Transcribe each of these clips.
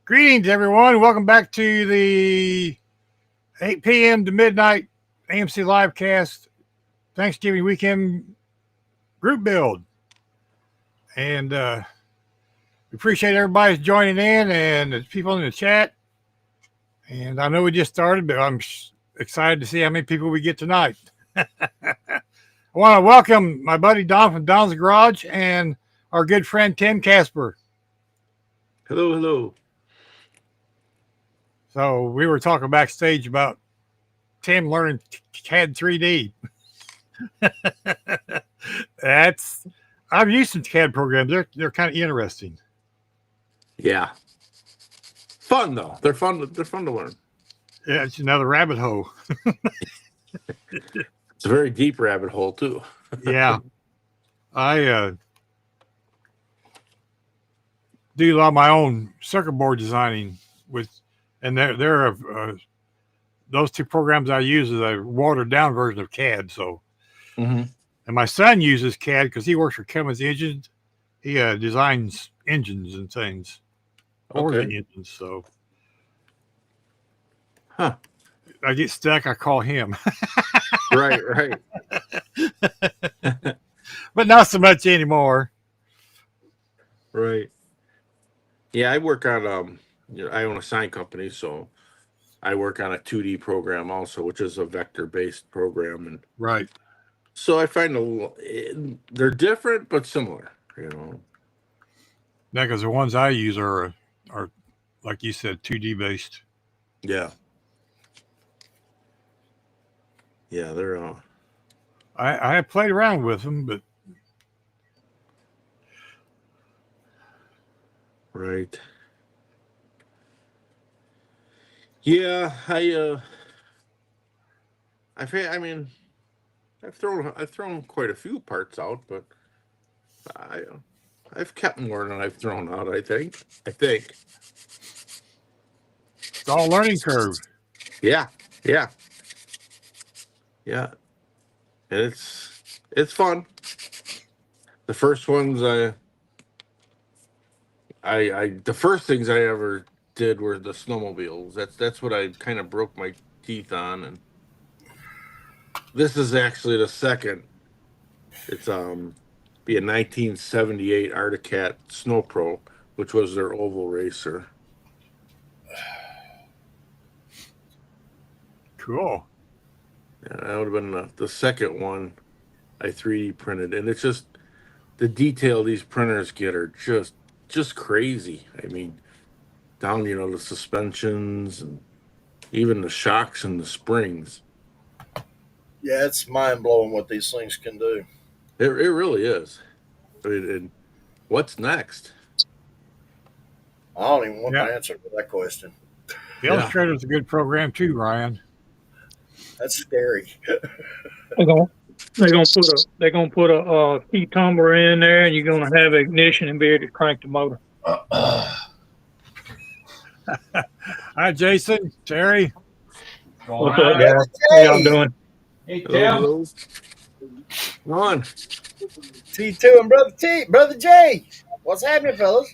Greetings, everyone. Welcome back to the 8 p.m. to midnight AMC LiveCast Thanksgiving weekend group build. And we appreciate everybody joining in and the people in the chat. And I know we just started, but I'm excited to see how many people we get tonight. I want to welcome my buddy Don from Don's Garage and our good friend Tim Casper. Hello, hello. So we were talking backstage about Tim learning CAD 3D. I've used some CAD programs. They're kind of interesting. Yeah. Fun though. They're fun to learn. Yeah, it's another rabbit hole. It's a very deep rabbit hole too. Yeah. I do a lot of my own circuit board designing and those two programs I use is a watered down version of CAD. So, and my son uses CAD because he works for Cummins Engines. He designs engines and things, organ engines. So, I get stuck. I call him. Right. But not so much anymore. Right. Yeah, I work on I own a sign company, so I work on a 2D program also, which is a vector-based program, and right. So I find they're different but similar, Yeah, because the ones I use are like you said, 2D based. Yeah. Yeah, they're. I have played around with them, but. Right. Yeah, I've thrown quite a few parts out, but I've kept more than I've thrown out. I think. It's all learning curve. Yeah. And it's fun. The first ones the first things I ever did were the snowmobiles. That's what I kind of broke my teeth on, and this is actually the second. It's be a 1978 Arctic Cat Snow Pro, which was their oval racer. Cool. Yeah, that would have been the second one I 3D printed, and it's just the detail these printers get are just crazy. I mean, down the suspensions and even the shocks and the springs. Yeah, it's mind blowing what these things can do. It really is. And what's next? I don't even want the answer to that question. The Illustrator is a good program too, Ryan. That's scary. They're gonna put a key tumbler in there, and you're gonna have ignition and be able to crank the motor. Hi, Jason, Terry. What's up, guys? How y'all doing? Hey, Tim. Come on. T2 and Brother J. What's happening, fellas?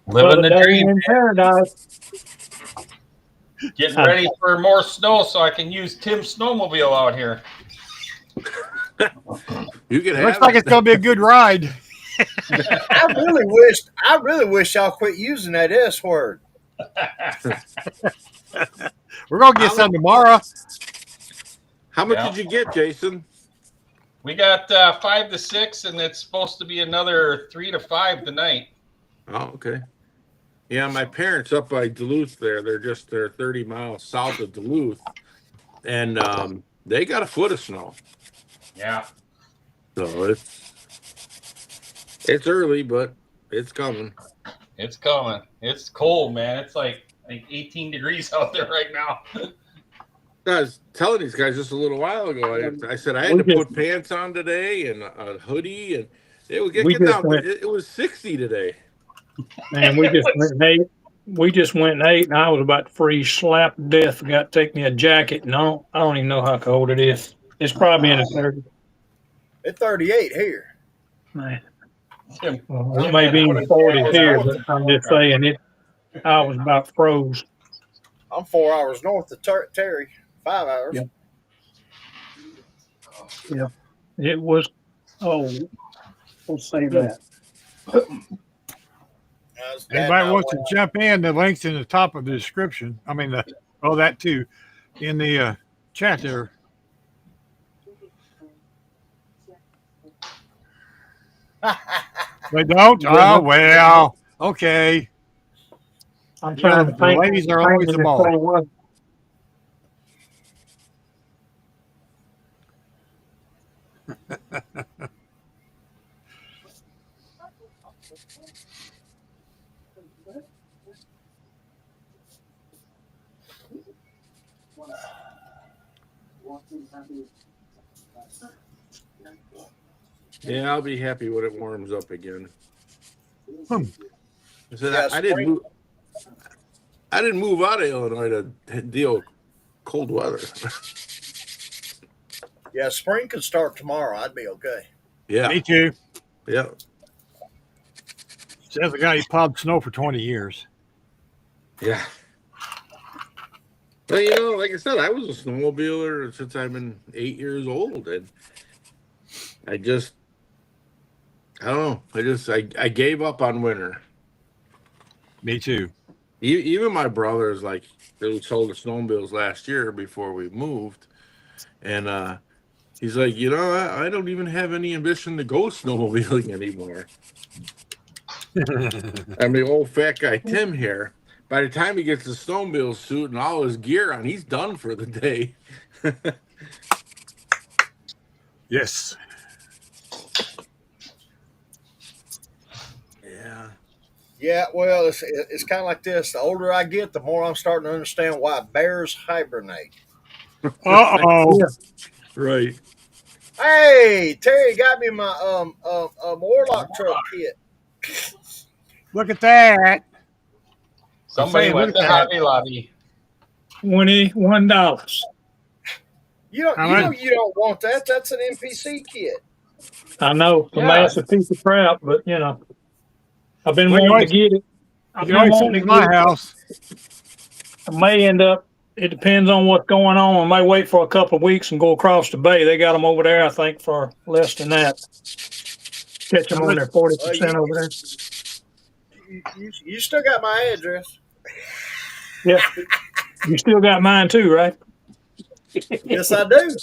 Living the dream. In paradise. Getting ready for more snow so I can use Tim's snowmobile out here. You can have Looks like it's gonna be a good ride. I really wish y'all quit using that S word. We're gonna get some tomorrow. How much did you get, Jason? We got 5 to 6, and it's supposed to be another 3 to 5 tonight. Oh, okay. Yeah, my parents up by Duluth they're 30 miles south of Duluth, and they got a foot of snow. Yeah. So it's early, but it's coming. It's coming. It's cold, man. It's like 18 degrees out there right now. I was telling these guys just a little while ago. I said I had to put pants on today and a hoodie, and it would get down. It was 60 today. Man, we just went and ate, and I was about to freeze slap to death. Forgot to take me a jacket, and I don't even know how cold it is. It's probably in the 30s. It's 38 here. Man. It may be in the 40s here, but I'm just saying I was about froze. I'm 4 hours north of Terry. 5 hours. Yeah. It was. Oh, we'll say that. Anybody wants to jump in, the link's in the top of the description. I mean, that too, in the chat there. They don't? Oh, well, okay. I'm trying to the ladies are always the ball. Yeah, I'll be happy when it warms up again. Hmm. I said I didn't move out of Illinois to deal with cold weather. Yeah, spring could start tomorrow. I'd be okay. Yeah, Me too. yeah. Says the guy who plowed snow for 20 years. Yeah. Well, like I said, I was a snowmobiler since I've been 8 years old, and I don't know. I gave up on winter. Me too. Even my brothers, like, they sold the snowmobiles last year before we moved, and he's like, I don't even have any ambition to go snowmobiling anymore. I'm the old fat guy Tim here. By the time he gets the snowmobile suit and all his gear on, he's done for the day. Yes. Yeah. Yeah, well, it's kind of like this. The older I get, the more I'm starting to understand why bears hibernate. Uh-oh. Yeah. Right. Hey, Terry got me my Warlock truck kit. Look at that. Somebody went to Hobby Lobby. $21. You don't want that. That's an NPC kit. I know, a massive piece of crap, but I've been wanting to get it. You can always send it to my house. I may end up. It depends on what's going on. I might wait for a couple of weeks and go across the bay. They got them over there, I think, for less than that. Catch them on their 40% over there. You still got my address. Yeah. You still got mine too, right? Yes, I do.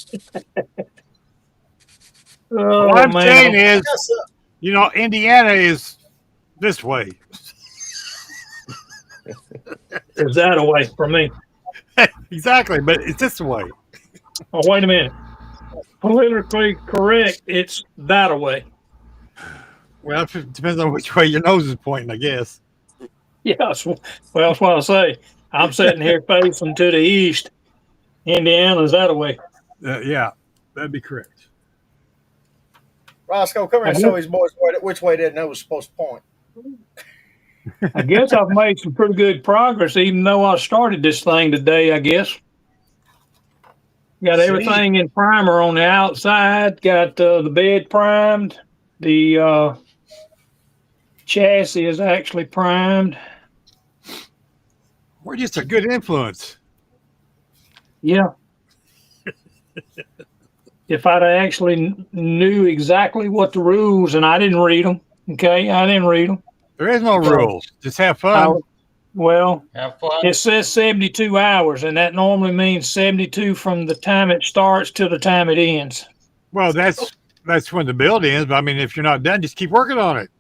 What I'm saying is, Indiana is this way. Is that away from me? Exactly, but it's this way. Oh, wait a minute. Politically correct, it's that away. Well, it depends on which way your nose is pointing, I guess. Yes. Well, that's what I say. I'm sitting here facing to the east. Indiana's that away. Yeah, that'd be correct. Roscoe, come here and show these boys which way their nose is supposed to point. I guess I've made some pretty good progress, even though I started this thing today, I guess. Got everything in primer on the outside, got the bed primed, the chassis is actually primed. We're just a good influence. Yeah. If I'd actually knew exactly what the rules, and I didn't read them, okay? I didn't read them. There is no rules. Just have fun. Have fun. It says 72 hours, and that normally means 72 from the time it starts to the time it ends. Well, that's when the build ends. But I mean, if you're not done, just keep working on it.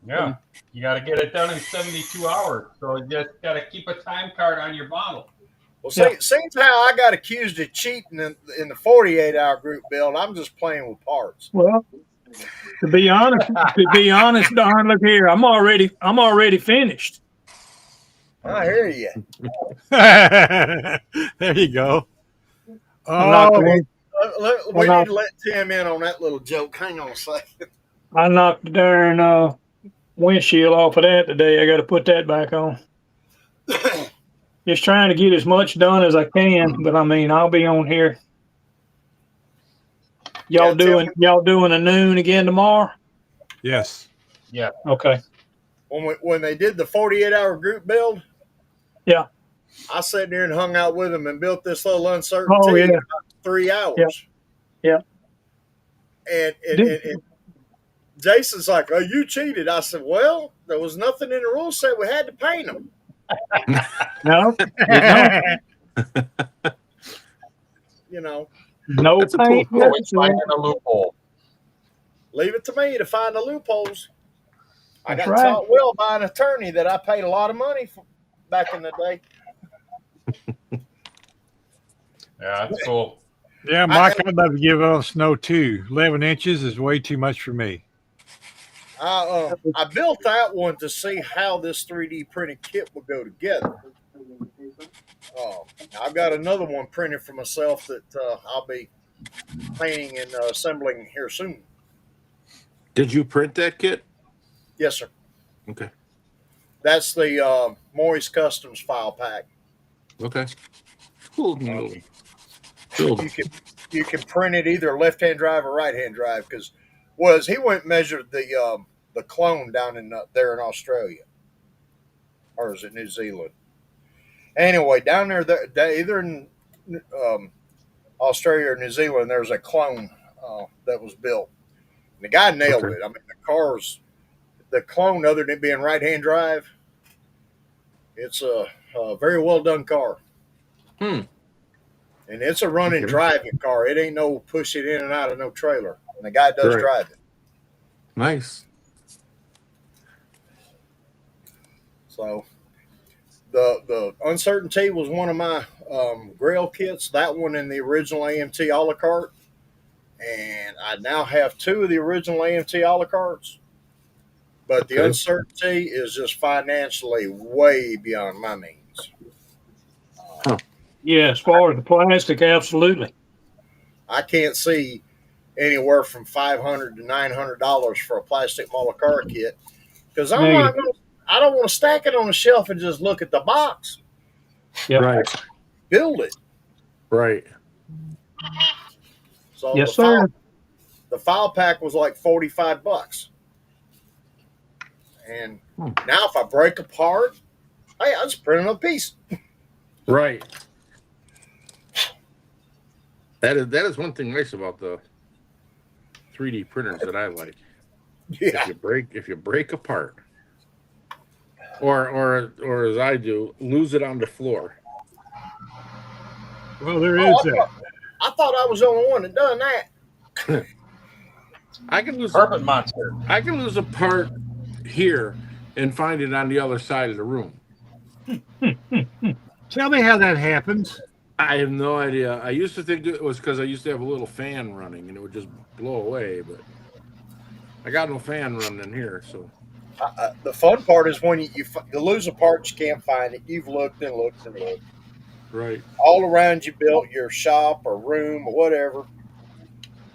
Yeah, you got to get it done in 72 hours. So you just got to keep a time card on your bottle. Well, seems how I got accused of cheating in the 48-hour group build. I'm just playing with parts. Well, to be honest, darn, look here, I'm already finished. I hear you. There you go. We need to let Tim in on that little joke. Hang on a second. I knocked the darn windshield off of that today. I got to put that back on. Just trying to get as much done as I can, but I mean, I'll be on here. Y'all doing a noon again tomorrow? Yes. Yeah. Okay. When they did the 48-hour group build, Yeah. I sat there and hung out with them and built this little uncertainty Oh, yeah. in about 3 hours. Yeah. And Jason's like, "Oh, you cheated." I said, "Well, there was nothing in the rules said we had to paint them." No. You know, No That's a cool paint thought. Always necessary. finding a loophole. leave it to me to find the loopholes. I That's got right. taught well by an attorney that I paid a lot of money for back in the day. Yeah, that's cool. Yeah, Mike, I'd love to give up snow too. 11 inches is way too much for me. I built that one to see how this 3D printed kit would go together. I've got another one printed for myself that I'll be painting and assembling here soon. Did you print that kit? Yes, sir. Okay. That's the Maury's Customs file pack. Okay. Cool. You can print it either left-hand drive or right-hand drive because he went and measured the clone down in there in Australia, or is it New Zealand? Anyway, down there either in Australia or New Zealand, there's a clone that was built. And the guy nailed it. I mean, the clone, other than it being right-hand drive, it's a very well done car. And it's a running driving car. It ain't no push it in and out of no trailer. And the guy does drive it. Nice. So the Uncertainty was one of my Grail kits. That one in the original AMT a la carte. And I now have 2 of the original AMT a la cartes. But the Uncertainty is just financially way beyond my means. Yeah, as far as the plastic, absolutely. I can't see anywhere from $500 to $900 for a plastic model car kit because I don't want to stack it on a shelf and just look at the box. Yep. Right. Build it. Right. So yes, sir. The file pack was like $45. And now if I break apart, hey, I just print another piece. Right. That is one thing nice about the 3D printers that I like. Yeah. If you break apart, or as I do, lose it on the floor. Well, there is that. I thought I was the only one that done that. I can lose Carpet monster. I can lose a part here and find it on the other side of the room. Tell me how that happens. I have no idea. I used to think it was because I used to have a little fan running and it would just blow away, but I got no fan running in here. So the fun part is when you lose a part, you can't find it. You've looked and looked and looked. Right. All around you built your shop or room or whatever.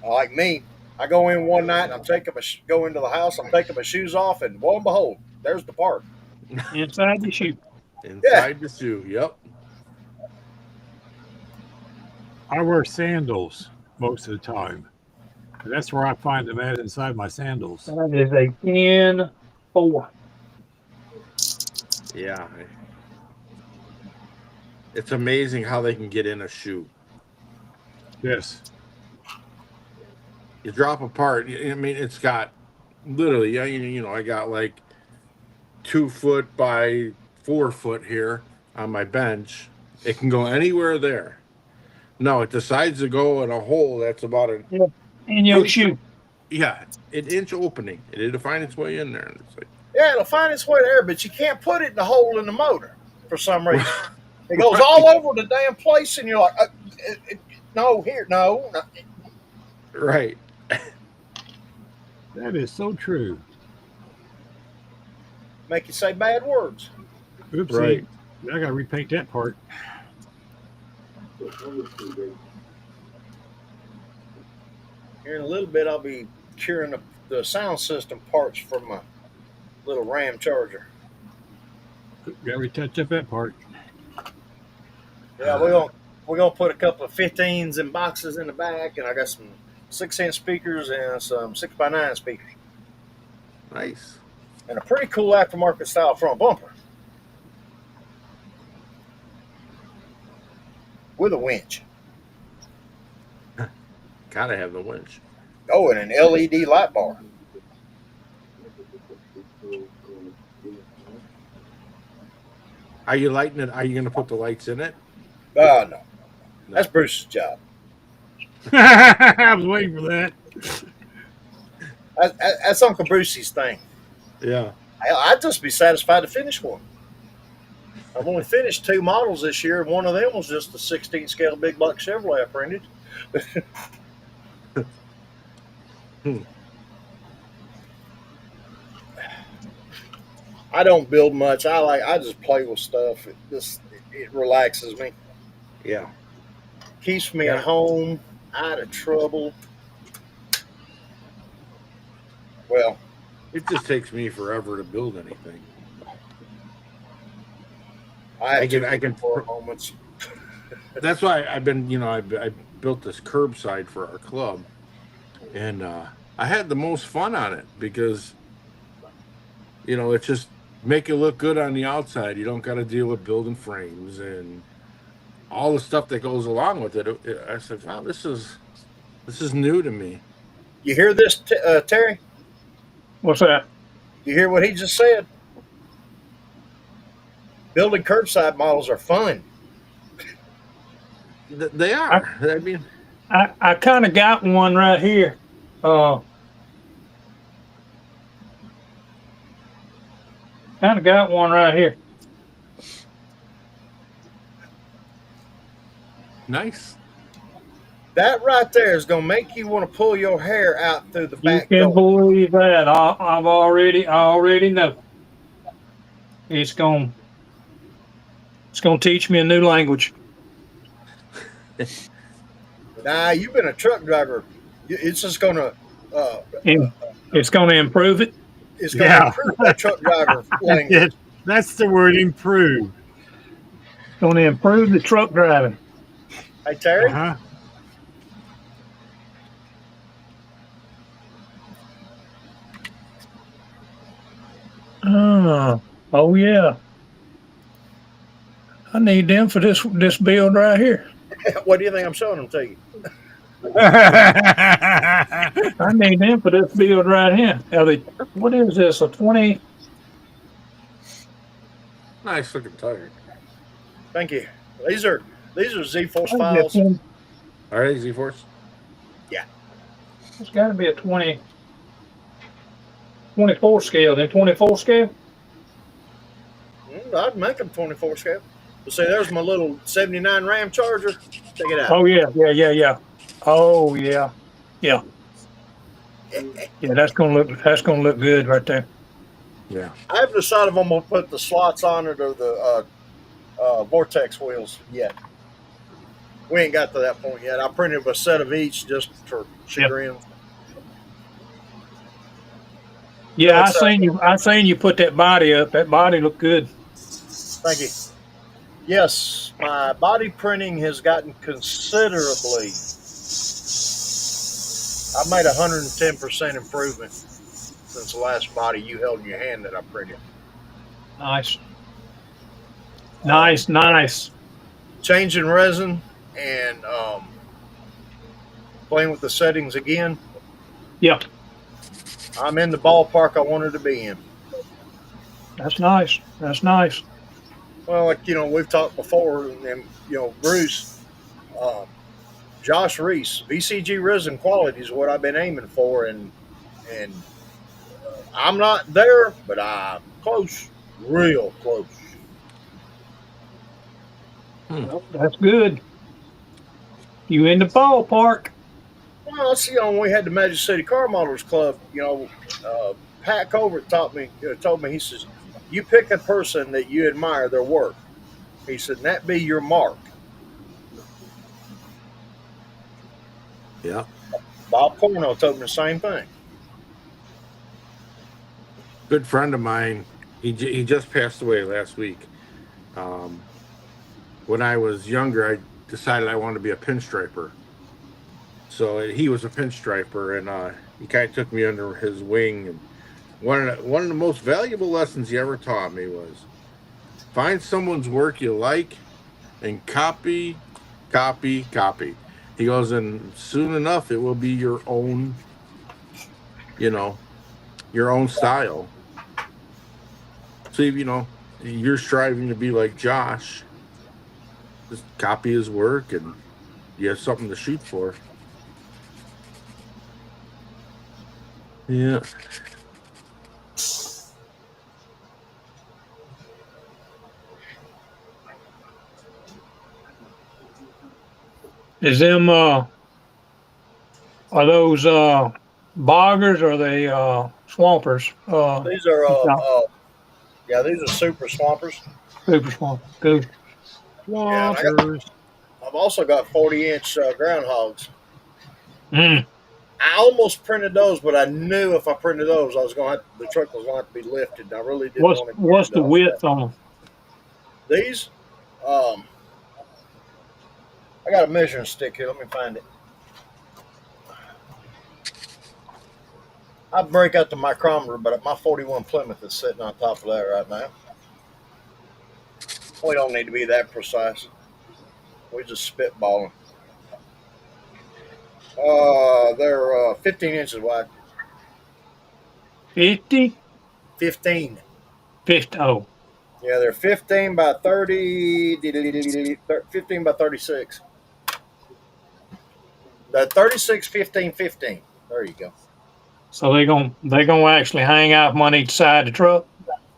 Like me, I go in one night and go into the house. I'm taking my shoes off, and lo and behold, there's the part inside the shoe. Inside the shoe. Yep. I wear sandals most of the time. That's where I find them at, inside my sandals. That is a 10-4. Yeah. It's amazing how they can get in a shoe. Yes. You drop a part. I mean, it's got literally, I got like 2 foot by 4 foot here on my bench. It can go anywhere there. No, it decides to go in a hole that's about in your shoe. Yeah, an inch opening. It'll find its way in there. And it's like, yeah, it'll find its way there, but you can't put it in the hole in the motor for some reason. It goes all over the damn place, and you're like, no. Right. That is so true. Make you say bad words. Oopsie. Right. I got to repaint that part. Here in a little bit, I'll be curing the sound system parts from my little RAM charger. Got to retouch up that part. Yeah, we're gonna put a couple of 15s in boxes in the back, and I got some 6-inch speakers and some 6x9 speakers. Nice. and a pretty cool aftermarket style front bumper with a winch. Gotta have the winch. Oh, and an LED light bar. Are you lighting it? Are you going to put the lights in it? No. That's Bruce's job. I was waiting for that. That's Uncle Brucey's thing. Yeah. I'd just be satisfied to finish one. I've only finished 2 models this year, and one of them was just a 16 scale big block Chevrolet I printed. I don't build much. I just play with stuff. It relaxes me. Yeah. Keeps me at home, out of trouble. Well, It just takes me forever to build anything. I can for moments. That's why I've been, I built this curbside for our club, and I had the most fun on it because, it's just make it look good on the outside. You don't got to deal with building frames and all the stuff that goes along with it. I said, wow, this is new to me. You hear this, Terry? What's that? You hear what he just said? Building curbside models are fun. They are. I mean, I kind of got one right here. Kind of got one right here. nice. That right there is going to make you want to pull your hair out through the You back can door. believe that. I already know. It's going to teach me a new language. Nah, you've been a truck driver. It's just going to. It's going to improve it. It's going to improve that truck driver language. That's the word, improve. It's going to improve the truck driving. Hey, Terry. Uh-huh. Oh yeah. I need them for this build right here. What do you think I'm showing them to you? I need them for this build right here. What is this? A 20? Nice looking tire. Thank you. These are Z-Force files. All right, Z-Force. Yeah. It's got to be a 24 scale. Then 24 scale. I'd make them 24 scale. But see, there's my little 79 Ram Charger. Check it out. Oh yeah. Oh yeah. Yeah, that's gonna look good right there. Yeah. I haven't decided if I'm gonna put the slots on it or the Vortex wheels yet. We ain't got to that point yet. I printed a set of each just for chagrin. Yeah, I seen you put that body up. That body looked good. Thank you. Yes, my body printing has gotten considerably. I've made 110% improvement since the last body you held in your hand that I printed. Nice. Changing resin and playing with the settings again. Yeah. I'm in the ballpark I wanted to be in. That's nice. Well, like, we've talked before, and, Bruce, Josh Reese, VCG resin quality is what I've been aiming for, and I'm not there, but I'm close, real close. Well, that's good. You in the ballpark. Well, that's, when we had the Magic City Car Models Club, Pat Covert told me, he says, you pick a person that you admire their work. He said, and that be your mark. Yeah. Bob Corno told me the same thing. Good friend of mine. He just passed away last week. When I was younger, I decided I wanted to be a pinstriper. So he was a pinstriper, and he kind of took me under his wing and one of the most valuable lessons he ever taught me was find someone's work you like and copy. He goes, and soon enough it will be your own, your own style. So you're striving to be like Josh. Just copy his work and you have something to shoot for. Yeah. Is them are those boggers or are they swampers? These are No, these are super swampers. super swamp. Good. Yeah, and Swampers. I've also got 40-inch groundhogs. Mm. I almost printed those, but I knew if I printed those, the truck was going to have to be lifted. I really didn't want to. What's the width on them? These? I got a measuring stick here. Let me find it. I break out the micrometer, but my 41 Plymouth is sitting on top of that right now. We don't need to be that precise. We're just spitballing. They're 15 inches wide. 50? 15. 50. Oh, Yeah, they're 15 by 30, 15 by 36. The 36, 15, 15. There you go. so they gonna actually hang out from on each side of the truck?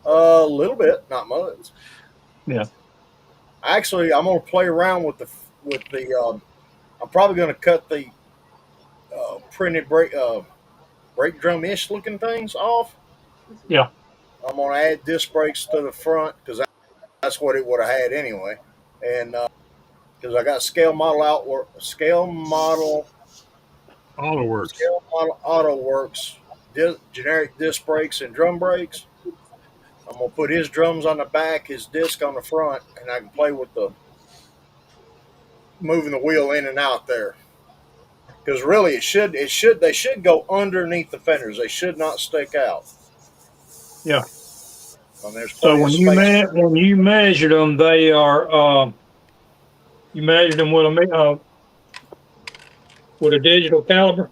A little bit, not much. Yeah. Actually, I'm gonna play around with the. I'm probably gonna cut the printed brake drum-ish looking things off. Yeah. I'm gonna add disc brakes to the front because that's what it would have had anyway, and because I got scale model auto works, generic disc brakes and drum brakes. I'm gonna put his drums on the back, his disc on the front, and I can play with the moving the wheel in and out there. Because really, they should go underneath the fenders. They should not stick out. Yeah. And there's So plenty of space. when you measure them, they are you measured them with a digital caliber.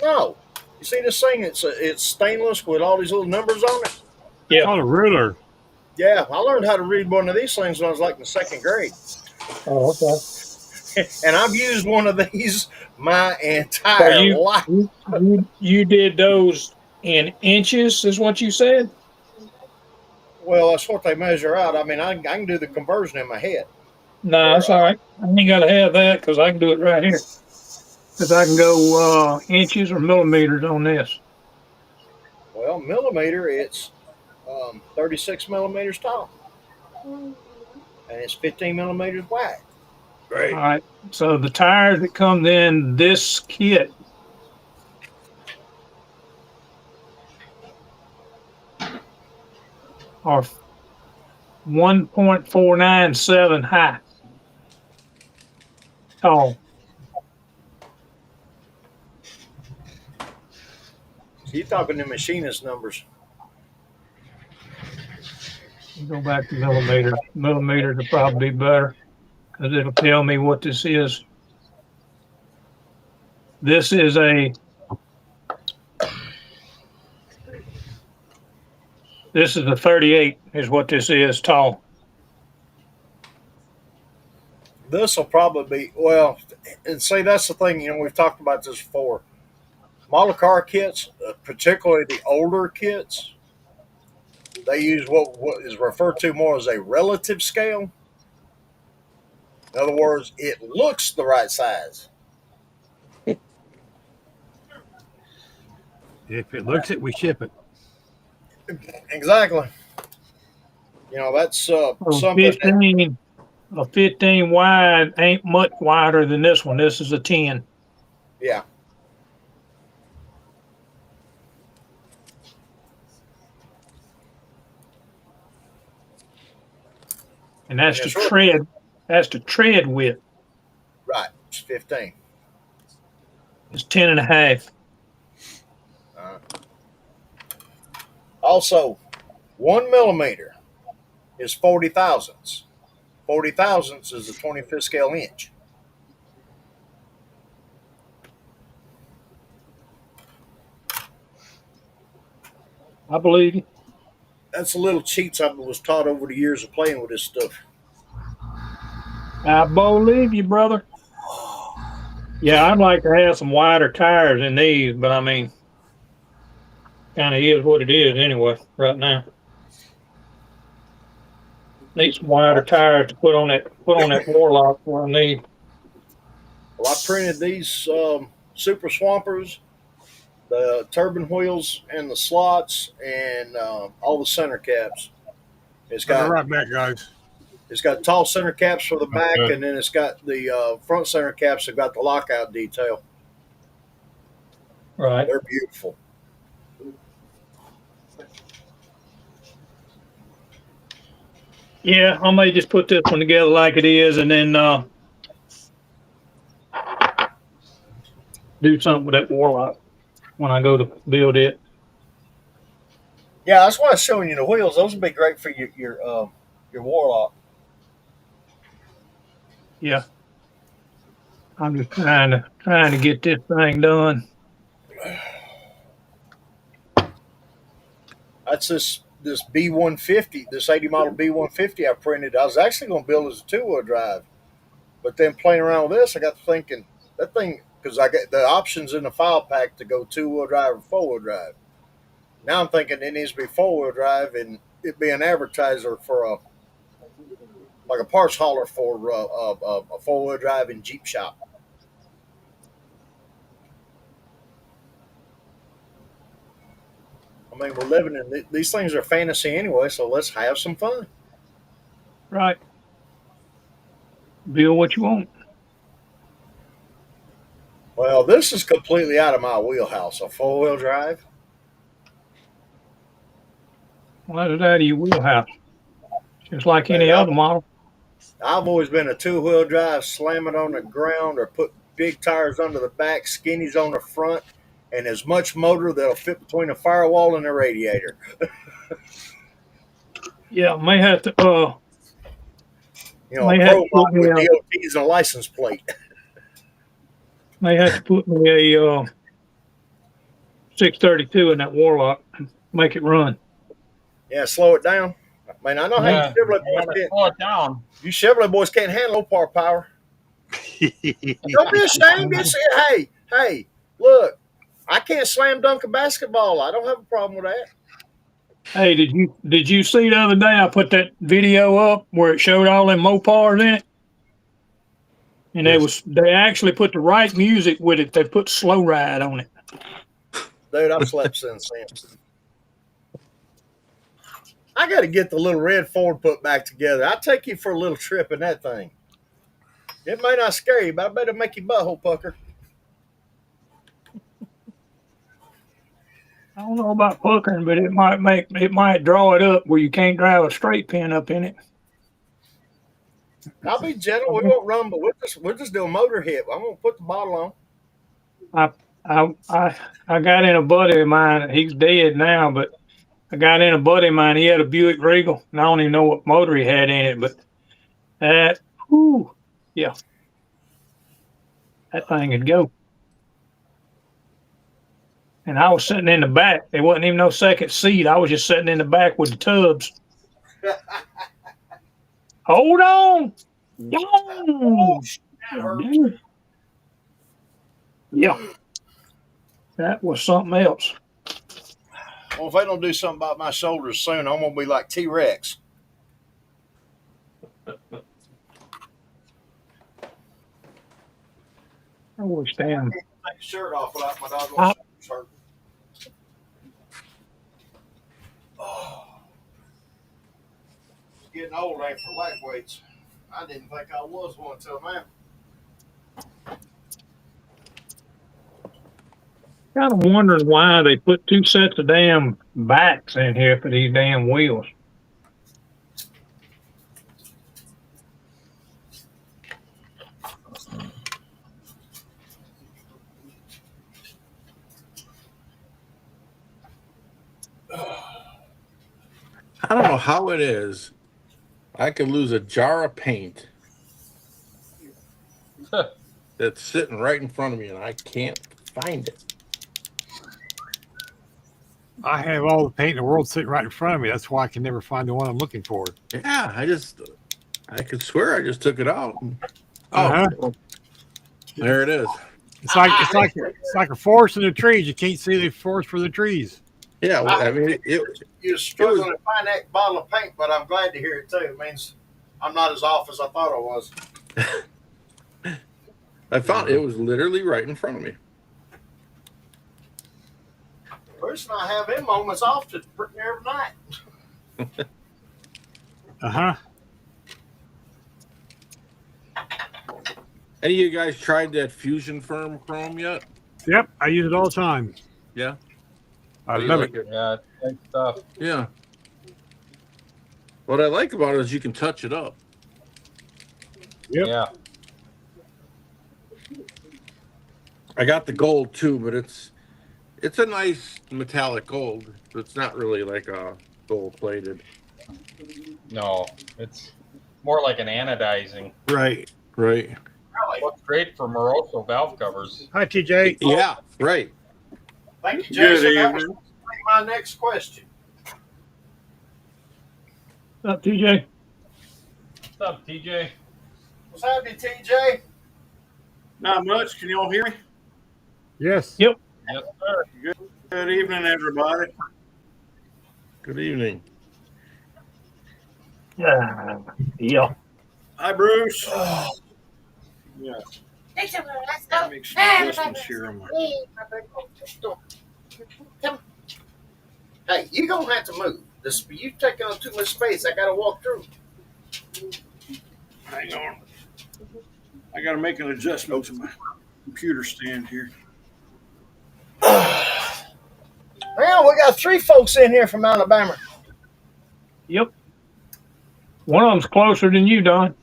No, you see this thing? It's stainless with all these little numbers on it. Yeah. Oh, the ruler. Yeah, I learned how to read one of these things when I was like in the second grade. Oh, okay. And I've used one of these my So entire life. you did those in inches, is what you said? Well, that's what they measure out. I mean, I can do the conversion in my head. No, that's all right. I ain't got to have that because I can do it right here. Because I can go inches or millimeters on this. Well, millimeter, it's 36 millimeters tall. And it's 15 millimeters wide. Right. All right. So the tires that come in this kit are 1.497 high. Tall. So you're talking the machinist numbers. Go back to millimeters. Millimeters would probably be better because it'll tell me what this is. This is a 38 is what this is tall. This will probably be, well, and see, that's the thing, we've talked about this before. Model car kits, particularly the older kits, they use what is referred to more as a relative scale. In other words, it looks the right size. If it looks it, we ship it. Exactly. That's something. A 15 wide ain't much wider than this one. This is a 10. Yeah. And that's the tread. That's the tread width. Right. It's 15. It's 10 and a half. Also, 1 millimeter is 40 thousandths. 40 thousandths is a 25th scale inch. I believe you. That's a little cheats I was taught over the years of playing with this stuff. I believe you, brother. Yeah, I'd like to have some wider tires in these, but I mean, kind of is what it is anyway right now. Need some wider tires to put on that Warlock what I need. Well, I printed these Super Swampers, the turbine wheels, and the slots, and all the center caps. I'll be right back, guys. It's got tall center caps for the back, Okay. and then it's got the front center caps that got the lockout detail. Right. They're beautiful. Yeah, I may just put this one together like it is, and then do something with that Warlock when I go to build it. Yeah, that's why I was showing you the wheels. Those would be great for your Warlock. Yeah, I'm just trying to get this thing done. That's this B150, this 80 model B150 I printed. I was actually going to build as a 2-wheel drive, but then playing around with this, I got to thinking that thing, because I got the options in the file pack to go 2-wheel drive or 4-wheel drive. Now I'm thinking it needs to be 4-wheel drive, and it be an advertiser for a parts hauler for a 4-wheel drive and Jeep shop. I mean, we're living in these things are fantasy anyway, so let's have some fun. Right. Build what you want. Well, this is completely out of my wheelhouse. A 4-wheel drive. Let it out of your wheelhouse, just like any Man, other model. I've always been a 2-wheel drive, slam it on the ground or put big tires under the back, skinnies on the front, and as much motor that'll fit between the firewall and the radiator. Yeah, may have to You know, a may have pro to put mod me with a DOTs and a license plate. may have to put me a 632 in that Warlock and make it run. Yeah, slow it down. Man, I know how you Yeah, Chevrolet you boys gotta can't. slow it down. You Chevrolet boys can't handle low power. Don't be ashamed. Hey, look, I can't slam dunk a basketball. I don't have a problem with that. Hey, did you see the other day I put that video up where it showed all them Mopars in it? And Yes. they actually put the right music with it. They put Slow Ride on it. Dude, I've slept since then. I got to get the little red Ford put back together. I'll take you for a little trip in that thing. It may not scare you, but I bet it'll make your butthole pucker. I don't know about puckering, but it might draw it up where you can't drive a straight pin up in it. I'll be gentle. We won't run, but we'll just do a motor hit. I'm gonna put the bottle on. I got in a buddy of mine. He's dead now, but I got in a buddy of mine. He had a Buick Regal, and I don't even know what motor he had in it, but that, whew, yeah, that thing would go. And I was sitting in the back. There wasn't even no second seat. I was just sitting in the back with the tubs. Hold on. Oh, shit, that hurts. Yeah. That was something else. Well, if they don't do something about my shoulders soon, I'm gonna be like T-Rex. I wish damn. Take the shirt off without my dog I- shoulders hurt. Oh. It's getting old, ain't for lightweights. I didn't think I was one until now. Kind of wondering why they put two sets of damn backs in here for these damn wheels. I don't know how it is. I could lose a jar of paint that's sitting right in front of me, and I can't find it. I have all the paint in the world sitting right in front of me. That's why I can never find the one I'm looking for. Yeah, I could swear I just took it out. Uh-huh. Oh, there it is. It's like a forest in the trees. You can't see the forest for the trees. Yeah, well, I mean, You're struggling to find that bottle of paint, but I'm glad to hear it too. It means I'm not as off as I thought I was. I found it was literally right in front of me. Bruce and I have them moments often, pretty near every night. Uh-huh. Any of you guys tried that Fusion Firm Chrome yet? Yep, I use it all the time. Yeah. I Do you love like it. Yeah, it's good stuff. Yeah. What I like about it is you can touch it up. Yep. Yeah. I got the gold too, but it's a nice metallic gold. It's not really like a gold plated. No, it's more like an anodizing. Right. Right. Really? Looks great for Moroso valve covers. Hi, TJ. Yeah. Right. Thank you, Good Jason. That evening. was my next question. What's up, TJ? What's up, TJ? What's happening, TJ? Not much. Can you all hear me? Yes. Yep. Yes, sir. Good evening, everybody. Good evening. Yeah. Hi, Bruce. Oh, Yeah, Let's go. make some adjustments here on my. hey, you're gonna have to move. This you taking on too much space. I gotta walk through. Hang on. I got to make an adjustment to my computer stand here. Well, we got 3 folks in here from Alabama. Yep. One of them's closer than you, Don.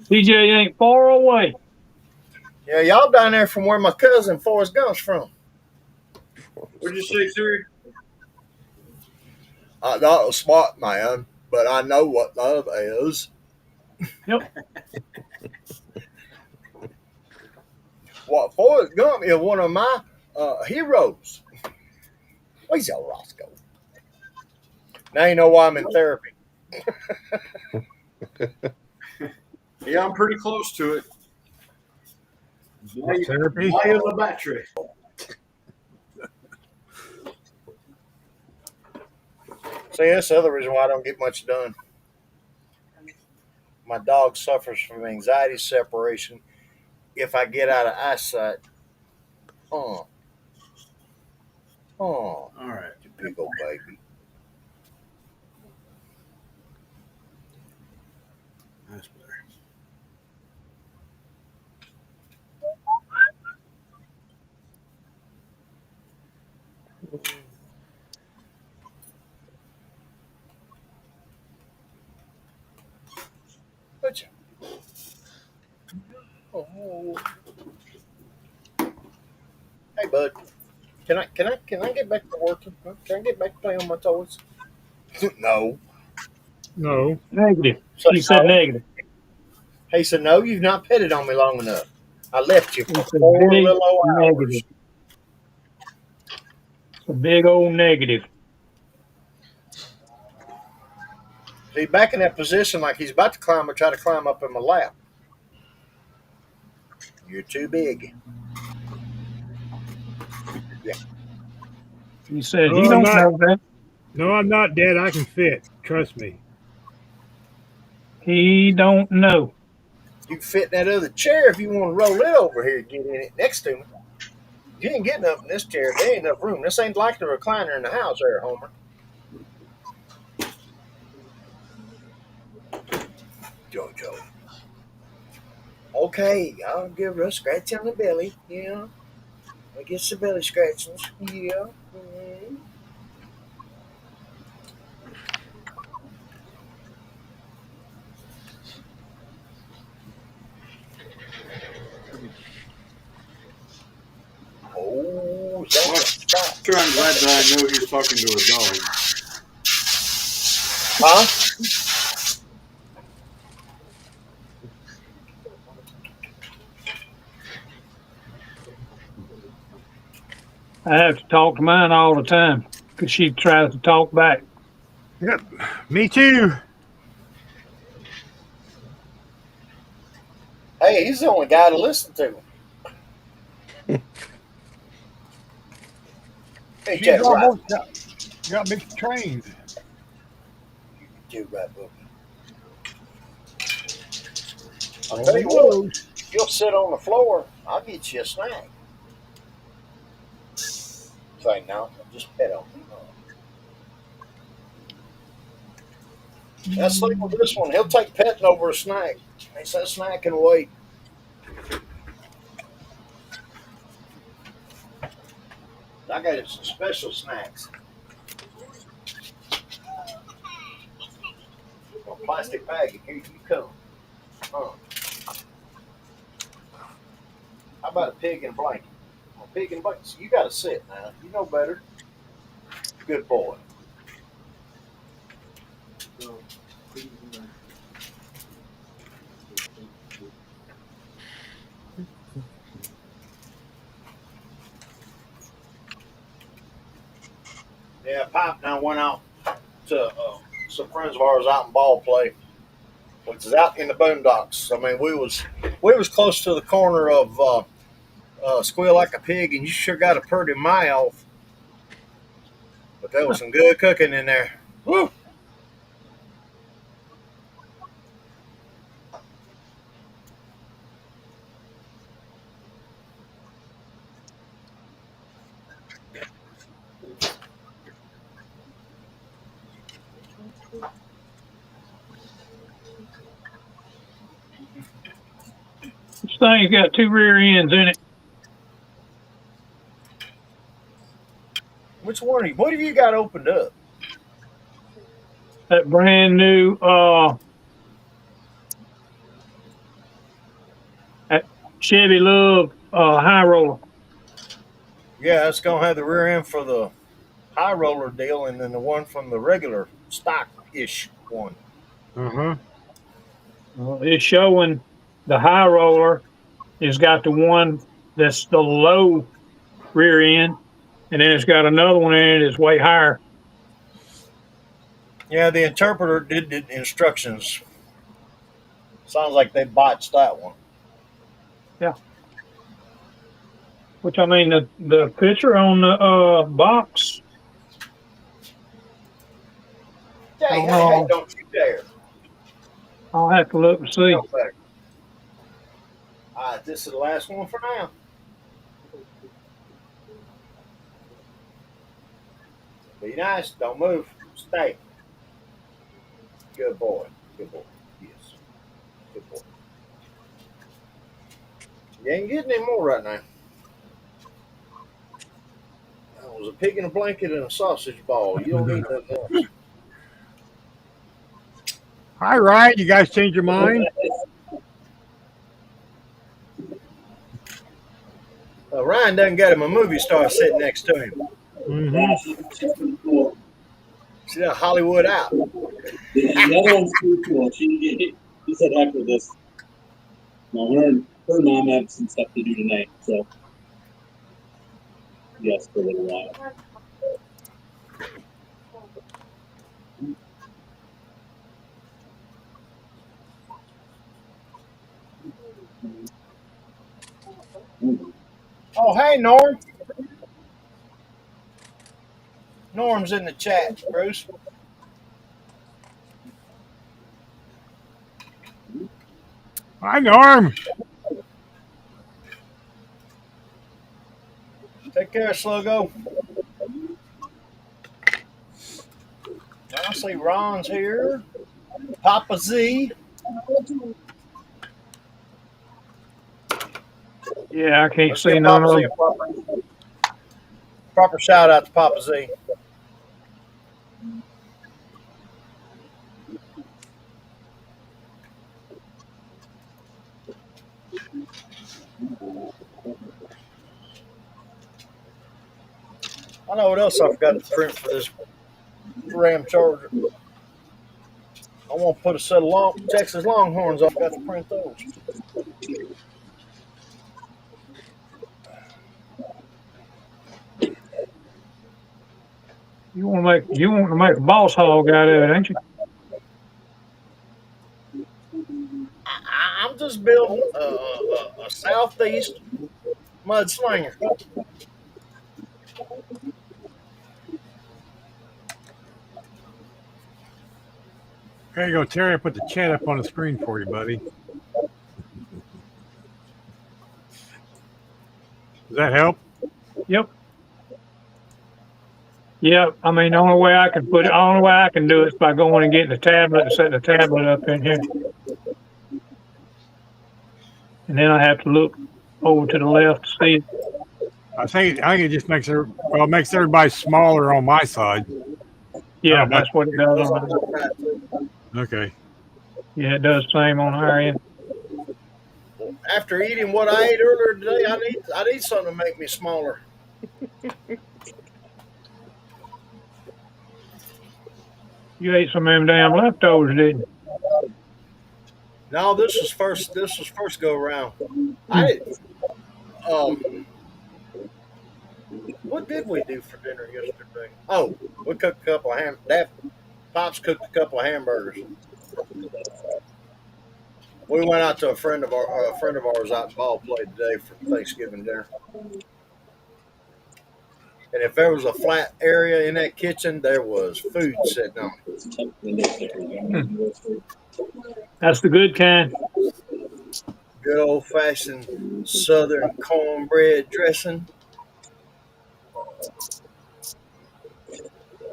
TJ ain't far away. Yeah, y'all down there from where my cousin Forrest Gump's from. What'd you say, Siri? I thought it was smart, man, but I know what love is. Yep. What Forrest Gump is one of my heroes. Where's your Roscoe? Now you know why I'm in therapy. Yeah, I'm pretty close to it. Therapy? Why is the battery? See, that's the other reason why I don't get much done. My dog suffers from anxiety separation. If I get out of eyesight, oh, All right. you big old baby. That's better. Would you? Oh. Hey, bud. Can I get back to working? Huh? Can I get back to playing on my toys? No. No. Negative. So, He said negative. He said, no, you've not petted on me long enough. I left you for It's a 4 big little old hours. negative. It's a big old negative. He's back in that position like he's about to climb or try to climb up in my lap. You're too big. He said No, he I'm don't not. know that. No, I'm not dead. I can fit. Trust me. He don't know. You can fit in that other chair if you want to roll it over here and get in it next to me. You ain't getting up in this chair. There ain't enough room. This ain't like the recliner in the house there, Homer. Jojo. Okay, I'll give her a scratch on the belly. Yeah. I get some belly scratchings. Yeah. Mhm. Sure, I'm glad that I know he's talking to a dog. Huh? I have to talk to mine all the time because she tries to talk back. Yep. Me too. Hey, he's the only guy to listen to. Ain't She's that right? almost got me trained. You right, boo. I'll Oh, tell you what. whoa. If you'll sit on the floor, I'll get you a snack. Say no, just pet on me. That's sleep with this one. He'll take petting over a snack. He said snack can wait. I got him some special snacks. A plastic bag, and here you come. Huh. How about a pig in a blanket? A pig in a blanket. So you got to sit now. You know better. Good boy. Yeah, Pop and I went out to some friends of ours out in ball play, which is out in the boondocks. I mean, we was close to the corner of Squeal Like a Pig, and you sure got a pretty mile. But there was some good cooking in there. Woo! This thing's got 2 rear ends in it. Which one are you? What have you got opened up? That brand new that Chevy Love high roller. Yeah, it's gonna have the rear end for the high roller deal, and then the one from the regular stock ish one. Uh-huh. It's showing the high roller has got the one that's the low rear end, and then it's got another one in it that's way higher. Yeah, the interpreter did the instructions. Sounds like they botched that one. Yeah. Which I mean the picture on the box. I Hey, don't hey, hey! know. Don't you dare! I'll have to look and You see. know better. All right, this is the last one for now. Be nice. Don't move. Stay. Good boy. Good boy. Yes. Good boy. You ain't getting any more right now. That was a pig in a blanket and a sausage ball. You don't need nothing else. All right. You guys change your mind? Ryan doesn't got him a movie star sitting next to him. Mm-hmm. She's pretty cool. See that Hollywood out. The other one's pretty cool. She said after this, well, her mom had some stuff to do tonight, so yes, for a little while. Oh, hey, Norm. Norm's in the chat, Bruce. Hi, Norm. Take care, Sluggo. I see Ron's here. Papa Z. Yeah, I can't Let's see give none Papa of Z them. a proper shout out to Papa Z. I know what else I forgot to print for this Ram Charger. I want to put a set of Texas Longhorns. I forgot to print those. You want to make a boss hog out of it, ain't you? I'm just building a southeast mudslinger. There you go, Terry. I put the chat up on the screen for you, buddy. Does that help? Yep. Yep. I mean, the only way I can do it is by going and getting the tablet and setting the tablet up in here. And then I have to look over to the left to see it. I think it just makes everybody smaller on my side. Yeah, Oh, that's what it does on Okay. Yeah, it does the same on our end. After eating what I ate earlier today, I need something to make me smaller. You ate some of them damn leftovers, didn't you? No, this was first go around. I didn't. What did we do for dinner yesterday? Oh, we cooked a couple of Pops cooked a couple of hamburgers. We went out to a friend of ours out in Ball Play today for Thanksgiving dinner. And if there was a flat area in that kitchen, there was food sitting on it. That's the good kind. Good old fashioned Southern cornbread dressing,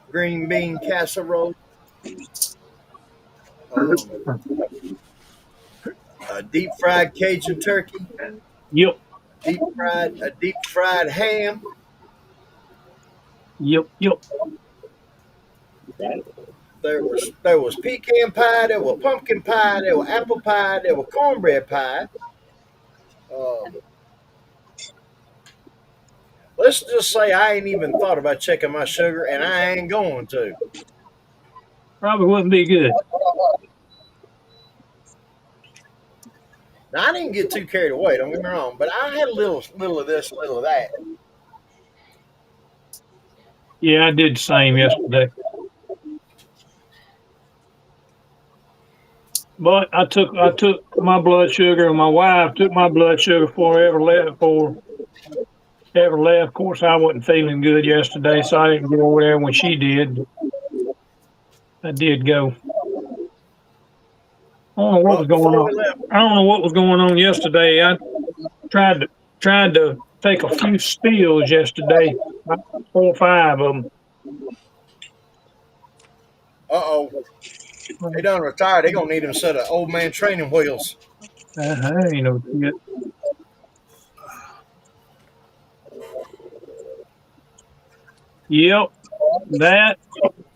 green bean casserole, a deep fried Cajun turkey. Yep. A deep fried ham. Yep. There was pecan pie, there was pumpkin pie, there was apple pie, there was cornbread pie. Let's just say I ain't even thought about checking my sugar, and I ain't going to. Probably wouldn't be good. Now, I didn't get too carried away, don't get me wrong, but I had a little of this, a little of that. Yeah, I did the same yesterday. But I took my blood sugar, and my wife took my blood sugar before I ever left. Of course, I wasn't feeling good yesterday, so I didn't go over there when she did. I did go. I don't know what was going on. I don't know what was going on yesterday. I tried to take a few spills yesterday, about 4 or 5 of them. They done retired. They gonna need a set of old man training wheels. Ain't no shit. Yep, that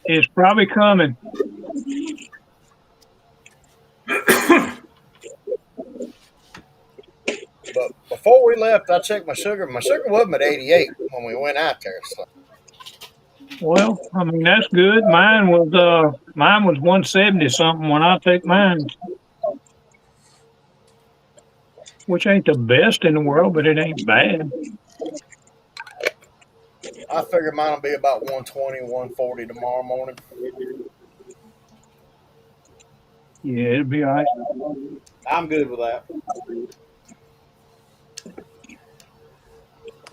is probably coming. But before we left, I checked my sugar. My sugar wasn't at 88 when we went out there. So. Well, I mean that's good. Mine was 170 something when I took mine, which ain't the best in the world, but it ain't bad. I figure mine will be about 120, 140 tomorrow morning. Yeah, it'll be all right. I'm good with that.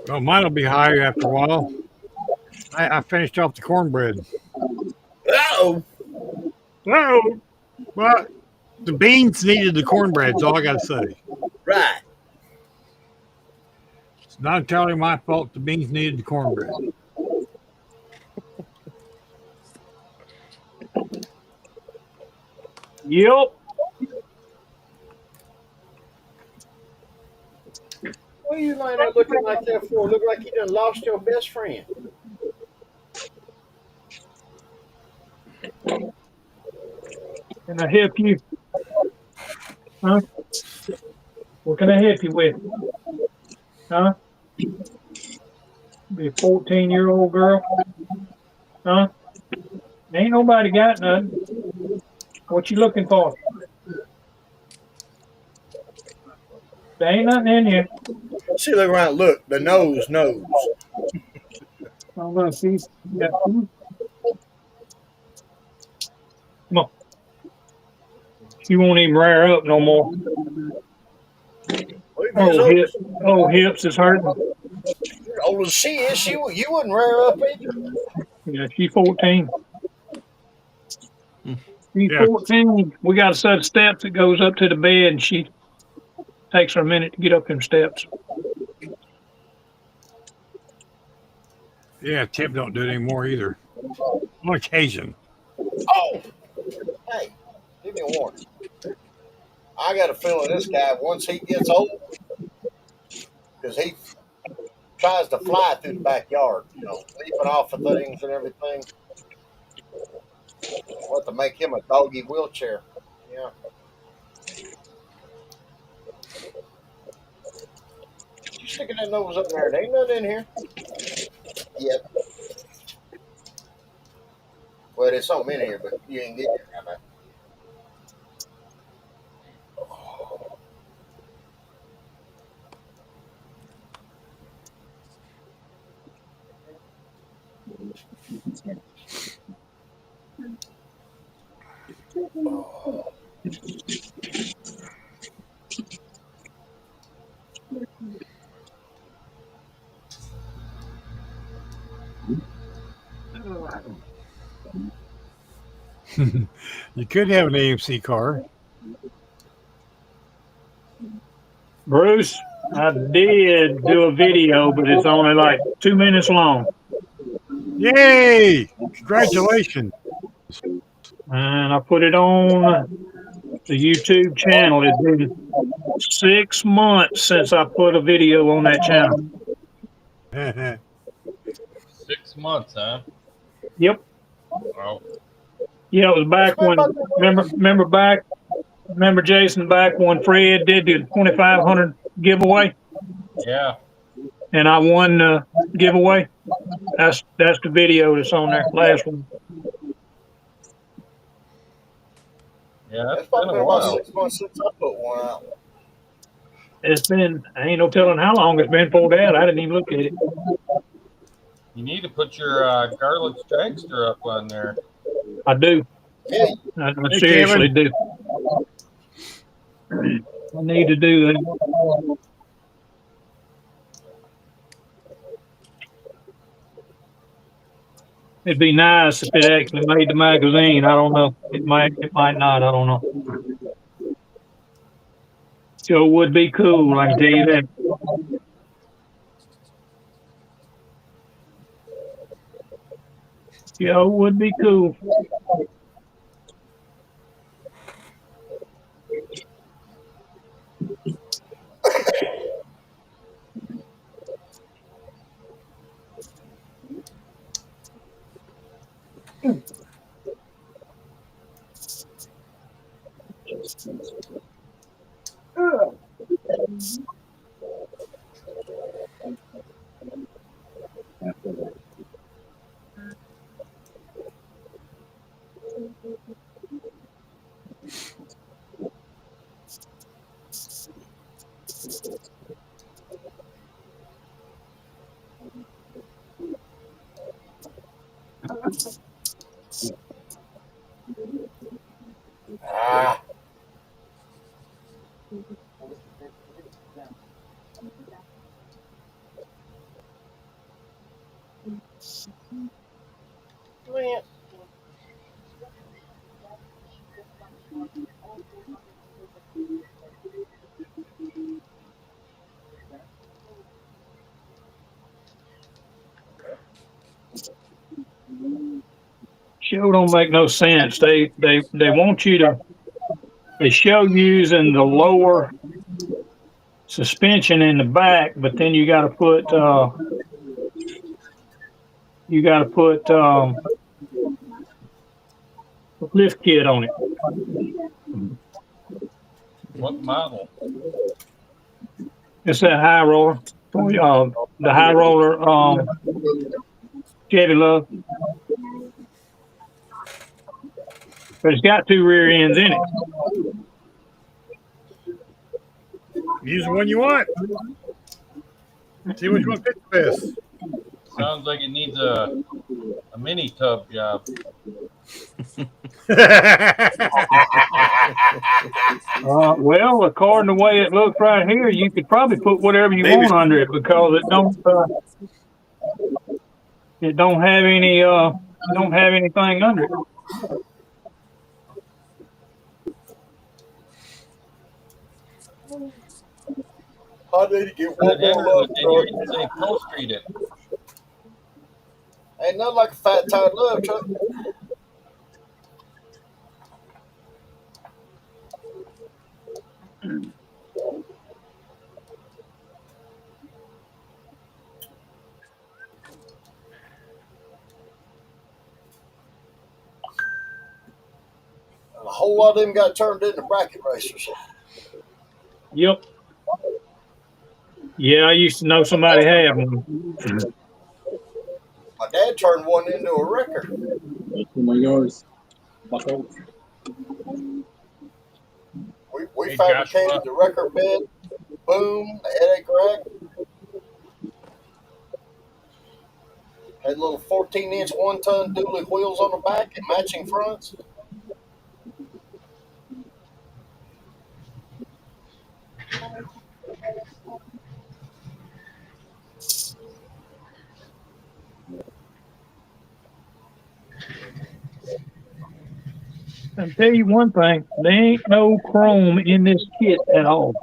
Well, mine will be higher after a while. I finished off the cornbread. Uh-oh. Well, the beans needed the cornbread, is all I got to say. Right. It's not entirely my fault the beans needed the cornbread. Yep. What are you lying there looking like that for? Look like you done lost your best friend. Can I help you? Huh? What can I help you with? Huh? Be a 14-year-old girl. Huh? Ain't nobody got nothing. What you looking for? There ain't nothing in here. See, look around. Look, the nose. I'm gonna see. Yeah. Come on. She won't even rear up no more. Well, if you're Hips is hurting. old as she is, you wouldn't rear up either. Yeah, she's 14. She's Yeah. 14. We got a set of steps that goes up to the bed, and she takes her a minute to get up them steps. Yeah, Tip don't do it anymore either. On occasion. Oh, hey, give me a warning. I got a feeling this guy, once he gets old, because he tries to fly through the backyard, leaping off of things and everything. We'll have to make him a doggy wheelchair. Yeah. You sticking that nose up there? There ain't nothing in here. Yep. Well, there's something in here, but you ain't getting it right now. You could have an AMC car. Bruce, I did do a video, but it's only like 2 minutes long. Yay! Congratulations. And I put it on the YouTube channel. It's been 6 months since I put a video on that channel. 6 months, huh? Yep. Wow. Yeah, it was back when, remember Jason, back when Fred did the 2,500 giveaway? Yeah. And I won the giveaway. That's the video that's on there, last one. Yeah, It's that's been been a about while. 6 months since I put one out. It's been, I ain't no telling how long it's been pulled out. I didn't even look at it. You need to put your Garlic Dragster up on there. I do. Yeah. I Hey, seriously Kevin. do. I need to do that. It'd be nice if it actually made the magazine. I don't know. It might not. I don't know. Sure would be cool, I can tell you that. Yeah, it would be cool. Ah. Man. Show don't make no sense. They want you to, they show using the lower suspension in the back, but then you got to put a lift kit on it. What model? It's that high roller. the high roller Chevy Love. But it's got 2 rear ends in it. Use the one you want. See which one fits best. Sounds like it needs a mini tub job. Well, according to the way it looks right here, you could probably put whatever you want under it because it don't have anything under it. I need to get But one then more love you truck. say Pro Street it. Ain't nothing like a fat tire love truck. And a whole lot of them got turned into bracket racers. Yep. Yeah, I used to know somebody had one. My dad turned one into a wrecker. One of yours. Buckle. We Hey, fabricated Joshua. the wrecker bed, boom, the headache rack. Had little 14-inch 1-ton dually wheels on the back and matching fronts. I'll tell you one thing, there ain't no chrome in this kit at all.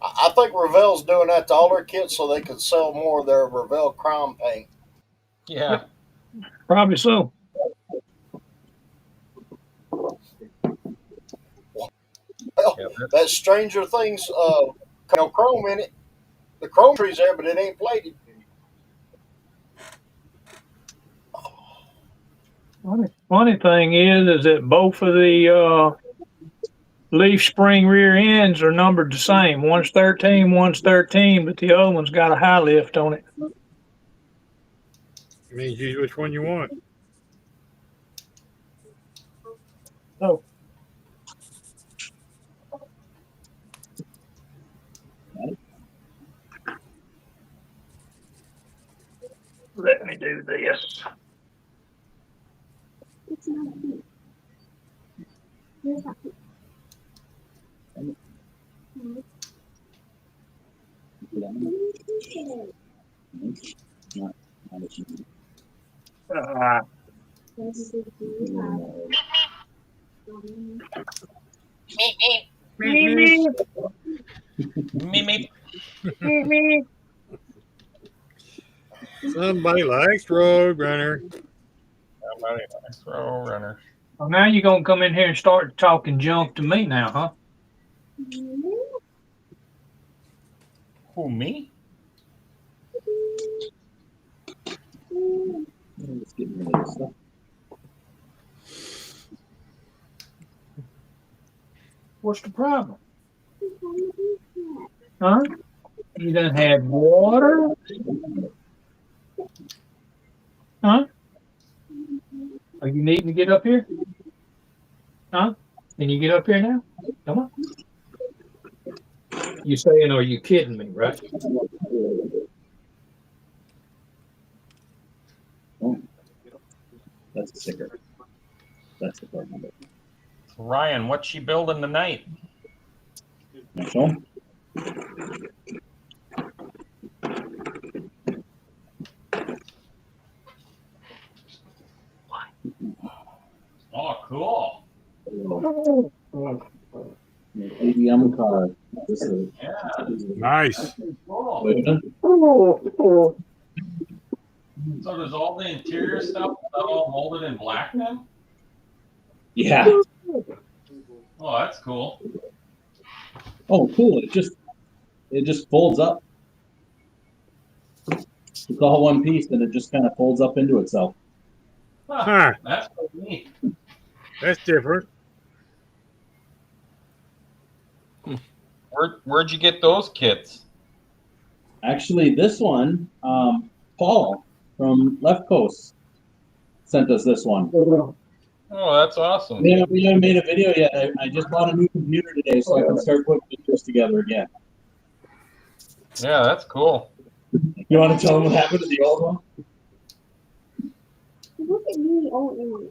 I think Revell's doing that to all their kits so they could sell more of their Revell Crown paint. Yeah. Probably so. Well, Yeah, that Stranger Things, chrome in it. The chrome tree's there, but it ain't plated. Funny thing is that both of the leaf spring rear ends are numbered the same. One's 13, one's 13, but the other one's got a high lift on it. Means use which one you want. So let me do this. Me. Somebody likes Roadrunner. Throw runner. Well, now you're gonna come in here and start talking junk to me now, huh? Who, me? Let's get rid of this stuff. What's the problem? Huh? You done had water? Huh? Are you needing to get up here? Huh? Can you get up here now? Come on. You saying, are you kidding me, right? Oh, that's a sticker. That's the part number. Ryan, what's she building tonight? Mitchell? Oh, cool. ADM car. This is Nice. Cool. So does all the interior stuff all molded in black then? yeah. Oh, that's cool. Oh, cool. It just folds up. It's all one piece, and it just kind of folds up into itself. Huh. That's pretty neat. That's different. Where'd you get those kits? Actually, this one, Paul from Left Coast sent us this one. Oh, that's awesome. We haven't made a video yet. I just bought a new computer today, so I can start putting videos together again. Yeah, that's cool. You want to tell them what happened to the old one? Look at me, oh,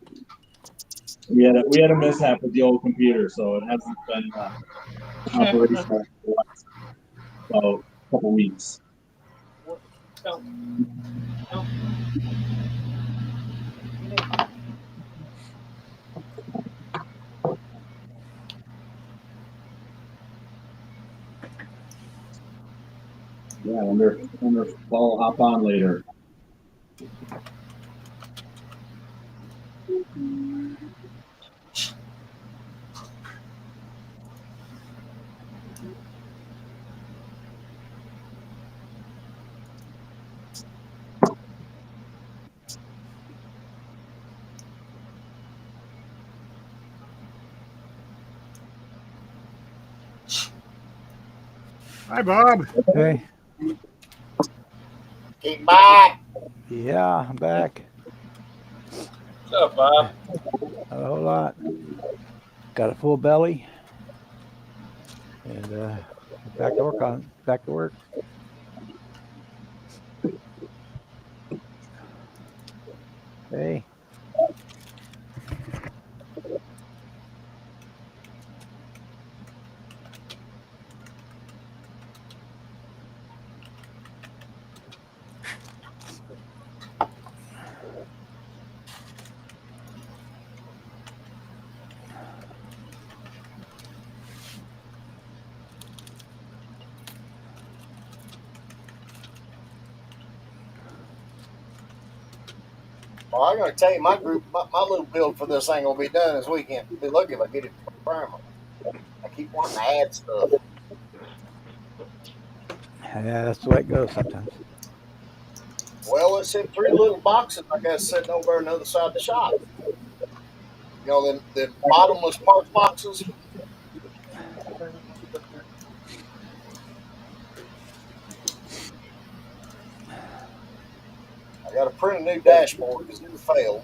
We had a mishap with the old computer, so it hasn't been operational for about a couple weeks. Yeah, I wonder if Paul will hop on later. Hi, Bob. Hey, Keep back. yeah, I'm back. What's up, Bob? Not a whole lot. Got a full belly, and back to work on. Back to work. Hey, Well, I'm going to tell you, my little build for this ain't going to be done this weekend. Be lucky if I get it primer. I keep wanting to add stuff. yeah, that's the way it goes sometimes. Well, it's in 3 little boxes I got sitting over on the other side of the shop. You know, the bottomless parts boxes. I got to print a new dashboard because it failed.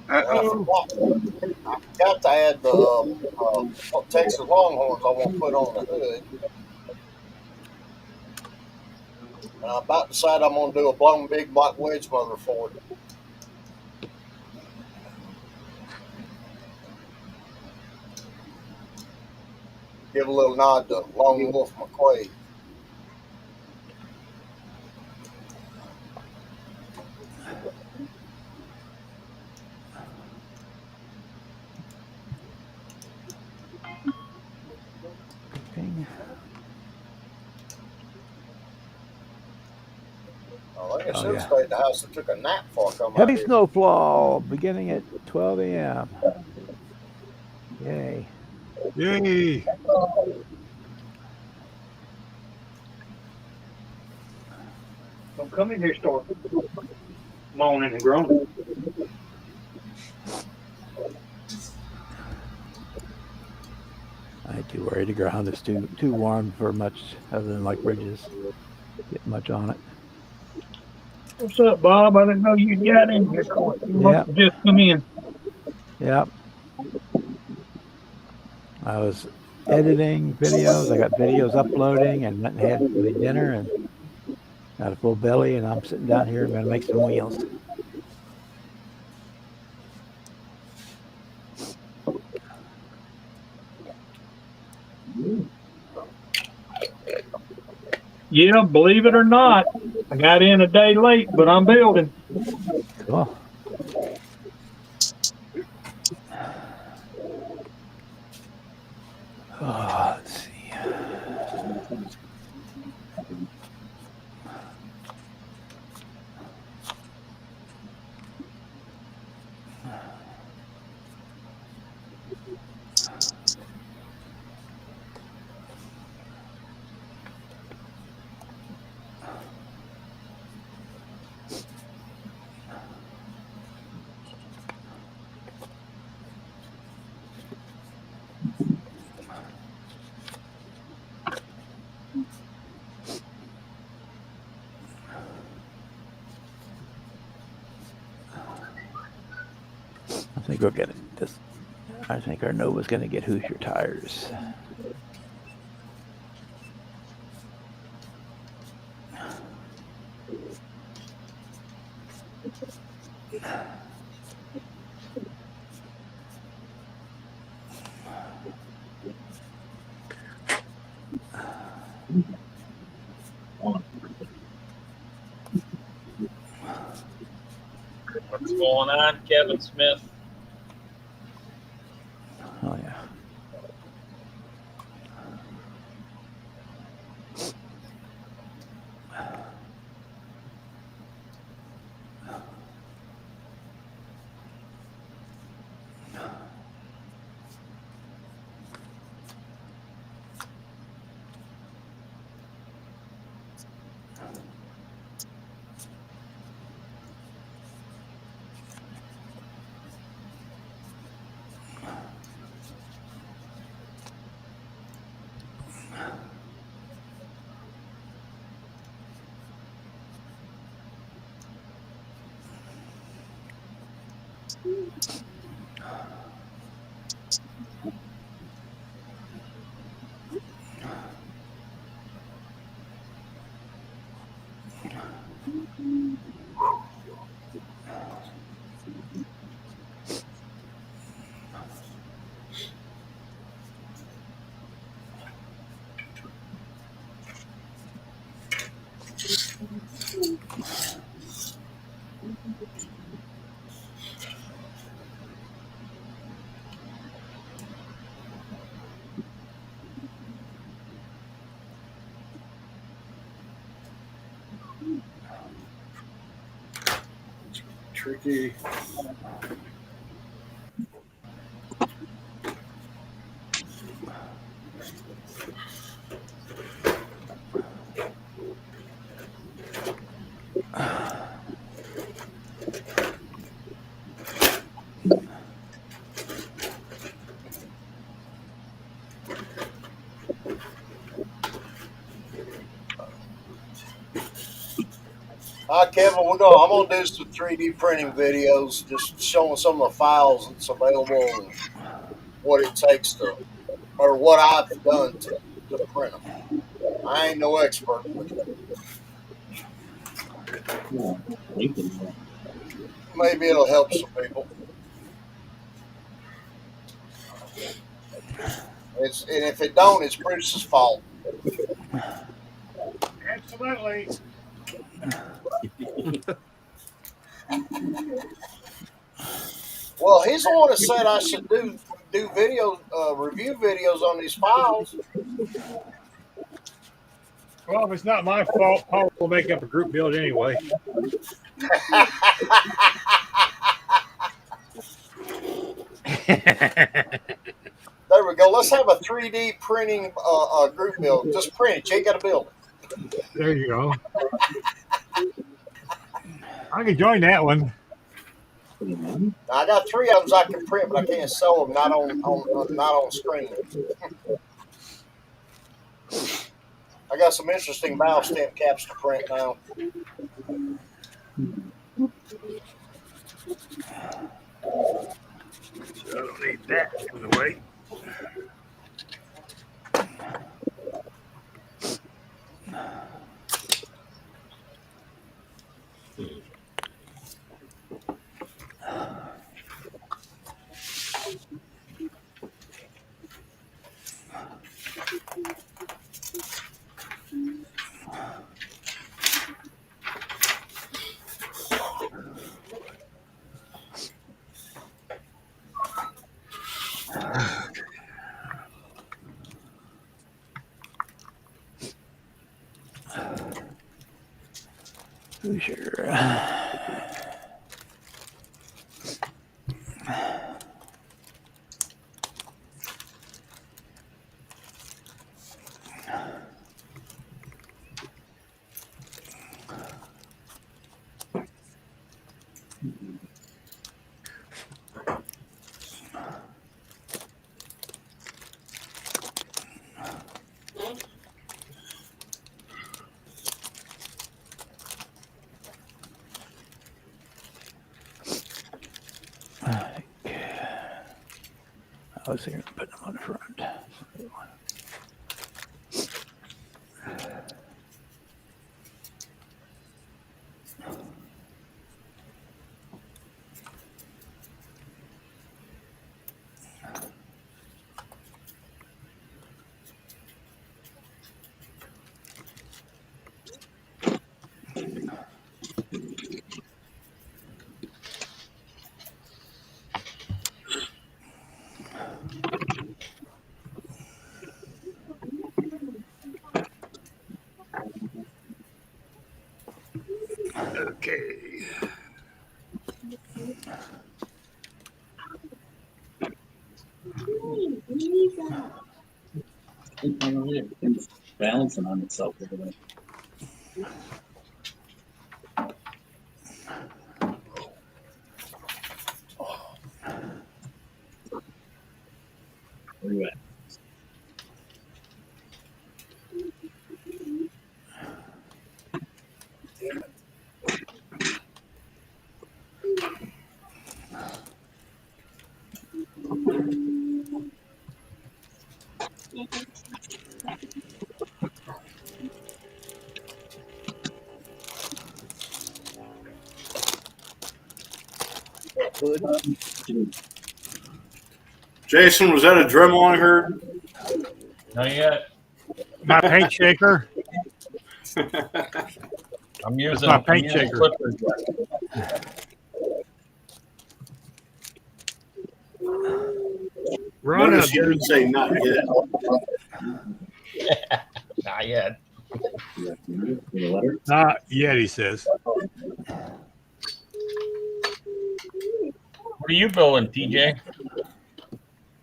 And I forgot to add the Texas Longhorns I want to put on the hood. And I'm about to decide I'm going to do a blown big block wedge motor for it. Give a little nod to Lone Wolf McQuaid. Ping. Oh, I should Oh, have yeah. stayed at the house and took a nap before I come out Heavy here. snowfall beginning at 12 a.m. Yay. Yay. Don't come in here, start moaning and groaning. I ain't too worried. The ground is too warm for much other than like bridges. Get much on it. What's up, Bob? I didn't know you got in here. You must have just come in. Yep. I was editing videos. I got videos uploading and went and had my dinner and got a full belly, and I'm sitting down here. I'm going to make some wheels. Yeah, believe it or not, I got in a day late, but I'm building. Cool. Oh, let's see. think we'll get it. This, I think our Nova's going to get Hoosier tires. What's going on, Kevin Smith? Oh yeah. Tricky. Hi, Kevin. I'm gonna do some 3D printing videos, just showing some of the files that's available and what it takes to, or what I've done to print them. I ain't no expert, but maybe it'll help some people. And if it don't, it's Bruce's fault. Absolutely. Well, he's the one that said I should do video review videos on these files. Well, if it's not my fault, Paul will make up a group build anyway. There we go. Let's have a 3D printing group build. Just print it. You ain't got to build it. There you go. I can join that one. Now, I got 3 of them I can print, but I can't sell them. Not on screen. I got some interesting valve stamp caps to print now. I don't need that in the way. Hoosier. I was thinking of putting them on the front. Okay. Everything's balancing on itself over there. Where you at? Jason, was that a Dremel I heard? Not yet. My paint shaker. I'm using my paint shaker. clippers. Run Notice you didn't say not yet. Not yet. Not yet, he says. What are you building, TJ?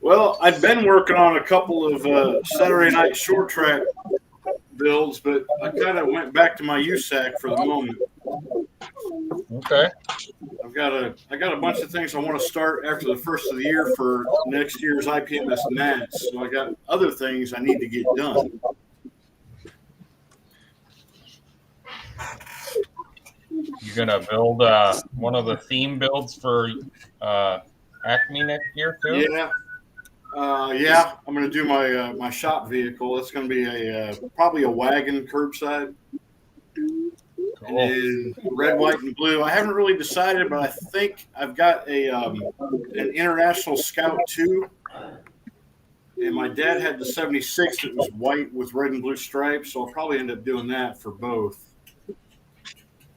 Well, I'd been working on a couple of Saturday night short track builds, but I kind of went back to my USAC for the moment. Okay. I got a bunch of things I want to start after the first of the year for next year's IPM Est Nats. So I got other things I need to get done. You're gonna build one of the theme builds for Acme next year too? Yeah. Yeah, I'm going to do my my shop vehicle. It's going to be a probably a wagon curbside. And then red, white, and blue. I haven't really decided, but I think I've got a an International Scout 2. And my dad had the 76 that was white with red and blue stripes, so I'll probably end up doing that for both.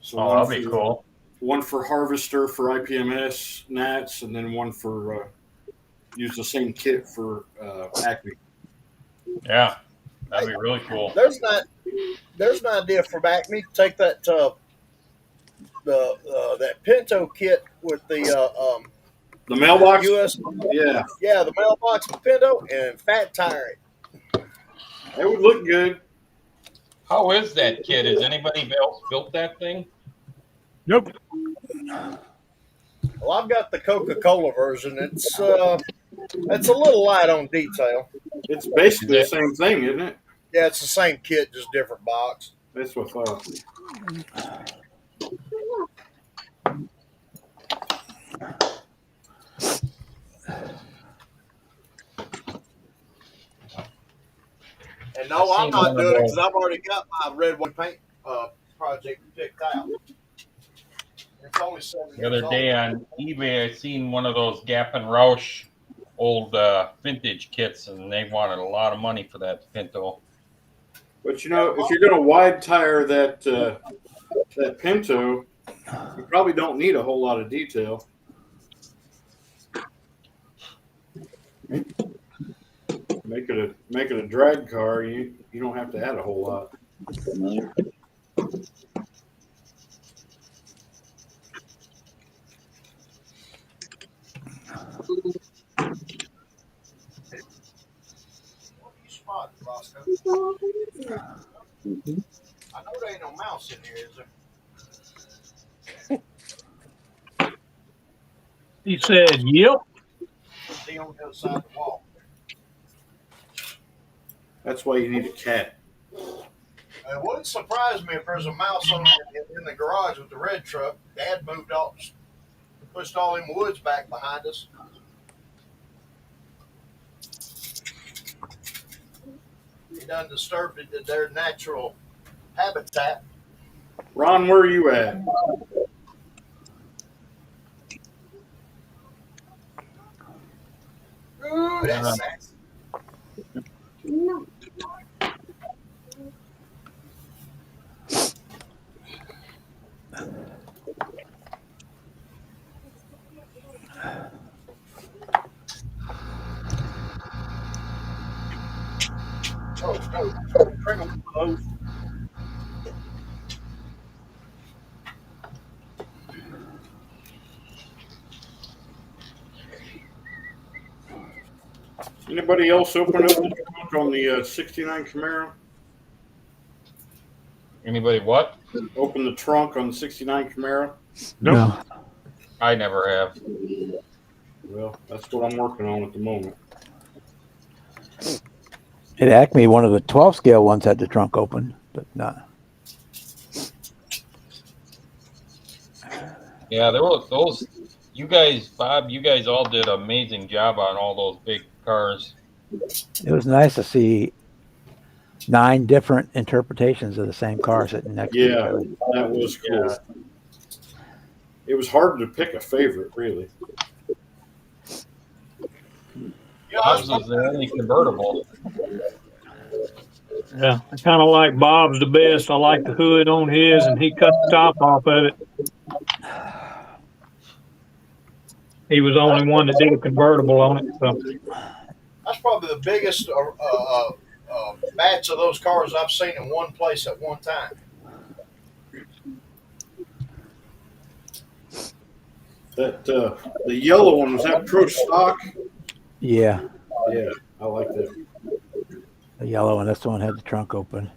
So that'll be cool. One for Harvester for IPM Est Nats, and then one for use the same kit for Acme. Yeah, that'd be really cool. There's an idea for Acme. Take that that Pinto kit with the mailbox. US, yeah, the mailbox Pinto and fat tire it. It would look good. How is that kit? Has anybody else built that thing? Nope. Well, I've got the Coca-Cola version. It's a little light on detail. It's basically the same thing, isn't it? Yeah, it's the same kit, just different box. That's what I thought. And no, I'm not doing it because I've already got my red one paint project picked out. It's only 7 years The other old. day on eBay, I seen one of those Gap and Roush old vintage kits, and they wanted a lot of money for that Pinto. But you know, if you're going to wide tire that that Pinto, you probably don't need a whole lot of detail. Make it a drag car. You don't have to add a whole lot. Spot, Roscoe. I know there ain't no mouse in here, is there? He said, "Yep." See on the other side of the wall. That's why you need a cat. It wouldn't surprise me if there's a mouse in the garage with the red truck. Dad moved off, pushed all them woods back behind us. done disturbed it to their natural habitat. Ron, where are you at? Ooh, that's sassy. No. Bring them close. Anybody else open up the trunk on the 69 Camaro? Anybody what? Open the trunk on the 69 Camaro? No. I never have. Well, that's what I'm working on at the moment. At Acme, one of the 12 scale ones had the trunk open, but not. Yeah, there was those. You guys, Bob, you guys all did an amazing job on all those big cars. It was nice to see 9 different interpretations of the same car sitting next to each Yeah, other. that was cool. Yeah. It was hard to pick a favorite, really. Bob's was the only convertible. Yeah, I kind of like Bob's the best. I like the hood on his, and he cut the top off of it. He was the only one that did a convertible on it. So. That's probably the biggest batch of those cars I've seen in one place at one time. That the yellow one, was that Pro Stock? Yeah, Yeah, I like that. the yellow one. This one had the trunk open.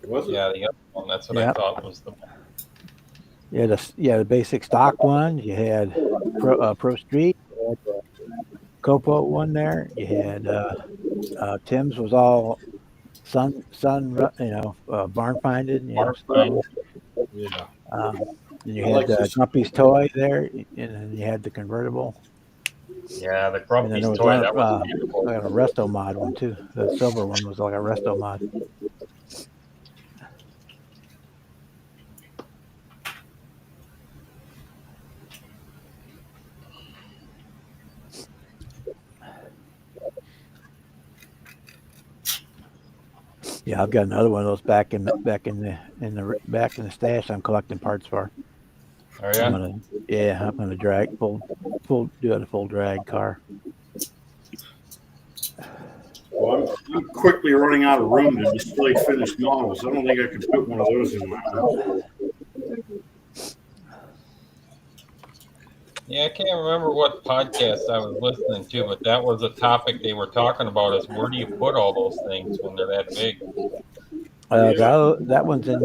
Was it? Yeah, the other one. That's what I Yep. thought was the. The basic stock one. You had Pro Street, you had the Copo one there. You had Tim's was all sun barn finded. Barn Yeah. And you I had like this. Grumpy's toy there, and then you had the convertible. Yeah, the And then Grumpy's there was toy. That was like beautiful. a resto mod one too. The silver one was like a resto mod. Yeah, I've got another one of those back in the stash. I'm collecting parts for. Oh yeah. I'm gonna drag do a full drag car. Well, I'm quickly running out of room to display finished models. I don't think I could put one of those in my house. Yeah, I can't remember what podcast I was listening to, but that was a topic they were talking about: is where do you put all those things when they're that big? That one's in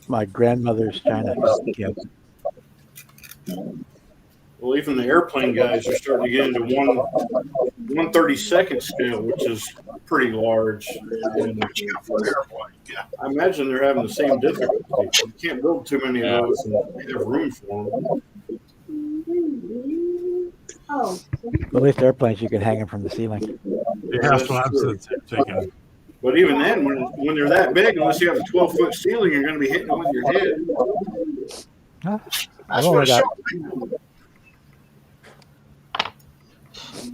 my grandmother's China cabinet. Well, even the airplane guys are starting to get into 1/32nd scale, which is pretty large. And I imagine they're having the same difficulty. You can't build too many of those and have room for them. Oh. But at least airplanes you can hang them from the ceiling. Yeah, that's what I'm thinking. But even then, when they're that big, unless you have a 12-foot ceiling, you're going to be hitting them with your head. Huh? That's what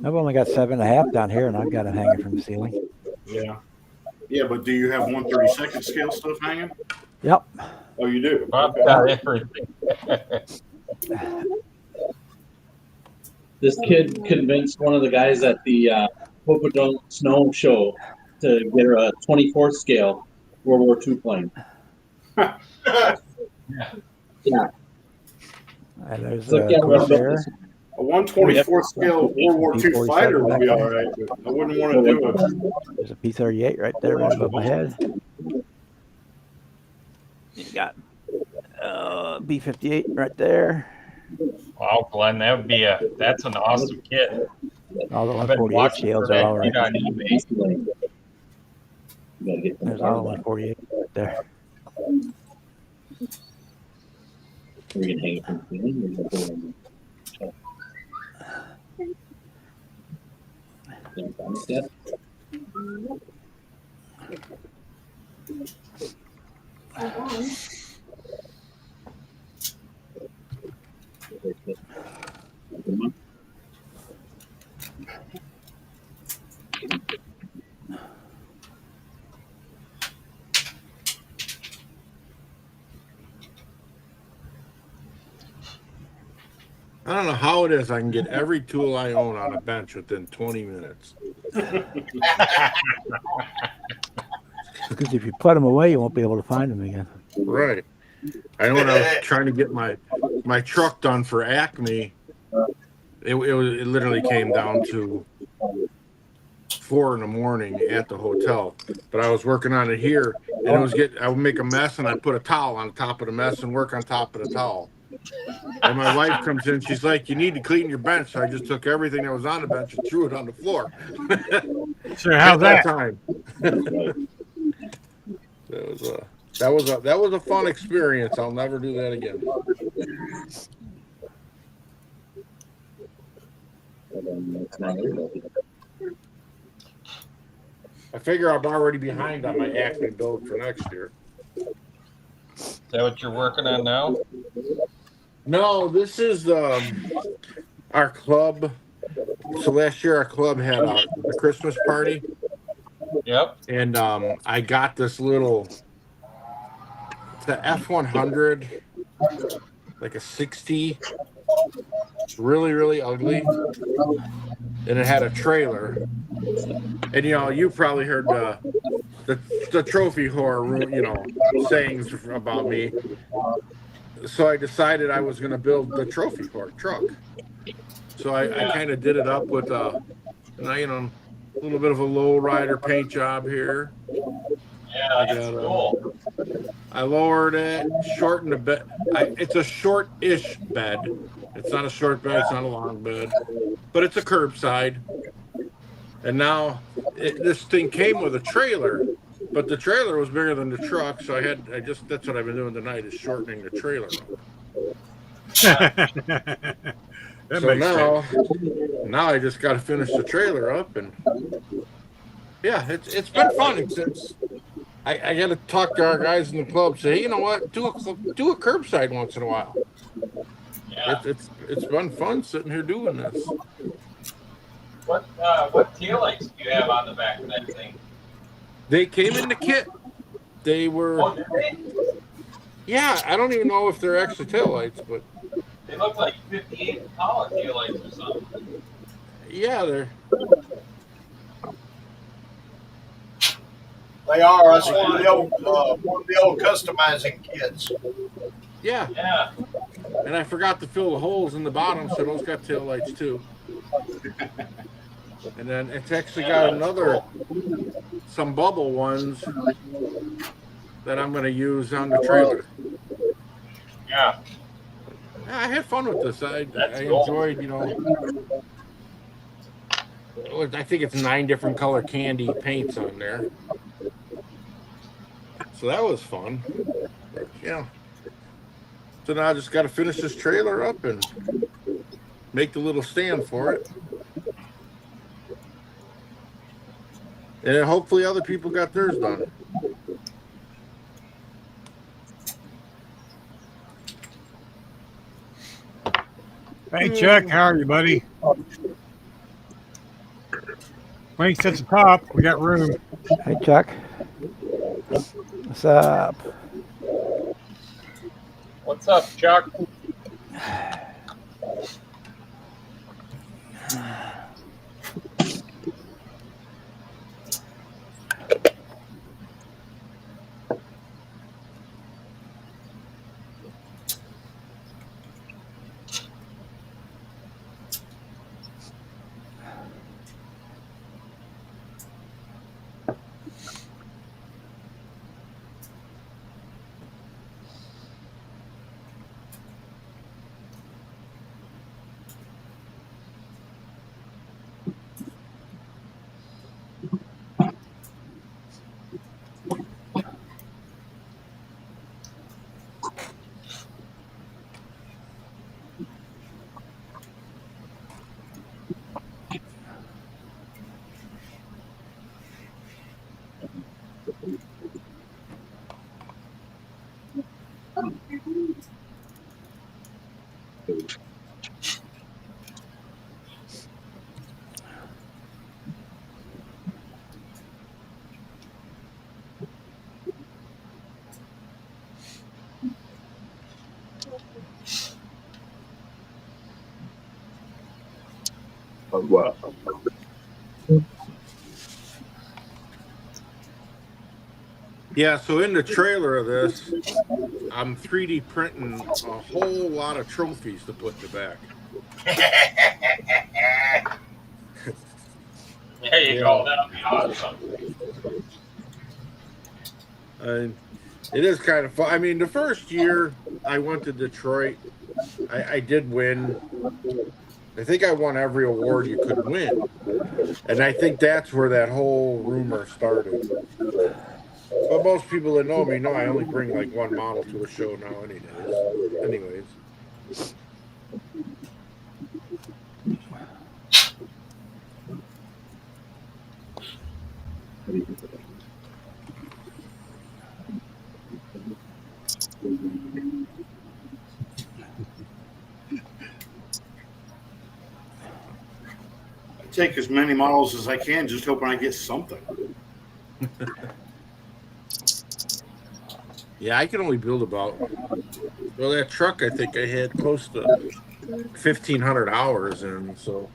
I've only got 7.5 down here, and I've got it hanging from the ceiling. Yeah. Yeah, but do you have 1/32nd scale stuff hanging? Yep. Oh, you do? Bob's Okay. got everything. This kid convinced one of the guys at the Popadunk Snow Show to get her a 24th scale World War II plane. Yeah. And there's Look, yeah, Corsair. A 1/24th scale World War II fighter would be all right, but I wouldn't want to do it. There's a P-38 right there, right above my head. You got B-58 right there. Wow, Glenn, that's an awesome kit. All the I've been 148 watching scales for are that all right. kit on eBay. There's all the 148 right there. We're gonna hang it from the ceiling. We're gonna put it on the- I don't know how it is I can get every tool I own on a bench within 20 minutes. Because if you put them away, you won't be able to find them again. Right. I know when I was trying to get my truck done for Acme, it literally came down to 4 a.m. at the hotel. But I was working on it here, and I would make a mess, and I'd put a towel on top of the mess and work on top of the towel. And my wife comes in, she's like, "You need to clean your bench." So I just took everything that was on the bench and threw it on the floor. So how's that? Time. That was a fun experience. I'll never do that again. I figure I'm already behind on my Acme build for next year. Is that what you're working on now? No, this is our club. So last year our club had a Christmas party. Yep. And I got this little, it's a F100, like a 60. It's really, really ugly. And it had a trailer. And you probably heard the trophy whore, sayings about me. So I decided I was going to build the trophy whore truck. So I kind of did it up with a little bit of a low rider paint job here. Yeah, that's cool. I lowered it, shortened the bed. It's a short-ish bed. It's not a short bed. It's not a long bed, but it's a curbside. And now this thing came with a trailer, but the trailer was bigger than the truck, so that's what I've been doing tonight is shortening the trailer up. So now I just got to finish the trailer up, and yeah, it's been fun. I got to talk to our guys in the club. Say, hey, you know what? Do a curbside once in a while. Yeah. It's been fun sitting here doing this. What taillights do you have on the back of that thing? They came in the kit. They were. Oh, did they? Yeah, I don't even know if they're actually taillights, but they look like 58 Impala taillights or something. Yeah, they're. They are. That's one of the old customizing kits. Yeah. Yeah. And I forgot to fill the holes in the bottom, so those got tail lights too. And then it's actually got some bubble ones that I'm going to use on the trailer. Yeah. I had fun with this. I cool. enjoyed, I think it's 9 different color candy paints on there. So that was fun. But, yeah. So now I just got to finish this trailer up and make the little stand for it. And hopefully other people got theirs done. Hey, Chuck, how are you, buddy? Wayne's at the top. We got room. Hey, Chuck. What's up? What's up, Chuck? Wow. Yeah, so in the trailer of this, I'm 3D printing a whole lot of trophies to put in the back. There you go. That'll be awesome. It is kind of fun. I mean, the first year I went to Detroit, I did win. I think I won every award you could win. And I think that's where that whole rumor started. But most people that know me know I only bring like one model to a show now anyways. I take as many models as I can, just hoping I get something. Yeah, I can only build about, well, that truck I think I had close to 1,500 hours in, so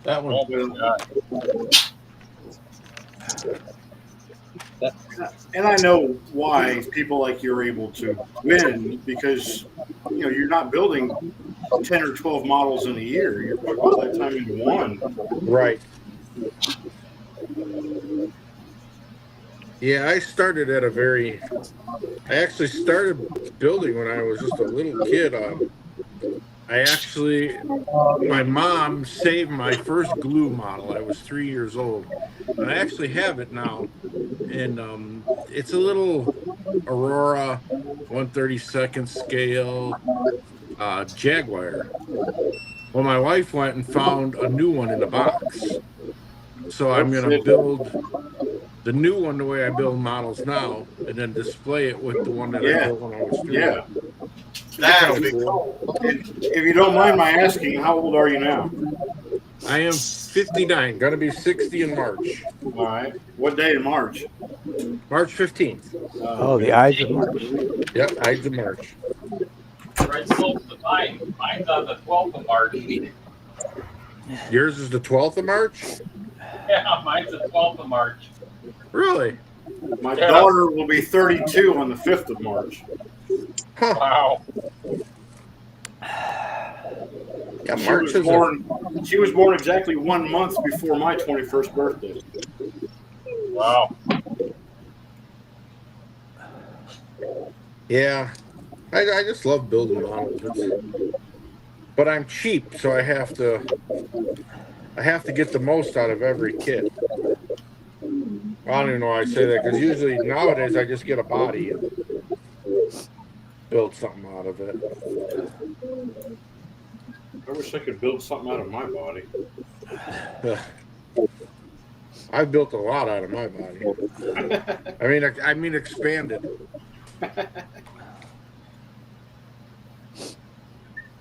that one. Oh my God. And I know why people like you are able to win, because you're not building 10 or 12 models in a year. You're putting all that time into one. Right. Yeah, I actually started building when I was just a little kid. My mom saved my first glue model. I was 3 years old. And I actually have it now. And it's a little Aurora 1/32 scale Jaguar. Well, my wife went and found a new one in the box. So I'm going to build the new one the way I build models now, and then display it with the one that I built when I was 3. Yeah. That'll be cool. If you don't mind my asking, how old are you now? I am 59, going to be 60 in March. All right. What day in March? March 15th. The Ides of March. Yep, Ides of March. Right close to mine. Mine's on the 12th of March. Yours is the 12th of March? Yeah, mine's the 12th of March. Really? My daughter will be 32 on the 5th of March. Huh. Wow. Yeah, March She was born exactly 1 month before my 21st birthday. Wow. Yeah. I just love building models. But I'm cheap, so I have to get the most out of every kit. I don't even know why I say that, because usually nowadays I just get a body and build something out of it. I wish I could build something out of my body. I've built a lot out of my body. I mean expanded.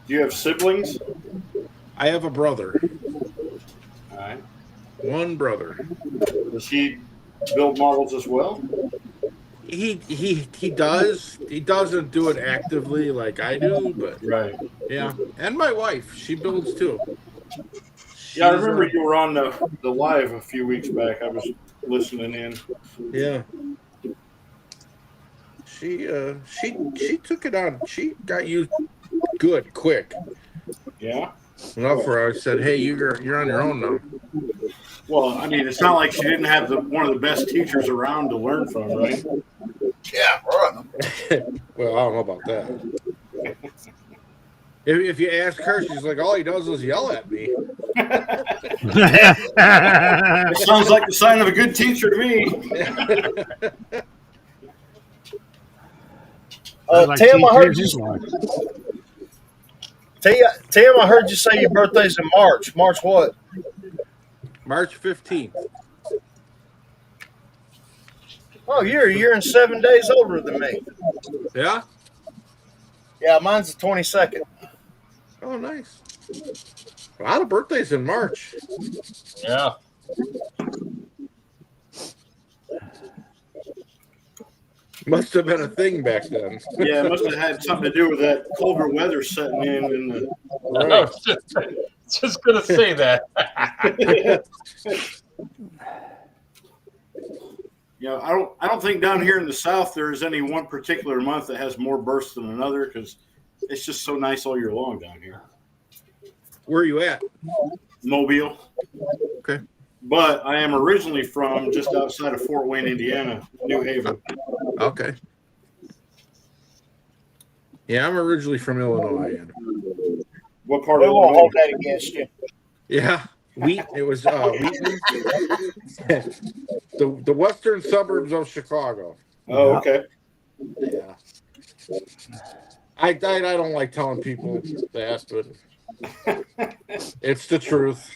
Do you have siblings? I have a brother. All right. One brother. Does he build models as well? He does. He doesn't do it actively like I do, but right. Yeah. And my wife, she builds too. Yeah, I remember you were on the live a few weeks back. I was listening in. Yeah. She took it on. She got you good quick. Yeah. Enough where I said, "Hey, you're on your own now." Well, I mean, it's not like she didn't have one of the best teachers around to learn from, right? Yeah, right. Well, I don't know about that. If you ask her, she's like, all he does is yell at me. It sounds like the sign of a good teacher to me. Tim, I heard you. Tim, I heard you say your birthday's in March. March what? March 15th. Oh, you're a year and 7 days older than me. Yeah? Yeah, mine's the 22nd. Oh, nice. A lot of birthdays in March. Yeah. Must have been a thing back then. Yeah, it must have had something to do with that colder weather setting in. Right. Just gonna say that. I don't think down here in the South there's any one particular month that has more bursts than another because it's just so nice all year long down here. Where are you at? Mobile. Okay. But I am originally from just outside of Fort Wayne, Indiana, New Haven. Okay. Yeah, I'm originally from Illinois. What part We of won't Illinois? hold that against you. Yeah, it was Wheaton. the western suburbs of Chicago. Oh, okay. Yeah. I don't like telling people that, but it's the truth.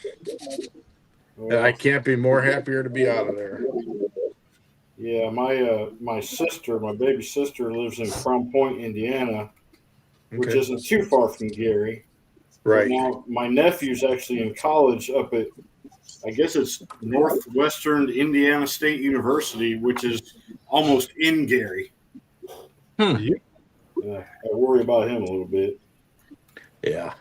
Well, I can't be more happier to be out of there. yeah, my sister, my baby sister, lives in Crown Point, Indiana, which Okay. isn't too far from Gary. Right. But now my nephew's actually in college up at, I guess it's Northwestern Indiana State University, which is almost in Gary. I worry about him a little bit. Yeah.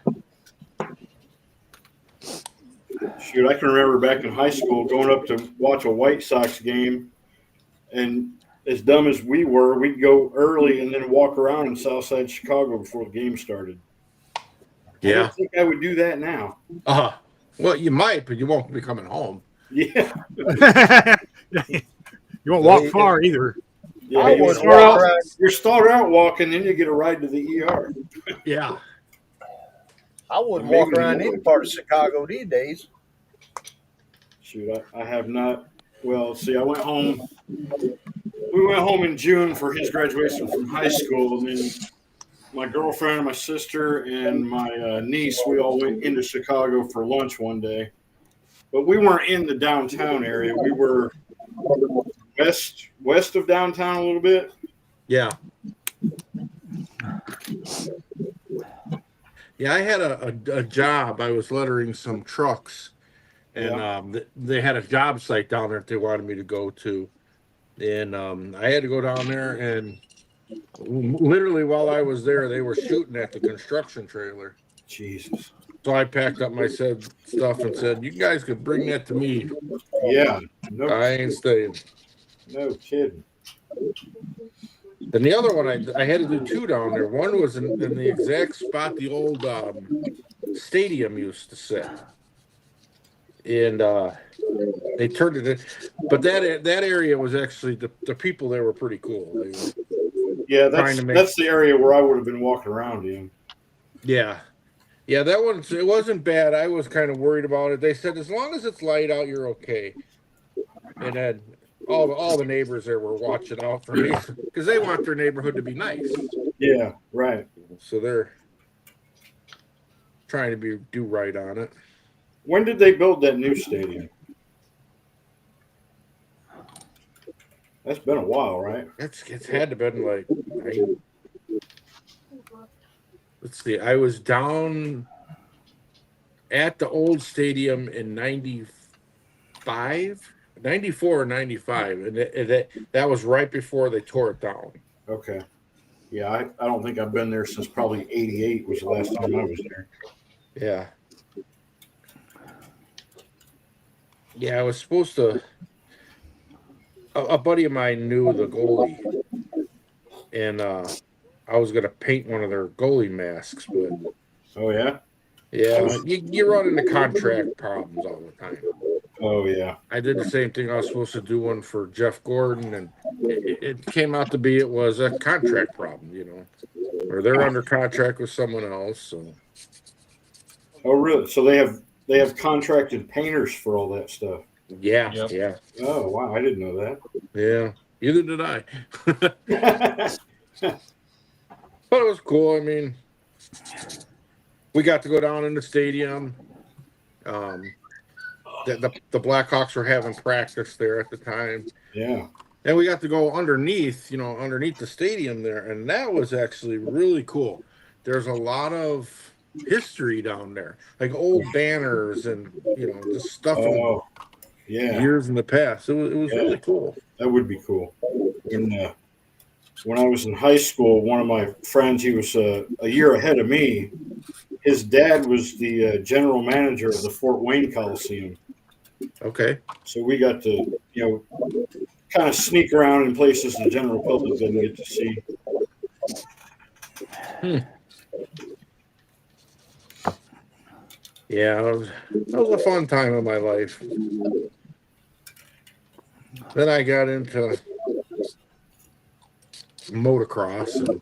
Shoot, I can remember back in high school going up to watch a White Sox game, and as dumb as we were, we'd go early and then walk around in Southside Chicago before the game started. I Yeah. don't think I would do that now. Well, you might, but you won't be coming home. Yeah. You won't walk far either. Yeah, I you would start walk out, around. you start out walking, then you get a ride to the ER. Yeah. I wouldn't Maybe walk around more. any part of Chicago these days. Shoot, I have not. Well, see, I went home. We went home in June for his graduation from high school, and then my girlfriend, my sister, and my niece, we all went into Chicago for lunch one day. But we weren't in the downtown area. We were west of downtown a little bit. Yeah. Yeah, I had a job. I was lettering some trucks, and they had a job site down there that they wanted me to go to. And I had to go down there, and literally while I was there, they were shooting at the construction trailer. Jesus. So I packed up my stuff and said, "You guys could bring that to me. Yeah. I ain't staying." No kidding. Then the other one, I had to do two down there. One was in the exact spot the old stadium used to sit. And they turned it in. But that area was actually, the people there were pretty cool. They were that's the area where I would have been walking around in. Yeah. Yeah, that one, it wasn't bad. I was kind of worried about it. They said, as long as it's light out, you're okay. And then all the neighbors there were watching out for me because they want their neighborhood to be nice. Yeah, right. So they're trying to do right on it. When did they build that new stadium? That's been a while, right? It's had to been like, let's see, I was down at the old stadium in 94 or 95, and that was right before they tore it down. Okay. Yeah, I don't think I've been there since probably 88 was the last time I was there. Yeah. Yeah, I was supposed to. A buddy of mine knew the goalie, and I was going to paint one of their goalie masks, but. Oh, yeah? Yeah, you run into contract problems all the time. Oh, yeah. I did the same thing. I was supposed to do one for Jeff Gordon, and it came out to be it was a contract problem, or they're under contract with someone else. So. Oh, really? So they have contracted painters for all that stuff. Yeah, Yep. yeah. Oh, wow! I didn't know that. Yeah, neither did I. But it was cool. I mean, we got to go down in the stadium. The Blackhawks were having practice there at the time. Yeah. And we got to go underneath the stadium there, and that was actually really cool. There's a lot of history down there, like old banners and just stuff from years in the past. It was really cool. That would be cool. When I was in high school, one of my friends, he was a year ahead of me, his dad was the general manager of the Fort Wayne Coliseum. Okay. So we got to, kind of sneak around in places the general public doesn't get to see. Yeah, that was a fun time of my life. Then I got into motocross, and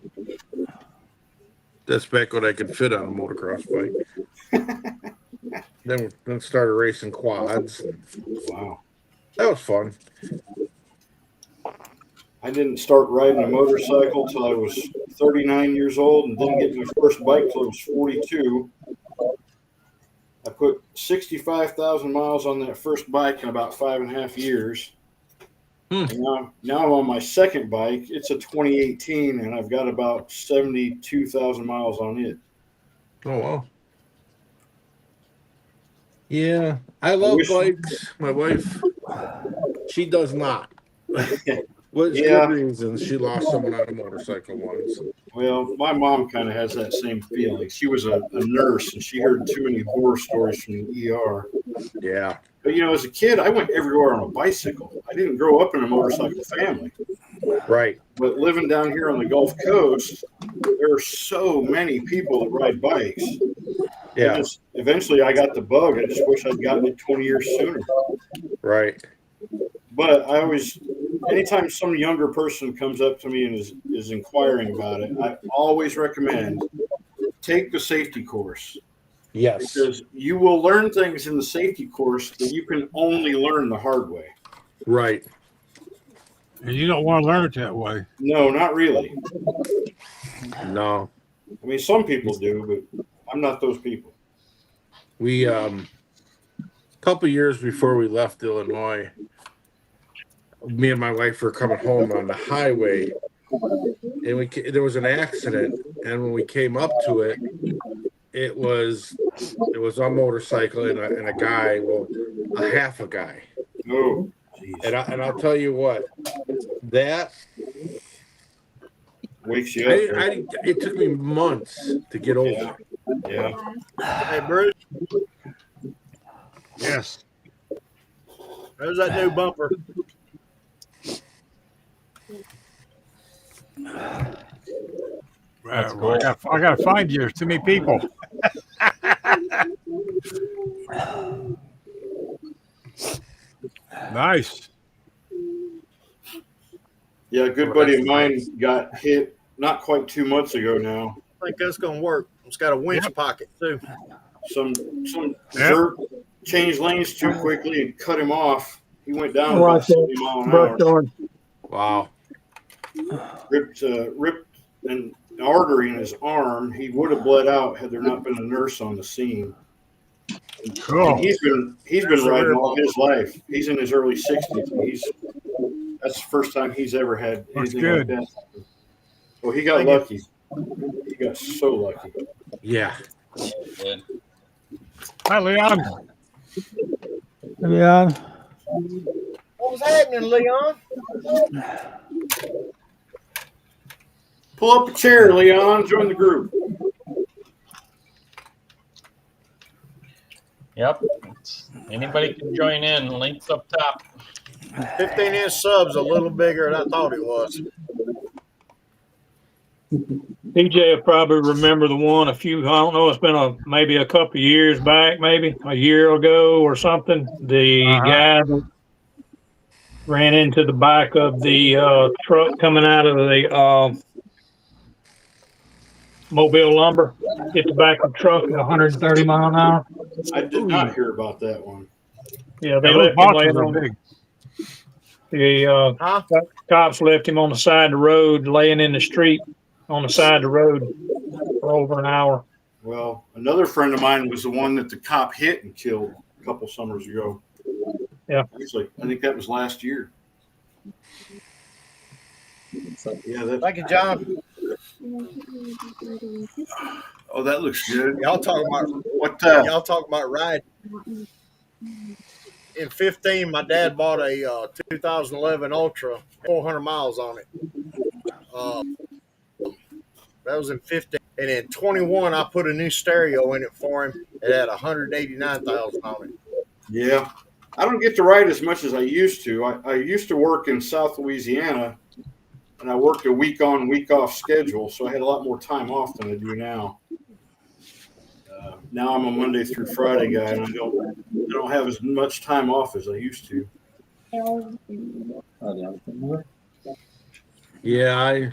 that's back when I could fit on a motocross bike. then started racing quads. Wow. That was fun. I didn't start riding a motorcycle till I was 39 years old and didn't get my first bike till I was 42. I put 65,000 miles on that first bike in about 5.5 years. And now I'm on my second bike. It's a 2018, and I've got about 72,000 miles on it. Oh, wow. Yeah, I love bikes. My wife, she does not. Well, it's good reasons. She lost someone on a motorcycle once. Well, my mom kind of has that same feeling. She was a nurse, and she heard too many horror stories from the ER. Yeah. But, as a kid, I went everywhere on a bicycle. I didn't grow up in a motorcycle family. Right. But living down here on the Gulf Coast, there are so many people that ride bikes. Yeah. Eventually, I got the bug. I just wish I'd gotten it 20 years sooner. Right. But anytime some younger person comes up to me and is inquiring about it, I always recommend take the safety course. Yes. Because you will learn things in the safety course that you can only learn the hard way. Right. And you don't want to learn it that way. No, not really. No. I mean, some people do, but I'm not those people. We, a couple years before we left Illinois, me and my wife were coming home on the highway, and there was an accident. And when we came up to it, it was a motorcycle and a guy, a half a guy. Oh, and I'll tell you what, that wakes you up. It took me months to get over. Yeah. Hey, Bruce. Yes. There's that new bumper. That's Well, cool. I got to find you. There's too many people. Nice. Yeah, a good buddy of mine got hit not quite 2 months ago now. I think that's going to work. It's got a winch pocket, too. Some jerk changed lanes too quickly and cut him off. He went down about 70 miles an hour. Wow. Ripped an artery in his arm. He would have bled out had there not been a nurse on the scene. Cool. And he's been riding all his life. He's in his early 60s. That's the first time he's ever had anything like that. Well, he got lucky. He got so lucky. Yeah. Good. Hi, Leon. Leon. What was happening, Leon? Pull up a chair, Leon. Join the group. Yep. Anybody can join in. Links up top. 15-inch subs a little bigger than I thought it was. DJ will probably remember the one I don't know, it's been maybe a couple of years back, maybe a year ago or something. The guy that ran into the back of the truck coming out of the Mobile lumber, hit the back of the truck at 130 mile an hour. I did not hear about that one. Yeah, they left him laying on big. the cops left him on the side of the road, laying in the street on the side of the road for over an hour. Well, another friend of mine was the one that the cop hit and killed a couple summers ago. Yeah. Actually, I think that was last year. Yeah. Thank you, John. Oh, that looks good. Y'all talking about y'all talking about riding. In 15, my dad bought a 2011 Ultra, 400 miles on it. That was in 15. And in 21, I put a new stereo in it for him. It had 189,000 on it. Yeah. I don't get to ride as much as I used to. I used to work in South Louisiana, and I worked a week on, week off schedule, so I had a lot more time off than I do now. Now I'm a Monday through Friday guy, and I don't have as much time off as I used to. Yeah, I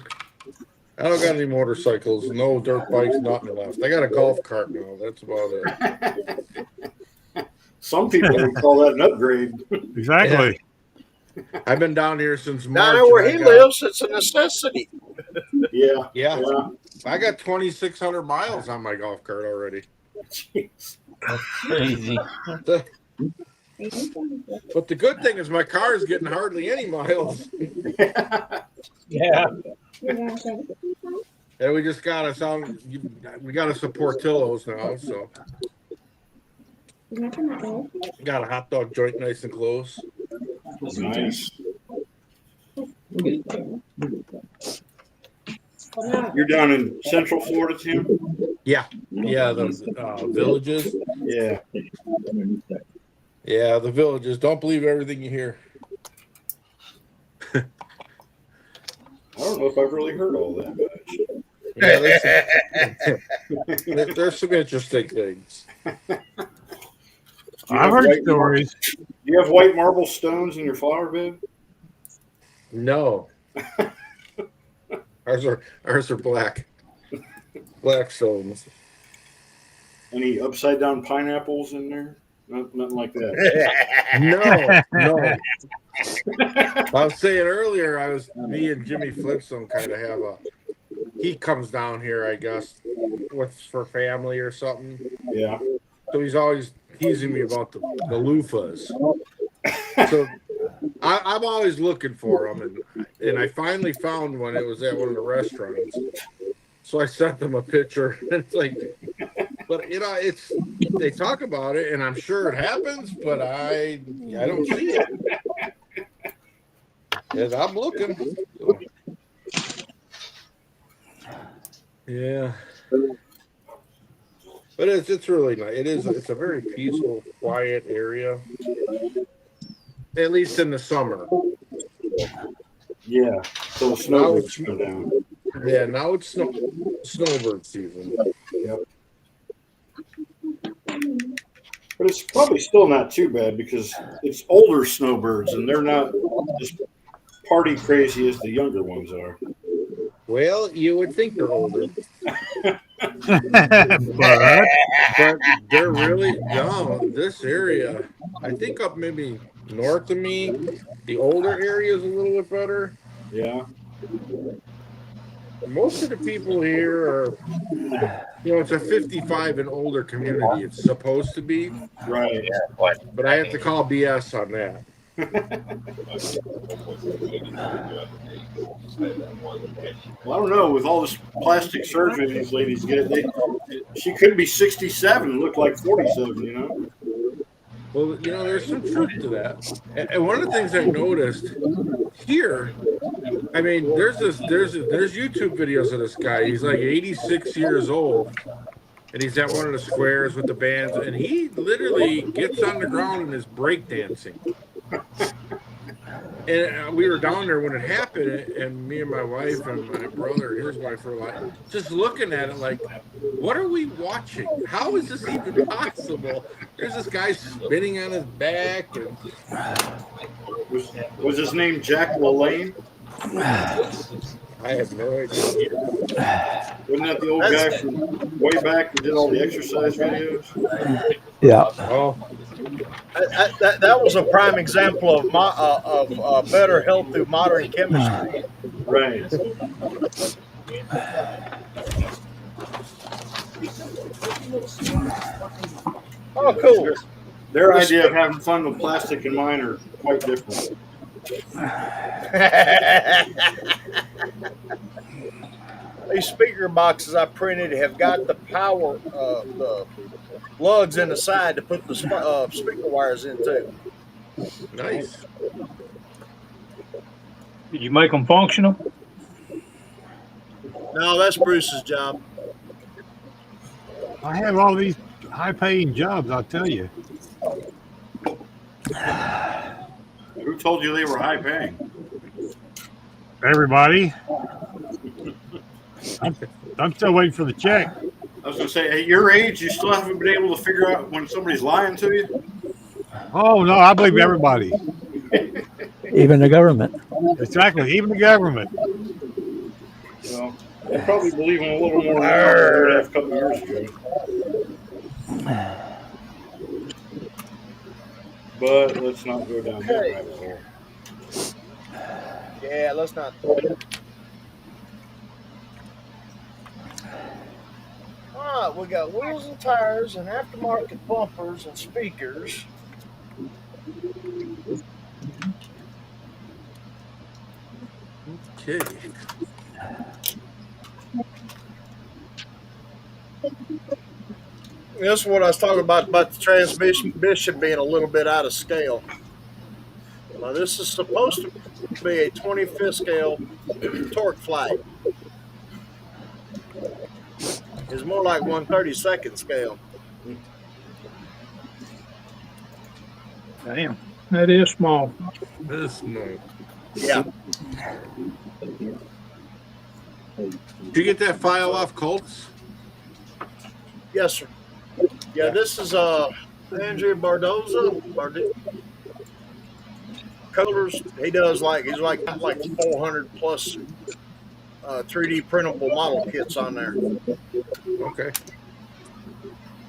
don't got any motorcycles, no dirt bikes, nothing left. I got a golf cart now. That's about it. Some people would call that an upgrade. Exactly. Yeah. I've been down here since March. Down there where he lives, it's a necessity. Yeah. I got 2,600 miles on my golf cart already. Jeez. That's crazy. But the good thing is my car is getting hardly any miles. Yeah. And we just got us on. We got us some Portillo's now, so got a hot dog joint nice and close. Nice. You're down in Central Florida, Tim? Yeah, the Villages. Yeah. Yeah, the Villages. Don't believe everything you hear. I don't know if I've really heard all that much. Yeah, there's some interesting things. I've heard stories. Do you have white marble stones in your flower bed? No. Ours are black. Black stones. Any upside down pineapples in there? Nothing like that. No. I was saying earlier, me and Jimmy Flipstone kind of have he comes down here, I guess, for family or something. Yeah. So he's always teasing me about the loofahs. So I'm always looking for them, and I finally found one. It was at one of the restaurants. So I sent them a picture. It's like, but they talk about it, and I'm sure it happens, but I don't see it. Yes, I'm looking. So. Yeah. But it's really nice. It's a very peaceful, quiet area. At least in the summer. Yeah. So the snowbirds come down. Yeah, now it's snowbird season. Yep. But it's probably still not too bad because it's older snowbirds and they're not as party crazy as the younger ones are. Well, you would think they're older. But they're really down. This area, I think up maybe north of me, the older area is a little bit better. Yeah. Most of the people here are, it's a 55 and older community. It's supposed to be. Right. But I have to call BS on that. Well, I don't know. With all this plastic surgery these ladies get, she could be 67 and look like 47, Well, there's some truth to that. And one of the things I've noticed here, I mean, there's YouTube videos of this guy. He's like 86 years old, and he's at one of the squares with the bands, and he literally gets on the ground and is breakdancing. And we were down there when it happened, and me and my wife and my brother, his wife, were like, just looking at it like, what are we watching? How is this even possible? There's this guy spinning on his back. And... Was his name Jack LaLanne? I have no idea. Wasn't that the old guy from way back that did all the exercise videos? Yeah. Oh. That was a prime example of better health through modern chemistry. Right. Oh, cool. Their idea of having fun with plastic and mine are quite different. These speaker boxes I printed have got the power, the lugs in the side to put the speaker wires in too. Nice. Did you make them functional? No, that's Bruce's job. I have all these high-paying jobs. I'll tell you. Who told you they were high paying? Everybody. I'm still waiting for the check. I was going to say, at your age, you still haven't been able to figure out when somebody's lying to you? Oh no, I believe everybody. Even the government. Exactly, even the government. Well, I probably believe them a little more now than I would have a couple of years ago. But let's not go down that rabbit hole. Yeah, let's not. All right, we got wheels and tires and aftermarket bumpers and speakers. Okay. This is what I was talking about the transmission being a little bit out of scale. Now, this is supposed to be a 25th scale torque flight. It's more like 132nd scale. Damn, that is small. This no. Yeah. Did you get that file off Colts? Yes, sir. Yeah, this is Andrea Bardoza. Colors. He does he's like 400 plus 3D printable model kits on there. Okay.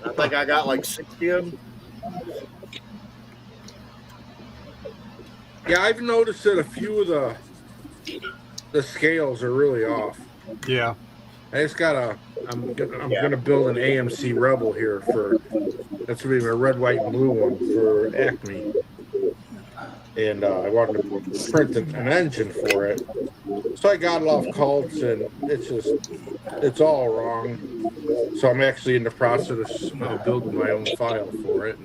I think I got like 60 of them. Yeah, I've noticed that a few of the scales are really off. Yeah. I just gotta. I'm gonna build an AMC Rebel here that's gonna be my red, white, and blue one for Acme, and I wanted to print an engine for it. So I got it off Colts, and it's all wrong. So I'm actually in the process of building my own file for it.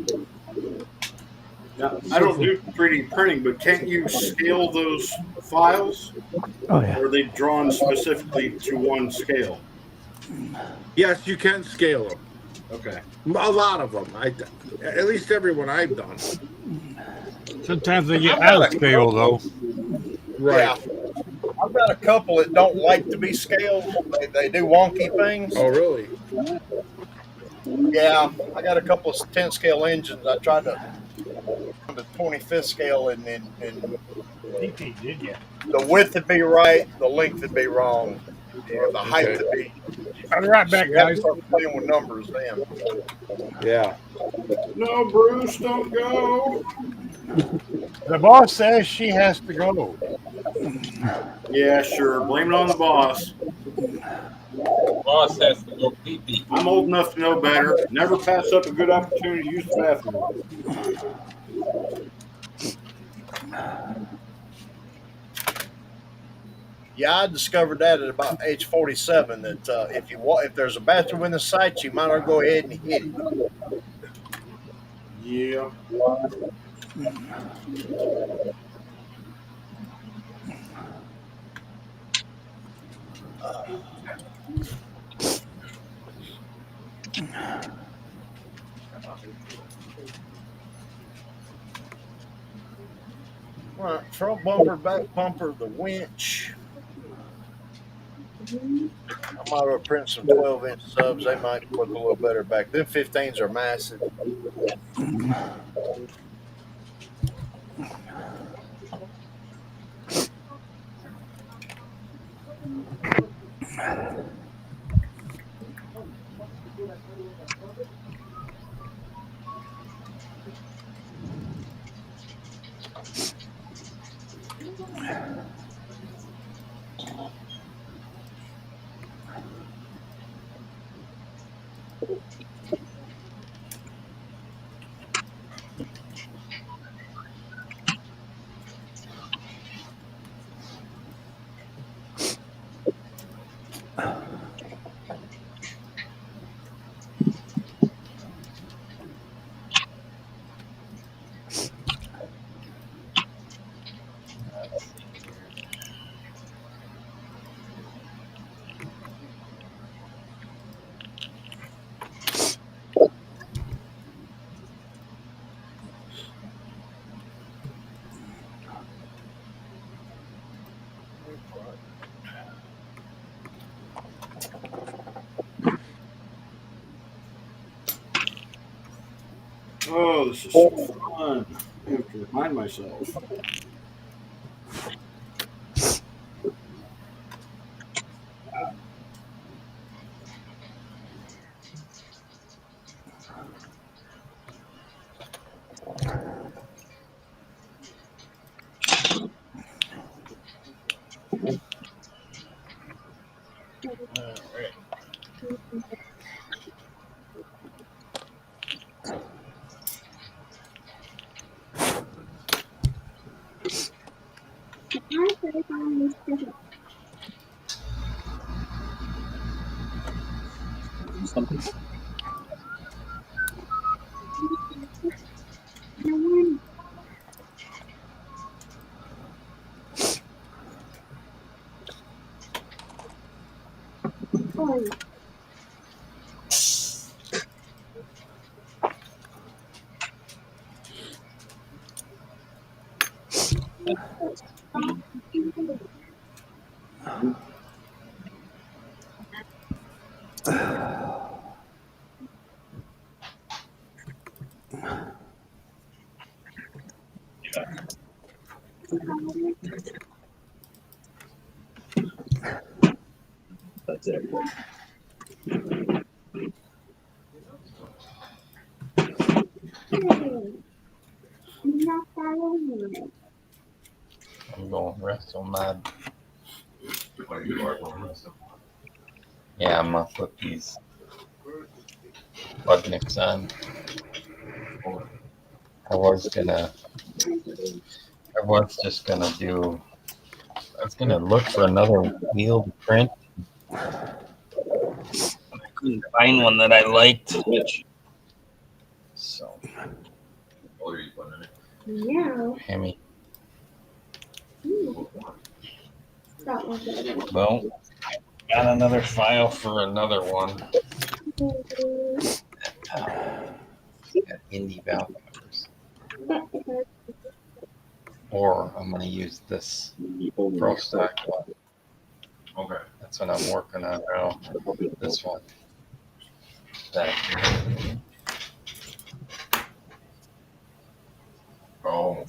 Now, I don't do 3D printing, but can't you scale those files? Oh yeah. Or are they drawn specifically to one scale? Yes, you can scale them. Okay. A lot of them. At least every one I've done. Sometimes they get out of scale though. Right. Yeah. I've got a couple that don't like to be scaled. They do wonky things. Oh, really? Yeah, I got a couple of 10 scale engines. I tried to the 25th scale and DP, did you? the width would be right, the length would be wrong, or the height would be. I'll be right back, You have to guys. start playing with numbers then. Yeah. No, Bruce, don't go. The boss says she has to go. Yeah, sure. Blame it on the boss. Boss has to go pee pee. I'm old enough to know better. Never pass up a good opportunity to use the bathroom. Yeah, I discovered that at about age 47. That if there's a bathroom in the site, you might as well go ahead and hit it. Yeah. Right, front bumper, back bumper, the winch. I might have print some 12-inch subs. They might look a little better back. Them 15s are massive. Oh, this is so fun. I have to remind myself. Something. That's it. I'm going wrestle mod. Yeah, I'm gonna put these Budniks on. I was gonna look for another wheel to print. I couldn't find one that I liked. Which? So, Yeah. Hemi. That was it. Well, got another file for another one. Got Indie valve covers. Or I'm gonna use this Pro Stock one. Okay. That's what I'm working on now. This one. That. Oh.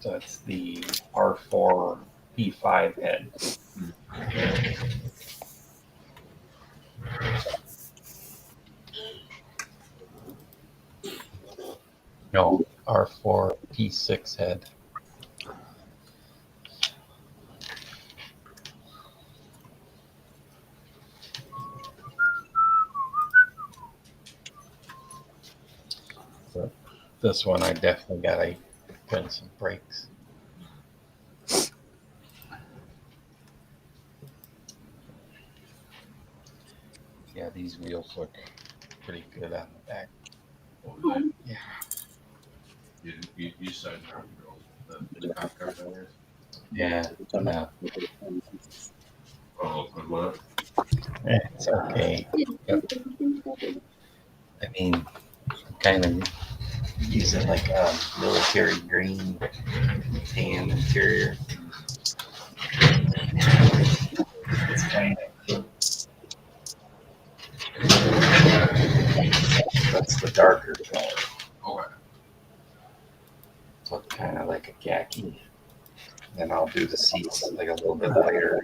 So it's the R4 P5 head. No, R4 P6 head. So this one I definitely gotta put in some brakes. Yeah, these wheels look pretty good on the back. Yeah. You said the top cover there? Yeah. No. Oh, what? It's okay. But, I mean, kind of use it like a military green tan interior. It's kind of. That's the darker color. Okay. So kind of like a khaki. Then I'll do the seats like a little bit lighter.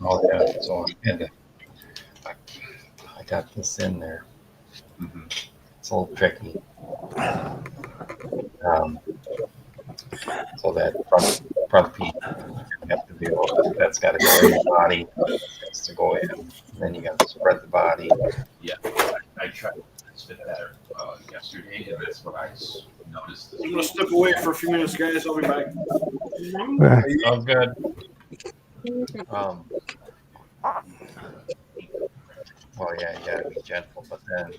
Oh yeah, so I got this in there. Mm-hmm. It's a little tricky. So that front piece have to be that's got to go in the body. Has to go in. And then you got to spread the body. Yeah, I tried to spit that yesterday, and that's what I noticed. I'm gonna step away for a few minutes, guys. I'll be back. Sounds good. Well, yeah, you gotta be gentle, but then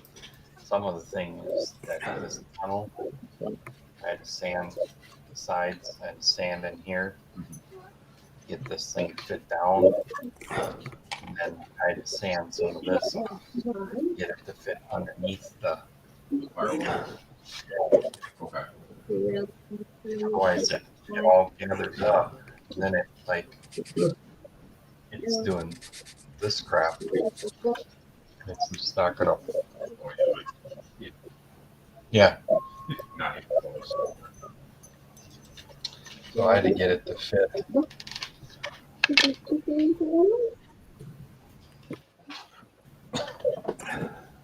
some of the things that this tunnel, I had to sand the sides, I had to sand in here, get this thing to fit down, and then I had to sand some of this off, get it to fit underneath the Okay. otherwise it all gathers up, and then it's doing this crap. It's just not gonna. Yeah. So I had to get it to fit.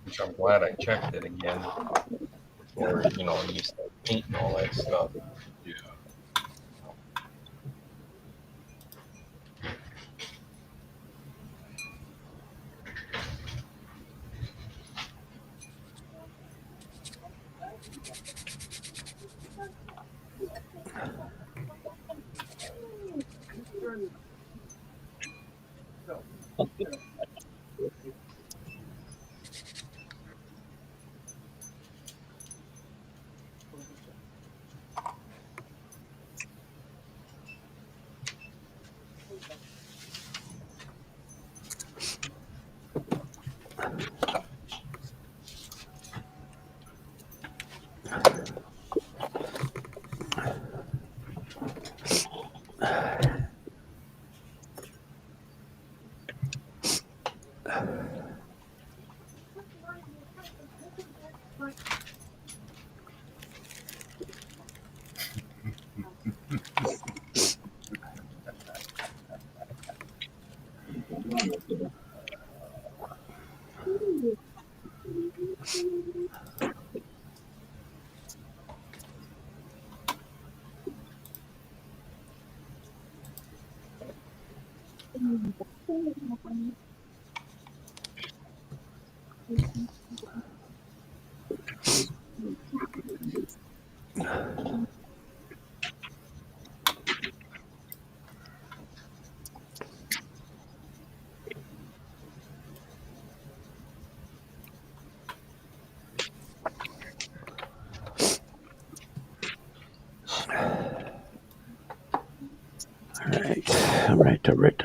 Which I'm glad I checked it again before, you start painting all that stuff. Yeah.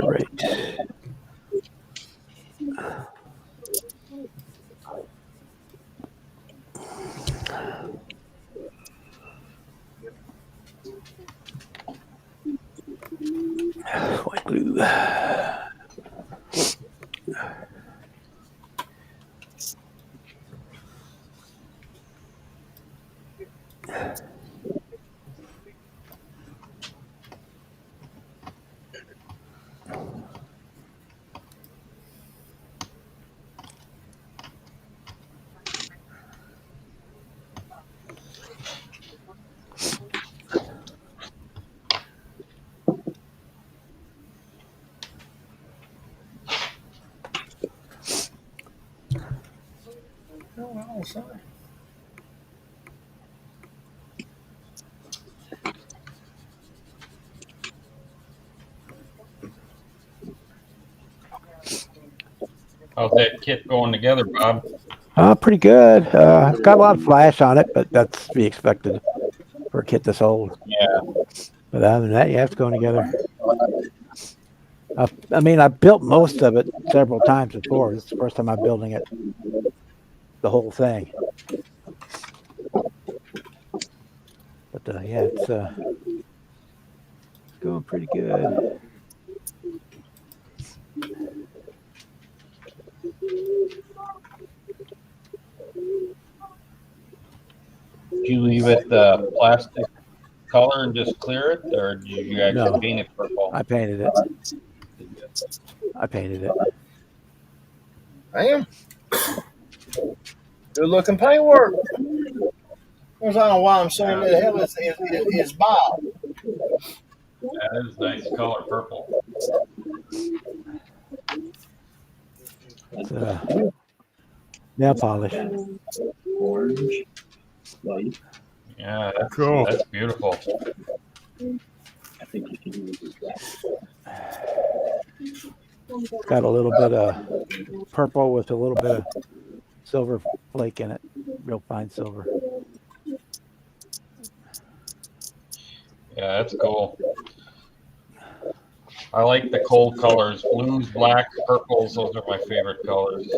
All right. White glue. Oh, sorry. How's that kit going together, Bob? Pretty good. It's got a lot of flash on it, but that's to be expected for a kit this old. Yeah. But other than that, yeah, it's going together. I built most of it several times before. This is the first time I'm building it, the whole thing. But yeah, it's going pretty good. Did you leave it plastic color and just clear it, or did you actually paint it purple? I painted it. Damn. Good looking paintwork. I don't know why I'm saying that. Hell, it's Bob. That is nice color, purple. It's nail polish. Orange, white. Yeah, that's Cool. That's beautiful. I think you can use it. It's got a little bit of purple with a little bit of silver flake in it. Real fine silver. Yeah, that's cool. I like the cold colors. Blues, black, purples, those are my favorite colors.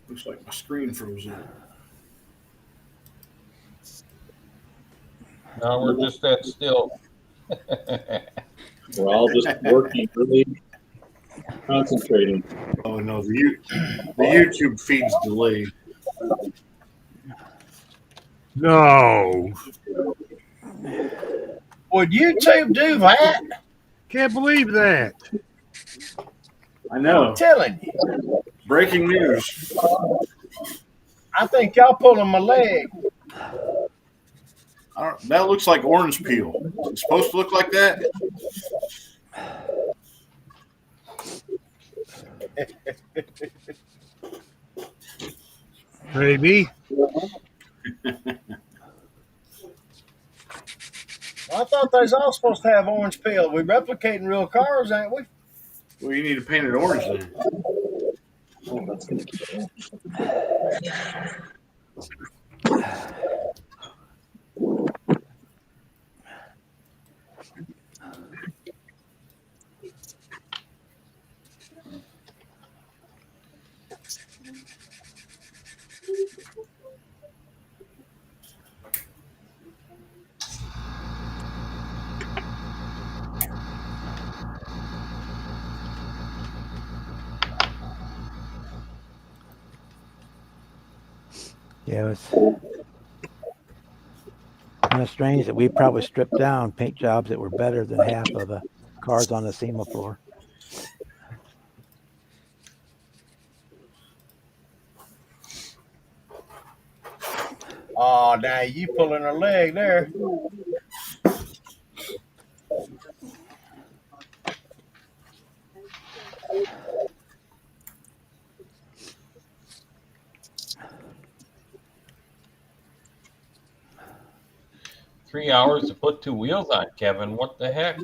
Looks like my screen froze up. No, we're just that still. We're all just working, really concentrating. Oh no, the YouTube feed's delayed. No. Would YouTube do that? Can't believe that. I know. I'm telling you. Breaking news. I think y'all pulling my leg. That looks like orange peel. It's supposed to look like that? Maybe. I thought they was all supposed to have orange peel. We replicating real cars, ain't we? Well, you need to paint it orange then. Oh, that's gonna keep it. Yeah, it was kind of strange that we probably stripped down paint jobs that were better than half of the cars on the SEMA floor. Oh, now you pulling her leg there. $3 hours to put two wheels on, Kevin. What the heck?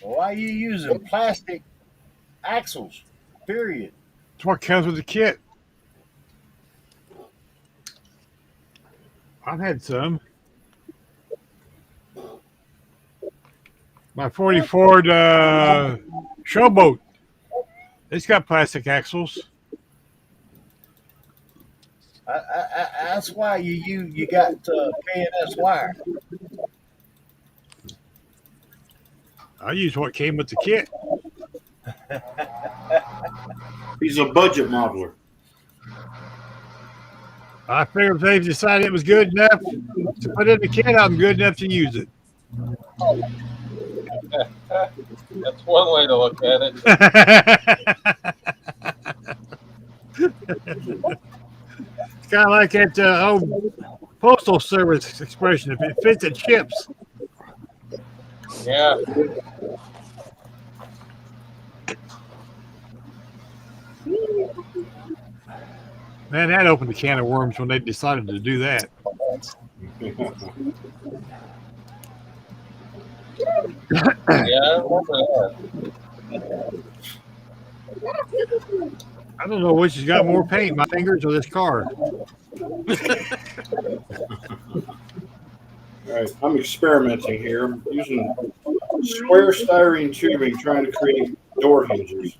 Why are you using plastic axles? Period. It's what comes with the kit. I've had some. My 40 Ford Showboat. It's got plastic axles. That's why you got K&S wire. I use what came with the kit. He's a budget modeler. I figured if they decided it was good enough to put in the kit, I'm good enough to use it. That's one way to look at it. It's kind of like that old postal service expression. If it fits, it ships. Yeah. Man, that opened a can of worms when they decided to do that. Yeah, I remember that. I don't know which has got more paint, my fingers or this car. All right, I'm experimenting here. I'm using square styrene tubing, trying to create door hingers.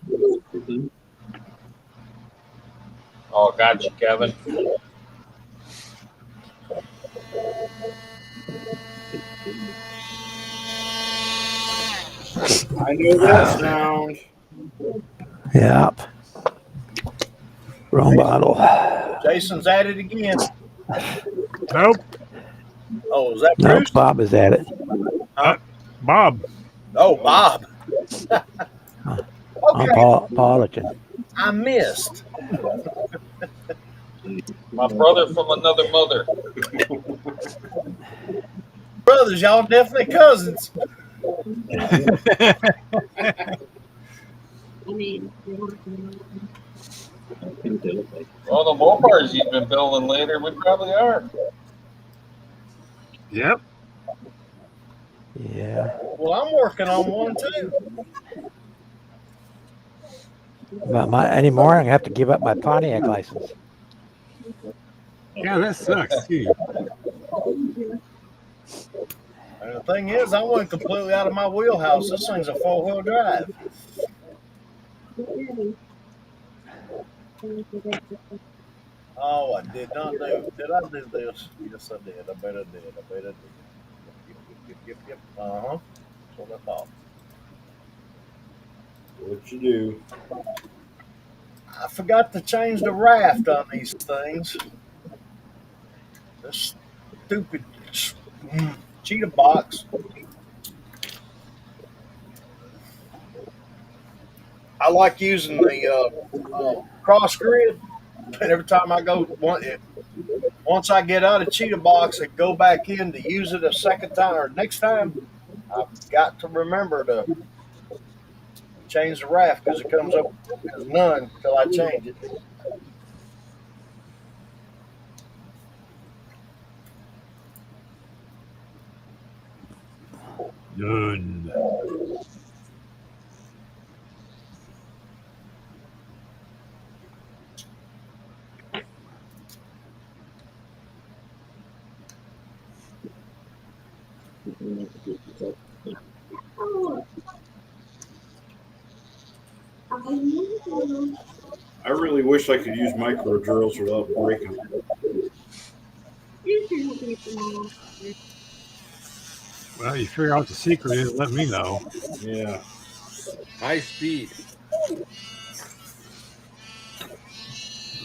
Oh, gotcha, Kevin. I know that sound. Yep. Wrong bottle. Jason's at it again. Nope. Oh, is that No, Bruce? Bob is at it. Bob. Oh, Bob. I'm Okay, polishing. I missed. My brother from another mother. Brothers, y'all definitely cousins. Well, the Mopars you've been building later, we probably are. Yep. Yeah. Well, I'm working on one too. Not anymore. I'm gonna have to give up my Pontiac license. Yeah, that sucks too. And the thing is, I went completely out of my wheelhouse. This thing's a 4-wheel drive. Oh, I did not do. Did I do this? Yes, I did. I bet I did. I bet I did. Yep. Uh-huh. That's what I thought. What you do? I forgot to change the raft on these things. This stupid cheetah box. I like using the cross grid, and every time I go, once I get out of cheetah box and go back in to use it a second time or next time, I've got to remember to change the raft because it comes up as none until I change it. None. I really wish I could use micro drills without breaking. Well, you figure out what the secret is, let me know. Yeah. High speed.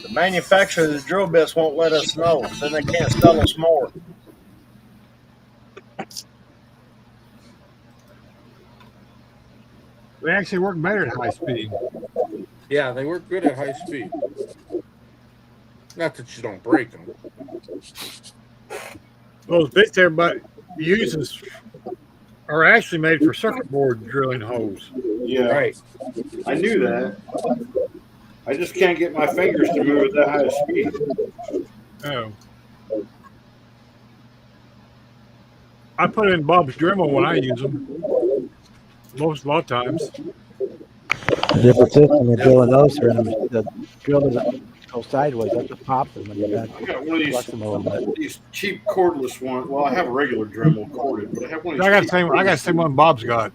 The manufacturer of the drill bits won't let us know. Then they can't sell us more. They actually work better at high speed. Yeah, they work good at high speed. Not that you don't break them. Those bits everybody uses are actually made for circuit board drilling holes. Yeah. Right. I knew that. I just can't get my fingers to move at that high of speed. Oh. I put in Bob's Dremel when I use them. A lot of times. The different system of drilling those are in the drill doesn't go sideways. That's what pops them when you're done. I got one of Flex them a little bit. these cheap cordless ones. Well, I have a regular Dremel corded, but I have one of I these. got the same one Bob's got.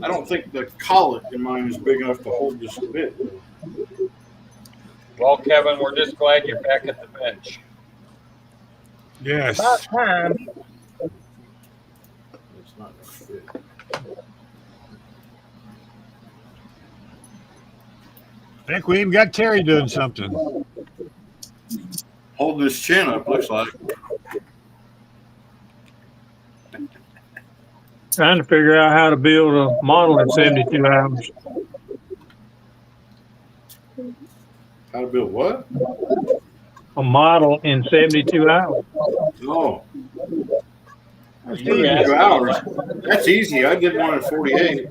I don't think the collet in mine is big enough to hold this bit. Well, Kevin, we're just glad you're back at the bench. Yes. About time. It's not gonna fit. I think we even got Terry doing something. Holding his chin up, looks like. Trying to figure out how to build a model in 72 hours. How to build what? A model in 72 hours. Oh, You 2 hours. That's easy. I did one in 48.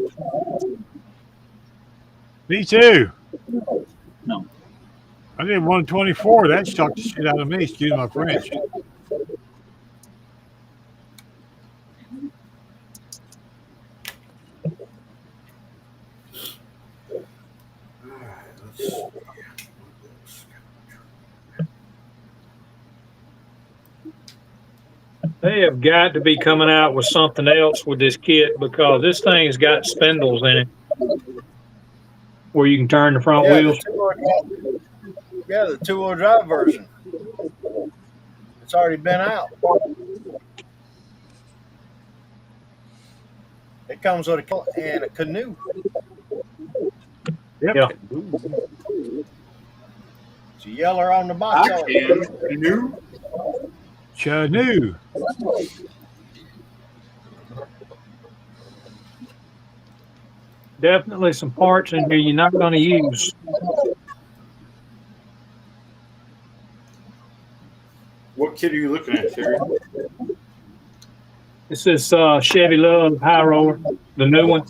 Me too. No. I did 124. That shocked the shit out of me. Excuse my French. They have got to be coming out with something else with this kit because this thing's got spindles in it where you can turn the front wheels. The two-wheel drive version. It's already been out. It comes with a canoe. Yep. Yeah. It's a yeller on the box. Canoe. Canoe. Definitely some parts in here you're not going to use. What kit are you looking at, Terry? This is Chevy Love High Roller, the new one.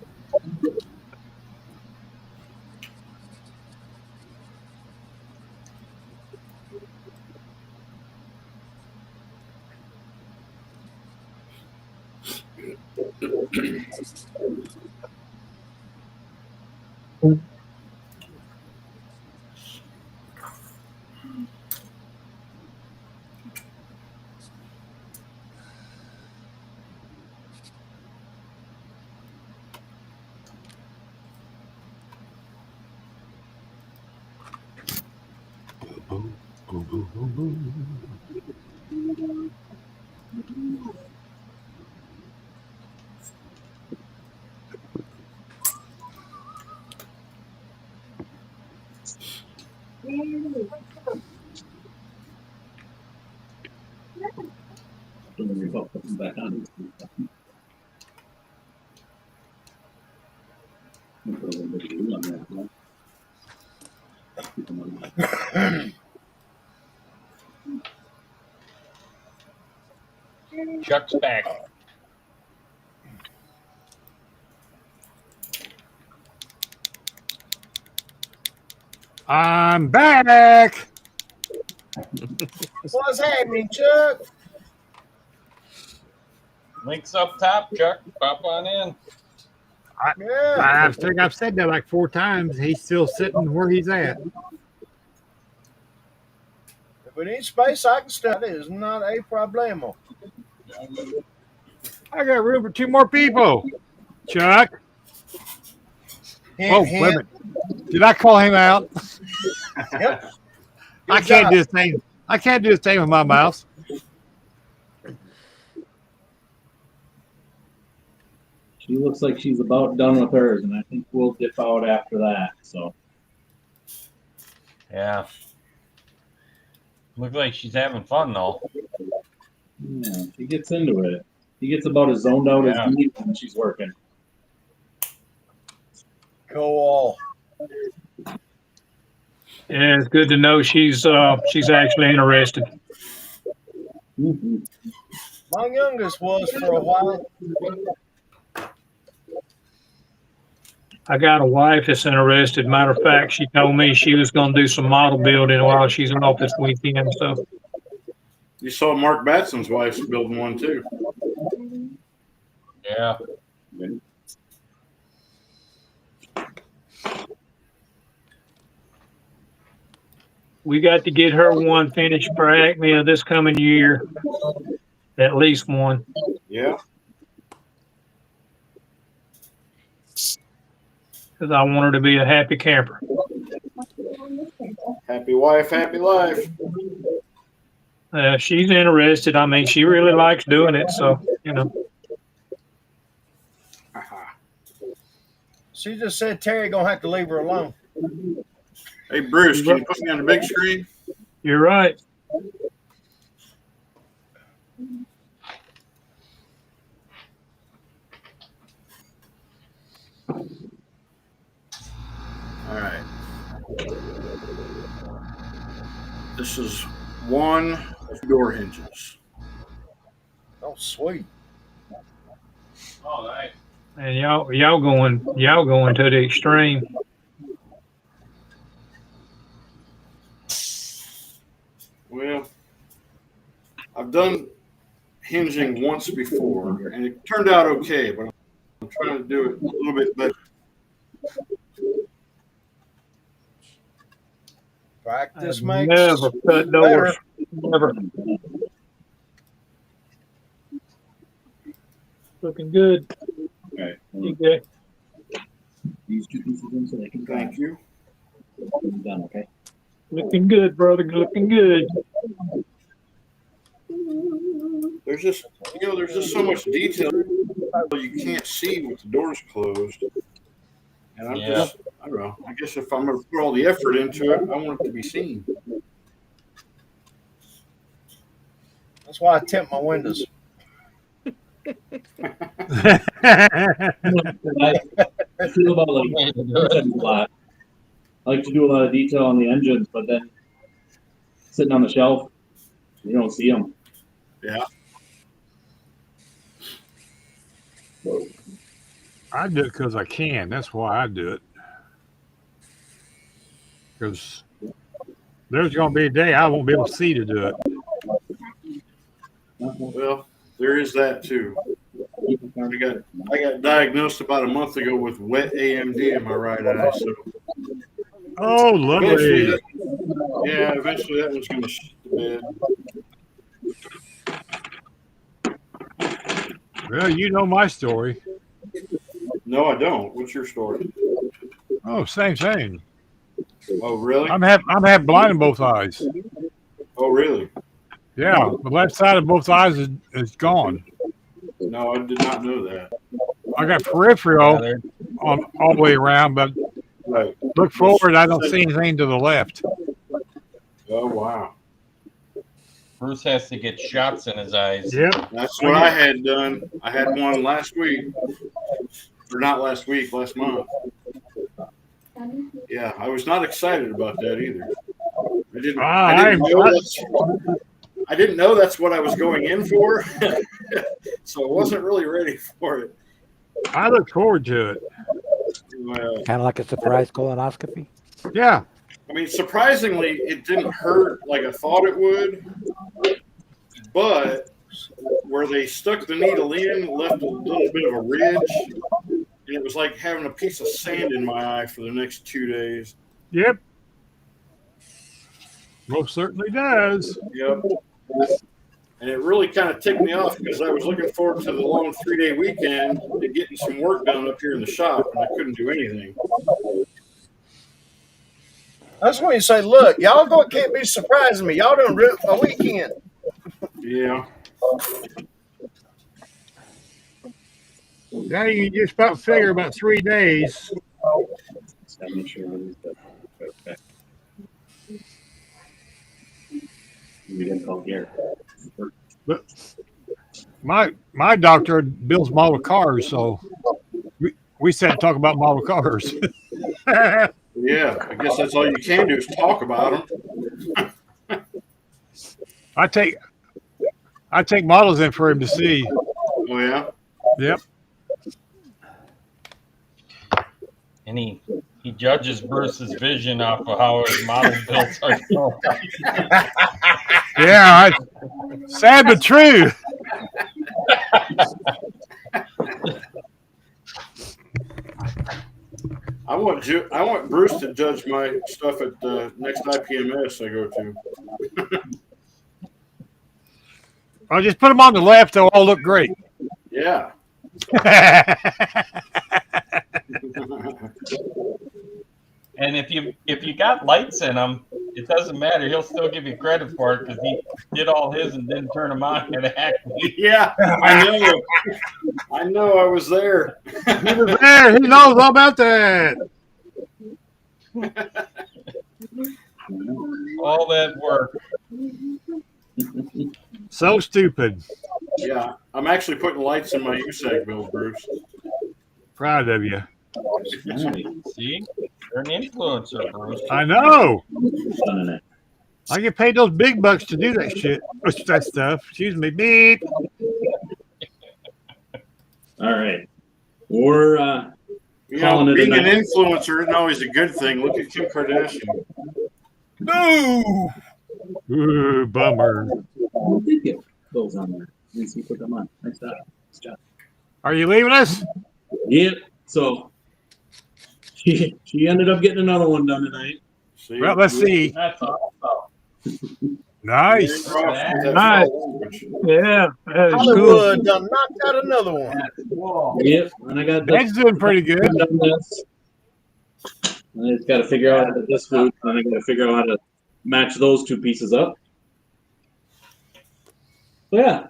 Chuck's back. I'm back. What's happening, Chuck? Links up top, Chuck. Pop on in. I think I've said that like 4 times. He's still sitting where he's at. If we need space, I can stay. It is not a problemo. I got room for 2 more people. Chuck. Hint, Wait a minute. Did I call him out? Yep. I can't do the same. I can't do the same with my mouse. She looks like she's about done with hers, and I think we'll dip out after that. So. Yeah. Looks like she's having fun though. Yeah, she gets into it. She gets about as zoned out as me when she's working. Cool. Yeah, it's good to know she's actually interested. Mm-hmm. My youngest was for a while. I got a wife that's interested. Matter of fact, she told me she was going to do some model building while she's off this weekend. So You saw Mark Batson's wife's building one too. Yeah. we got to get her one finished for Acme this coming year. At least one. Yeah. Because I want her to be a happy camper. Happy wife, happy life. She's interested. I mean, she really likes doing it. So, you know. She just said Terry gonna have to leave her alone. Hey Bruce, can you put me on the big screen? You're right. All right. This is one of door hinges. Oh, sweet. Oh, nice. And y'all going to the extreme. Well, I've done hinging once before, and it turned out okay, but I'm trying to do it a little bit better. Practice I've makes never cut doors. Never. Looking good. All right. TJ. These two pieces in so they can dry. Thank you. I'm done, okay? Looking good, brother. Looking good. There's just so much detail you can't see with the doors closed. And I don't know. I guess if I'm going to put all the effort into it, I want it to be seen. That's why I tint my windows. I feel about like engines a lot. I like to do a lot of detail on the engines, but then sitting on the shelf, you don't see them. Yeah. I do it because I can. That's why I do it. Because there's going to be a day I won't be able to see to do it. Well, there is that too. I got diagnosed about a month ago with wet AMD in my right eye. So Oh, lovely. Eventually that one's going to shit the bed. Well, you know my story. No, I don't. What's your story? Oh, same thing. Oh, really? I'm half blind in both eyes. Oh, really? Yeah, the left side of both eyes is gone. No, I did not know that. I got peripheral on all the way around, but Right. look forward, I don't see anything to the left. Oh, wow. Bruce has to get shots in his eyes. Yep. That's what I had done. I had one last week. Or not last week, last month. Yeah, I was not excited about that either. I didn't know that's what I was going in for. So I wasn't really ready for it. I look forward to it. Kind of like a surprise colonoscopy. Yeah. I mean, surprisingly, it didn't hurt like I thought it would. But where they stuck the needle in, left a little bit of a ridge. And it was like having a piece of sand in my eye for the next 2 days. Yep. Most certainly does. Yep. And it really kind of ticked me off because I was looking forward to the long 3-day weekend and getting some work done up here in the shop, and I couldn't do anything. That's when you say, look, y'all can't be surprising me. Y'all done ruined my weekend. Yeah. Now you just about figure about 3 days. But my doctor builds model cars, so we sat and talk about model cars. Yeah, I guess that's all you can do is talk about them. I take models in for him to see. Oh yeah. Yep. And he judges Bruce's vision off of how his model builds are going. Yeah, sad but true. I want Bruce to judge my stuff at the next IPM Est I go to. I'll just put them on the left; they'll all look great. Yeah. And if you got lights in them, it doesn't matter. He'll still give you credit for it because he did all his and didn't turn them on and act. Yeah, I know. I know. I was there. He was there. He knows all about that. All that work. So stupid. Yeah, I'm actually putting lights in my USAG bills, Bruce. Proud of you. See, you're an influencer, Bruce. I know. I get paid those big bucks to do that shit. That stuff. Excuse me. Beep. All right. We're calling it being a an night. influencer isn't always a good thing. Look at Kim Kardashian. No. Ooh, bummer. I did get those on there. Let me see, put them on. Nice job. Are you leaving us? Yep. So she ended up getting another one done tonight. See, Well, let's see. That's all. Nice. Nice. Yeah, that is cool. Hollywood done knocked out another one. Yep, and I got That's doing pretty good. I just got to figure out how to this food, and I got to figure out how to match those two pieces up. So yeah,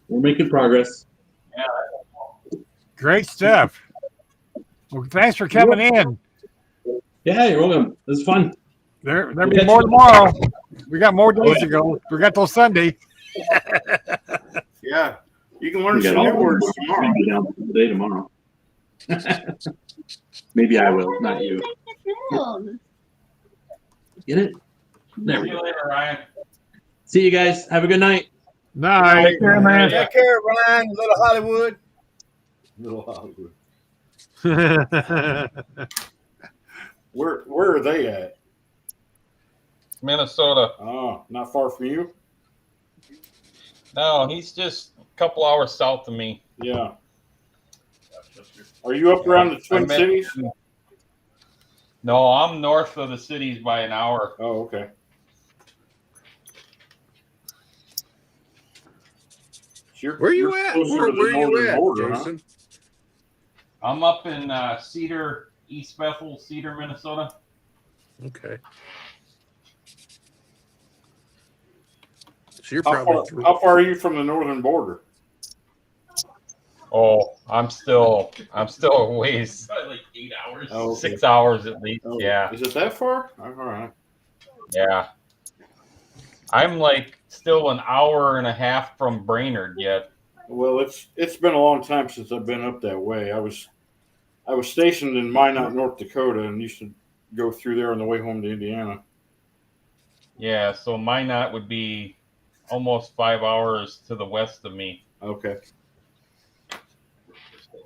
we're making progress. Great stuff. Well, thanks for coming in. Yeah, you're welcome. It was fun. There'll be more tomorrow. We got more days to go. We got till Sunday. Yeah, you can learn We got some new all words the tomorrow. down today, tomorrow. Maybe I will, not you. Get it? There we See you go. later, Ryan. See you guys. Have a good night. Night. Take care, man. Take care, Ryan, Little Hollywood. Little Hollywood. Where are they at? Minnesota. Oh, not far from you. No, he's just a couple hours south of me. Yeah. Are you up around the Twin met Cities? him. No, I'm north of the cities by an hour. Oh, okay. Where you at? Where you at, border, Jason? I'm up in Cedar, East Bethel, Cedar, Minnesota. Okay. So you're How probably far are you from the northern border? Oh, I'm still a ways. Probably like 8 hours. Oh, okay. 6 hours at least. Oh, Yeah. Is it that far? All right. Yeah. I'm like still an hour and a half from Brainerd yet. Well, it's been a long time since I've been up that way. I was stationed in Minot, North Dakota, and used to go through there on the way home to Indiana. Yeah, so Minot would be almost 5 hours to the west of me. Okay.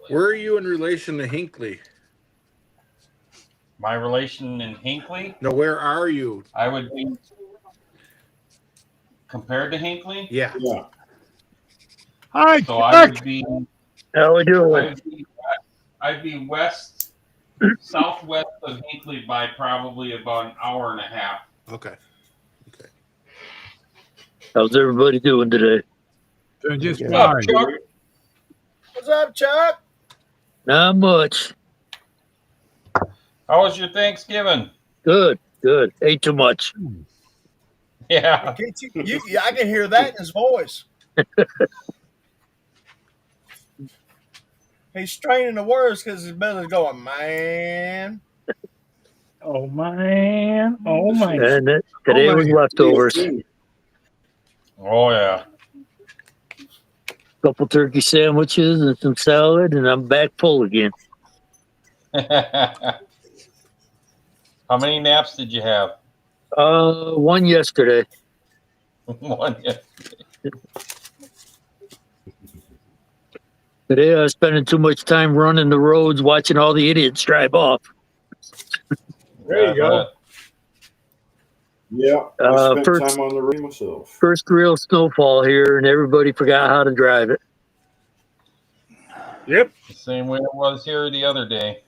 Where are you in relation to Hinckley? My relation in Hinckley, No, where are you? I would be compared to Hinckley. Yeah. Yeah. Hi, So I Chuck. would be How we doing? I'd be west, southwest of Hinckley by probably about an hour and a half. Okay. How's everybody doing today? Doing just What's up, fine. Chuck? What's up, Chuck? Not much. How was your Thanksgiving? Good. Ate too much. Yeah. I can hear that in his voice. He's straining the words because his belly's going, man. Oh man. Oh man. And today was leftovers. Oh yeah. Couple turkey sandwiches and some salad, and I'm back full again. How many naps did you have? One yesterday. One. Today I was spending too much time running the roads, watching all the idiots drive off. There you go. Yeah. I spent First- time on the road myself. First real snowfall here, and everybody forgot how to drive it. Yep. The same way it was here the other day.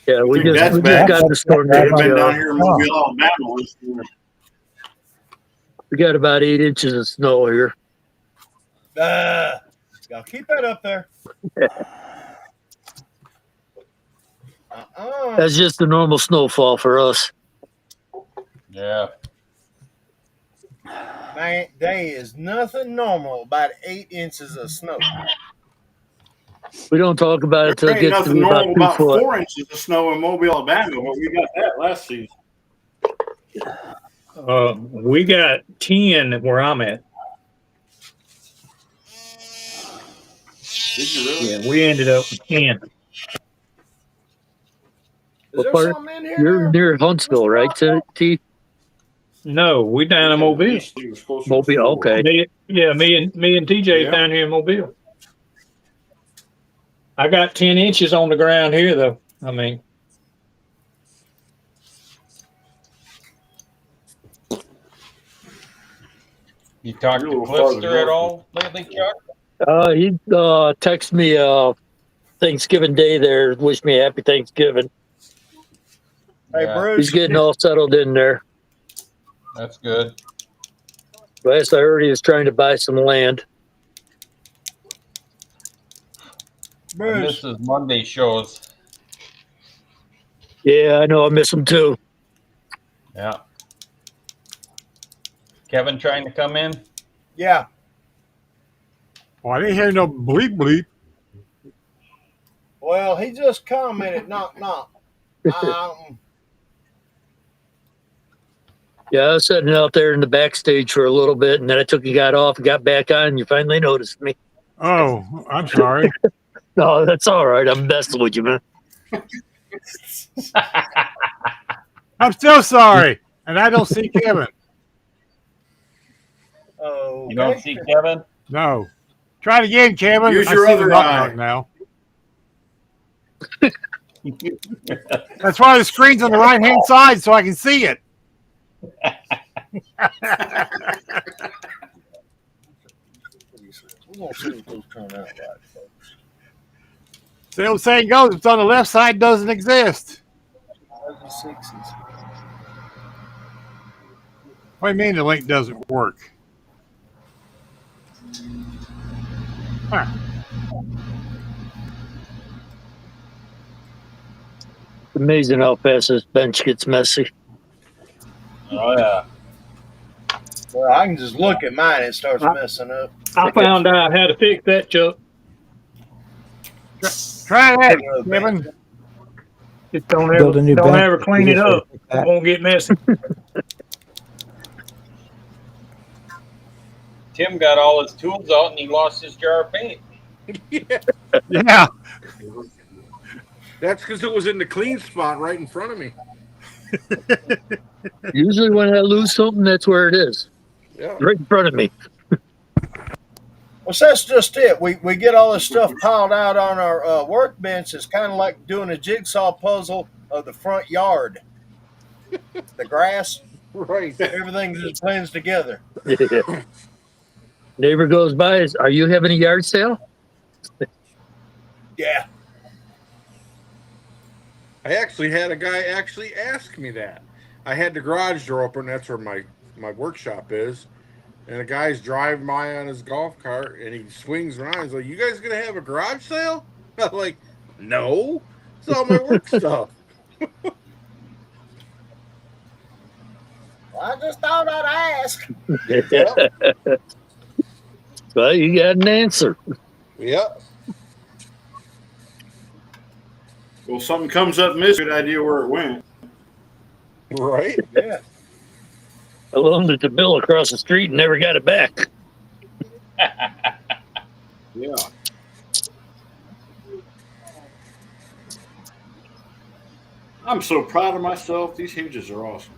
Yeah, we Think that's just bad. got the storm. They've been down damage. here in Mobile, Alabama. This year. We got about 8 inches of snow here. Y'all keep that up there. That's just the normal snowfall for us. Yeah. Man, there is nothing normal about 8 inches of snow. We don't talk about it till There it ain't gets to nothing be about normal 2 about foot. 4 inches of snow in Mobile, Alabama, but we got that last season. We got 10 where I'm at. Did you really? Yeah, we ended up with 10. Is What there part? something in here? You're now? near Huntsville, right, T? No, we down in Mobile. It was closer to Mobile, 4. okay. Me and TJ Yeah. down here in Mobile. I got 10 inches on the ground here, though. I mean, You talked You're to a little farther Clister at north. all lately, Chuck? He texted me Thanksgiving Day there, wished me happy Thanksgiving. Hey, Yeah. Bruce. He's getting all settled in there. That's good. Last I heard, he was trying to buy some land. And this is Monday shows. Yeah, I know. I miss him too. Yeah. Kevin trying to come in? Yeah. Oh, I didn't hear no bleep bleep. Well, he just commented, knock, knock. Yeah, I was sitting out there in the backstage for a little bit, and then I took and got off and got back on, and you finally noticed me. Oh, I'm sorry. No, that's all right. I'm messing with you, man. I'm still sorry. And I don't see Kevin. Oh, You don't see Kevin? No. Try it again, Kevin. Use I your see other the knock eye. knock now. That's why the screen's on the right-hand side so I can see it. We're going to see what those turn out like, folks. The old saying goes, if it's on the left side, it doesn't exist. What do you mean the link doesn't work? Huh. Amazing how fast this bench gets messy. Oh, yeah. Well, I can just look at mine and it starts messing up. I found out how to fix that, Chuck. Try that, Kevin. Just don't Build a new ever, don't bench. ever clean You it just up. fix It that. won't get messy. Tim got all his tools out and he lost his jar of paint. Yeah. That's because it was in the clean spot right in front of me. Usually when I lose something, that's where it is. Yeah. Right in front of me. Well, so that's just it. We get all this stuff piled out on our workbench. It's kind of like doing a jigsaw puzzle of the front yard. The grass, Right. everything just blends together. Yeah. Neighbor goes by, are you having a yard sale? Yeah. I actually had a guy actually ask me that. I had the garage door open. That's where my workshop is. And a guy's driving by on his golf cart, and he swings around. He's like, "You guys gonna have a garage sale?" I'm like, "No, it's all my work stuff." Well, I just thought I'd ask. Well, you got an answer. Yep. Well, something comes up missing. Good idea where it went. Right. Yeah. I loaned it to Bill across the street and never got it back. Yeah. I'm so proud of myself. These hinges are awesome.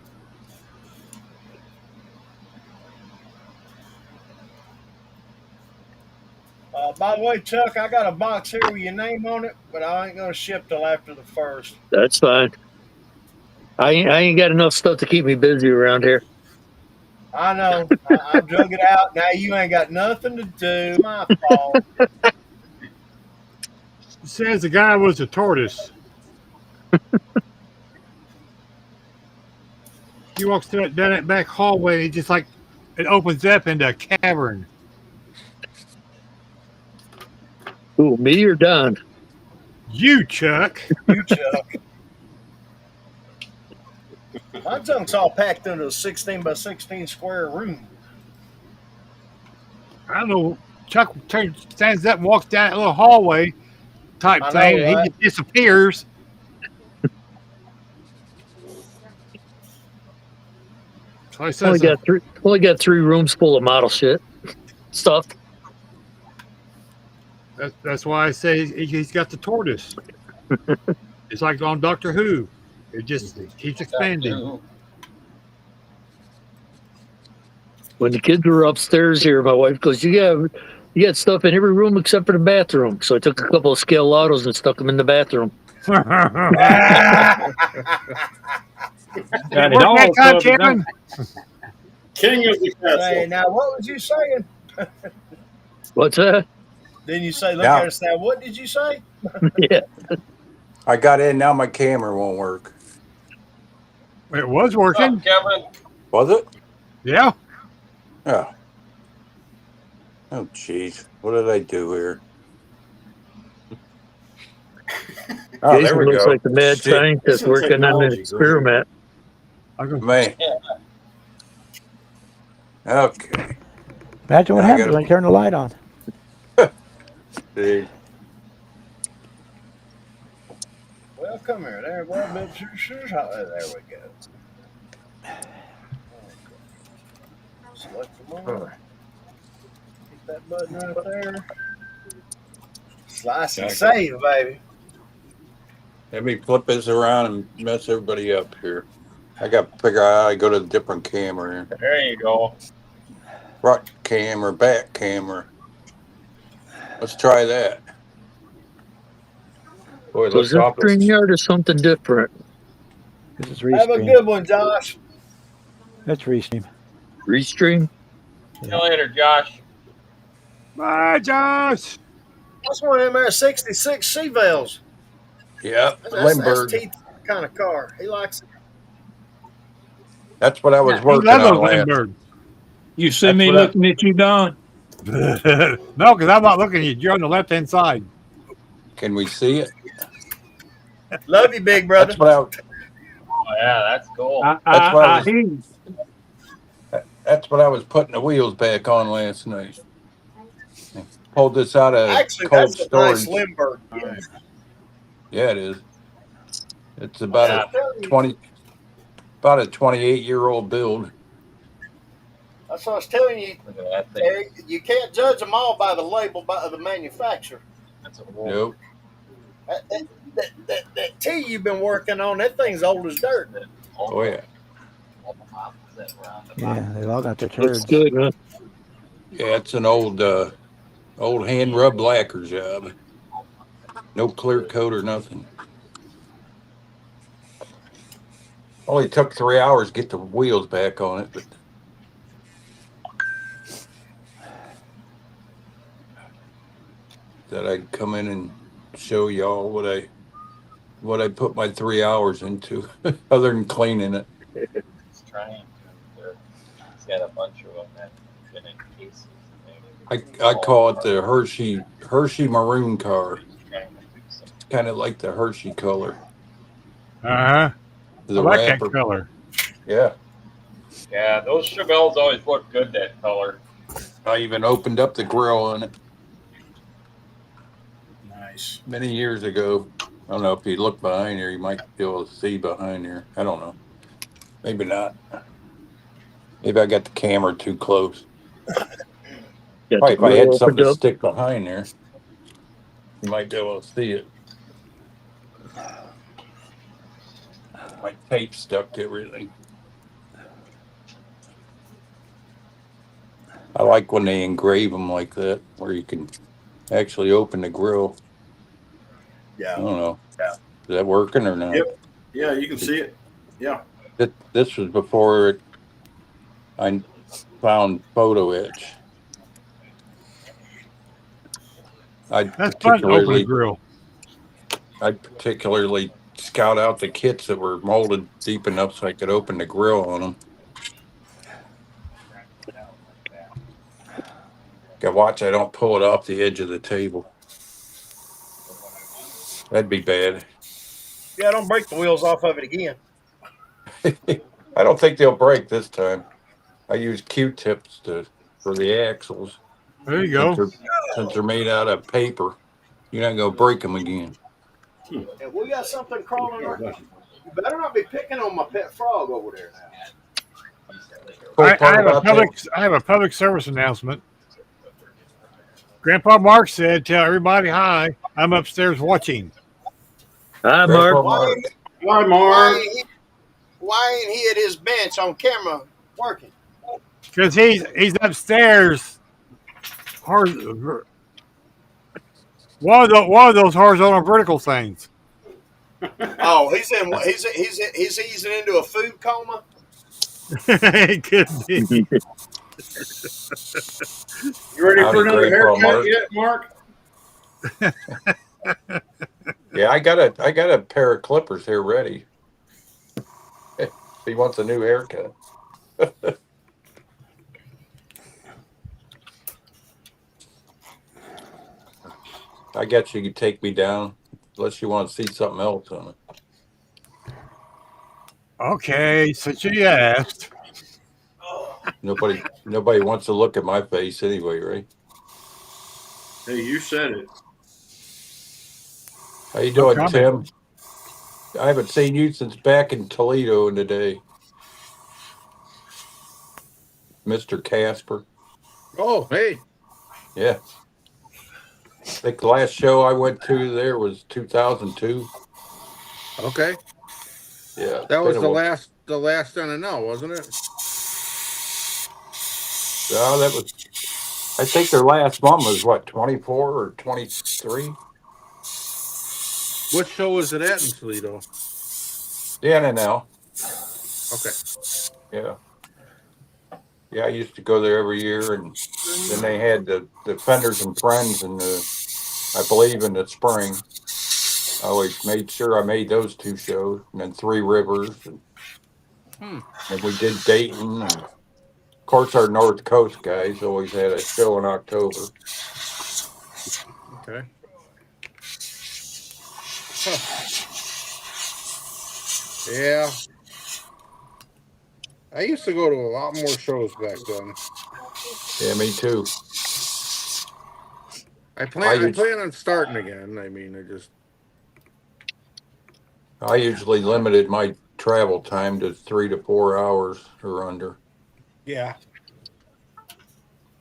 By the way, Chuck, I got a box here with your name on it, but I ain't gonna ship till after the 1st. That's fine. I ain't got enough stuff to keep me busy around here. I know. I drug it out. Now you ain't got nothing to do. My fault. It says the guy was a tortoise. He walks down that back hallway. Just like it opens up into a cavern. Ooh, me or Don? You, Chuck. You, Chuck. My junk's all packed into a 16 by 16 square room. I don't know. Chuck stands up and walks down that little hallway type I know, thing, and he right? just disappears. So he says, Only got 3 rooms full of model shit stuff. that's why I say he's got the tortoise. It's like on Doctor Who. It just keeps expanding. When the kids were upstairs here, my wife goes, you got stuff in every room except for the bathroom. So I took a couple of scale autos and stuck them in the bathroom. Got it all covered up. King of the castle. Say, now, what was you saying? What's that? Didn't you say, look Yeah. at us now? What did you say? Yeah. I got in. Now my camera won't work. It was working. Kevin. Was it? Yeah. Oh. Oh, jeez. What did I do here? Oh, there Jason we looks go. like the mad Shit. scientist working on an experiment. Man. Okay. Imagine what Now I happens gotta when you turn the light on. see. Well, come here. There, well, there we go. Select the more. Hit that button right there. Slice and Okay. save, baby. Let me flip this around and mess everybody up here. I got to figure out how to go to a different camera here. There you go. Front camera, back camera. Let's try that. Boy, it So is looks this awful. StreamYard or something different? This is Have a Restream. good one, Josh. That's Restream. Restream? See you later, Josh. Bye, Josh. That's one of them there 66 Chevelles. Yeah, That's Lindbergh. Teeth kind of car. He likes it. That's what I was He working loves on those last. Lindberghs. You see That's me what I- looking at you, Don? No, because I'm not looking at you. You're on the left-hand side. Can we see it? Love you, big brother. That's what I. Oh yeah, that's cool. That's what I was. hear you. That's what I was putting the wheels back on last night. Pulled this out of Actually, cold that's a nice storage. Lindbergh. Yeah, it is. It's about Yeah. a 20, about a 28-year-old build. That's what I was telling you. Look at that thing. Eric, you can't judge them all by the label of the manufacturer. That's a wolf. Nope. That T you've been working on, that thing's old as dirt. Oh yeah. Yeah, they've all got their Looks turds. good, huh? Yeah, it's an old hand rubbed lacquer job. No clear coat or nothing. Only took 3 hours to get the wheels back on it, but that I'd come in and show y'all what I put my 3 hours into, other than cleaning it. He's trying to. He's got a bunch of them that have been in cases. I call it the Hershey maroon car. It's kind of like the Hershey color. Uh-huh. The I like wrapper. that color. Yeah. Yeah, those Chevelles always look good that color. I even opened up the grill on it Nice. many years ago. I don't know if you look behind here, you might be able to see behind here. I don't know. Maybe not. Maybe I got the camera too close. Probably if I had something to stick behind there, you might be able to see it. My tape stuck to everything. I like when they engrave them like that, where you can actually open the grill. Yeah. I don't know. Is that working or not? Yep. Yeah, you can see it. Yeah. This was before I found photo etch. That's fun to open the grill. I particularly scout out the kits that were molded deep enough so I could open the grill on them. Got watch I don't pull it off the edge of the table. That'd be bad. Yeah, don't break the wheels off of it again. I don't think they'll break this time. I use Q-tips for the axles. There you go. Since they're made out of paper, you're not gonna break them again. And we got something crawling on. You better not be picking on my pet frog over there now. I have a public service announcement. Grandpa Mark said, "Tell everybody hi. I'm upstairs watching." Hi, Mark. Hi, Mark. Why ain't he at his bench on camera working? Because he's upstairs. One of those horizontal vertical things. Oh, he's easing into a food coma. It could be. You ready for another Grandpa haircut Mark. yet, Mark? Yeah, I got a pair of clippers here ready. He wants a new haircut. I guess you could take me down unless you want to see something else on it. Okay, since you asked. Nobody wants to look at my face anyway, right? Hey, you said it. How you No doing, comment. Tim? I haven't seen you since back in Toledo in the day. Mr. Casper. Oh, hey. Yeah. I think the last show I went to there was 2002. Okay. Yeah. That was been a while. the last NNL, wasn't it? Oh, that was, I think their last one was what, 24 or 23? What show was it at in Toledo? The NNL. Okay. Yeah. Yeah, I used to go there every year, and then they had the Fenders and Friends in I believe in the spring. I always made sure I made those two shows, and then Three Rivers, and we did Dayton, and of course our North Coast guys always had a show in October. Okay. Huh. Yeah. I used to go to a lot more shows back then. Yeah, me too. I plan on starting again. I mean, I usually limited my travel time to 3 to 4 hours or under. Yeah.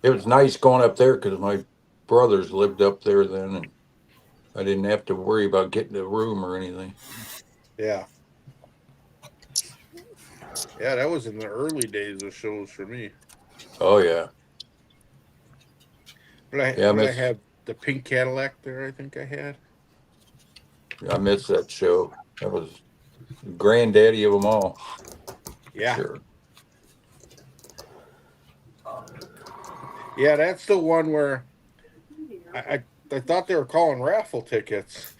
It was nice going up there because my brothers lived up there then, and I didn't have to worry about getting a room or anything. Yeah. Yeah, that was in the early days of shows for me. Oh yeah. But I had the pink Cadillac there, I think I had. I miss that show. That was granddaddy of them all. Yeah. Sure. Yeah, that's the one where I thought they were calling raffle tickets.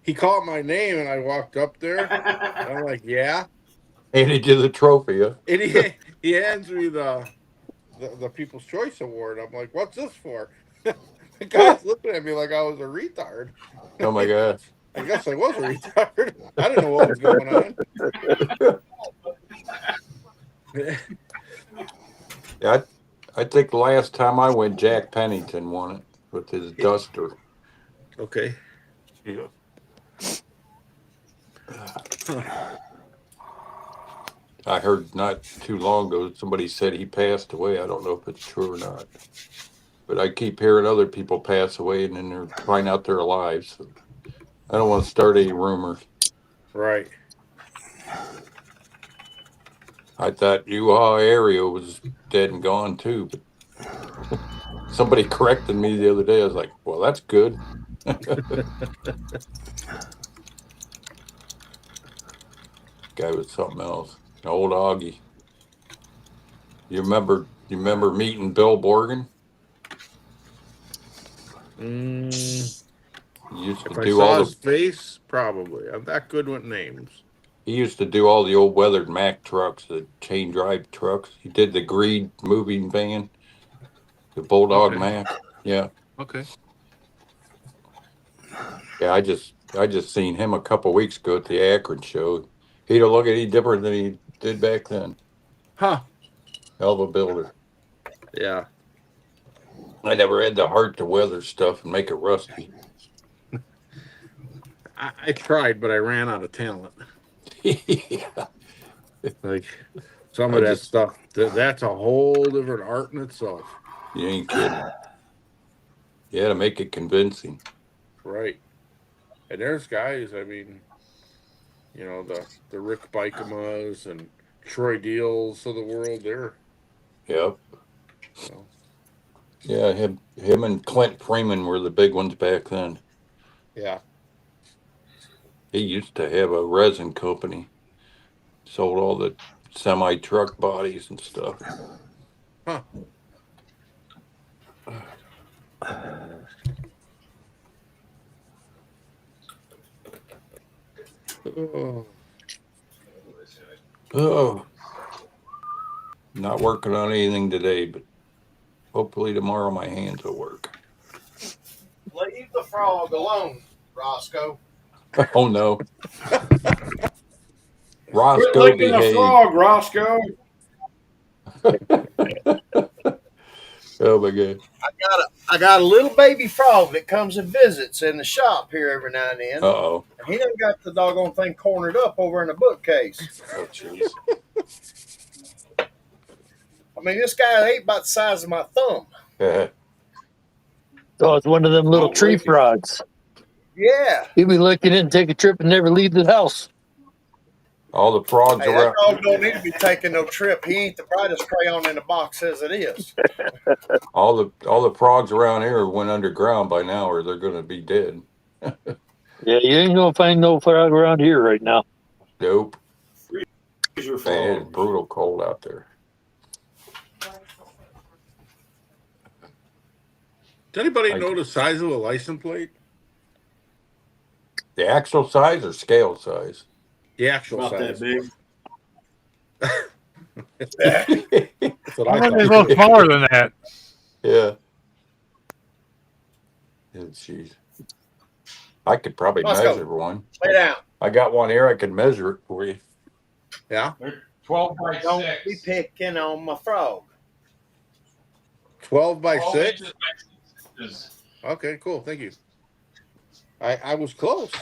He called my name and I walked up there. And I'm like, yeah. And he did the trophy, huh? And he hands me the People's Choice Award. I'm like, what's this for? The guy's looking at me like I was a retard. Oh my gosh. I guess I was a retard. I didn't know what was going on. Yeah, I think the last time I went, Jack Pennington won it with his Duster. Okay. Yeah. I heard not too long ago somebody said he passed away. I don't know if it's true or not, but I keep hearing other people pass away and then they find out they're alive. So I don't want to start any rumors. Right. I thought U-Haul Aereo was dead and gone too, but somebody corrected me the other day. I was like, well, that's good. Guy was something else. Old Augie. You remember meeting Bill Borgen? He used to If I do saw all his face, probably. I'm that good with names. He used to do all the old weathered Mack trucks, the chain drive trucks. He did the Greed moving van, the Bulldog Mack. Yeah. Okay. Yeah, I just seen him a couple weeks ago at the Akron show. He don't look any different than he did back then. Huh. Hell of a builder. Yeah. I never had the heart to weather stuff and make it rusty. I tried, but I ran out of talent. Yeah. Like some of that stuff, that's a whole different art in itself. You ain't kidding. You had to make it convincing. Right. And there's guys, I mean, you know, the Rick Bikemas and Troy Deals of the world, they're. Yep. You know. Yeah, him and Clint Freeman were the big ones back then. Yeah. He used to have a resin company. Sold all the semi-truck bodies and stuff. Huh. Oh. Not working on anything today, but hopefully tomorrow my hands will work. Leave the frog alone, Roscoe. Oh no. Quit Roscoe licking the behave. frog, Roscoe. Oh my god. I got a little baby frog that comes and visits in the shop here every now and then. Uh-oh. And he done got the doggone thing cornered up over in the bookcase. Oh jeez. I mean, this guy ain't about the size of my thumb. Yeah. Oh, it's one of them little Oh, tree wicked. frogs. Yeah. He'd be licking it and take a trip and never leave the house. All the frogs Hey, that around. dog don't need to be taking no trip. He ain't the brightest crayon in the box as it is. All the frogs around here went underground by now, or they're gonna be dead. Yeah, you ain't gonna find no frog around here right now. Nope. Freezer Man, it's frog. brutal cold out there. Does anybody know the size of a license plate? The actual size or scale size? The actual About size. that big. That's what I I thought thought. they were a little smaller than that. Yeah. Jeez. I could probably Let's go. measure one. Lay down. I got one here. I can measure it for you. Yeah. They're 12 by Don't 6. be picking on my frog. 12 by 12 6. inches by 6 is- Okay, cool. Thank you. I was close.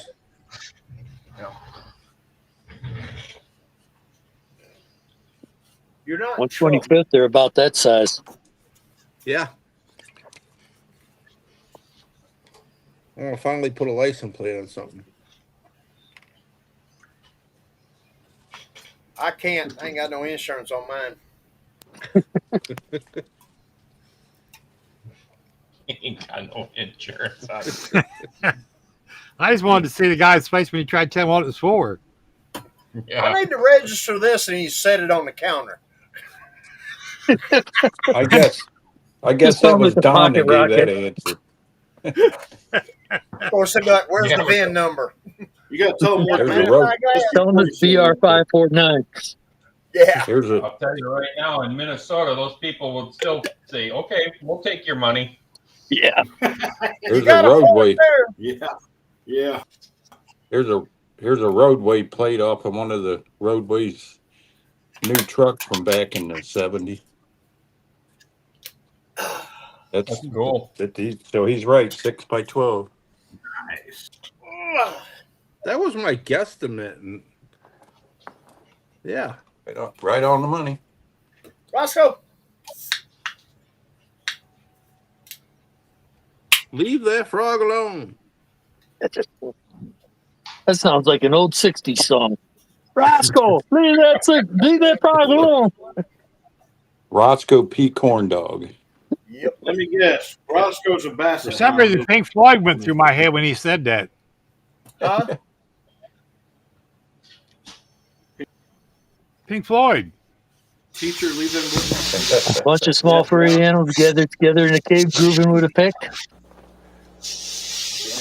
You're not. 125th, they're about that size. Yeah. I'm gonna finally put a license plate on something. I can't. I ain't got no insurance on mine. Ain't got no insurance on it. I just wanted to see the guy's face when he tried to tell me what it was for. Yeah. I need to register this, and he set it on the counter. I guess Just that sound was like a Don that pocket gave that rocket. answer. Of course, they'd be like, "Where's Yeah. the VIN number?" You got to tell them what There's man a road. Tell them it's BR549. Yeah. There's a I'll tell you right now, in Minnesota, those people would still say, "Okay, we'll take your money." Yeah. there's a roadway. Yeah. Yeah. Here's a roadway plate off of one of the roadways new trucks from back in the 70s. That's cool. So he's right, 6 by 12. Nice. That was my guesstimate. And yeah. Right on the money. Roscoe. Leave that frog alone. That sounds like an old 60s song. Roscoe, leave that frog alone. Roscoe P. Corn Dog. Yep. Let me guess. Roscoe's a basset. For some reason, Pink Floyd went through my head when he said that. Huh? Pink Floyd. Teacher, leave them with A bunch of small furry animals gathered together in a cave, grooving with a pick. Can't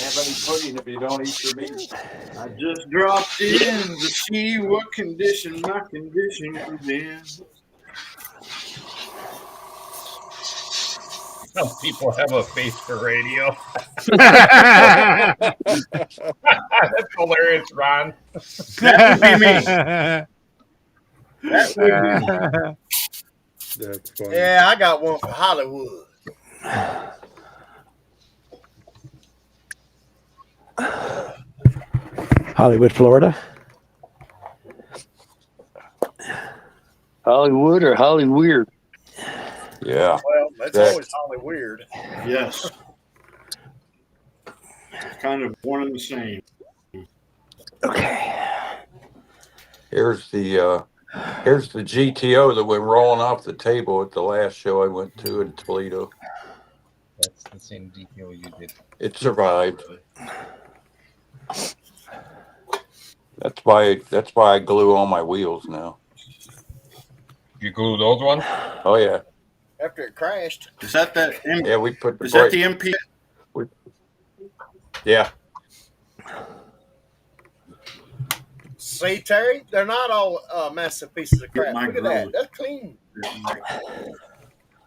have any pudding if you don't eat your meat. I just dropped in to see what condition my condition was in. Some people have a face for radio. That's hilarious, Ron. That would be me. That would be me. That's funny. Yeah, I got one for Hollywood. Hollywood, Florida. Hollywood or Holly Weird? Yeah. Well, that's always Holly weird. Yes. Kind of one and the same. Okay. Here's the GTO that went rolling off the table at the last show I went to in Toledo. That's the same detail you did. It survived. That's why I glue all my wheels now. You glue those ones? Oh yeah. After it crashed. Is that Yeah, we put the Is that brake. the MP? Yeah. See, Terry, they're not all massive pieces of crap. my Look at that. grill. That's clean.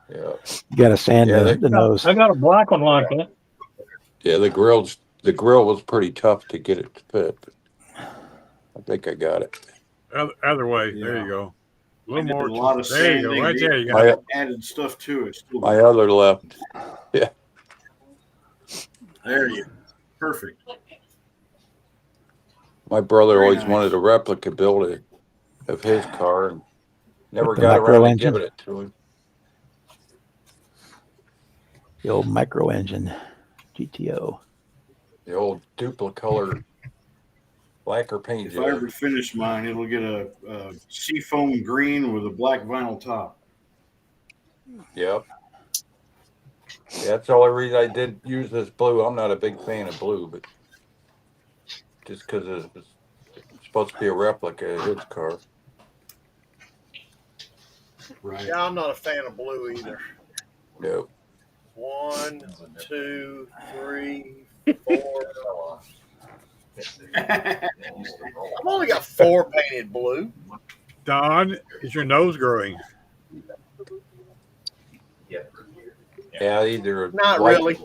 Yeah. You got to sand Yeah, the nose. I got a black one like that. Yeah, the grill was pretty tough to get it to fit. But I think I got it. Other way. Yeah. There you go. A I little did more. a lot of There you sanding. go. Right there. You got it. Added stuff to it. Still My other left. Yeah. There you go. Perfect. My brother Very always nice. wanted a replica built of his car and never With the got around to micro giving engine? it to him. The old micro engine, GTO. The old duplicolor lacquer paint If I ever finish mine, it'll get a seafoam green with a black vinyl top. Yep. Yeah, that's the only reason I did use this blue. I'm not a big fan of blue, but just because it's supposed to be a replica of his car. Right. Yeah, I'm not a fan of blue either. Nope. 1, 2, 3, 4. I've only got 4 painted blue. Don, is your nose growing? Yeah, either Not light, really.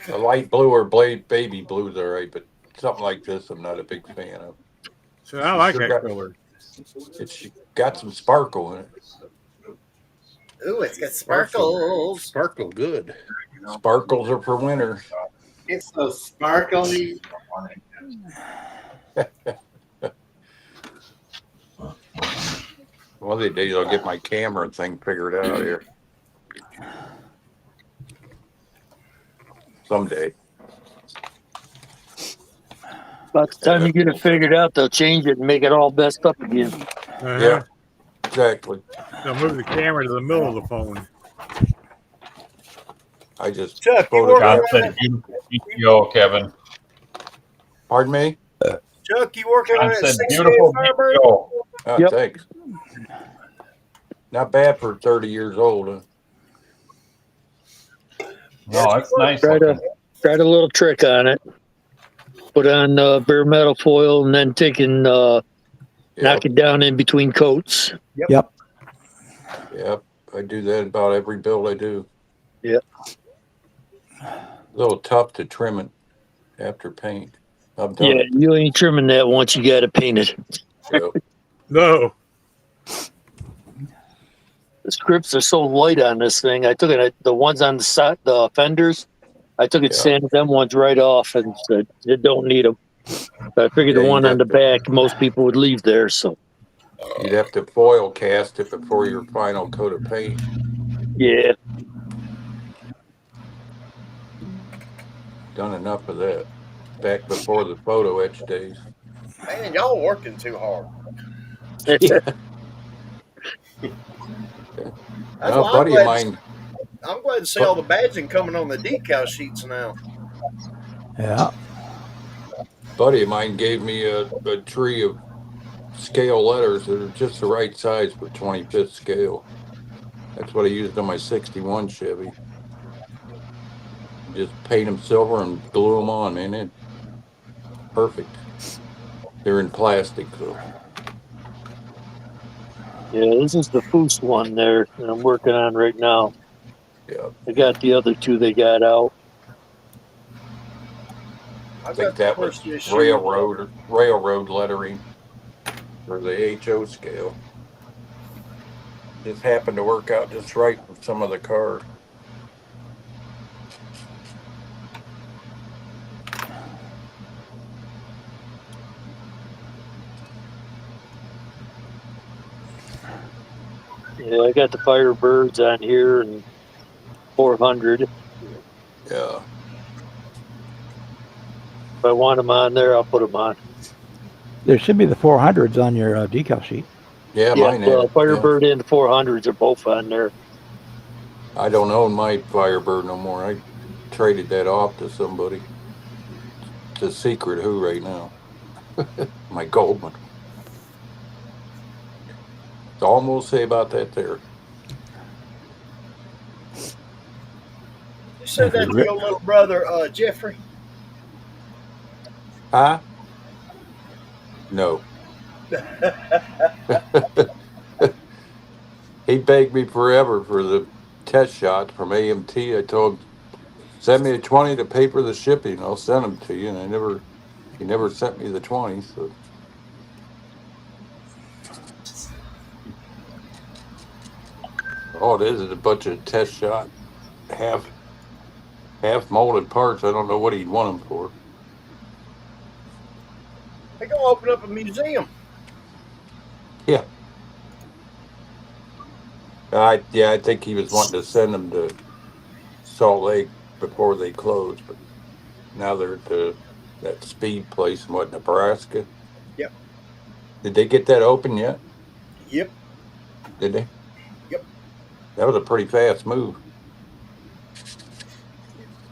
a light blue or baby blue's all right, but something like this, I'm not a big fan of. So I like Sure that got- color. It's got some sparkle in it. Ooh, it's got sparkles. Sparkle good. Sparkles are for winter. It's so sparkly. One of the days I'll get my camera thing figured out here. Someday. By the time you get it figured out, they'll change it and make it all messed up again. Yeah, exactly. They'll move the camera to the middle of the phone. I just Chuck, you John working said beautiful GTO, Kevin. Pardon me? Chuck, you working John on that said 6 beautiful Firebird? GTO. Oh, Yep. thanks. Not bad for 30 years old. Huh? No, it's nice Tried looking. a little trick on it. Put on bare metal foil and then knock it down in between coats. Yep. Yep. I do that about every build I do. Yep. A little tough to trim it after paint. I've done Yeah, it. you ain't trimming that once you got it painted. Yep. No. The scripts are so light on this thing. I took it, the ones on the side, the fenders, I took it, sanded them ones right off and said, you don't need them. I figured Yeah, the one you'd on the have to- back, most people would leave there. So, You'd have to foil cast it before your final coat of paint. yeah. Done enough of that. Back before the photo etch days. Man, y'all working too hard. That's A why buddy of mine, I'm glad to see all the badging coming on the decal sheets now. Yeah. buddy of mine gave me a tree of scale letters that are just the right size for 25th scale. That's what I used on my 61 Chevy. Just paint them silver and glue them on, man. It perfect. They're in plastic, though. Yeah, this is the Foose one there that I'm working on right now. Yeah. I got the other two they got out. I think that was railroad lettering for the HO scale. Just happened to work out just right with some of the car. Yeah, I got the Firebirds on here and 400. Yeah. If I want them on there, I'll put them on. There should be the 400s on your decal sheet. Yeah, mine the is. Firebird and the 400s are both on there. I don't own my Firebird no more. I traded that off to somebody. It's a secret who right now. My Goldman. That's all I'm gonna say about that there. You said that to your little brother, Jeffrey? Huh? No. He begged me forever for the test shot from AMT. I told him Send me the 20 to pay for the shipping. I'll send them to you. And he never sent me the 20. So all it is a bunch of test shot, half molded parts. I don't know what he'd want them for. They gonna open up a museum. Yeah. I think he was wanting to send them to Salt Lake before they closed, but now they're at that speed place in Nebraska. Yep. Did they get that open yet? Yep. Did they? Yep. That was a pretty fast move.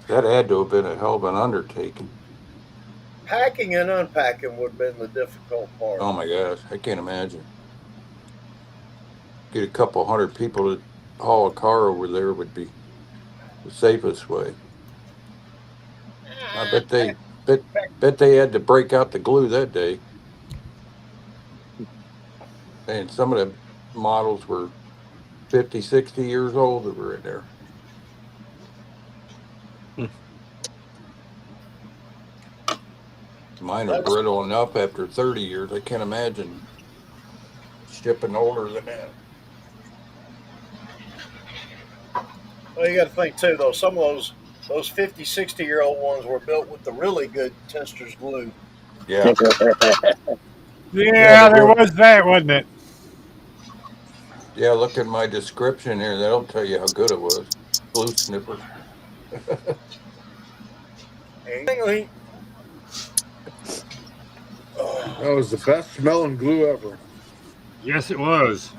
That had to have been a hell of an undertaking. Packing and unpacking would have been the difficult part. Oh my gosh, I can't imagine. Get a couple hundred people to haul a car over there would be the safest way. I bet they had to break out the glue that day. And some of the models were 50, 60 years old that were in there. Mine are brittle enough after 30 years. I can't imagine shipping older than that. Well, you got to think too, though. Some of those 50, 60-year-old ones were built with the really good Testors glue. Yeah. Yeah, there was that, wasn't it? Yeah, look at my description here. That'll tell you how good it was. Glue sniffer. Anyway, That was the best smelling glue ever. Yes, it was.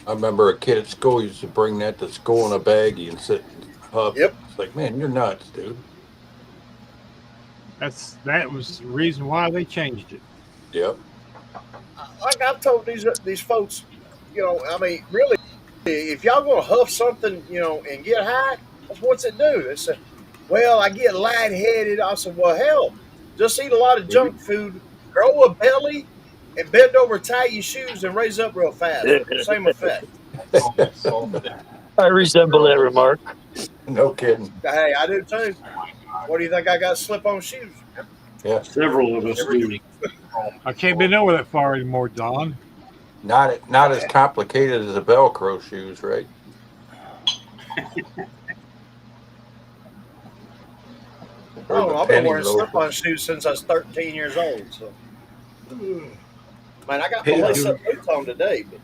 I remember a kid at school used to bring that to school in a baggie and sit and huff. Yep. It's like, man, you're nuts, dude. That was the reason why they changed it. Yep. like I've told these folks, I mean, really, if y'all gonna huff something, and get high, what's it do? They said, well, I get lightheaded. I said, well, hell, just eat a lot of junk food, grow a belly, and bend over, tie your shoes, and raise up real fast. Same effect. I resemble that remark. No kidding. Hey, I do too. What do you think? I got slip-on shoes. Yeah. Several of us do. I can't bend over that far anymore, Don. Not as complicated as the Velcro shoes, right? Oh, I've been wearing slip-on shoes since I was 13 years old. So, man, I got my lace-up boots on today. But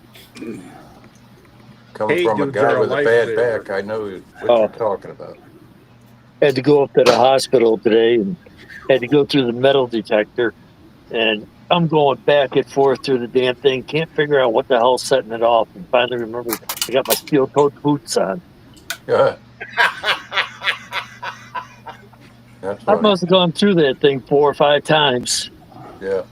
coming from a guy with a bad back, I know what you're talking about. Had to go up to the hospital today and had to go through the metal detector, and I'm going back and forth through the damn thing. Can't figure out what the hell's setting it off. And finally remember I got my steel-toed boots on. Yeah. I must have gone through that thing 4 or 5 times. Yeah.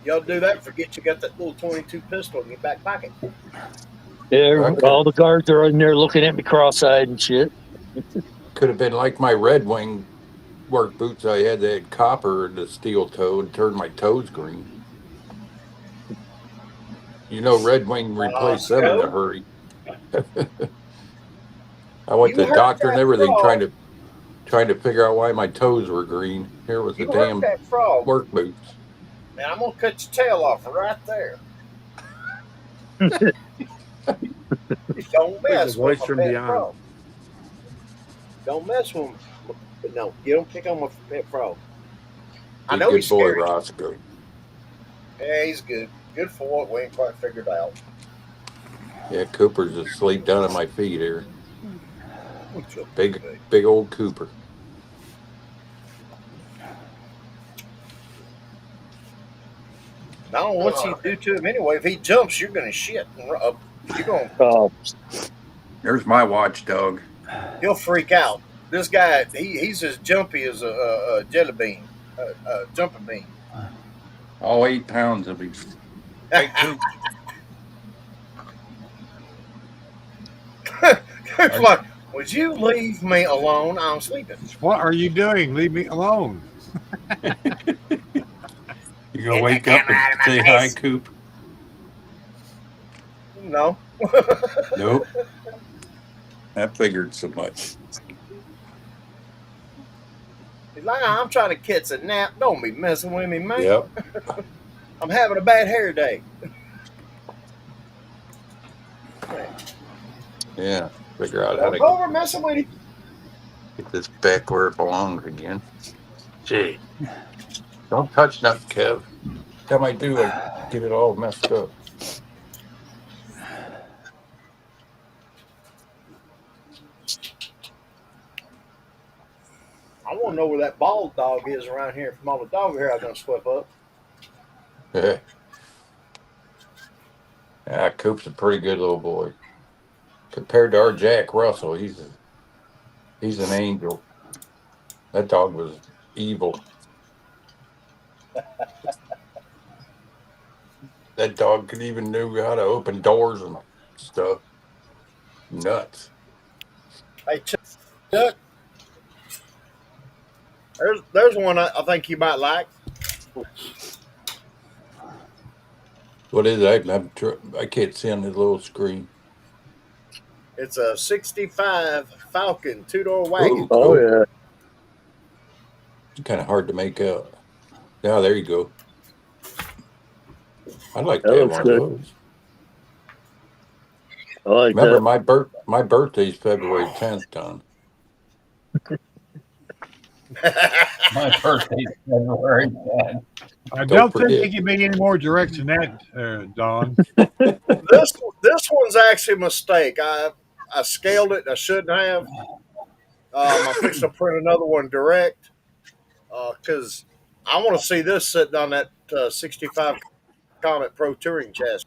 Y'all do that, forget you got that little 22 pistol in your back pocket. Yeah, all the guards are in there looking at me cross-eyed and shit. Could have been like my Red Wing work boots I had. They had copper in the steel toe and turned my toes green. Red Wing replaced them in a hurry. I went to the doctor and everything trying to figure out why my toes were green. Here was the damn work boots. Man, I'm gonna cut your tail off right there. Don't mess with my pet frog. Don't mess with him. But no, you don't pick on my pet frog. I know he's boy, scary. Roscoe. Yeah, he's good. Good for what we ain't quite figured out. Yeah, Cooper's asleep down at my feet here. Big old Cooper. I don't know what you do to him anyway. If he jumps, you're gonna shit. You're gonna. There's my watchdog. He'll freak out. This guy, he's as jumpy as a jelly bean, jumping bean. All 8 pounds of him. Hey, Coop's like, would you leave me alone? I'm sleeping. What are you doing? Leave me alone. You gonna wake up and say hi, Coop? No. Nope. That figured so much. Nah, I'm trying to catch a nap. Don't be messing with me, man. Yep. I'm having a bad hair day. Yeah. Figure out how Don't to go over messing with you. get this back where it belongs again. Gee. Don't touch nothing, Kev. Time I do, I get it all messed up. I want to know where that bald dog is around here from all the dog hair I'm going to sweep up. Yeah. Yeah, Coop's a pretty good little boy. Compared to our Jack Russell, he's an angel. That dog was evil. That dog could even knew how to open doors and stuff. Nuts. Hey, Chuck, there's one I think you might like. What is it? I can't see on the little screen. It's a 65 Falcon two-door Ooh, wagon. Oh cool. yeah. It's kind of hard to make out. Yeah, there you go. I'd like That to have looks one of good. those. I like Remember, that. my birthday's February 10th, Don. My birthday's February 10th. I Don't don't think forget. you can be any more direct than that, Don. This one's actually a mistake. I scaled it. I shouldn't have. I'm fixing to print another one direct because I want to see this sitting on that 65 Comet Pro Touring chassis.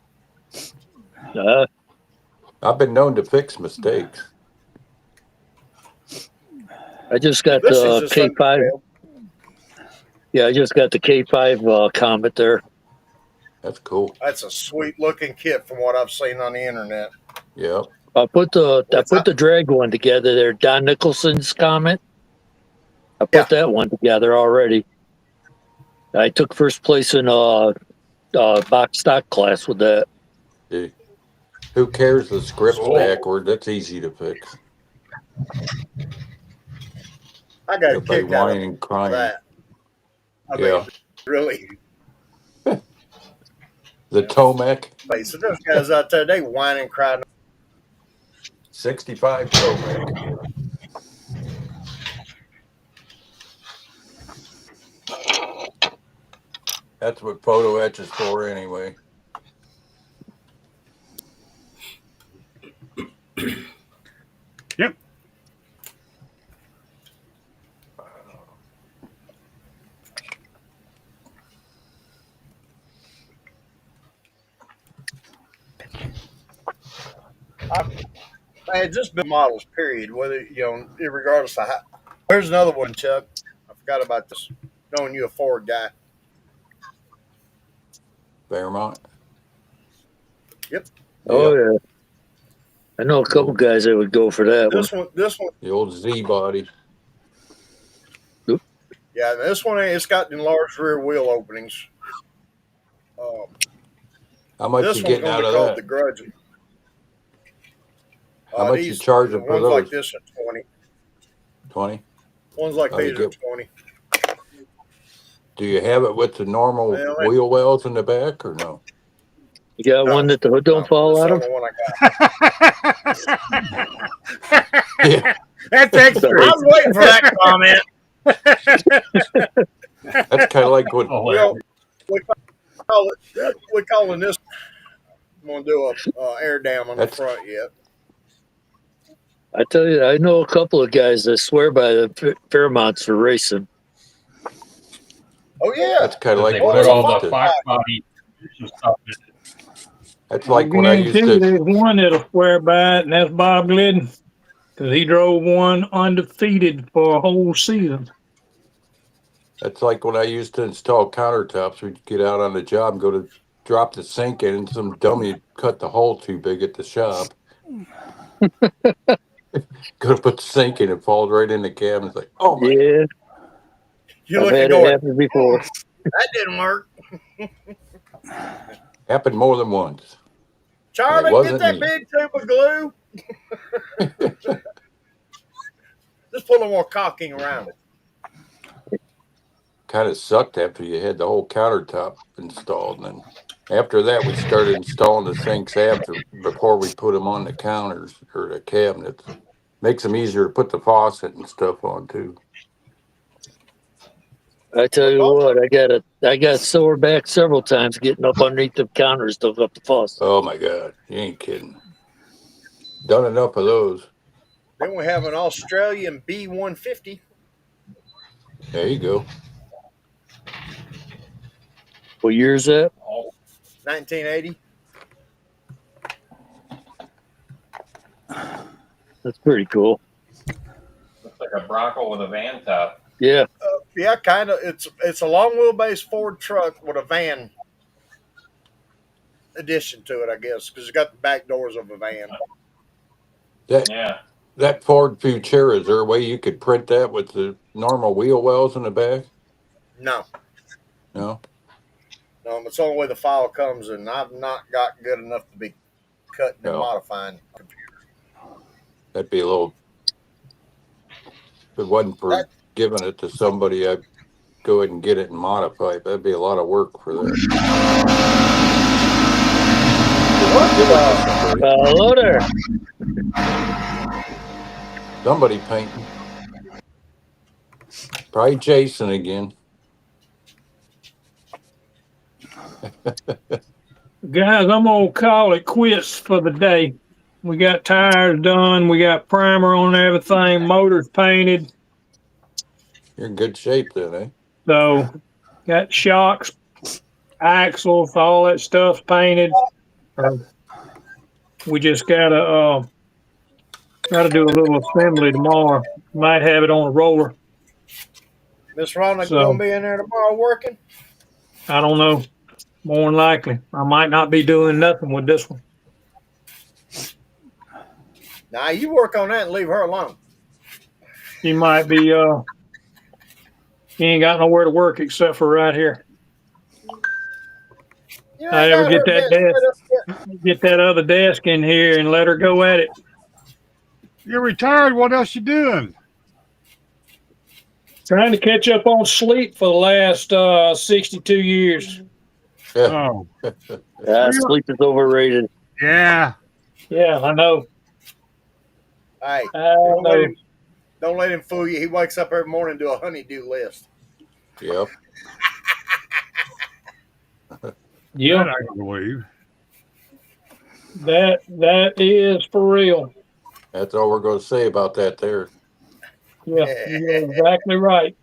I've been known to fix mistakes. I just got This is the just K5. underscaled. Yeah, I just got the K5 Comet there. That's cool. That's a sweet looking kit from what I've seen on the internet. Yep. I put the drag one together there. Don Nicholson's Comet. I put that one together already. I took first place in box stock class with that. Hey, who cares the script's Cool. backward? That's easy to fix. I got a Everybody kick out whining of and crying. that. I Yeah. mean, really. The Tomac So those guys out there, they whining and crying. 65 Tomac. That's what photo etch is for anyway. Yep. I had just been models, period. Whether, regardless of how. There's another one, Chuck. I forgot about this. Knowing you a Ford guy. Fairmont. Yep. Oh yeah. I know a couple guys that would go for that one. This one. The old Z body. Yeah, this one, it's got enlarged rear wheel openings. How much This you one's getting going out to be of called that? the Grudge. How much you charging for ones those? like this are 20. 20? Ones like Oh, these you are get- 20. Do you have it with the normal Well, wheel wells in the back or no? You got one that the hood don't fall That's out the of? only one I got. Yeah. That's extra. I was waiting for that comment. That's kind of like what. We're calling this. I'm going to do a air dam on the front yet. I tell you, I know a couple of guys that swear by the Fairmonts for racing. Oh yeah, That's kind of like They what put I all used the to. Fox body stuff in it. That's like when I used to. There's one that'll swear by it, and that's Bob Glidden, because he drove one undefeated for a whole season. That's like when I used to install countertops. We'd get out on the job and go to drop the sink in, and some dummy cut the hole too big at the shop. Go to put the sink in, it falls right in the cabin. It's like, oh my! Yeah, You I've look had at it going. happen before. That didn't work. Happened more than once. Charlie, It wasn't get that me. big tube of glue. Just put a little more caulking around it. kind of sucked after you had the whole countertop installed. And then after that, we started installing the sinks before we put them on the counters or the cabinets. Makes them easier to put the faucet and stuff on too. I tell you what, I got sore back several times getting up underneath the counters to hook up the faucet. Oh my God, you ain't kidding. Done enough of those. Then we have an Australian B150. There you go. What year is that? 1980. That's pretty cool. Looks like a Bronco with a van top. Yeah. Yeah, kind of. It's a long wheelbase Ford truck with a van addition to it, I guess, because it's got the back doors of a van. That Ford Futura, is there a way you could print that with the normal wheel wells in the back? No. No? It's the only way the file comes, and I've not got good enough to be cutting and modifying. That'd be a little. If it wasn't for giving it to somebody, I'd go ahead and get it and modify it. That'd be a lot of work for that. Hello there. Somebody painting. Probably Jason again. Guys, I'm gonna call it quits for the day. We got tires done. We got primer on everything. Motors painted. You're in good shape then, eh? So, got shocks, axles, all that stuff's painted. We just gotta do a little assembly tomorrow. Might have it on a roller. Miss Ronick gonna be in there tomorrow working? I don't know. More than likely, I might not be doing nothing with this one. Now you work on that and leave her alone. She might be. She ain't got nowhere to work except for right here. I ever get that desk, get that other desk in here and let her go at it. You're retired. What else you doing? Trying to catch up on sleep for the last 62 years. Oh. Sleep is overrated. Yeah. Yeah, I know. Hey, don't let him fool you. He wakes up every morning and do a honeydew list. Yep. Yeah, I can believe. That is for real. That's all we're going to say about that there. Yeah, you're exactly right.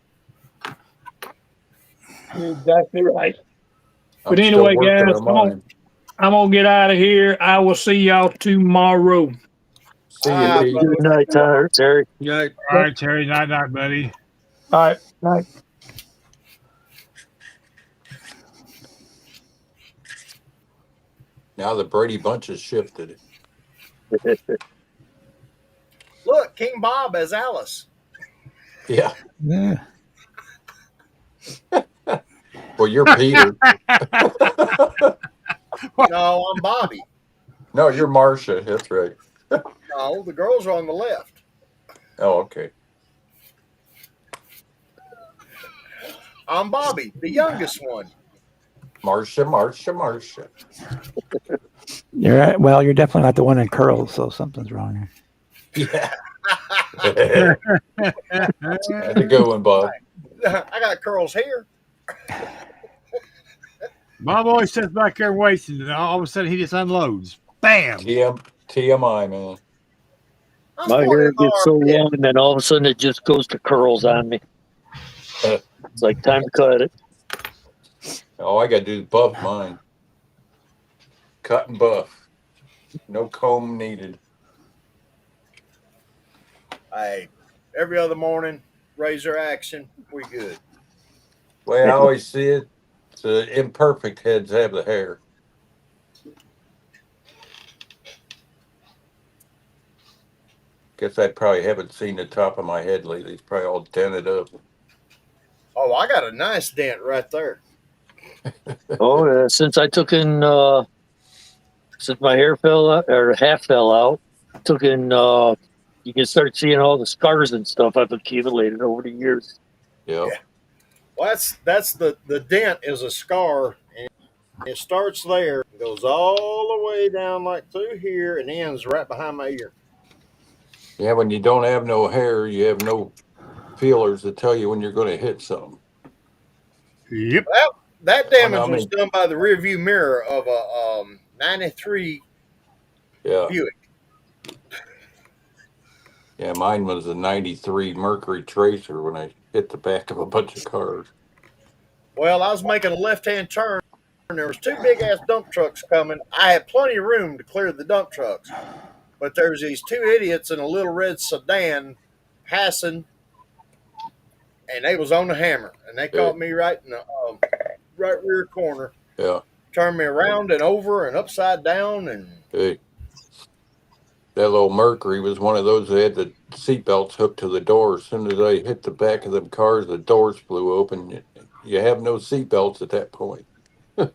You're exactly right. But anyway, guys, I'm gonna get out of here. I will see y'all tomorrow. See you, Pete. Good night, Terry. All right, Terry. Night, night, buddy. All right, night. Now the Brady Bunch has shifted. Look, King Bob as Alice. Yeah. Yeah. Well, you're Peter. No, I'm Bobby. No, you're Marcia. That's right. No, the girls are on the left. Oh, okay. I'm Bobby, the youngest one. Marcia. You're right. Well, you're definitely not the one in curls, so something's wrong here. Yeah. How's it going, Bob? I got curls here. Bob always sits back there waiting, and all of a sudden he just unloads. Bam! TMI, man. My hair gets so long, and then all of a sudden it just goes to curls on me. It's like time to cut it. Oh, I got to do buff mine. Cut and buff. No comb needed. Hey, every other morning, razor action, we good. Way I always see it, the imperfect heads have the hair. Guess I probably haven't seen the top of my head lately. It's probably all dented up. Oh, I got a nice dent right there. Oh, since I took in, since my hair fell out, or half fell out, took in, you can start seeing all the scars and stuff I've accumulated over the years. Yep. Well, that's the dent is a scar, and it starts there, goes all the way down like through here, and ends right behind my ear. Yeah, when you don't have no hair, you have no feelers to tell you when you're going to hit something. Yep. That damage was done by the rear view mirror of a 93 Buick. Yeah, mine was a 93 Mercury Tracer when I hit the back of a bunch of cars. Well, I was making a left-hand turn, and there was two big-ass dump trucks coming. I had plenty of room to clear the dump trucks, but there was these two idiots in a little red sedan passing, and they was on the hammer, and they caught me right in the right rear corner. Yeah. Turned me around and over and upside down, and Hey, that little Mercury was one of those that had the seatbelts hooked to the door. As soon as I hit the back of them cars, the doors flew open. You have no seatbelts at that point. yeah,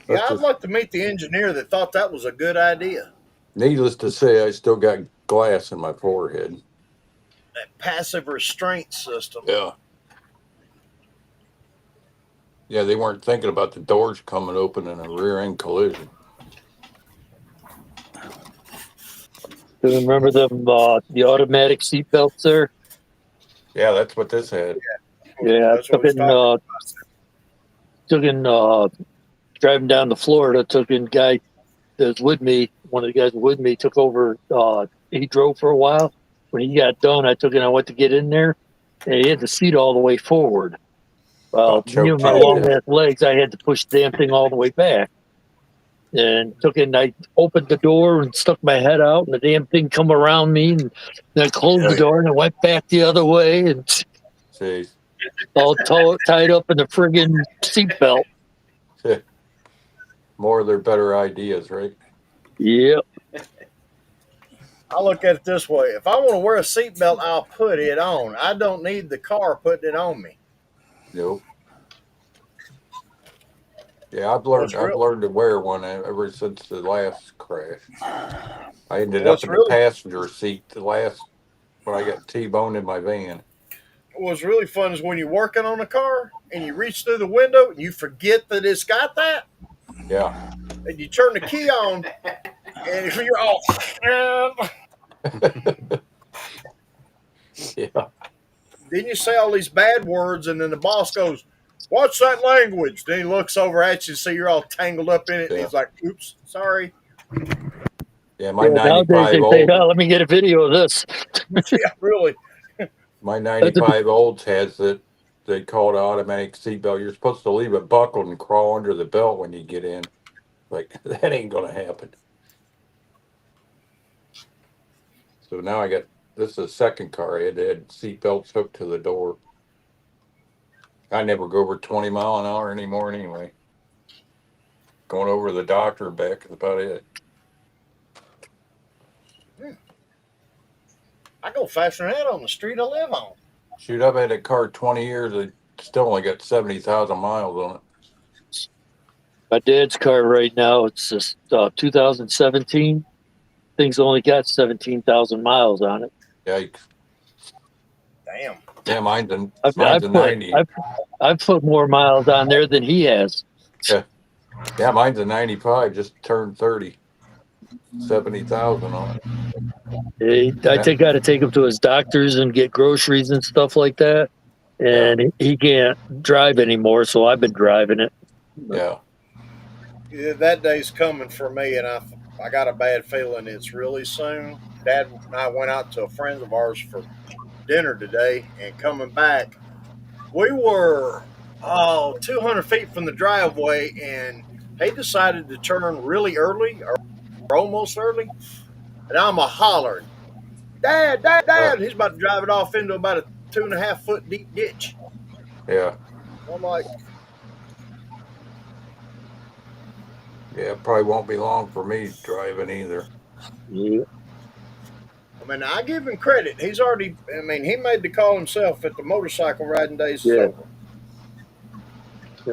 I'd like to meet the engineer that thought that was a good idea. Needless to say, I still got glass in my forehead. That passive restraint system. Yeah. Yeah, they weren't thinking about the doors coming open in a rear end collision. Do you remember them the automatic seatbelts there? Yeah, that's what this had. Yeah, took in driving down to Florida, took in guy that was with me, one of the guys with me took over, he drove for a while. When he got done, I went to get in there, and he had the seat all the way forward. Well, me and my long ass legs, I had to push the damn thing all the way back. And I opened the door and stuck my head out, and the damn thing come around me, and then I closed the door and I went back the other way, and all tied up in the friggin' seatbelt. More of their better ideas, right? Yep. I look at it this way: if I want to wear a seatbelt, I'll put it on. I don't need the car putting it on me. Nope. Yeah, I've learned to wear one ever since the last crash. I ended up in the passenger seat when I got T-boned in my van. What's really fun is when you're working on a car and you reach through the window and you forget that it's got that. Yeah. And you turn the key on and you're all. Yeah. Then you say all these bad words, and then the boss goes, "What's that language?" Then he looks over at you and see you're all tangled up in it, and he's like, "Oops, sorry." Yeah, my 95 old. Say, oh, let me get a video of this. Yeah, really. My 95 olds has that they call it automatic seatbelt. You're supposed to leave it buckled and crawl under the belt when you get in. Like, that ain't gonna happen. So now this is the second car I had seatbelts hooked to the door. I never go over 20 mile an hour anymore anyway. Going over to the doctor back is about it. I go faster than that on the street I live on. Shoot, I've had a car 20 years. It still only got 70,000 miles on it. My dad's car right now, it's just 2017. Thing's only got 17,000 miles on it. Yikes. Damn. Yeah, mine's a 90. I've put more miles on there than he has. Yeah, mine's a 95, just turned 30. 70,000 on it. I got to take him to his doctors and get groceries and stuff like that. And he can't drive anymore, so I've been driving it. Yeah. That day's coming for me, and I got a bad feeling it's really soon. Dad and I went out to a friend of ours for dinner today, and coming back, we were 200 feet from the driveway, and he decided to turn really early or almost early, and I'm hollering, Dad, Dad, Dad. He's about to drive it off into about a 2.5 foot deep ditch. Yeah. I'm like, yeah, it probably won't be long for me driving either. Yeah. I mean, I give him credit. He's already, he made the call himself at the motorcycle riding days. Yeah.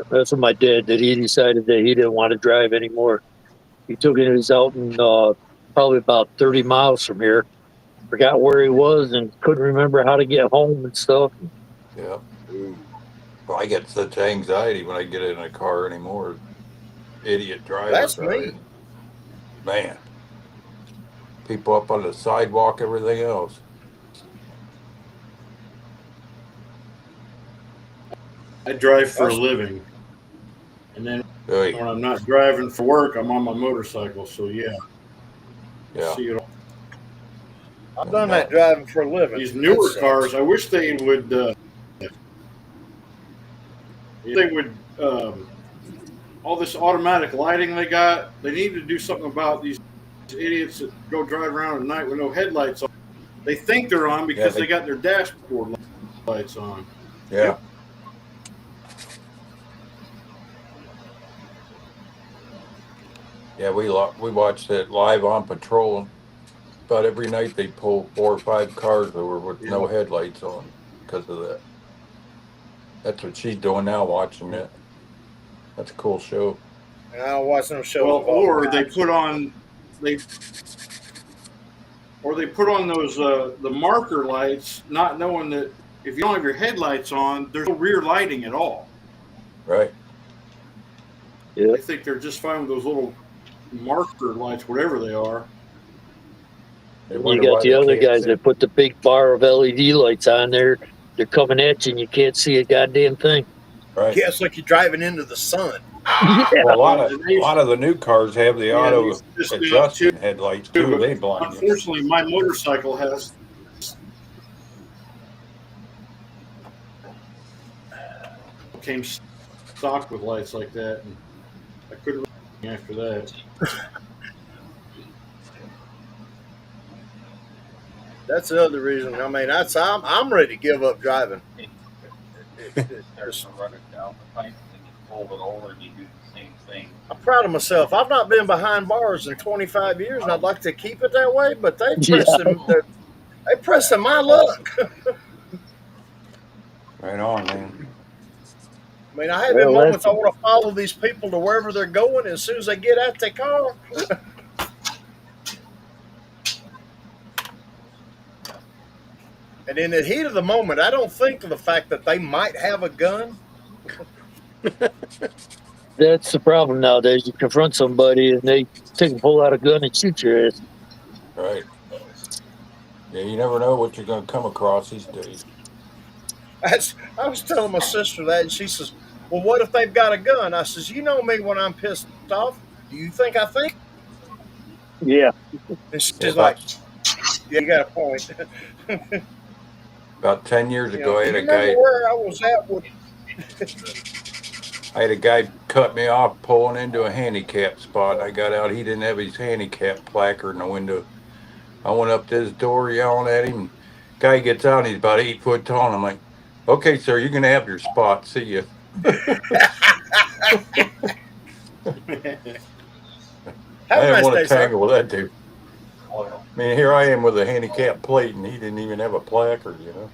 That's what my dad did. He decided that he didn't want to drive anymore. He took it. He was out in probably about 30 miles from here. Forgot where he was and couldn't remember how to get home and stuff. Yeah. Well, I get such anxiety when I get in a car anymore. Idiot drivers. That's me. Man. People up on the sidewalk, everything else. I drive for a living, and then when I'm not driving for work, I'm on my motorcycle. So yeah. See it all. I've done that driving for a living. These newer cars, I wish they would. All this automatic lighting they got. They need to do something about these idiots that go drive around at night with no headlights on. They think they're on because they got their dashboard lights on. Yeah. Yeah, we watched it live on patrol. About every night they pull 4 or 5 cars over with no headlights on because of that. That's what she's doing now, watching it. That's a cool show. And I don't watch them shows. Well, or they put on those the marker lights, not knowing that if you don't have your headlights on, there's no rear lighting at all. Right. Yeah. I think they're just fine with those little marker lights, whatever they are. You got the other guys that put the big bar of LED lights on there. They're coming at you and you can't see a goddamn thing. Right. Yeah, it's like you're driving into the sun. Well, a lot of the new cars have the auto adjusting headlights too. They blind you. Unfortunately, my motorcycle has. Came stocked with lights like that, and I couldn't after that. That's the other reason. I mean, I'm ready to give up driving. There's a run it down the pipe and you fold it over and you do the same thing. I'm proud of myself. I've not been behind bars in 25 years, and I'd like to keep it that way. But they pressing my luck. Right on, man. I mean, I have in moments I want to follow these people to wherever they're going, and as soon as they get out their car. And in the heat of the moment, I don't think of the fact that they might have a gun. That's the problem nowadays. You confront somebody and they pull out a gun and shoot your ass. Right. Yeah, you never know what you're going to come across these days. I was telling my sister that, and she says, well, what if they've got a gun? I says, you know me when I'm pissed off. Do you think I think? Yeah. And she's like, yeah, you got a point. About 10 years ago, I had a guy. Where I was at with... I had a guy cut me off pulling into a handicap spot. I got out. He didn't have his handicap placard in the window. I went up to his door yelling at him. Guy gets out. And he's about 8 foot tall. And I'm like, okay, sir, you're going to have your spot. See ya. I didn't want to tangle with that dude. I mean, here I am with a handicap plate, and he didn't even have a placard, you know.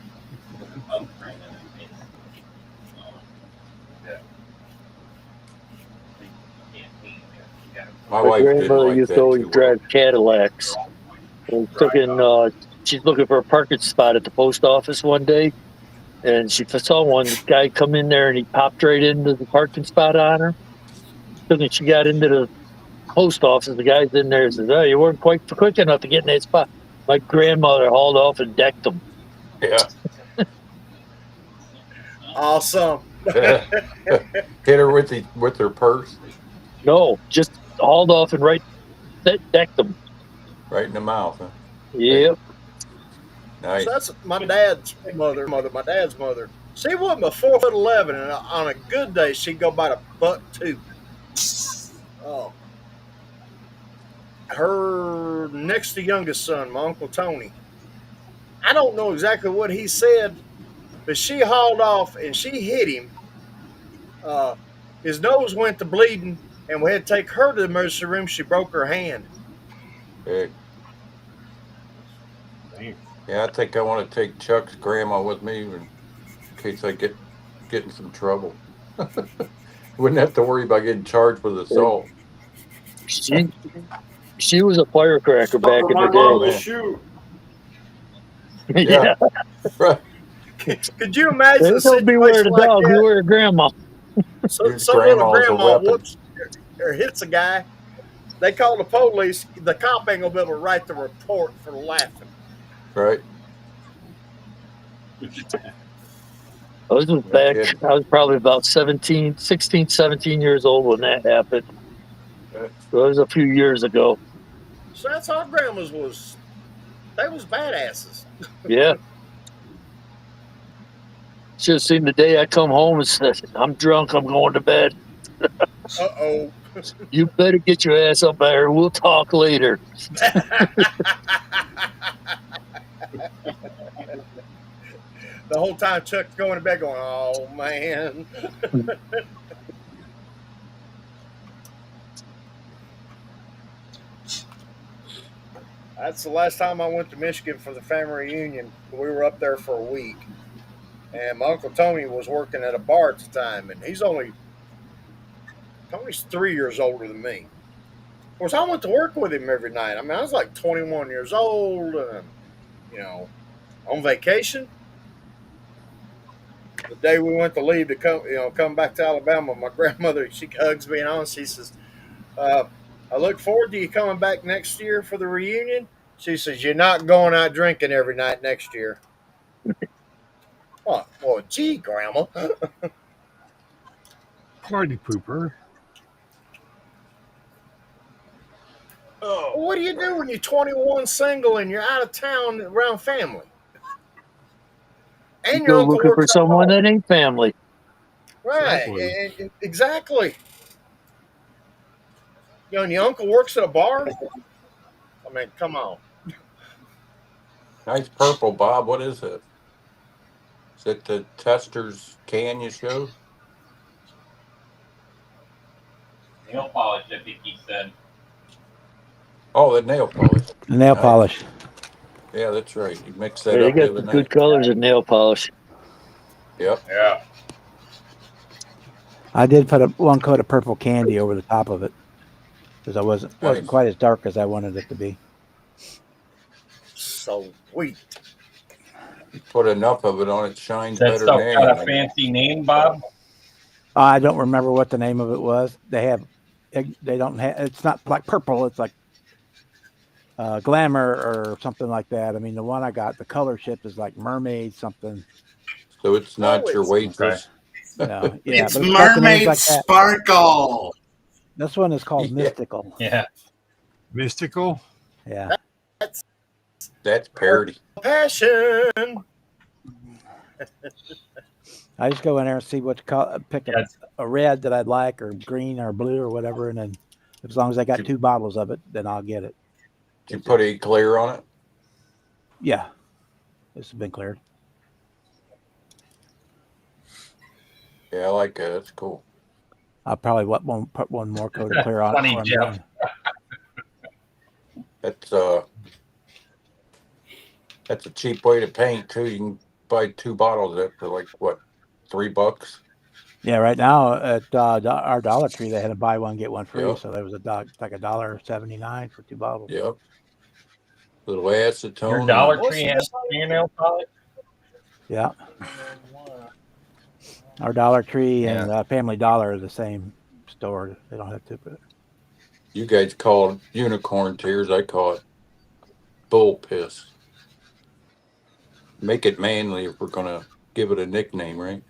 My grandmother used to always drive Cadillacs. And she's looking for a parking spot at the post office one day, and she saw one guy come in there, and he popped right into the parking spot on her. So then she got into the post office. The guy's in there and says, oh, you weren't quite quick enough to get in that spot. My grandmother hauled off and decked him. Yeah. Awesome. Hit her with her purse? No, just hauled off and decked him. Right in the mouth, huh? Yep. Nice. So that's my dad's mother. My dad's mother. She wasn't but 4'11", and on a good day she'd go about $1.02. Oh. Her next to youngest son, my Uncle Tony, I don't know exactly what he said, but she hauled off and she hit him. His nose went to bleeding, and we had to take her to the emergency room. She broke her hand. Hey. Yeah, I think I want to take Chuck's grandma with me in case I get in some trouble. Wouldn't have to worry about getting charged with assault. She was a firecracker back in the day. Shoot. Yeah. Right. Could you imagine a Don't beware situation the like dog, that? beware grandma. Your Some little grandma's a grandma weapon. whoops or hits a guy. They call the police. The cop ain't gonna be able to write the report for laughing. Right. This was back, I was probably about 16, 17 years old when that happened. So it was a few years ago. So that's how grandmas was. They was badasses. Yeah. Should have seen the day I come home and said, I'm drunk, I'm going to bed. Uh-oh. You better get your ass up there. We'll talk later. The whole time Chuck's going to bed going, oh, man. That's the last time I went to Michigan for the family reunion. We were up there for a week. And my Uncle Tony was working at a bar at the time. And Tony's 3 years older than me. Of course, I went to work with him every night. I mean, I was like 21 years old and, on vacation. The day we went to leave to come back to Alabama, my grandmother, she hugs me and she says, I look forward to you coming back next year for the reunion. She says, you're not going out drinking every night next year. Oh, well, gee, Grandma. Party pooper. Well, what do you do when you're 21 single and you're out of town around family? And You your go uncle looking for works at someone home. that ain't family. Right. Exactly. Exactly. And your uncle works at a bar? I mean, come on. Nice purple, Bob. What is it? Is it the Tester's can you showed? Nail polish, I think he said. Oh, the nail polish. The nail Nice. polish. Yeah, that's right. You mixed that They up the got other some good night. colors in nail polish. Yep. Yeah. I did put one coat of purple candy over the top of it because I wasn't Nice. quite as dark as I wanted it to be. So sweet. You put enough of it on, it shines That better stuff than got a anything. fancy name, Bob? I don't remember what the name of it was. They don't have. It's not like purple. It's like glamour or something like that. I mean, the one I got, the color ship is like mermaid something. So it's not your it's- waitress. No, yeah, It's but got the names Mermaid like that. Sparkle. This one is called Yeah. Mystical. Yeah. Mystical. Yeah. That's parody. Passion. I just go in there and see what pick a red that I'd like, or green or blue or whatever, and then as long as I got 2 bottles of it, then I'll get it. Did you put a clear on it? Yeah, this has been cleared. Yeah, I like that. That's cool. I'll probably put one more coat of clear on Funny, it. Jeff. That's a cheap way to paint too. You can buy 2 bottles of it for like what, $3? Yeah, right now at our Dollar Tree they had a buy one get one free, Yep. so there was like $1.79 for 2 bottles. Yep. Little acetone. Your Dollar Tree has fingernail polish? Yeah. Our Dollar Tree and Family Dollar are the same store. They don't have to put it. You guys call it unicorn tears. I call it bull piss. Make it manly if we're gonna give it a nickname, right?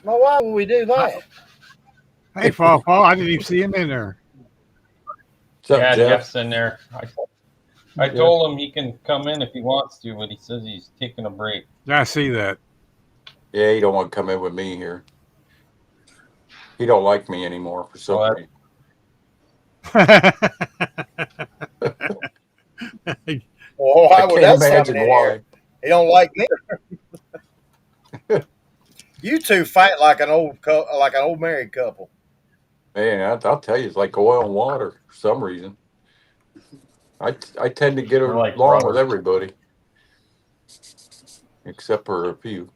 Well, why would we do that? Hey, Paul, I didn't even see him in there. What's up, Yeah, Jeff? Jeff's in there. I told him he can come in if he wants to, but he says he's taking a break. Yeah, I see that. Yeah, he don't want to come in with me here. He don't like me anymore for some reason. Well, why I would can't that imagine happen? why. He don't like me. You two fight like an old married couple. Man, I'll tell you, it's like oil and water for some reason. I tend to get We're like along brothers. with everybody, except for a few.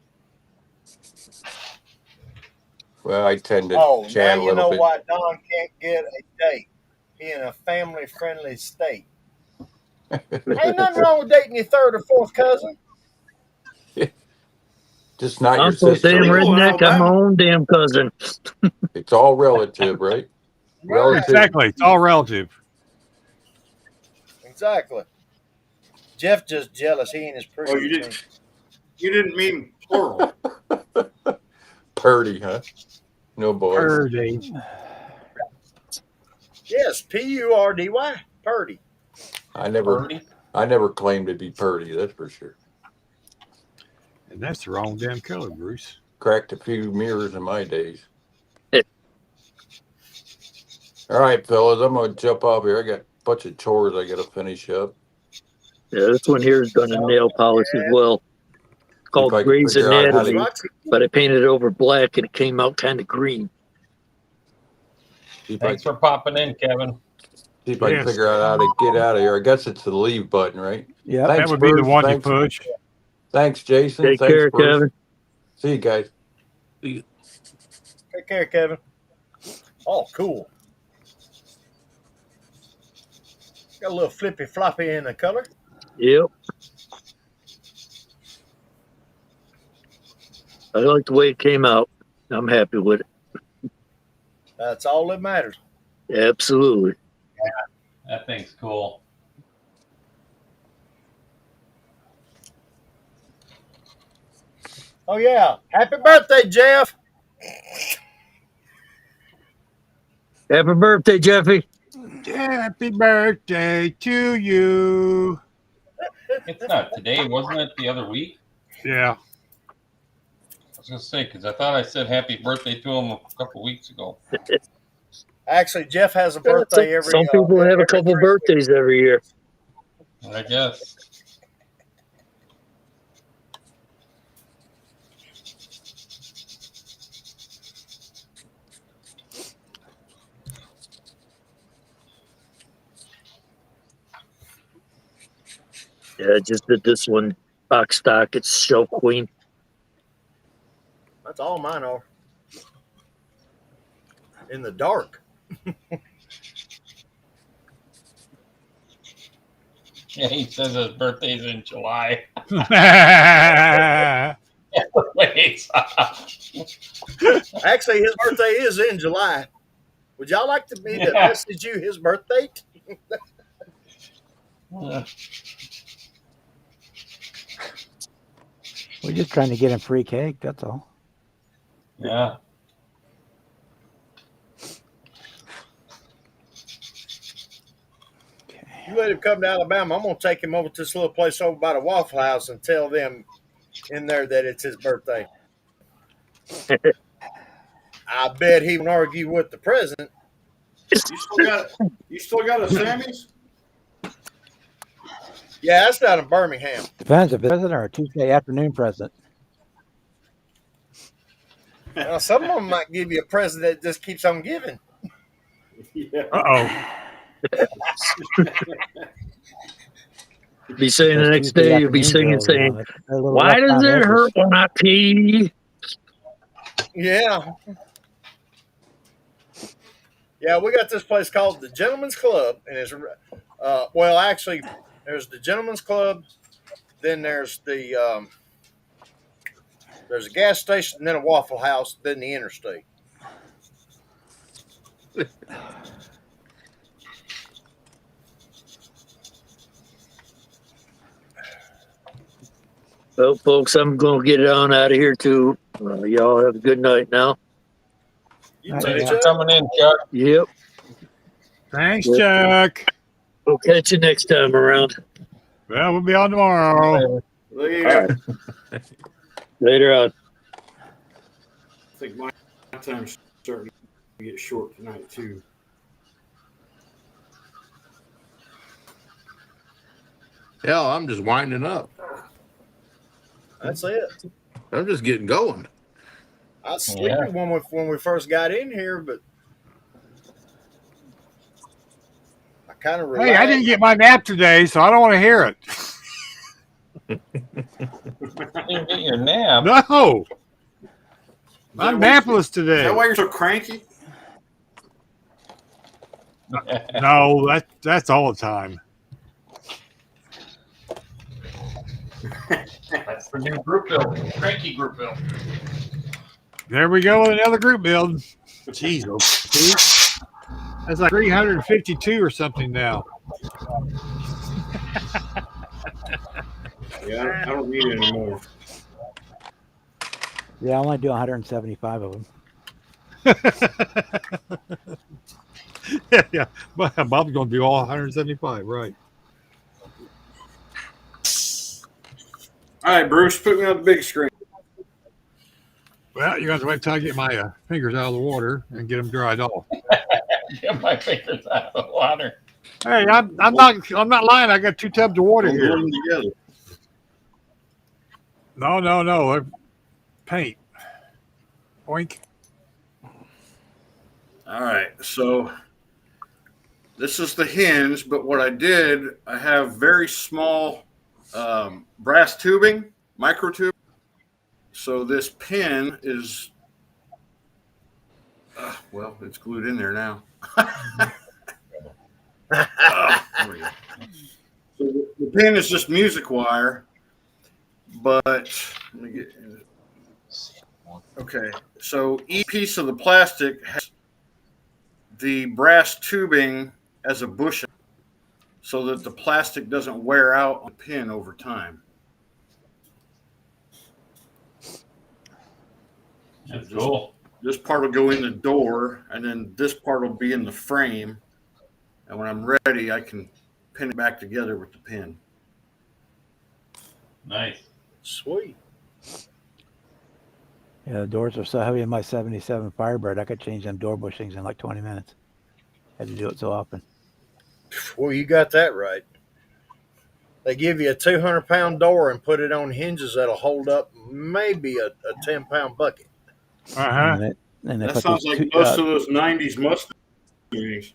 Well, I tend to Oh, chat now a you know little bit. why Don can't get a date. He in a family-friendly state. Ain't nothing wrong with dating your third or fourth cousin. Just not your I'm so sister. damn Illegal in redneck. I'm my Alabama. own damn cousin. It's all relative, right? Relative. Exactly. It's all relative. Exactly. Jeff just jealous. He ain't as pretty Oh, as me. you didn't mean plural. Purdy, huh? No boy. Purdy. Yes, Purdy. Purdy. I never Purdy. claimed to be Purdy, that's for sure. And that's the wrong damn color, Bruce. Cracked a few mirrors in my days. All right, fellas, I'm gonna jump off here. I got a bunch of chores I gotta finish up. Yeah, this one here is done in nail polish as well. It's See if called I can Grey's figure out how Anatomy, to but I painted it over black and it came out kind of green. see if I Thanks for popping in, Kevin. see if I can Yes. figure out how to get out of here. I guess it's the leave button, right? Yep. Thanks, That would be the Bruce. one Thanks, you push. thanks, Jason. Take Thanks, care, Bruce. Kevin. See you guys. Take care, Kevin. Oh, cool. Got a little flippy floppy in the color. Yep. I like the way it came out. I'm happy with it. That's all that matters. Absolutely. That thing's cool. Oh yeah. Happy birthday, Jeff. Happy birthday, Jeffy. Happy birthday to you. It's not today, wasn't it? The other week. Yeah. I was gonna say because I thought I said happy birthday to him a couple weeks ago. Actually, Jeff has a birthday every. Some people have a couple birthdays every year. I guess. Yeah, I just did this one box stock. It's Shelf Queen. That's all mine are. In the dark. Yeah, he says his birthday's in July. Wait. Actually, his birthday is in July. Would y'all like me to message you his birthday? We're just trying to get him free cake. That's all. Yeah. You let him come to Alabama. I'm going to take him over to this little place over by the Waffle House and tell them in there that it's his birthday. I bet he won't argue with the president. You still got a Sammy's? Yeah, that's down in Birmingham. Depends if it's a present or a Tuesday afternoon present. Now, some of them might give you a present that just keeps on giving. Yeah. Uh-oh. You'll be saying the Those next Tuesday day, you'll be afternoon singing, girls, saying, they're a little why rough does on it edges. hurt when I pee? Yeah. Yeah, we got this place called the Gentleman's Club, and it's well, actually, there's the Gentleman's Club, then there's the there's a gas station, then a Waffle House, then the interstate. Well, folks, I'm going to get it on out of here, too. Y'all have a good night now. You Night, too, Thanks yeah. for Chuck. coming in, Chuck. Yep. Thanks, Yep. Chuck. We'll catch you next time around. Well, we'll be on tomorrow. Later. Later on. I think my time's starting to get short tonight, too. Hell, I'm just winding up. That's it. I'm just getting going. I was sleepy when we first got in here, but I kind of relaxed. Hey, I didn't get my nap today, so I don't want to hear it. You didn't get your nap. No. I'm napless Is that today. why you're so cranky? No, that's all the time. That's For new group build, cranky group build. There we go, another group build. Jeez, that's like 352 or something now. Yeah, I don't need any more. Yeah, I only do 175 of them. Yeah, but Bob's going to do all 175, right? All right, Bruce, put me on the big screen. Well, you're going to have to wait until I get my fingers out of the water and get them dried off. Get my fingers out of the water. Hey, I'm not lying. I got 2 tubs of water Don't here. glue them together. No. Paint. Oink. All right, so this is the hinge, but what I did, I have very small brass tubing, micro tube. So this pin is, well, it's glued in there now. There we go. So the pin is just music wire, but let me get. Okay, so each piece of the plastic has the brass tubing as a bushing so that the plastic doesn't wear out on the pin over time. That's cool. This part will go in the door, and then this part will be in the frame. And when I'm ready, I can pin it back together with the pin. Nice. Sweet. Yeah, the doors are so heavy in my 77 Firebird, I could change them door bushings in like 20 minutes. Had to do it so often. Well, you got that right. They give you a 200-pound door and put it on hinges that'll hold up maybe a 10-pound bucket. Uh-huh. And they That put sounds these like most of those 90s Mustangs.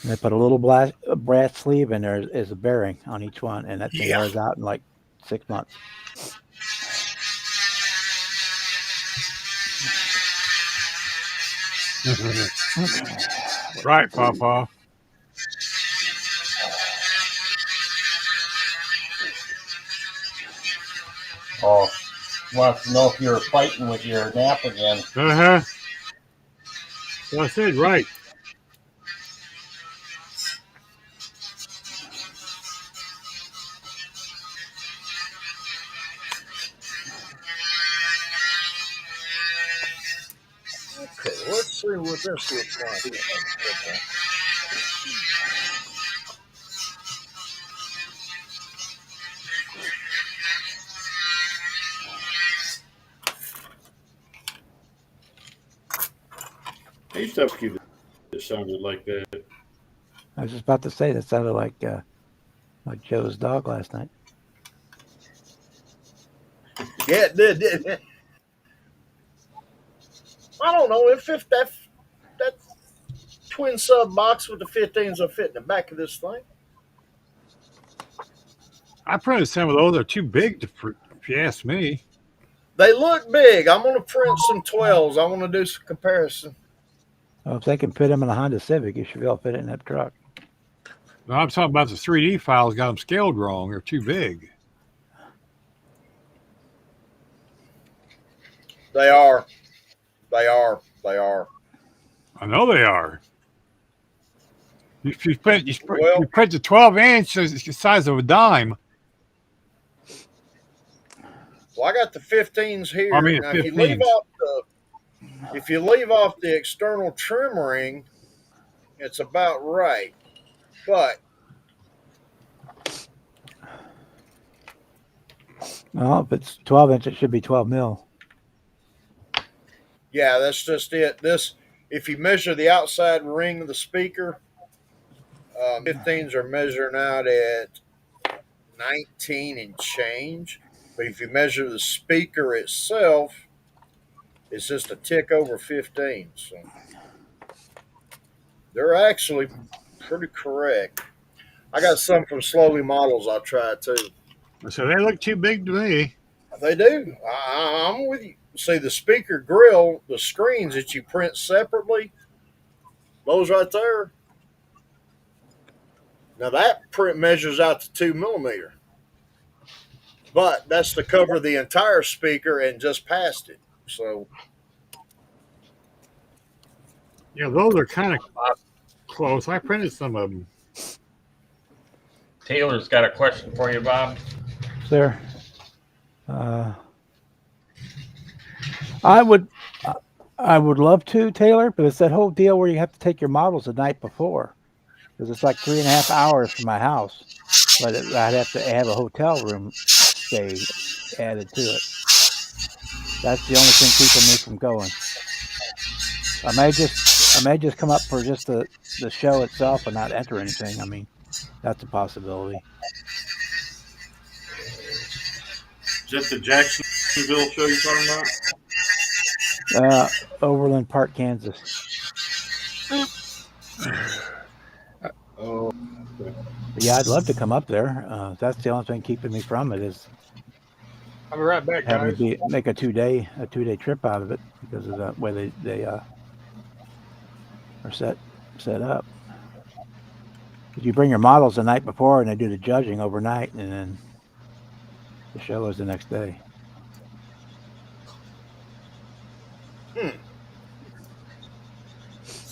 they put a little brass sleeve in there as a bearing on each one, and that thing wears out in like 6 months. Right, Papa. Oh, wants to know if you're fighting with your nap again. Uh-huh. So I said, right. Okay, let's see what this looks like. I used to have a key that sounded like that. I was just about to say that sounded like Joe's dog last night. Yeah, it did, didn't it? I don't know if that twin sub box with the 15s will fit in the back of this thing. I printed some of those. They're too big, if you ask me. They look big. I'm going to print some 12s. I want to do some comparison. Well, if they can fit them in a Honda Civic, you should be able to fit it in that truck. No, I'm talking about the 3D files. Got them scaled wrong. They're too big. They are. I know they are. You print the 12-inch, it's the size of a dime. Well, I got the 15s here. I mean, now, 15s. if you leave off the external trim ring, it's about right. But well, if it's 12-inch, it should be 12 mil. yeah, that's just it. If you measure the outside ring of the speaker, 15s are measuring out at 19 and change. But if you measure the speaker itself, it's just a tick over 15. So they're actually pretty correct. I got some from Slowly Models I tried too. So they look too big to me. They do. I'm with you. See, the speaker grill, the screens that you print separately, those right there. Now that print measures out to 2 millimeter. but that's to cover the entire speaker and just past it. So Yeah, those are kind of close. I printed some of them. Taylor's got a question for you, Bob. Sir, I would love to, Taylor, but it's that whole deal where you have to take your models the night before, because it's like 3.5 hours from my house. But I'd have to have a hotel room stay added to it. That's the only thing keeping me from going. I may just come up for just the show itself and not enter anything. I mean, that's a possibility. Is that the Jacksonville show you're talking about? Overland Park, Kansas. Oh, okay. Yeah, I'd love to come up there. That's the only thing keeping me from it is I'll be right back, having guys. to make a 2-day trip out of it because of the way they are set up. You bring your models the night before and they do the judging overnight, and then the show is the next day.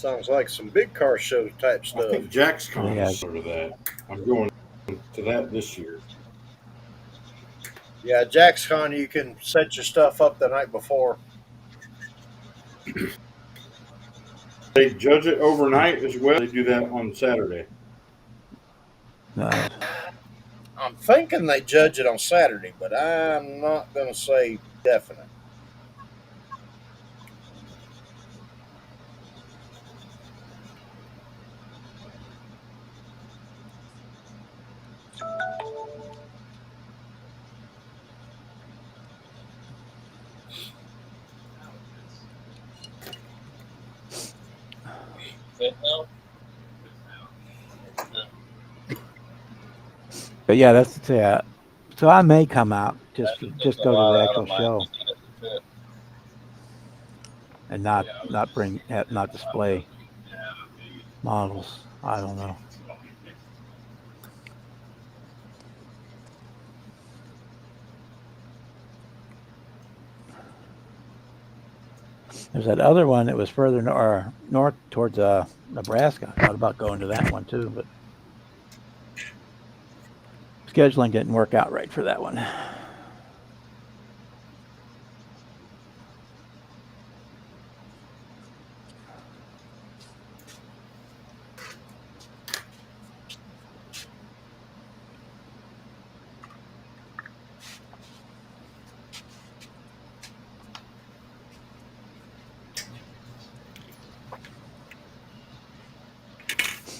sounds like some big car show type stuff. I think JaxCon Yeah. is sort of that. I'm going to that this year. Yeah, JaxCon, you can set your stuff up the night before. They judge it overnight as well. They do that on Saturday. I'm thinking they judge it on Saturday, but I'm not going to say definite. But yeah, that's so I may come out just go to the actual show and not display models. I don't know. There's that other one that was further north towards Nebraska. I thought about going to that one too, but scheduling didn't work out right for that one.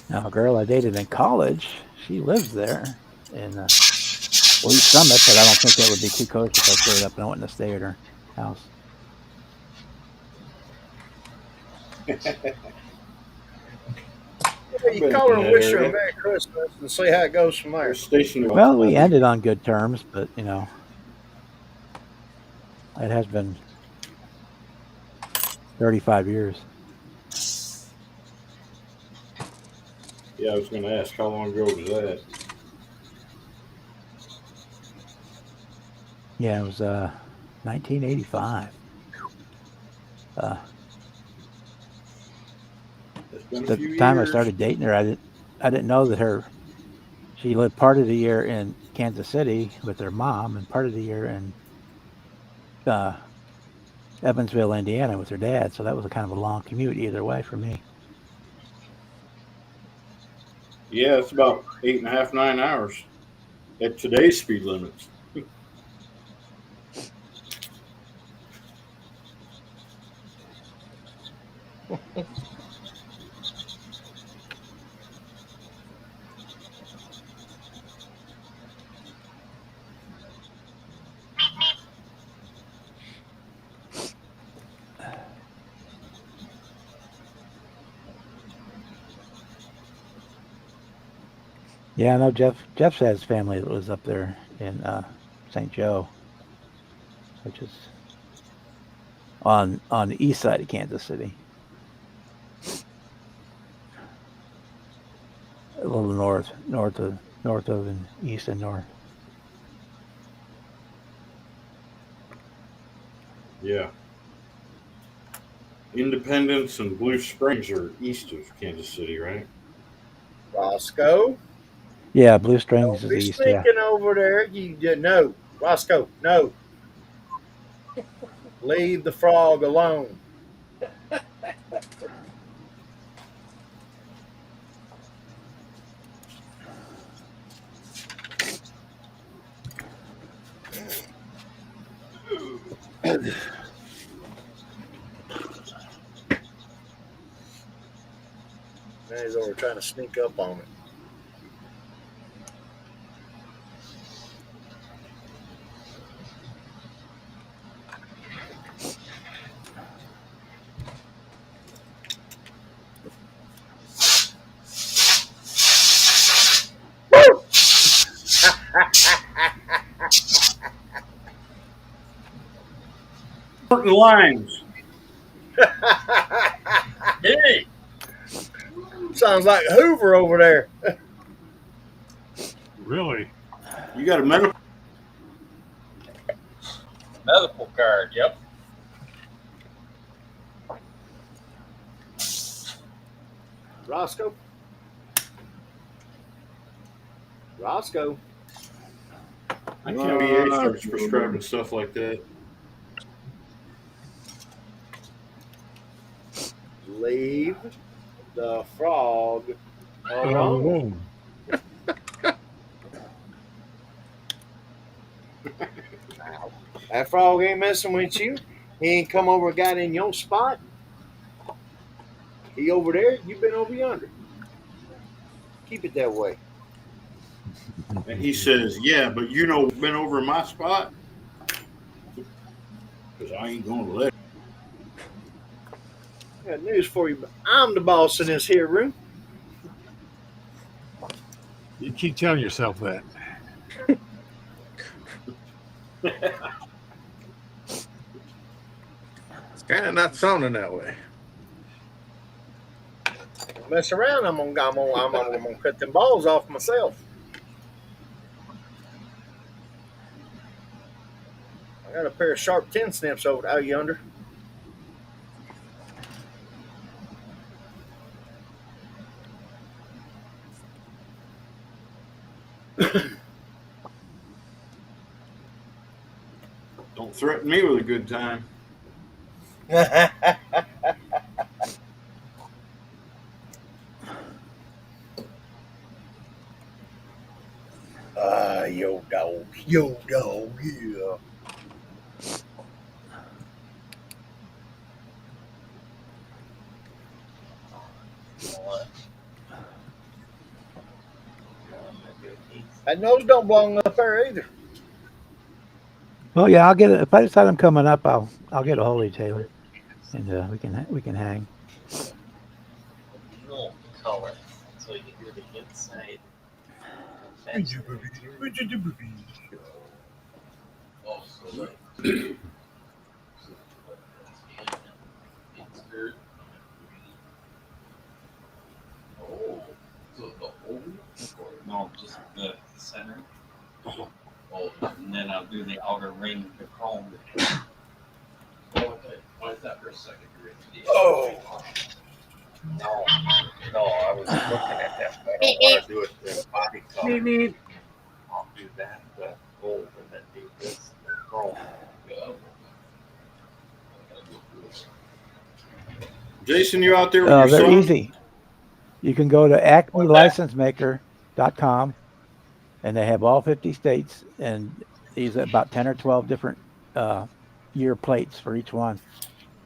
Now, a girl I dated in college, she lives there in East Summit, but I don't think that would be too close if I showed up and I wanted to stay at her house. You call her and wish her a Merry Christmas and see how it goes from there. Well, we ended on good terms, but it has been 35 years. Yeah, I was going to ask, how long ago was that? Yeah, it was 1985. The time I started dating her, I didn't know that she lived part of the year in Kansas City with her mom and part of the year in Evansville, Indiana with her dad. So that was a kind of a long commute either way for me. Yeah, it's about 8.5, 9 hours at today's speed limits. Yeah, I know Jeff has family that lives up there in St. Joe, which is on the east side of Kansas City. A little north of and east and north. Yeah. Independence and Blue Springs are east of Kansas City, right? Roscoe, Yeah, Blue Springs don't is be east. Yeah. sneaking over there. You did no, Roscoe, no. Leave the frog alone. Now he's over trying to sneak up on it. Certain lines. Hey, sounds like Hoover over there. Really? You got a medical. Medical card. Yep. Roscoe. Roscoe. I can't VA starts prescribing stuff like that. Leave the frog alone. That frog ain't messing with you. He ain't come over and got in your spot. He over there, you been over yonder. Keep it that way. And he says, yeah, but you know, been over in my spot? Because I ain't going to let it. I got news for you. I'm the boss in this here room. You keep telling yourself that. It's kind of not sounding that way. Mess around, I'm gonna cut them balls off myself. I got a pair of sharp 10 snips over out yonder. Don't threaten me with a good time. Yo dog, yeah. That nose don't belong up there either. Well, yeah, I'll get it. If I decide I'm coming up, I'll get a hold of you, Taylor, and we can hang. No color, so you can do the inside. No, just the center. And then I'll do the outer ring, the chrome. Why is that for a second? Oh. No, I was looking at that. But I don't want to do it the body color. I'll do that, the gold, and then do this, the chrome. Jason, you out there with your They're son? easy. You can go to acmelicensemaker.com, and they have all 50 states, and these are about 10 or 12 different year plates for each one.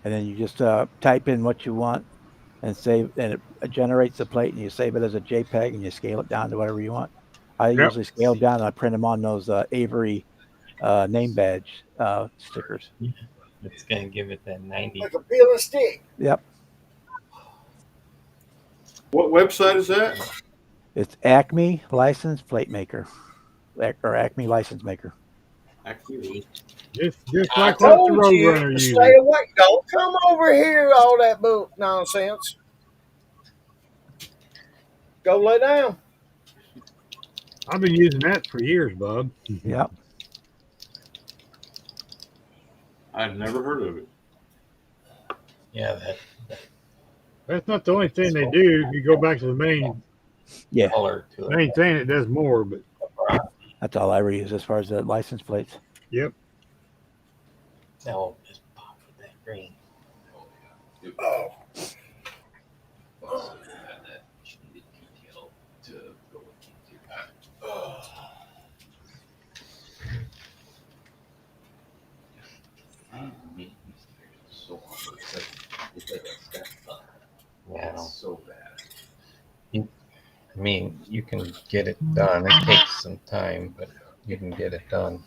And then you just type in what you want and save, and it generates the plate, and you save it as a JPEG, and you scale it down to whatever you want. I usually scale down, and I print them on those Avery name badge stickers. It's going to give it that 90. Like a peel and stick. Yep. What website is that? It's Acme License Plate Maker, or Acme License Maker. Just I like what the told you Roadrunner to uses. stay away. Don't come over here, all that nonsense. Go lay down. I've been using that for years, bub. Yep. I've never heard of it. Yeah, That's not the only thing they do. You go back to the main color to it. main thing. It does more, but That's all I ever use as far as the license plates. yep. Now just pop with that green. Oh. Also, had that she needed detail to go with detail. So it's like a step up. Yeah. It's so bad. I mean, you can get it done. It takes some time, but you can get it done.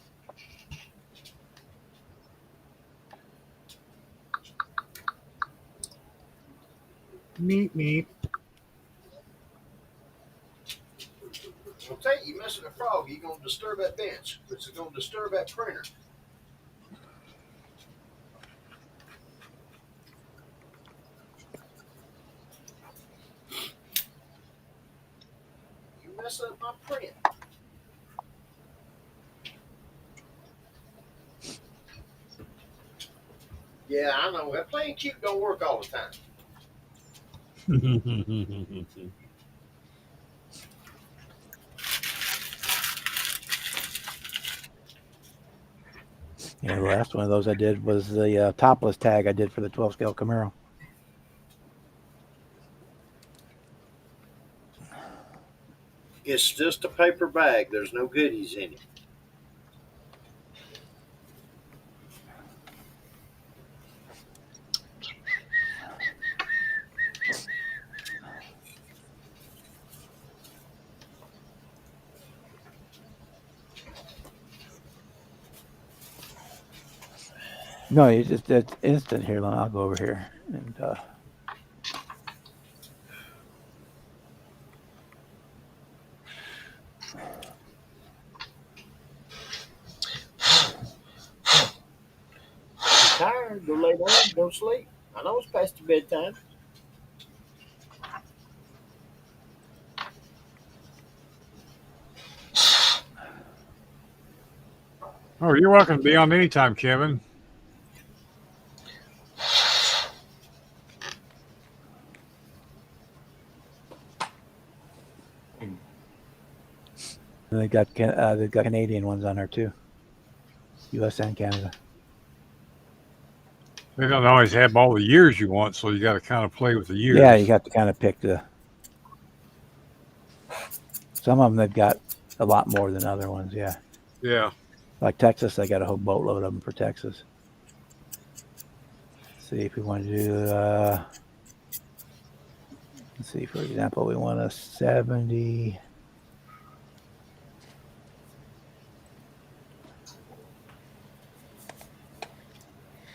Meep. I'll tell you, you're missing a frog. You're going to disturb that bench, which is going to disturb that printer. You mess up my print. Yeah, I know. That playing cute don't work all the time. The last one of those I did was the topless tag I did for the 12 scale Camaro. It's just a paper bag. There's no goodies in it. No, it's instant here. I'll go over here and You're tired. Go lay down. Go sleep. I know it's past your bedtime. Oh, you're welcome to be on anytime, Kevin. and they've got Canadian ones on there too, U.S. and Canada. They don't always have all the years you want, so you got to kind of play with the years. Yeah, you got to kind of pick the. Some of them they've got a lot more than other ones. Yeah. Yeah. Like Texas, they got a whole boatload of them for Texas. Let's see if we want to do. Let's see, for example, we want a 70.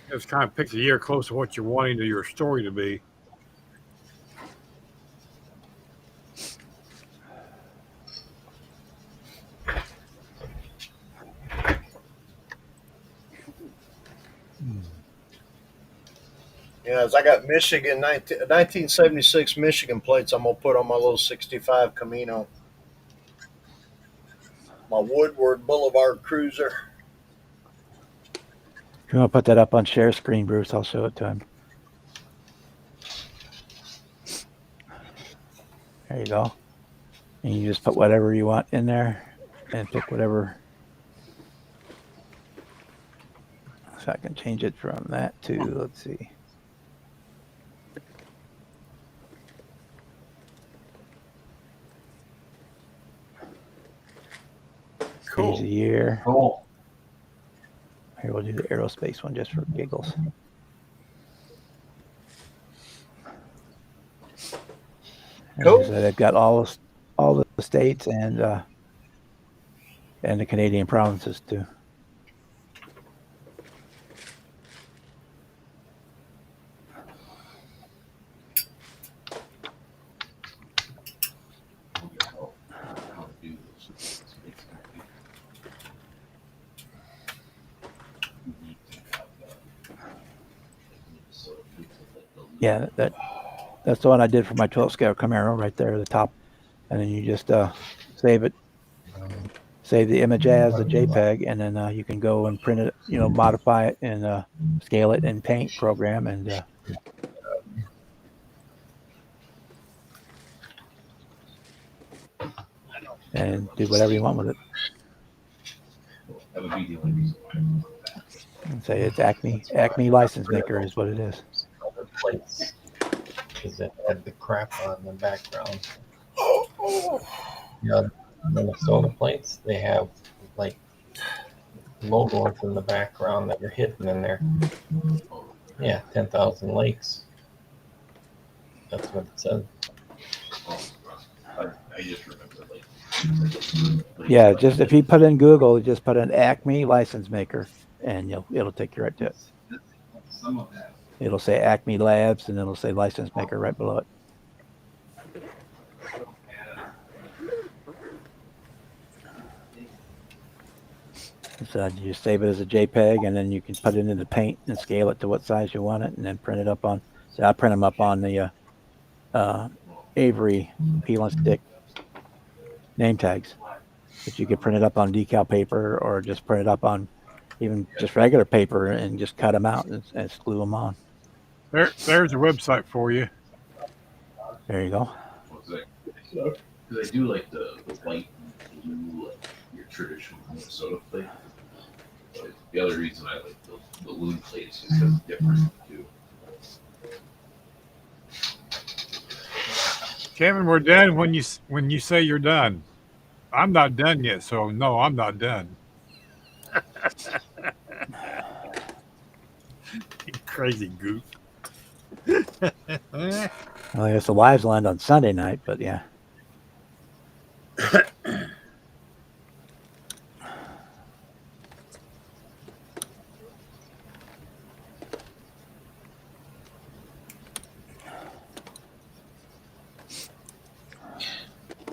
Just kind of pick the year close to what you're wanting to your story to be. Yeah, as I got Michigan 1976 Michigan plates, I'm gonna put on my little 65 Camino, my Woodward Boulevard Cruiser. If you want to put that up on share screen, Bruce, I'll show it to him. There you go. And you just put whatever you want in there and pick whatever. So I can change it from that to, let's see. Cool. Change the year. Cool. Here, we'll do the aerospace one just for giggles. Cool. So they've got all the states and the Canadian provinces too. Yeah, that's the one I did for my 12 scale Camaro right there at the top, and then you just save it save the image as a JPEG, and then you can go and print it, modify it and scale it in Paint program and do whatever you want with it. That would be the only reason why I would want that. And say it's Acme license maker is what it is. Other plates, because it had the crap on the background. The Minnesota plates, they have like logos in the background that are hidden in there. Yeah, 10,000 lakes. That's what it says. I just remember like. Yeah, just if you put in Google, just put in Acme license maker, and it'll take you right to it. Some of that. It'll say Acme Labs, and it'll say license maker right below it. So you save it as a JPEG, and then you can put it into Paint and scale it to what size you want it, and then print it up on. So I print them up on the Avery peel and stick name tags, but you could print it up on decal paper or just print it up on even just regular paper and just cut them out and glue them on. There's a website for you. There you go. Because I do like the white and blue, like your traditional Minnesota plate. But the other reason I like the loon plate is because it's different too. Kevin, we're done when you say you're done. I'm not done yet, so no, I'm not done. You crazy goof. Well, I guess the wives land on Sunday night, but yeah.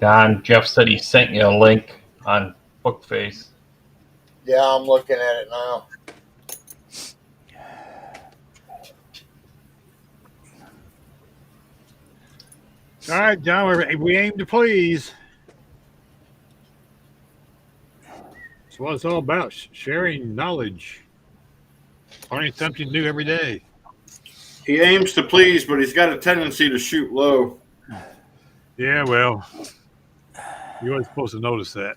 Don, Jeff said he sent you a link on Bookface. Yeah, I'm looking at it now. All right, John, we aim to please. That's what it's all about, sharing knowledge. Learning something new every day. He aims to please, but he's got a tendency to shoot low. Yeah, well, you weren't supposed to notice that.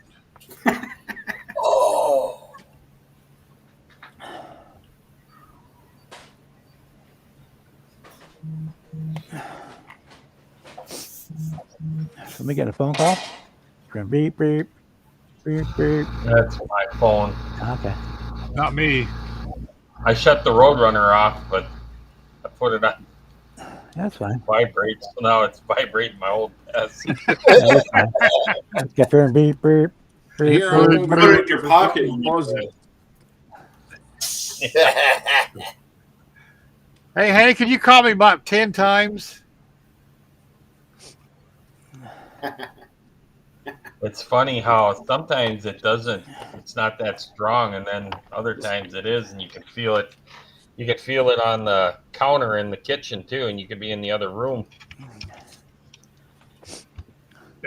Oh. Let me get a phone call. Beep, beep, beep, beep. That's my phone. Okay. Not me. I shut the Roadrunner off, but I put it on That's fine. vibrate, so now it's vibrating my old S. That's fine. Let's get there and beep, beep, beep. Here, I'll go put it in your pocket and close it. Hey, can you call me about 10 times? It's funny how sometimes it's not that strong, and then other times it is, and you can feel it. You can feel it on the counter in the kitchen too, and you could be in the other room.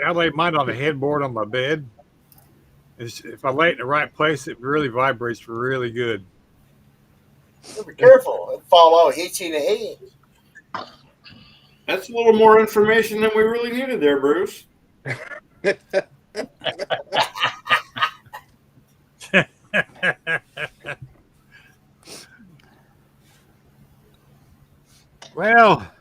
I lay mine on the headboard on my bed. If I lay it in the right place, it really vibrates really good. Be careful. It'll fall out, hit you in the head. That's a little more information than we really needed there, Bruce. Well,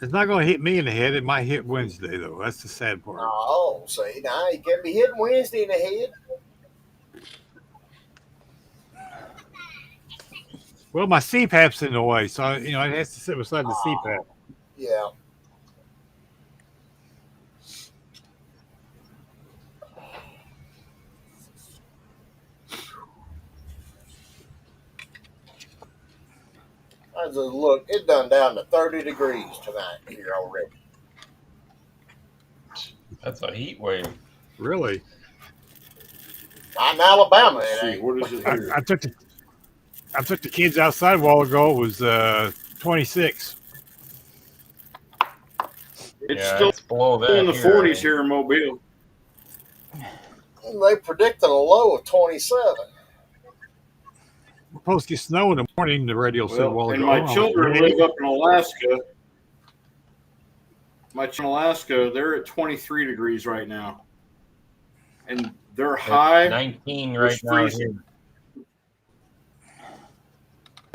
it's not going to hit me in the head. It might hit Wednesday, though. That's the sad part. Oh, see, now you can't be hitting Wednesday in the head. Well, my CPAP's in the way, so it has to sit beside the CPAP. Yeah. I just look, it done down to 30 degrees tonight here already. That's a heat wave. Really? Not in Alabama, it See, ain't. what is it here? I took the kids outside a while ago. It was 26. It's Yeah, still it's below that in the here. 40s here in Mobile. They predicted a low of 27. We're supposed to get snow in the morning, the radio said a Well, while and ago. my I went, children "Yeah." live up in Alaska. They're at 23 degrees right now. And their high 19 was right now here. freezing.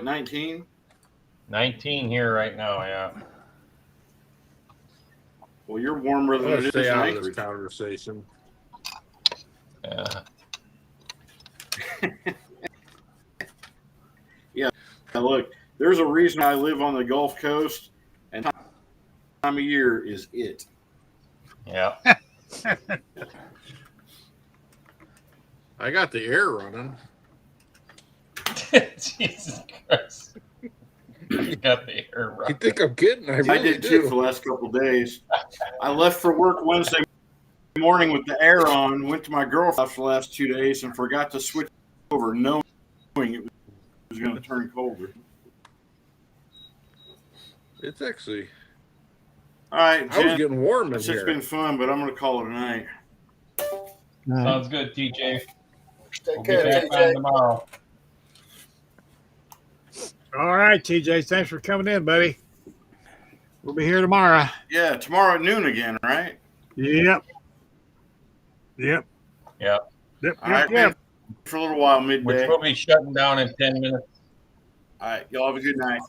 19? 19 here right now, yeah. Well, you're warmer than Let's it is stay in out of this Anchorage. conversation. Yeah. Yeah, look, there's a reason I live on the Gulf Coast, and time of year is it. Yeah. I got the air running. Jesus Christ. You got the air You running. think I'm kidding? I I really did too do. for the last couple of days. I left for work Wednesday morning with the air on, went to my girlfriend's for the last 2 days, and forgot to switch over, knowing it was going to turn colder. It's actually. All right, I was Jen, getting warm in it's here. been fun, but I'm going to call it a night. Sounds good, TJ. Take We'll care, be back TJ. on tomorrow. All right, TJ, thanks for coming in, buddy. We'll be here tomorrow. Yeah, tomorrow at noon again, right? Yep. Yep. Yeah. Yep. All right, Yep. for a little while, Which midday. will be shutting down in 10 minutes. All right, y'all have a good night.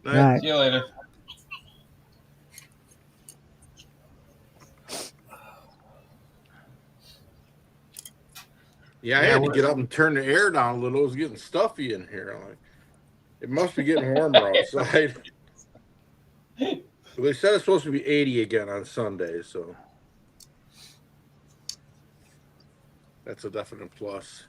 Right. See you later. Yeah, I had to get up and turn the air down a little. It was getting stuffy in here. I'm like, it must be getting warmer outside. They said it's supposed to be 80 again on Sunday, so that's a definite plus.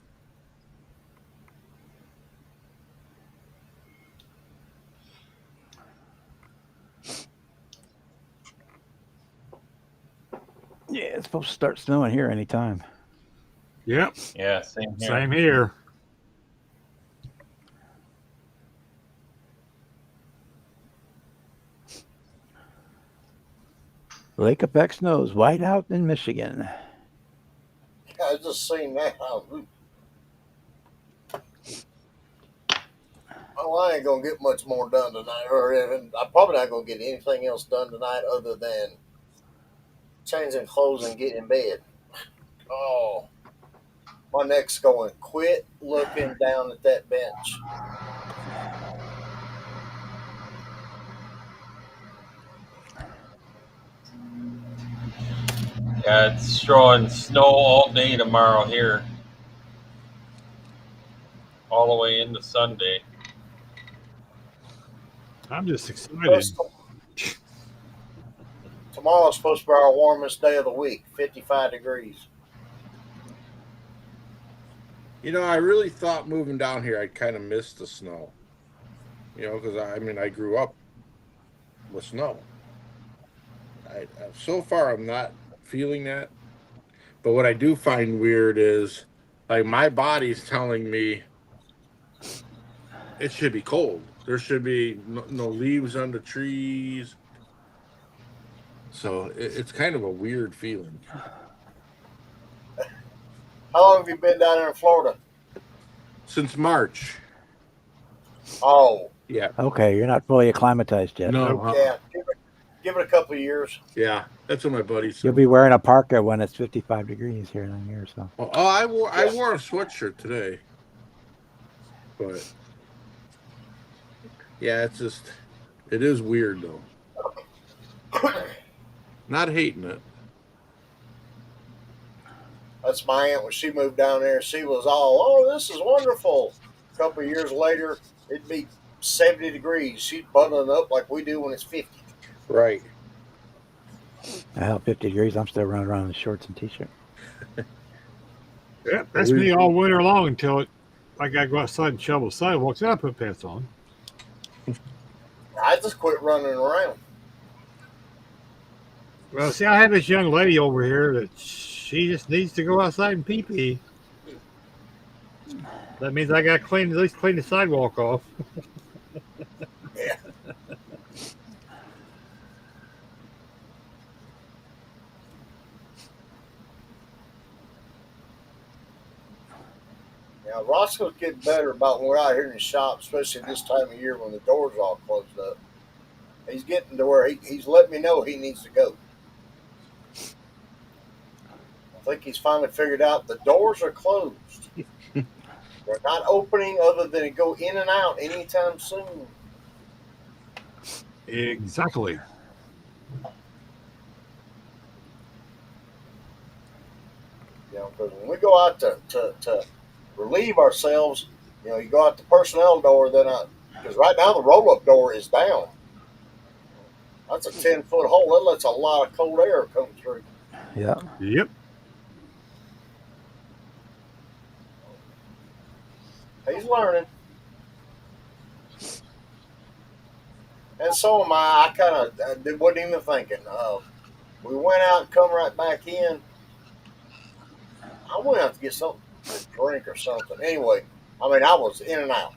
Yeah, it's supposed to start snowing here anytime. Yep. Yeah, same here. Same here. Lake Effect snows white out in Michigan. I just seen that. Well, I ain't gonna get much more done tonight, or even I'm probably not gonna get anything else done tonight other than changing clothes and getting in bed. Oh, my neck's going. Quit looking down at that bench. Yeah, it's showing snow all day tomorrow here. All the way into Sunday. I'm just excited. Tomorrow's supposed to be our warmest day of the week, 55 degrees. You know, I really thought moving down here I'd kind of miss the snow. You know, because I grew up with snow. So far, I'm not feeling that. But what I do find weird is, like, my body's telling me it should be cold. There should be no leaves on the trees. So it's kind of a weird feeling. How long have you been down there in Florida? Since March. Oh. Yeah. Okay, you're not fully acclimatized yet. No. Yeah. Give it a couple of years. Yeah, that's what my buddy said. You'll be wearing a parka when it's 55 degrees here in a year or so. Well, I wore a sweatshirt today. But yeah, it is weird though. Not hating it. That's my aunt when she moved down there. She was all, "Oh, this is wonderful." A couple of years later, it'd be 70 degrees. She'd button up like we do when it's 50. Right. Hell, 50 degrees, I'm still running around in shorts and t-shirt. Yeah, that's me all winter long until I got to go outside and shovel sidewalks. Then I put pants on. I just quit running around. Well, see, I have this young lady over here that she just needs to go outside and pee-pee. That means I got to at least clean the sidewalk off. Yeah. Now, Roscoe's getting better about when we're out here in the shop, especially this time of year when the doors are all closed up. He's getting to where he's letting me know he needs to go. I think he's finally figured out the doors are closed. They're not opening other than to go in and out anytime soon. Exactly. You know, because when we go out to relieve ourselves, you know, you go out the personnel door, then because right now the roll-up door is down. That's a 10-foot hole. That lets a lot of cold air come through. Yeah. Yep. He's learning. And so am I. I wasn't even thinking. We went out and come right back in. I went out to get something to drink or something. Anyway, I mean, I was in and out.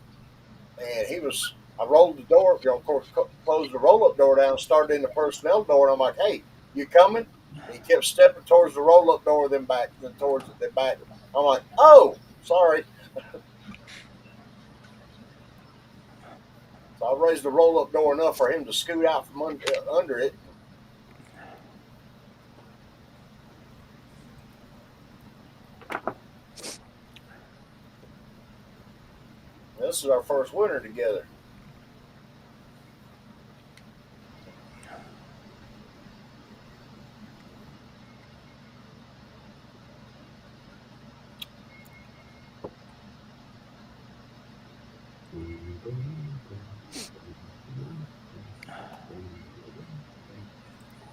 And I rolled the door, you know, of course, closed the roll-up door down, started in the personnel door, and I'm like, hey, you coming? And he kept stepping towards the roll-up door, then back, then towards it, then back. I'm like, oh, sorry. So I raised the roll-up door enough for him to scoot out from under it. This is our first winter together.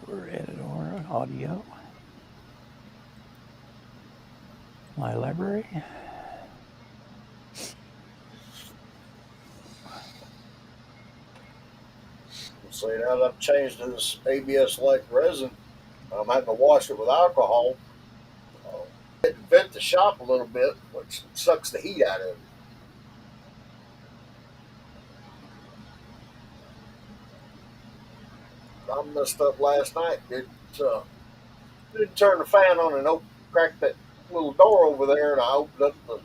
We're at our audio. My library. See, now that I've changed to this ABS like resin, I'm having to wash it with alcohol. It vent the shop a little bit, which sucks the heat out of it. I messed up last night. Didn't turn the fan on and cracked that little door over there, and I opened up the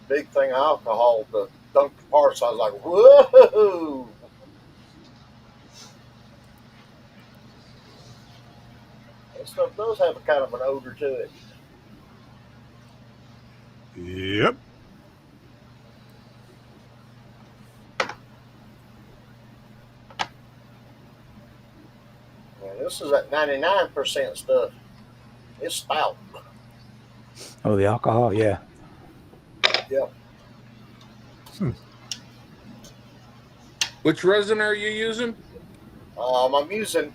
big thing of alcohol to dunk the parts. I was like, whoa! That stuff does have a kind of an odor to it. Yep. Man, this is at 99% stuff. It's stout. Oh, the alcohol, yeah. Yep. Which resin are you using? I'm using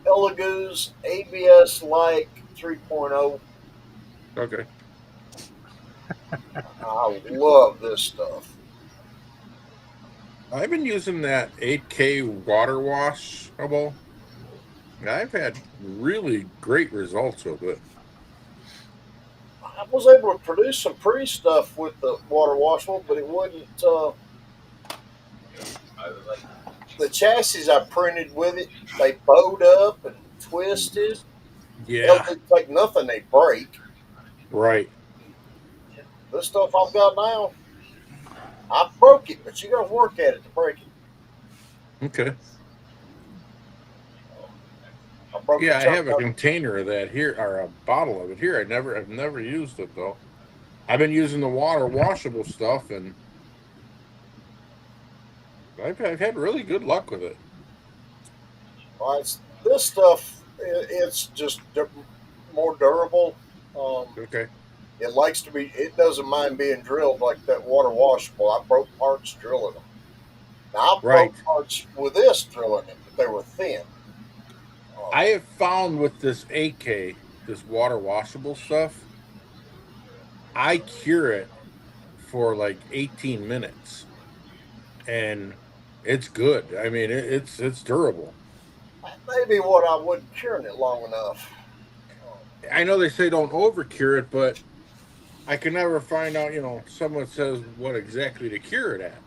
Elegoo's ABS like 3.0. Okay. I love this stuff. I've been using that 8K water washable. I've had really great results with it. I was able to produce some pretty stuff with the water washable, but it wouldn't. The chassis I printed with it, they bowed up and twisted. Yeah. It's like nothing they break. Right. This stuff I've got now, I broke it, but you got to work at it to break it. Okay. I have a container of that here, or a bottle of it here. I've never used it though. I've been using the water washable stuff, and I've had really good luck with it. Well, this stuff, it's just more durable. Okay. It likes to be. It doesn't mind being drilled like that water washable. I broke parts drilling them. Now I broke parts with this drilling them, but they were thin. I have found with this 8K, this water washable stuff, I cure it for like 18 minutes, and it's good. I mean, it's durable. That may be what I wasn't curing it long enough. I know they say don't over cure it, but I can never find out. You know, someone says what exactly to cure it at.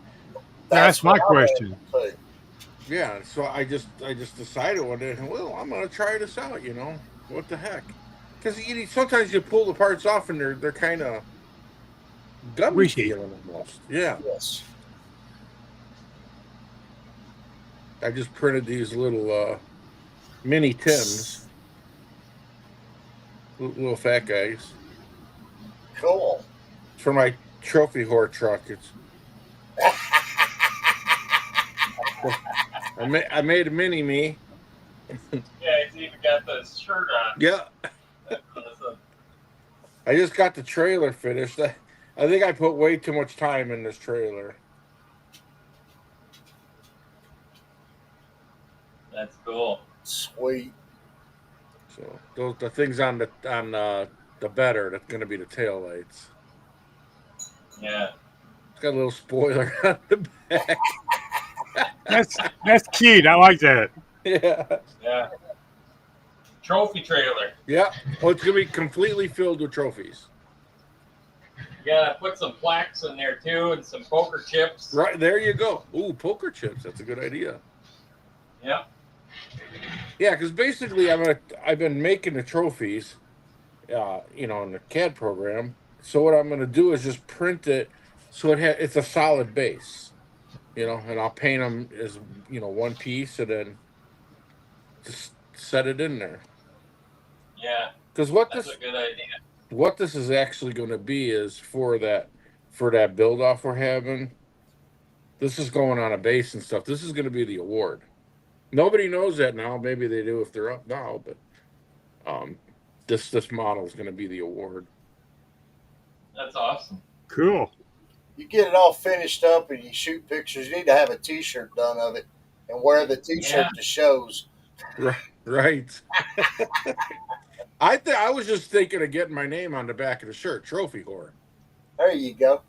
That's my question. Yeah, so I just decided one day, well, I'm gonna try this out. You know, what the heck? Because sometimes you pull the parts off and they're kind of gummy Whiskey. feeling almost. Yeah. Yes. I just printed these little mini Tims, little fat guys. Cool. It's for my trophy whore truck. It's I made a mini me. Yeah, he's even got the shirt on. Yeah. That's awesome. I just got the trailer finished. I think I put way too much time in this trailer. That's cool. Sweet. So the things on the better, that's gonna be the tail lights. Yeah. It's got a little spoiler on the back. That's cute. I like that. Yeah. Yeah. Trophy trailer. Yeah. Well, it's gonna be completely filled with trophies. You gotta put some plaques in there too, and some poker chips. Right there, you go. Ooh, poker chips. That's a good idea. Yeah. Yeah, because basically, I've been making the trophies, in the CAD program. So what I'm gonna do is just print it, so it's a solid base, and I'll paint them as one piece, and then just set it in there. Yeah. Because That's a good idea. what this is actually going to be is for that build off we're having. This is going on a base and stuff. This is going to be the award. Nobody knows that now. Maybe they do if they're up now, but this model is going to be the award. That's awesome. Cool. You get it all finished up and you shoot pictures. You need to have a T-shirt done of it and wear the T-shirt to shows. Right. I was just thinking of getting my name on the back of the shirt, trophy whore. There you go.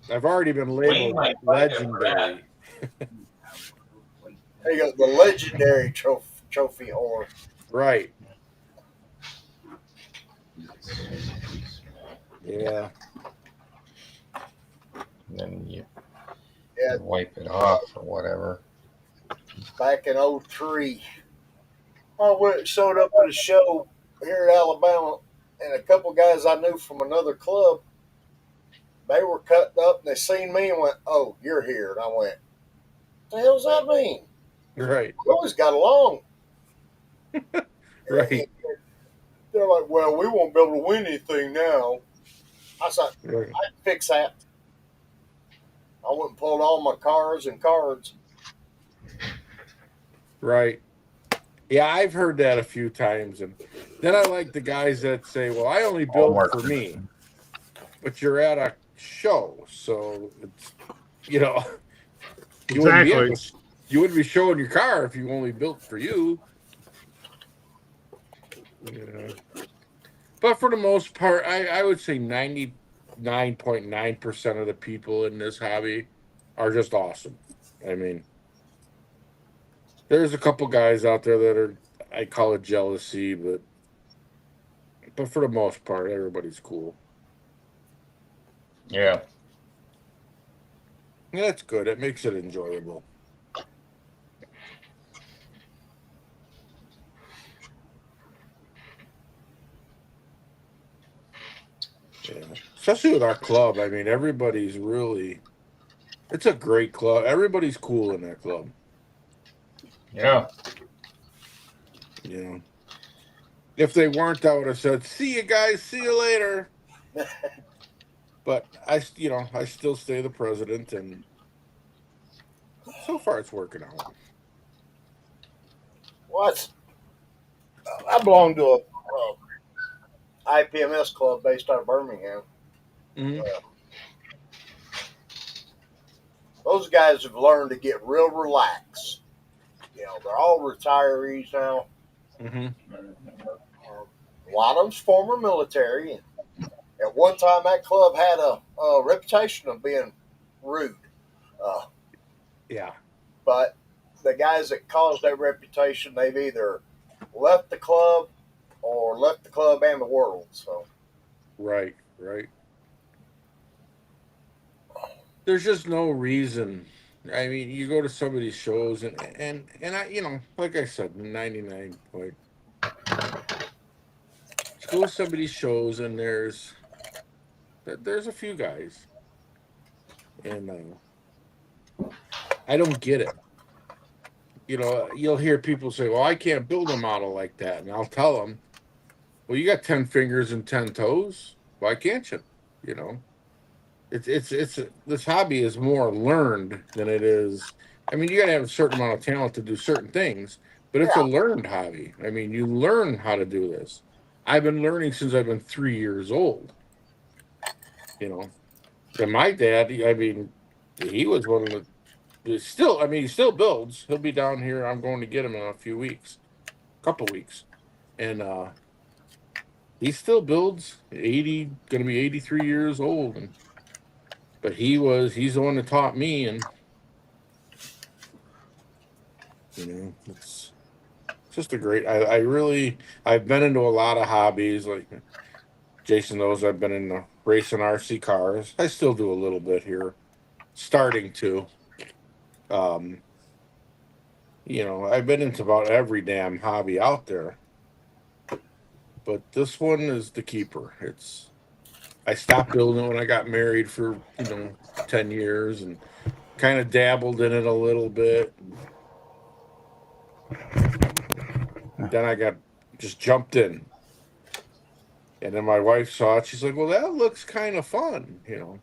I've already been labeled legendary. There you go. The legendary trophy whore. Right. Yeah. And then you Yeah. wipe it off or whatever. Back in 03, I showed up at a show here in Alabama, and a couple guys I knew from another club, they were cutting up, and they seen me and went, "Oh, you're here." And I went, "What the hell does that mean?" Right. We always got along. Right. And they're like, "Well, we won't be able to win anything now." I said, Right. "I can fix that." I went and pulled all my cards. Right. Yeah, I've heard that a few times, and then I like the guys that say, "Well, I only build for me," but you're at a show, so it's you Exactly. you wouldn't be showing your car if you only built for you. Yeah. But for the most part, I would say 99.9% of the people in this hobby are just awesome. I mean, there's a couple guys out there that are, I call it jealousy, but for the most part, everybody's cool. Yeah. Yeah, that's good. It makes it enjoyable. Yeah. Especially with our club. I mean, everybody's really, it's a great club. Everybody's cool in that club. Yeah. If they weren't, I would have said, "See you guys, see you later." But I still stay the president, and so far it's working out. What? I belong to a IPMS club based out of Birmingham. Mm-hmm. Those guys have learned to get real relaxed. They're all retirees now. Mm-hmm. A lot of them's former military. And at one time, that club had a reputation of being rude. Yeah. But the guys that caused that reputation, they've either left the club or left the club and the world. So. Right. There's just no reason. I mean, you go to some of these shows, and I, like I said, 99 point. go to some of these shows, and there's a few guys, and I don't get it. You know, you'll hear people say, "Well, I can't build a model like that," and I'll tell them, "Well, you got 10 fingers and 10 toes. Why can't you?" You know, it's this hobby is more learned than it is. I mean, you got to have a certain amount of talent to do certain things, but it's a learned hobby. I mean, you learn how to do this. I've been learning since I've been 3 years old. You know, and my dad, I mean, he was one of the still. I mean, he still builds. He'll be down here. I'm going to get him in a few weeks, couple weeks, and he still builds. 80, going to be 83 years old, and but he's the one that taught me, and you know, it's just a great. I've been into a lot of hobbies. Like Jason knows, I've been into racing RC cars. I still do a little bit here, starting to. Um, you know, I've been into about every damn hobby out there, but this one is the keeper. I stopped building when I got married for 10 years and kind of dabbled in it a little bit. Then I got just jumped in. And then my wife saw it. She's like, "Well, that looks kind of fun, you know."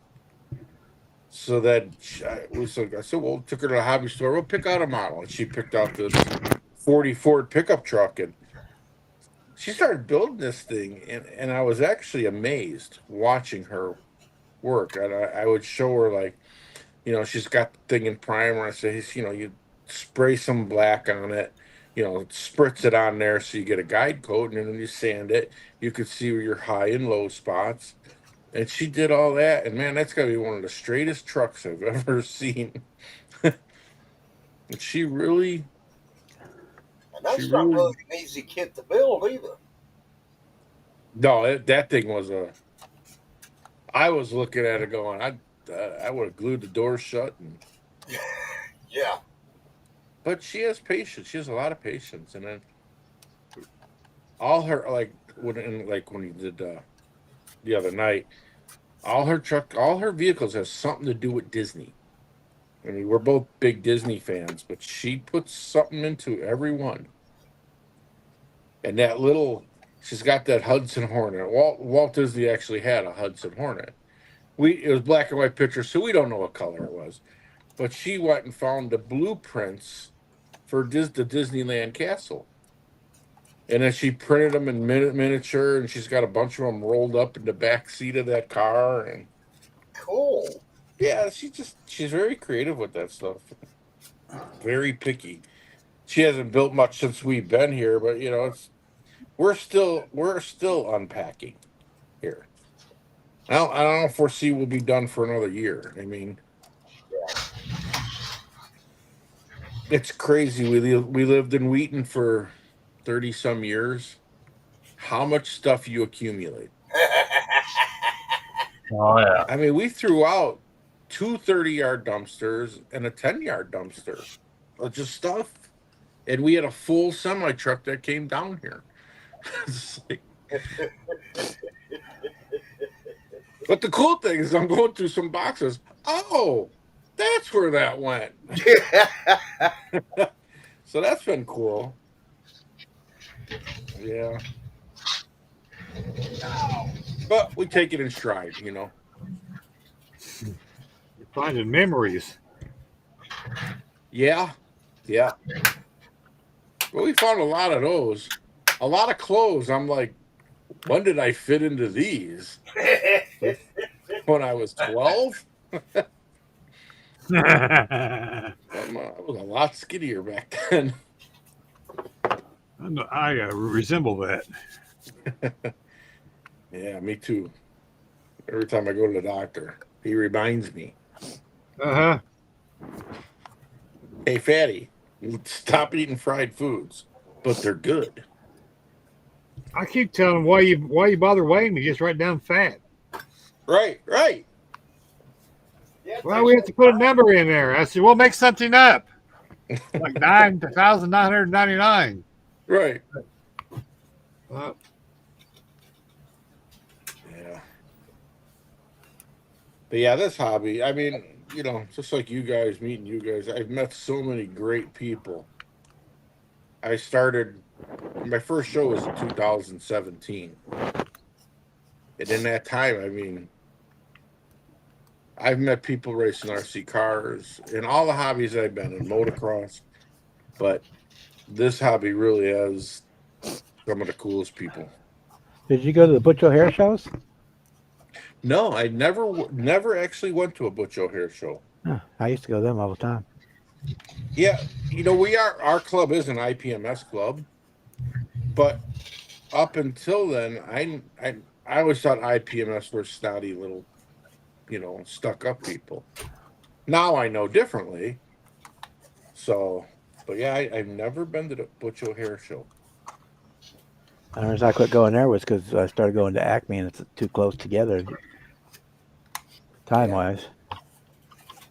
So that I said, "Well," took her to the hobby store. "We'll pick out a model." And she picked out this 40 Ford pickup truck. And she started building this thing. And I was actually amazed watching her work. And I would show her, like, she's got the thing in primer. I say, you spray some black on it, spritz it on there so you get a guide coat, and then when you sand it, you could see your high and low spots. And she did all that, and man, that's gotta be one of the straightest trucks I've ever seen. And she really. And that's not really an easy kit to build either. No, that thing was I was looking at it going, I would have glued the door shut. And yeah. But she has patience. She has a lot of patience, and then all her when you did the other night, all her vehicles have something to do with Disney. I mean, we're both big Disney fans, but she puts something into every one. And she's got that Hudson Hornet. Walt Disney actually had a Hudson Hornet. It was black and white picture, so we don't know what color it was. But she went and found the blueprints for the Disneyland castle. And then she printed them in miniature, and she's got a bunch of them rolled up in the back seat of that car. And cool. Yeah, she's very creative with that stuff. Very picky. She hasn't built much since we've been here, but we're still unpacking here. I don't foresee we'll be done for another year. I mean, it's crazy. We lived in Wheaton for 30 some years. How much stuff you accumulate? Oh yeah. I mean, we threw out 2 30-yard dumpsters and a 10-yard dumpster of just stuff, and we had a full semi truck that came down here. But the cool thing is, I'm going through some boxes. Oh, that's where that went. So that's been cool. Yeah. But we take it in stride, You're finding memories. Yeah. Well, we found a lot of those. A lot of clothes. I'm like, when did I fit into these? When I was 12? I was a lot skinnier back then. I resemble that. Yeah, me too. Every time I go to the doctor, he reminds me. Uh-huh. Hey, fatty, stop eating fried foods, but they're good. I keep telling him, why you bother weighing me? Just write down fat. Right. Well, we have to put a number in there. I said, "We'll make something up." Like 9,999. Right. But yeah, this hobby, I mean, you know, just like you guys, meeting you guys, I've met so many great people. I started, my first show was in 2017. And in that time, I mean, I've met people racing RC cars and all the hobbies I've been in, motocross. But this hobby really has some of the coolest people. Did you go to the Butch O'Hare shows? No, I never actually went to a Butch O'Hare show. Huh, I used to go to them all the time. Yeah, you know, our club is an IPMS club, but up until then, I always thought IPMS were snotty little, you know, stuck up people. Now I know differently. So, but yeah, I've never been to the Butch O'Hare show. The reason I quit going there was because I started going to Acme and it's too close together, time wise.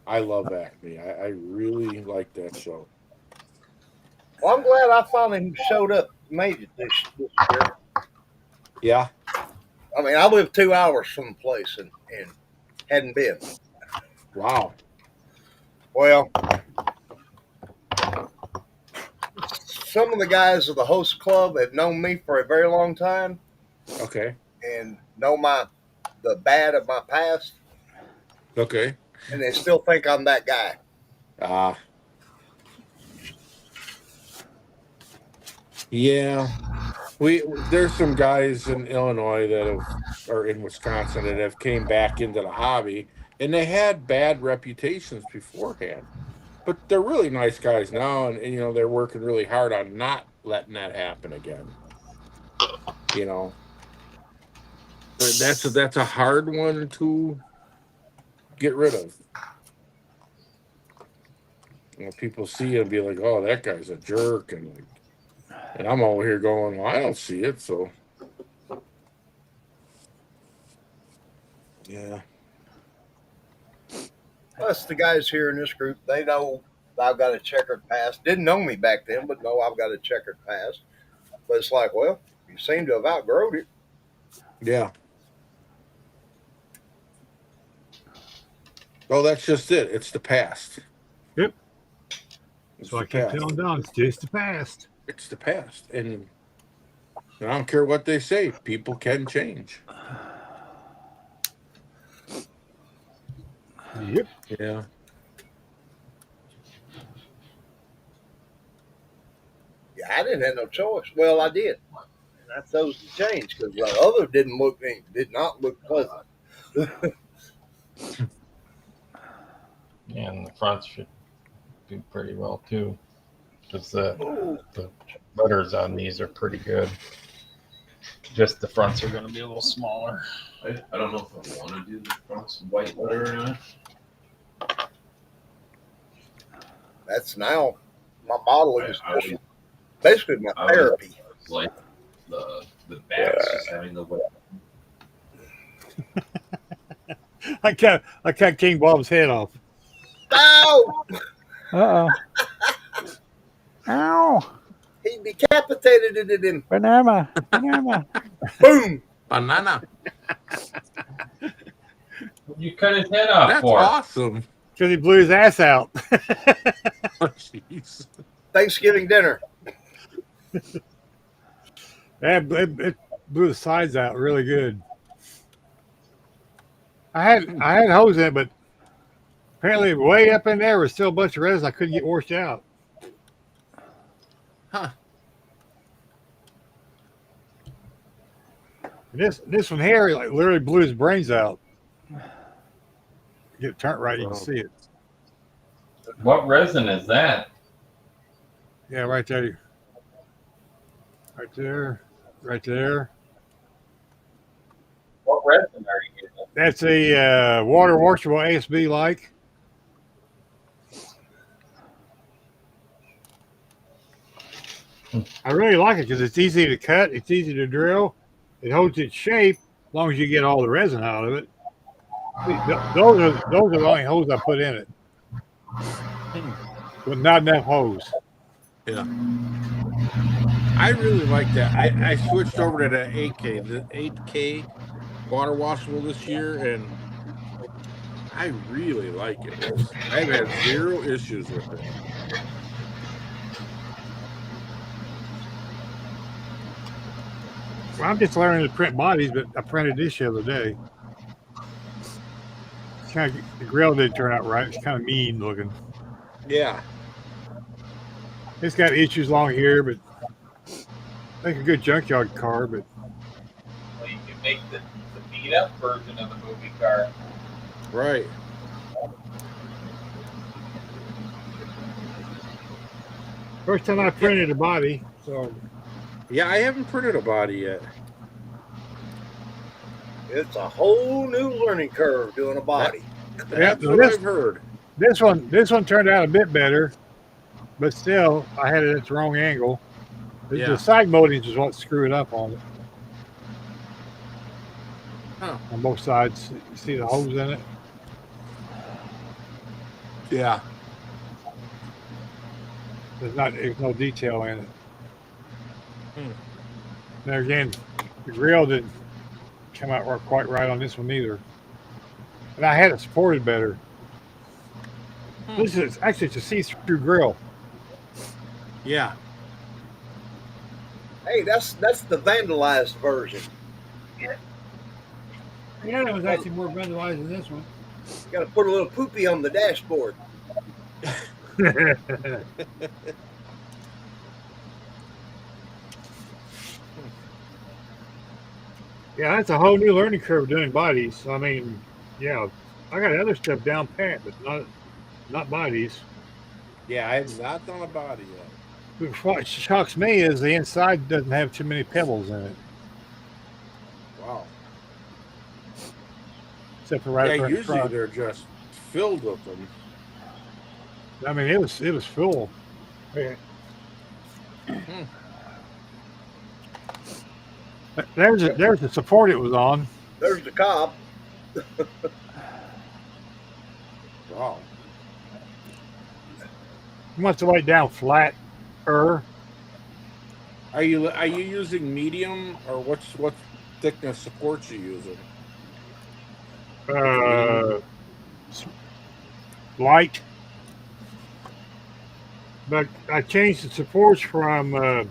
I love Acme. I really like that show. Well, I'm glad I finally showed up, made it this year. Yeah. I mean, I live 2 hours from the place and hadn't been. Wow. Well, some of the guys of the host club have known me for a very long time. Okay. And know the bad of my past. Okay. And they still think I'm that guy. Yeah. There's some guys in Illinois or in Wisconsin that have came back into the hobby, and they had bad reputations beforehand. But they're really nice guys now, and you know, they're working really hard on not letting that happen again. You know, but that's a hard one to get rid of. You know, people see it and be like, "Oh, that guy's a jerk," and I'm over here going, "Well, I don't see it." So, yeah. Plus, the guys here in this group, they know I've got a checkered past. Didn't know me back then, but know I've got a checkered past. But it's like, well, you seem to have outgrown it. Yeah. Oh, that's just it. It's the past. Yep. It's So I the keep past. telling Don, it's just the past. It's the past. And I don't care what they say. People can change. Yep. Yeah. Yeah, I didn't have no choice. Well, I did. And I chose to change because the other did not look pleasant. And the fronts should do pretty well too, because the butters on these are pretty good. Just the fronts are going to be a little smaller. I don't know if I want to do the fronts white butter or not. That's now my modeling is basically my therapy. Like the backs just having the white. I cut King Bob's head off. Ow! Uh-oh. Ow! He decapitated it in Banana. boom. Banana. You cut his head off. That's for awesome. Because he blew his ass out. Oh, jeez. Thanksgiving dinner. It blew the sides out really good. I had hose in it, but apparently way up in there was still a bunch of resin I couldn't get washed out. Huh. And this one here, like literally blew his brains out. Get it turned right, you can see it. What resin is that? Yeah, right there. Right there. Right there. What resin are you using? That's a water washable ASB like. I really like it because it's easy to cut, it's easy to drill, it holds its shape as long as you get all the resin out of it. Those are the only holes I put in it, but not enough hose. Yeah. I really like that. I switched over to the 8K water washable this year, and I really like it. I've had zero issues with it. Well, I'm just learning to print bodies, but I printed this the other day. The grill didn't turn out right. It's kind of mean looking. Yeah. It's got issues along here, but make a good junkyard car. But Well, you can make the beat up version of the movie car. Right. First time I printed a body, so yeah, I haven't printed a body yet. It's a whole new learning curve doing a body. That's what I've heard. This one turned out a bit better, but still, I had it at the wrong angle. The side moldings is what screwed up on it. Huh. On both sides, you see the holes in it. Yeah. There's no detail in it. Now again, the grill didn't come out quite right on this one either. And I had it supported better. This is actually it's a see-through grill. Yeah. Hey, that's the vandalized version. Yeah, it was actually more vandalized than this one. You got to put a little poopy on the dashboard. Yeah, that's a whole new learning curve doing bodies. I mean, yeah, I got other stuff down pat, but not bodies. Yeah, I have not done a body yet. What shocks me is the inside doesn't have too many pebbles in it. Wow. Except for right yeah, in the usually front. they're just filled with them. I mean, it was full. Yeah. There's the support it was on. There's the cob. Wow. You want to lay it down flat. Are you using medium or what thickness supports you using? Light. But I changed the supports from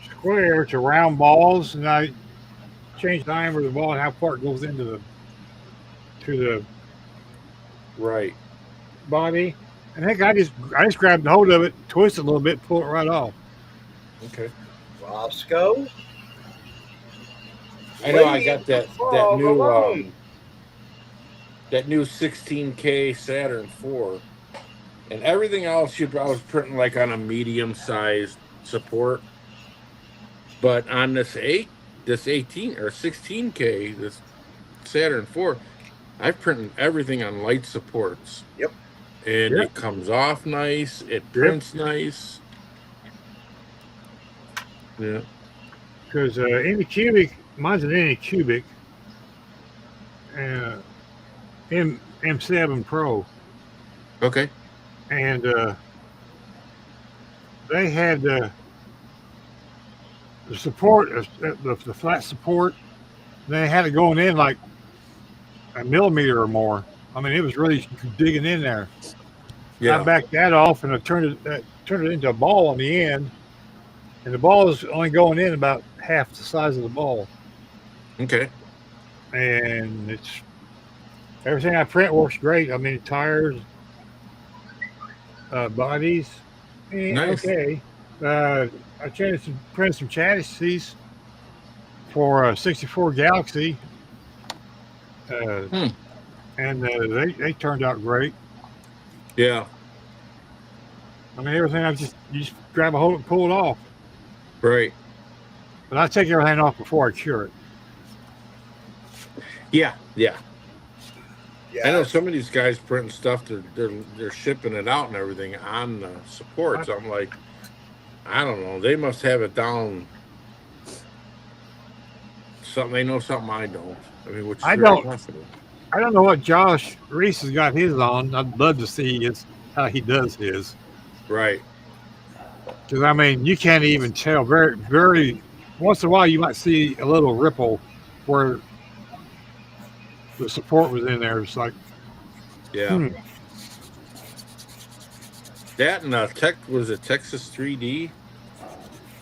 square to round balls, and I changed the diameter of the ball and how far it goes into the right body. And I think I just grabbed hold of it, twist it a little bit, pull it right off. Okay. Roscoe. I know I got that new 16K Saturn 4, and everything else I was printing like on a medium sized support, but on this 18 or 16K, this Saturn 4, I've printed everything on light supports. Yep. And it comes off nice. It prints nice. Yeah. Because any cubic, mine's an any cubic. M7 Pro. Okay. And they had the support, the flat support. They had it going in like a millimeter or more. I mean, it was really digging in there. Yeah. I backed that off and I turned it into a ball on the end, and the ball is only going in about half the size of the ball. Okay. And it's everything I print works great. I mean, tires, bodies, nice. Okay. I printed some chassis for a 64 Galaxy. And they turned out great. Yeah. I mean, everything you just grab a hold and pull it off. Right. But I take everything off before I cure it. Yeah. Yeah. I know some of these guys printing stuff. They're shipping it out and everything on the supports. I'm like, I don't know. They must have it down. They know something I don't. I mean, which is very possible. I don't know what Josh Reese has got his on. I'd love to see how he does his. Right. Because, I mean, you can't even tell. Very, very, once in a while, you might see a little ripple where the support was in there. It's like, Yeah. That and was it Texas 3D?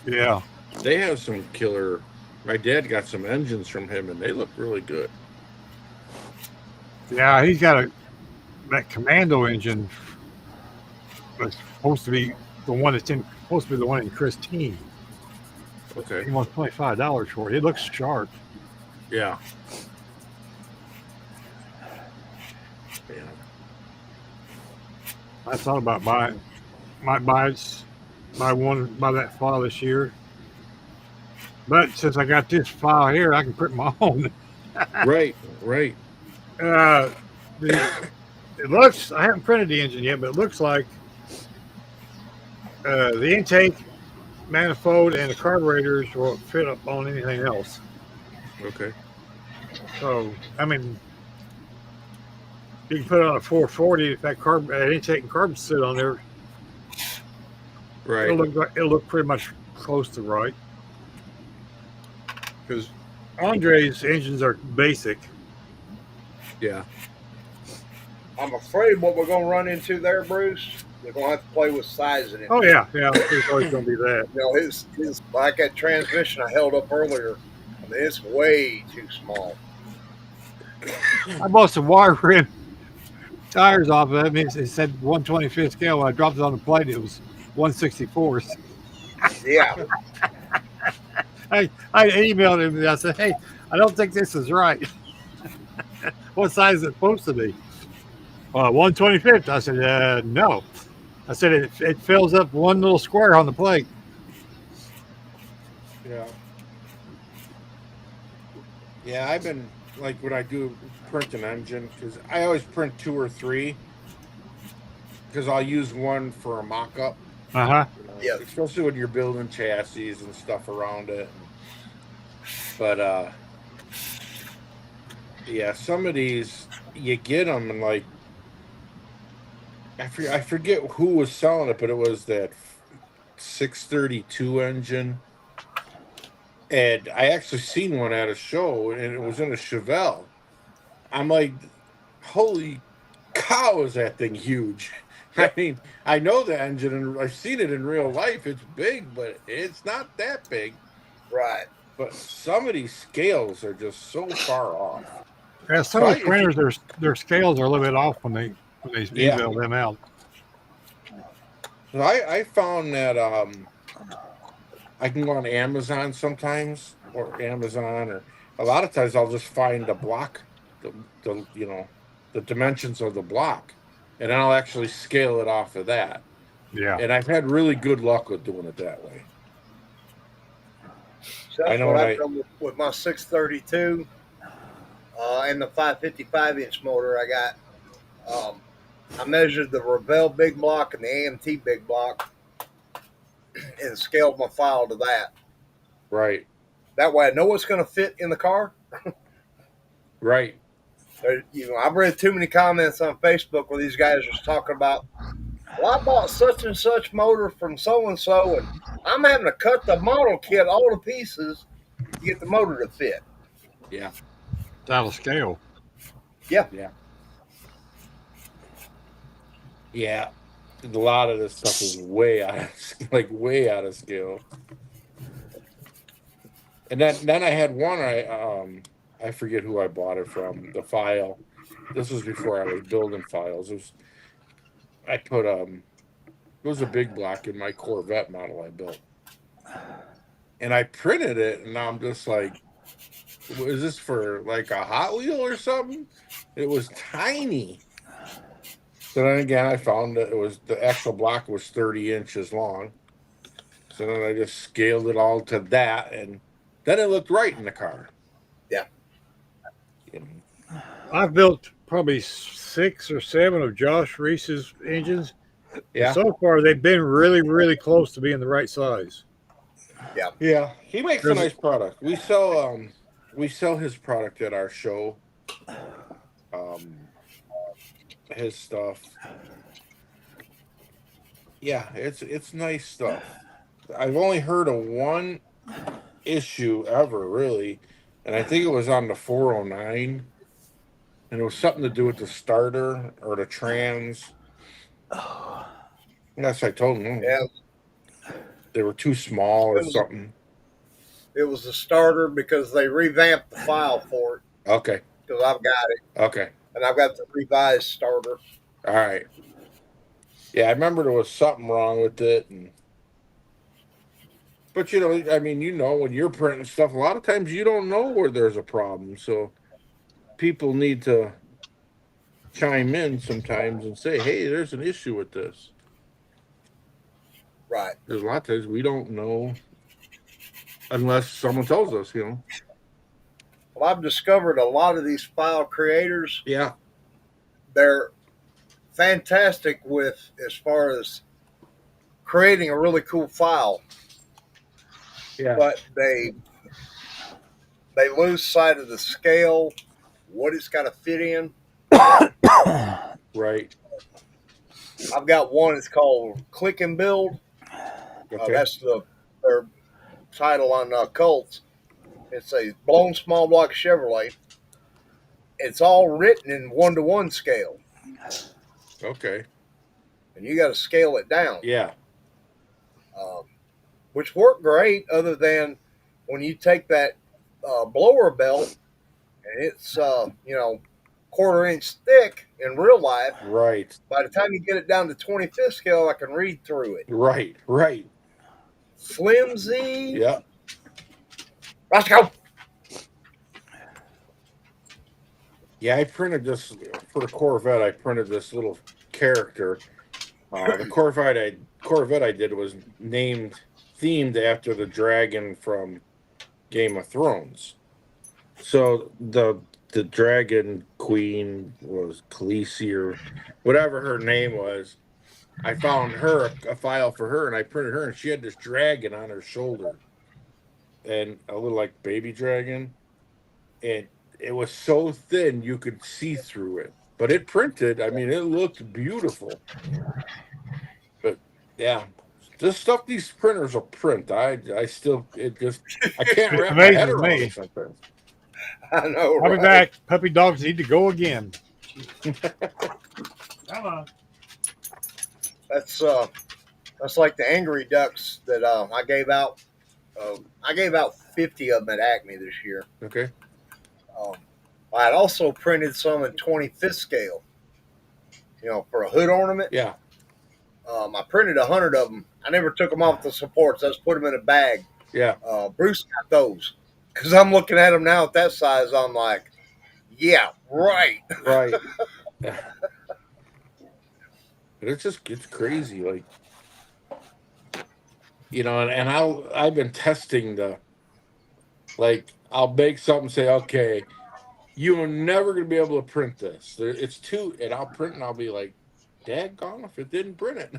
Yeah. They have some killer. My dad got some engines from him, and they look really good. Yeah, he's got that Commando engine that's supposed to be the one in Christine. Okay. He wants $25 for it. It looks sharp. Yeah. Yeah. I thought about might buy that file this year. But since I got this file here, I can print my own. Right. It looks, I haven't printed the engine yet, but it looks like the intake, manifold, and the carburetors will fit up on anything else. Okay. So, I mean, you can put it on a 440 if that intake and carb sit on there. Right. It'll look pretty much close to right. Because Andre's engines are basic. Yeah. I'm afraid what we're going to run into there, Bruce, we're going to have to play with sizing it. Oh, yeah. There's always going to be that. You know, his like that transmission I held up earlier, I mean, it's way too small. I bought some wire rim tires off of it. I mean, it said 125th scale. When I dropped it on the plate, it was 164th. Yeah. I emailed him and I said, hey, I don't think this is right. What size is it supposed to be? 125th. I said, no. I said, it fills up one little square on the plate. Yeah. Yeah, I've been, like, when I do print an engine, because I always print 2 or 3, because I'll use one for a mock-up. Uh-huh. Yeah. Especially when you're building chassis and stuff around it. But, yeah, some of these, you get them and, like, I forget who was selling it, but it was that 632 engine. And I actually seen one at a show, and it was in a Chevelle. I'm like, holy cow, is that thing huge? I mean, I know the engine, and I've seen it in real life. It's big, but it's not that big. Right. But some of these scales are just so far off. Yeah, some of the printers, their scales are a little bit off when they email them out. So I found that I can go on Amazon sometimes, or Amazon, or a lot of times I'll just find the block, the dimensions of the block, and then I'll actually scale it off of that. Yeah. And I've had really good luck with doing it that way. So that's what I've done with my 632 and the 555-inch motor I got. I measured the Revell big block and the AMT big block and scaled my file to that. Right. That way I know what's going to fit in the car. Right. I've read too many comments on Facebook where these guys are talking about, well, I bought such and such motor from so-and-so, and I'm having to cut the model kit all to pieces to get the motor to fit. Yeah. It's out of scale. Yeah. Yeah. Yeah. A lot of this stuff is way out of scale. And then I had one, I forget who I bought it from, the file. This was before I was building files. It was a big block in my Corvette model I built. And I printed it, and now I'm just like, is this for like a Hot Wheel or something? It was tiny. So then again, I found that the actual block was 30 inches long. So then I just scaled it all to that, and then it looked right in the car. Yeah. I've built probably 6 or 7 of Josh Reese's engines. Yeah. And so far, they've been really, really close to being the right size. Yeah. Yeah. He makes a nice product. We sell his product at our show. His stuff. Yeah, it's nice stuff. I've only heard of one issue ever, really, and I think it was on the 409. And it was something to do with the starter or the trans. Yes, I told him. Yeah, They were too small or something. it was the starter because they revamped the file for it. Okay. Because I've got it. Okay. And I've got the revised starter. All right. Yeah, I remember there was something wrong with it. But, you know, I mean, you know, when you're printing stuff, a lot of times you don't know where there's a problem. So people need to chime in sometimes and say, hey, there's an issue with this. Right. There's a lot of times we don't know unless someone tells us, you know. Well, I've discovered a lot of these file creators. Yeah. They're fantastic with as far as creating a really cool file. Yeah. But they lose sight of the scale, what it's got to fit in. Right. I've got one. It's called Click and Build. Okay. That's their title on Colts. It's a blown small block Chevrolet. It's all written in 1-to-1 scale. Okay. And you got to scale it down. Yeah. Which worked great, other than when you take that blower belt and it's 1/4 inch thick in real life. Right. By the time you get it down to 25th scale, I can read through it. Right. Right. Flimsy. Yeah. Let's go. Yeah, I printed this for the Corvette. I printed this little character. The Corvette I did was themed after the dragon from Game of Thrones. So the dragon queen was Khaleesi or whatever her name was. I found her a file for her, and I printed her, and she had this dragon on her shoulder, and a little like baby dragon, and it was so thin you could see through it, but it printed. I mean, it looked beautiful. But yeah, this stuff these printers will print. I can't wrap my head around it sometimes. I know. I'll be back. Puppy dogs need to go again. Come on. That's like the angry ducks that I gave out. I gave out 50 of them at Acme this year. Okay. I had also printed some in 25th scale. For a hood ornament. Yeah. I printed 100 of them. I never took them off the supports. I just put them in a bag. Yeah. Bruce got those because I'm looking at them now at that size. I'm like, yeah, right. Right. But it's crazy, like, and I've been testing I'll make something, say, okay, you are never going to be able to print this. It's too, and I'll print and I'll be like, daggone if it didn't print it.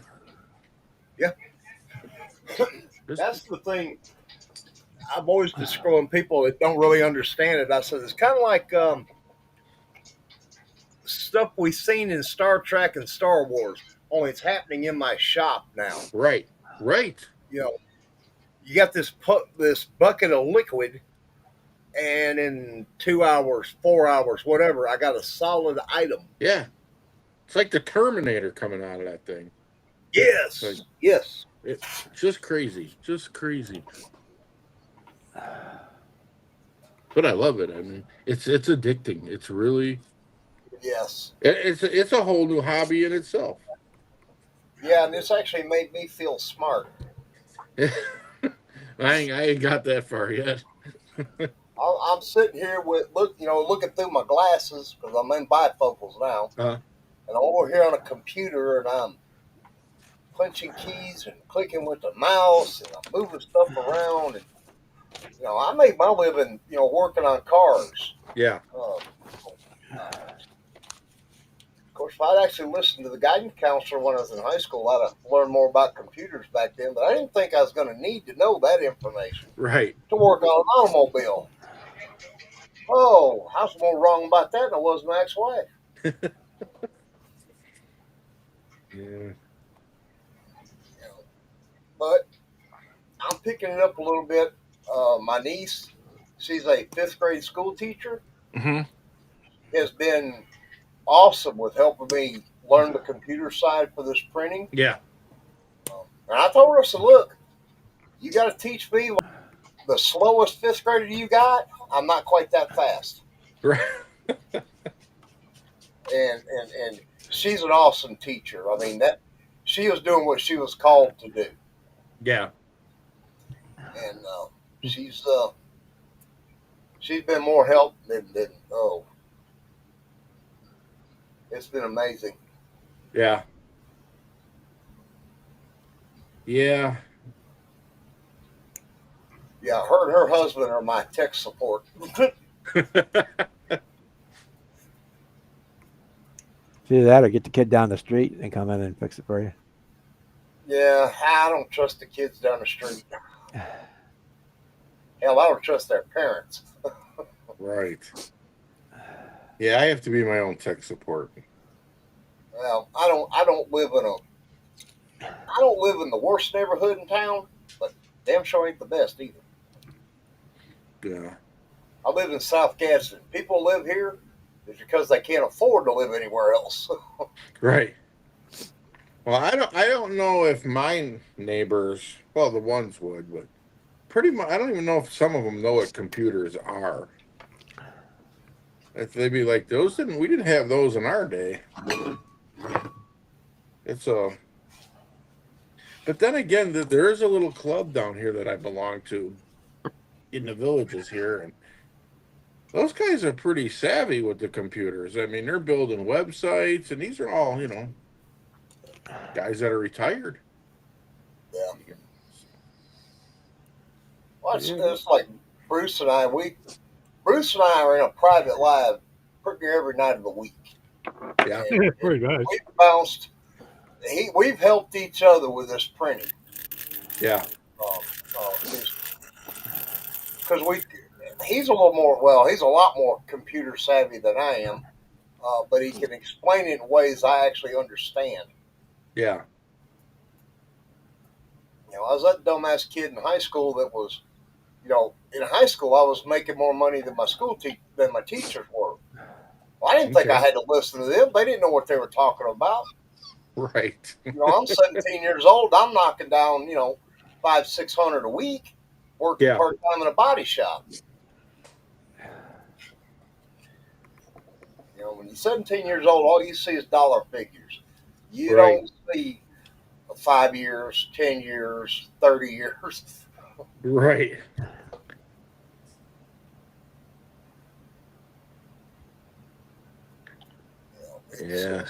Yeah. That's the thing. I've always described people that don't really understand it. I said, it's kind of like stuff we've seen in Star Trek and Star Wars, only it's happening in my shop now. Right. Right. You got this bucket of liquid, and in 2 hours, 4 hours, whatever, I got a solid item. Yeah. It's like the Terminator coming out of that thing. Yes. Yes. It's just crazy. Just crazy. But I love it. I mean, it's addicting. It's really. Yes. It's a whole new hobby in itself. Yeah, and it's actually made me feel smart. I ain't got that far yet. I'm sitting here looking through my glasses because I'm in bifocals now, and I'm over here on a computer and I'm punching keys and clicking with the mouse and I'm moving stuff around, and I make my living working on cars. Yeah. Of course, if I'd actually listened to the guidance counselor when I was in high school, I'd have learned more about computers back then, but I didn't think I was going to need to know that information. Right. To work on an automobile. Oh, I was more wrong about that than I was my ex-wife. Yeah. But I'm picking it up a little bit. My niece, she's a 5th grade school teacher. Mm-hmm. has been awesome with helping me learn the computer side for this printing. Yeah. And I told her, I said, look, you got to teach me the slowest fifth grader you got. I'm not quite that fast. Right. And she's an awesome teacher. I mean, that she was doing what she was called to do. Yeah. And she's been more help than it's been amazing. Yeah. Yeah. Yeah, her and her husband are my tech support. See that, or get the kid down the street and come in and fix it for you. Yeah, I don't trust the kids down the street. Hell, I don't trust their parents. Right. Yeah, I have to be my own tech support. Well, I don't live in the worst neighborhood in town, but damn sure ain't the best either. Yeah. I live in South Gadsden. People live here is because they can't afford to live anywhere else. Right. Well, I don't know if my neighbors, well, the ones would, but pretty much, I don't even know if some of them know what computers are. If they'd be like, we didn't have those in our day. It's but then again, there is a little club down here that I belong to in the villages here, and those guys are pretty savvy with the computers. I mean, they're building websites, and these are all, guys that are retired. Yeah. Well, it's like Bruce and I are in a private live pretty every night of the week. Yeah. Pretty nice. We've bounced. We've helped each other with this printing. Yeah. Because he's a little more. Well, he's a lot more computer savvy than I am, but he can explain it in ways I actually understand. Yeah. I was that dumbass kid in high school that was, in high school I was making more money than my than my teachers were. Well, I didn't think I had to listen to them. They didn't know what they were talking about. Right. I'm 17 years old. I'm knocking down, $500-600 a week, working part time in a body shop. When you're 17 years old, all you see is dollar figures. You don't see 5 years, 10 years, 30 years. Right. Yeah.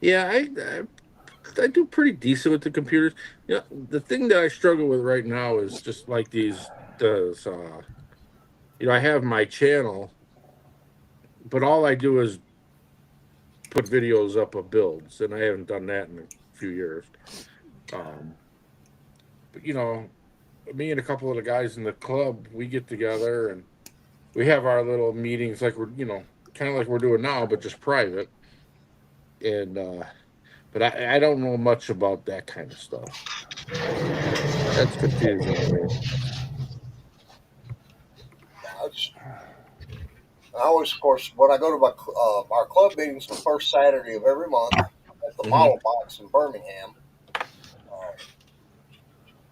Yeah, I do pretty decent with the computers. The thing that I struggle with right now is just like I have my channel, but all I do is put videos up of builds, and I haven't done that in a few years. But me and a couple of the guys in the club, we get together and we have our little meetings like we're, kind of like we're doing now, but just private. And but I don't know much about that kind of stuff. That's confusing to me. I always, of course, when I go to our club meetings the first Saturday of every month at the Model Box in Birmingham.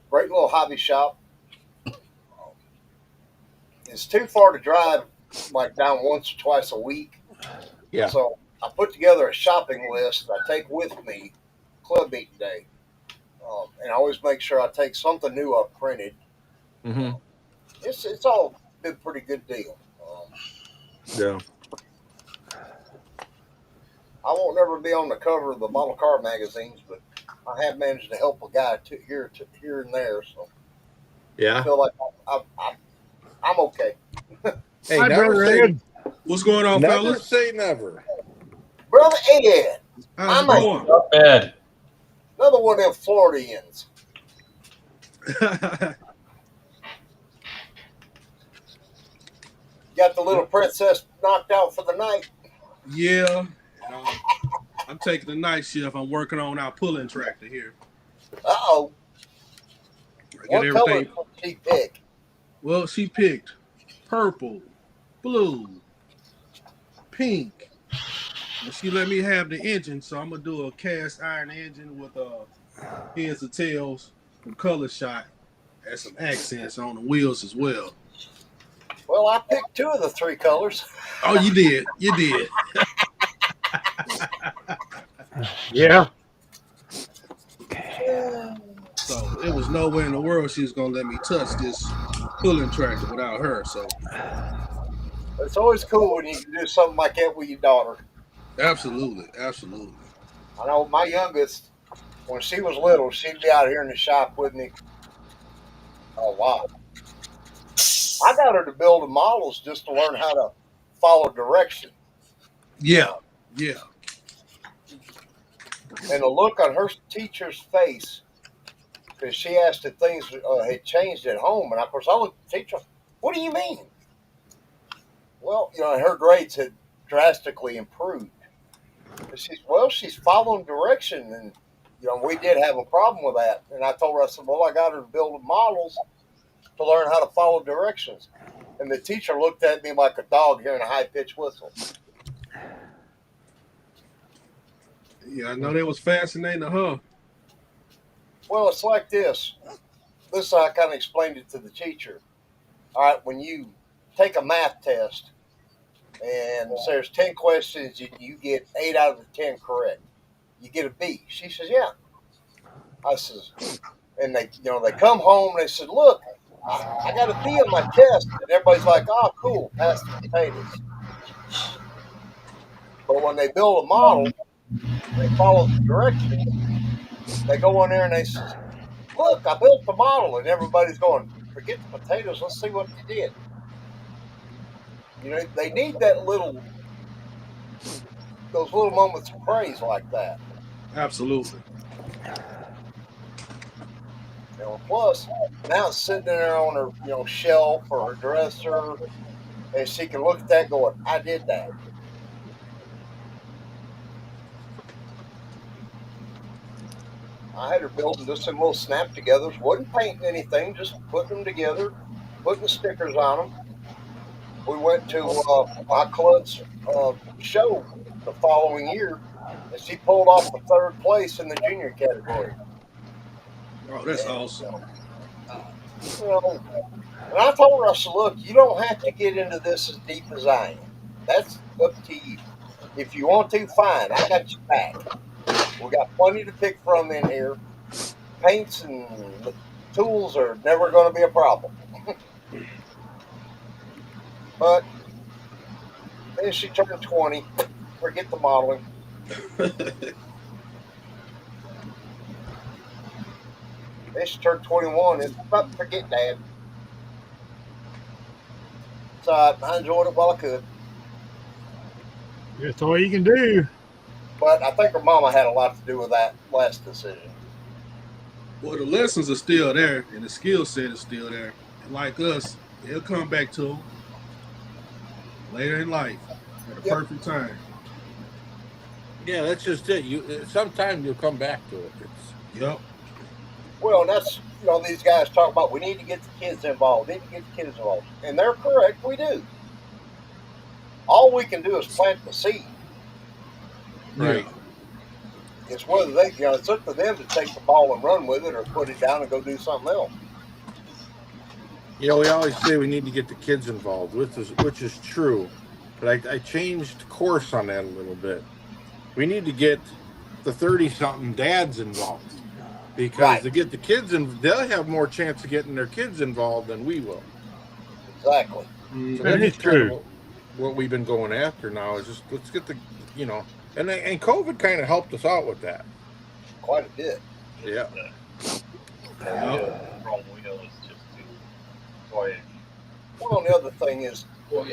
Great little hobby shop. It's too far to drive like down once or twice a week. Yeah. So I put together a shopping list that I take with me club meeting day. And I always make sure I take something new I've printed. Mm-hmm. It's all been a pretty good deal. Yeah. I won't never be on the cover of the model car magazines, but I have managed to help a guy here and there. So yeah, I feel like I'm okay. Hey, never say, what's going on, never fellas? Say never. Brother Ed, how's it going? Ed. Another one of them Floridians. Got the little princess knocked out for the night. Yeah. I'm taking the night shift. I'm working on our pulling tractor here. What color did she pick? Well, she picked purple, blue, pink. And she let me have the engine, so I'm gonna do a cast iron engine with heads and tails from Color Shot and some accents on the wheels as well. Well, I picked 2 of the 3 colors. Oh, you did. You did. Yeah. So it was nowhere in the world she was gonna let me touch this pulling tractor without her. So It's always cool when you can do something like that with your daughter. absolutely, absolutely. I know my youngest, when she was little, she'd be out here in the shop with me. Oh, wow. I got her to build the models just to learn how to follow direction. Yeah, yeah. And the look on her teacher's face, because she asked if things had changed at home. And of course, I looked at the teacher, what do you mean? Well, her grades had drastically improved. She's following direction. And, we did have a problem with that. And I told her, I said, well, I got her to build models to learn how to follow directions. And the teacher looked at me like a dog hearing a high-pitched whistle. Yeah, I know that was fascinating to her. Well, it's like this. This I kind of explained it to the teacher. All right, when you take a math test and so there's 10 questions, you get 8 out of the 10 correct. You get a B. She says, yeah. I says, and they come home and they said, look, I got a B on my test. And everybody's like, oh, cool, pass the potatoes. But when they build a model, they follow the directions. They go in there and they says, look, I built the model. And everybody's going, forget the potatoes. Let's see what you did. They need those little moments of praise like that. Absolutely. Plus, now it's sitting there on her, shelf or her dresser, and she can look at that going, I did that. I had her building just some little snap-togethers, wasn't painting anything, just putting them together, putting the stickers on them. We went to my club's show the following year, and she pulled off the 3rd place in the junior category. Oh, that's awesome. And I told her, I said, look, you don't have to get into this as deep as I am. That's up to you. If you want to, fine. I got your back. We got plenty to pick from in here. Paints and tools are never going to be a problem. But then she turned 20. Forget the modeling. Then she turned 21. And forget Dad. So I enjoyed it while I could. That's all you can do. But I think her mama had a lot to do with that last decision. Well, the lessons are still there, and the skill set is still there. And like us, they'll come back to them later in life at a perfect time. Yeah, that's just it. Sometimes you'll come back to it. Yep. Well, that's these guys talk about we need to get the kids involved. And they're correct. We do. All we can do is plant the seed. Right. It's whether they, it's up to them to take the ball and run with it or put it down and go do something else. We always say we need to get the kids involved, which is true. But I changed course on that a little bit. We need to get the 30-something dads involved. Because to get the kids in, they'll have more chance of getting their kids involved than we will. Exactly. So that is true. What we've been going after now is just let's get the, and COVID kind of helped us out with that. Quite a bit. Yeah. Chrome wheel is just too quiet. Well, the other thing is, you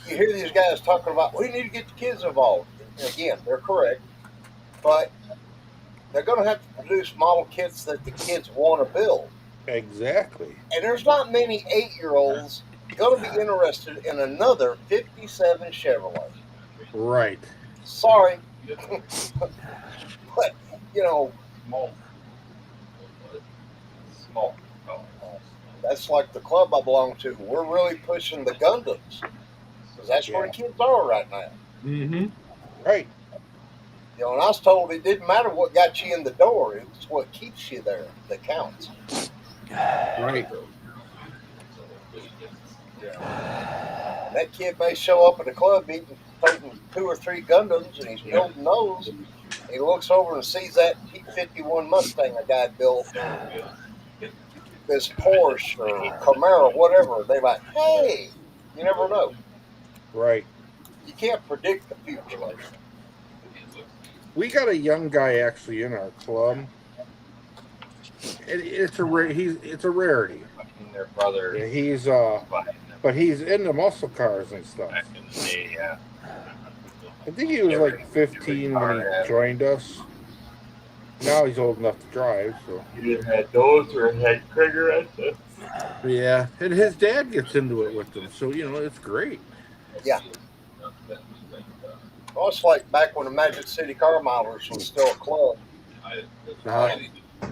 hear these guys talking about we need to get the kids involved. And again, they're correct, but they're going to have to produce model kits that the kids want to build. Exactly. And there's not many 8-year-olds going to be interested in another 57 Chevrolet. Right. Sorry. But, Small. that's like the club I belong to. We're really pushing the Gundams because that's where the kids are right now. Mm-hmm. Right. You know, and I was told it didn't matter what got you in the door; it's what keeps you there that counts. Right. Yeah. That kid may show up at a club meeting toting 2 or 3 Gundams, and he's building those. He looks over and sees that T-51 Mustang a guy built, or this Porsche or Camaro, whatever. They're like, hey, you never know. Right. You can't predict the future. We got a young guy actually in our club. It's a rarity. Their brother. Yeah, he's but he's into muscle cars and stuff. Back in the day, yeah. I think he was like 15 when he joined us. Now he's old enough to drive, so. He either had those or had cigarettes. Yeah, and his dad gets into it with them, so you know it's great. Yeah. Well, it's like back when the Magic City Car Milers was still a club.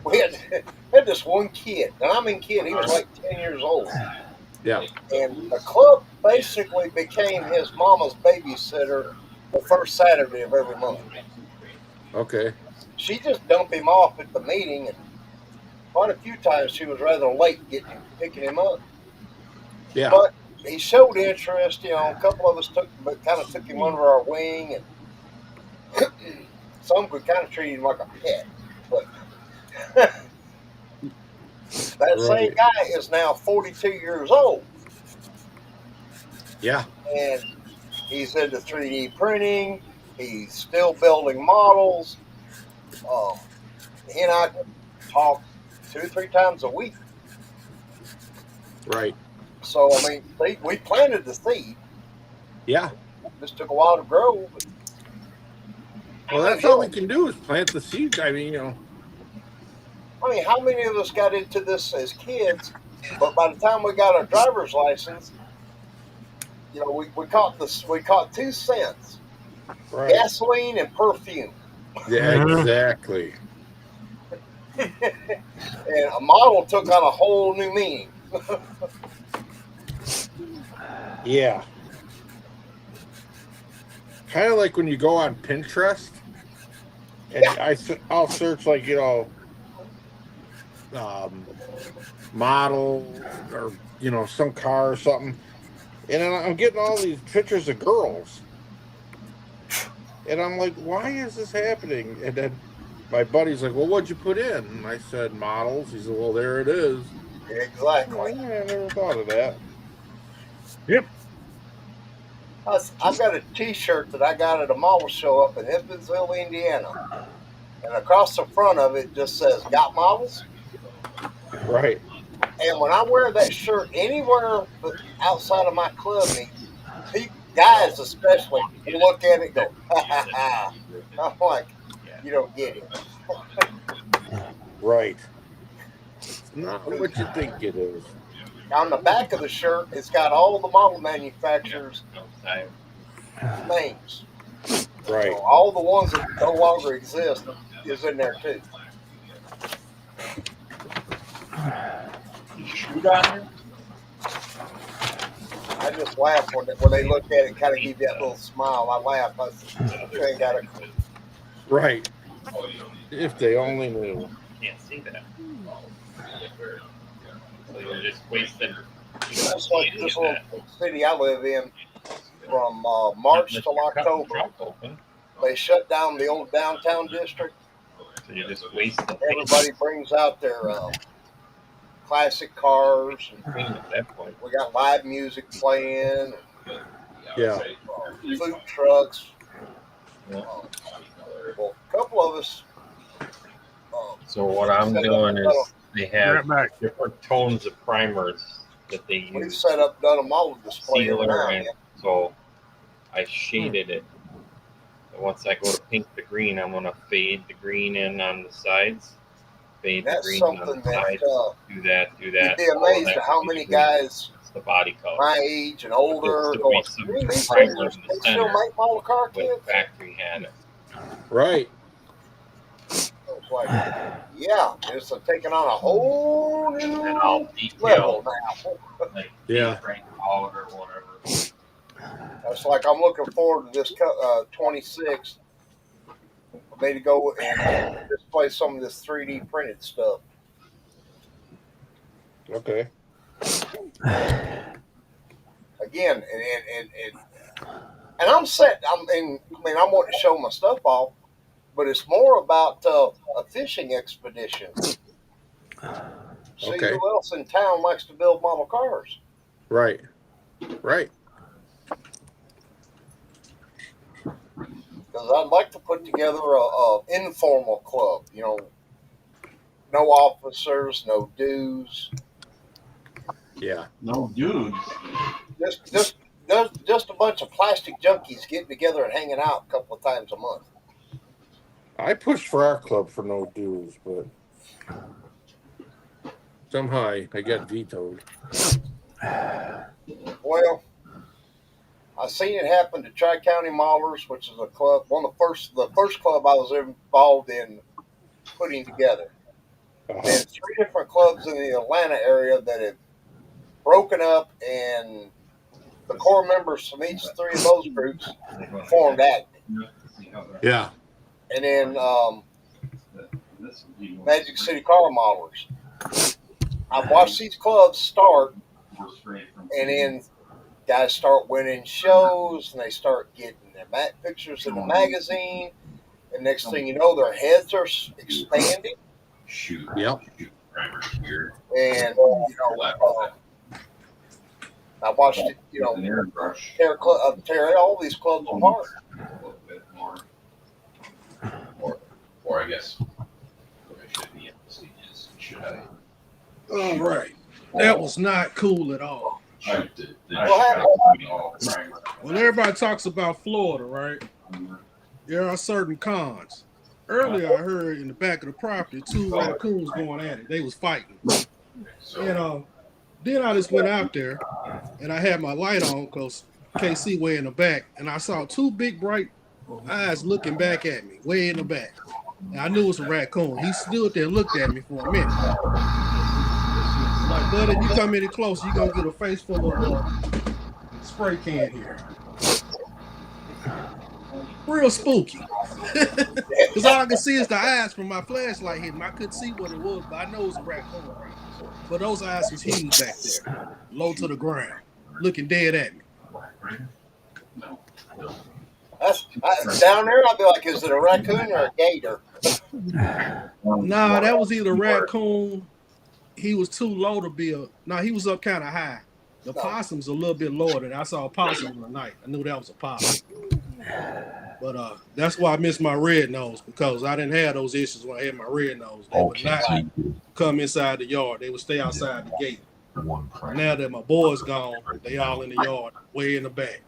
We had this one kid, and I mean kid, he was like 10 years old. Yeah. And the club basically became his mama's babysitter the first Saturday of every month. Okay. She just dumped him off at the meeting, and quite a few times she was rather late picking him up. Yeah. But he showed interest. You know, a couple of us took him under our wing, and some could kind of treat him like a pet. But that same guy is now 42 years old. Yeah. And he's into 3D printing. He's still building models. He and I talk 2 or 3 times a week. Right. So, I mean, we planted the seed. Yeah. Just took a while to grow. Well, that's all we can do is plant the seed. I mean, you know. I mean, how many of us got into this as kids, but by the time we got our driver's license, you know, we caught 2 cents. Right. Gasoline and perfume. Yeah, exactly. And a model took on a whole new meaning. Yeah. Kind of like when you go on Pinterest, and I'll search like, you know, model or, you know, some car or something, and then I'm getting all these pictures of girls, and I'm like, why is this happening? And then my buddy's like, well, what'd you put in? And I said models. He said, well, there it is. Exactly. I never thought of that. Yep. I've got a T-shirt that I got at a model show up in Evansville, Indiana, and across the front of it just says "Got models?" Right. And when I wear that shirt anywhere but outside of my club meeting, guys especially look at it and go, ha ha ha. I'm like, you don't get it. Right. Not what you think it is. On the back of the shirt, it's got all the model manufacturers' names. Right. So all the ones that no longer exist is in there too. Shoot on there? I just laugh when they look at it and kind of give you that little smile. I laugh. I said, you ain't got it. Right. If they only knew. Can't see that. So you're just wasting. That's like this little city I live in. From March till October, they shut down the old downtown district. So you're just wasting. Everybody brings out their classic cars. And at that point, we got live music playing. Yeah. Food trucks. Well, a couple of us. So what I'm doing is they have different tones of primers that they use. We've set up, done a model display. So I shaded it. And once I go to pink the green, I'm going to fade the green in on the sides. Fade the green on the sides. Do that. You'd be amazed at how many guys the body color. My age and older going, they still make model car kits? Factory had it. Right. So like, yeah, it's taking on a whole new And all level detailed, now. like Yeah. paint out or whatever. That's like I'm looking forward to this 26th. For me to go and display some of this 3D printed stuff. Okay. Again, and I'm set. I mean, I'm wanting to show my stuff off, but it's more about a fishing expedition. See Okay. who else in town likes to build model cars. Right. Right. Because I'd like to put together a informal club. You know, no officers, no dues. Yeah. No dudes. Just a bunch of plastic junkies getting together and hanging out a couple of times a month. I pushed for our club for no dues, but somehow I got vetoed. Well, I've seen it happen to Tri-County Maulers, which is a club, the first club I was involved in putting together. And 3 different clubs in the Atlanta area that have broken up, and the core members from each 3 of those groups formed Acme. Yeah. And then Magic City Car Maulers. I've watched these clubs start, and then guys start winning shows, and they start getting their pictures in the magazine, and next thing you know, their heads are expanding. Yep. And I watched it, tear all these clubs apart. Or I guess what I should be asking is, should I? All right. That was not cool at all. When everybody talks about Florida, right? There are certain cons. Earlier, I heard in the back of the property, 2 raccoons going at it. They was fighting. And then I just went out there, and I had my light on because KC way in the back, and I saw 2 big bright eyes looking back at me, way in the back. And I knew it was a raccoon. He stood there and looked at me for a minute. I'm like, buddy, if you come any closer, you're going to get a face full of spray can here. Real spooky. Because all I can see is the eyes from my flashlight hitting. I couldn't see what it was, but I know it was a raccoon. But those eyes was huge back there, low to the ground, looking dead at me. Down there, I'd be like, is it a raccoon or a gator? Nah, that was either a raccoon. He was too low to be he was up kind of high. The possum's a little bit lower than I saw a possum in the night. I knew that was a possum. But that's why I missed my red nose, because I didn't have those issues when I had my red nose. They would not come inside the yard. They would stay outside the gate. Now that my boy's gone, they all in the yard, way in the back,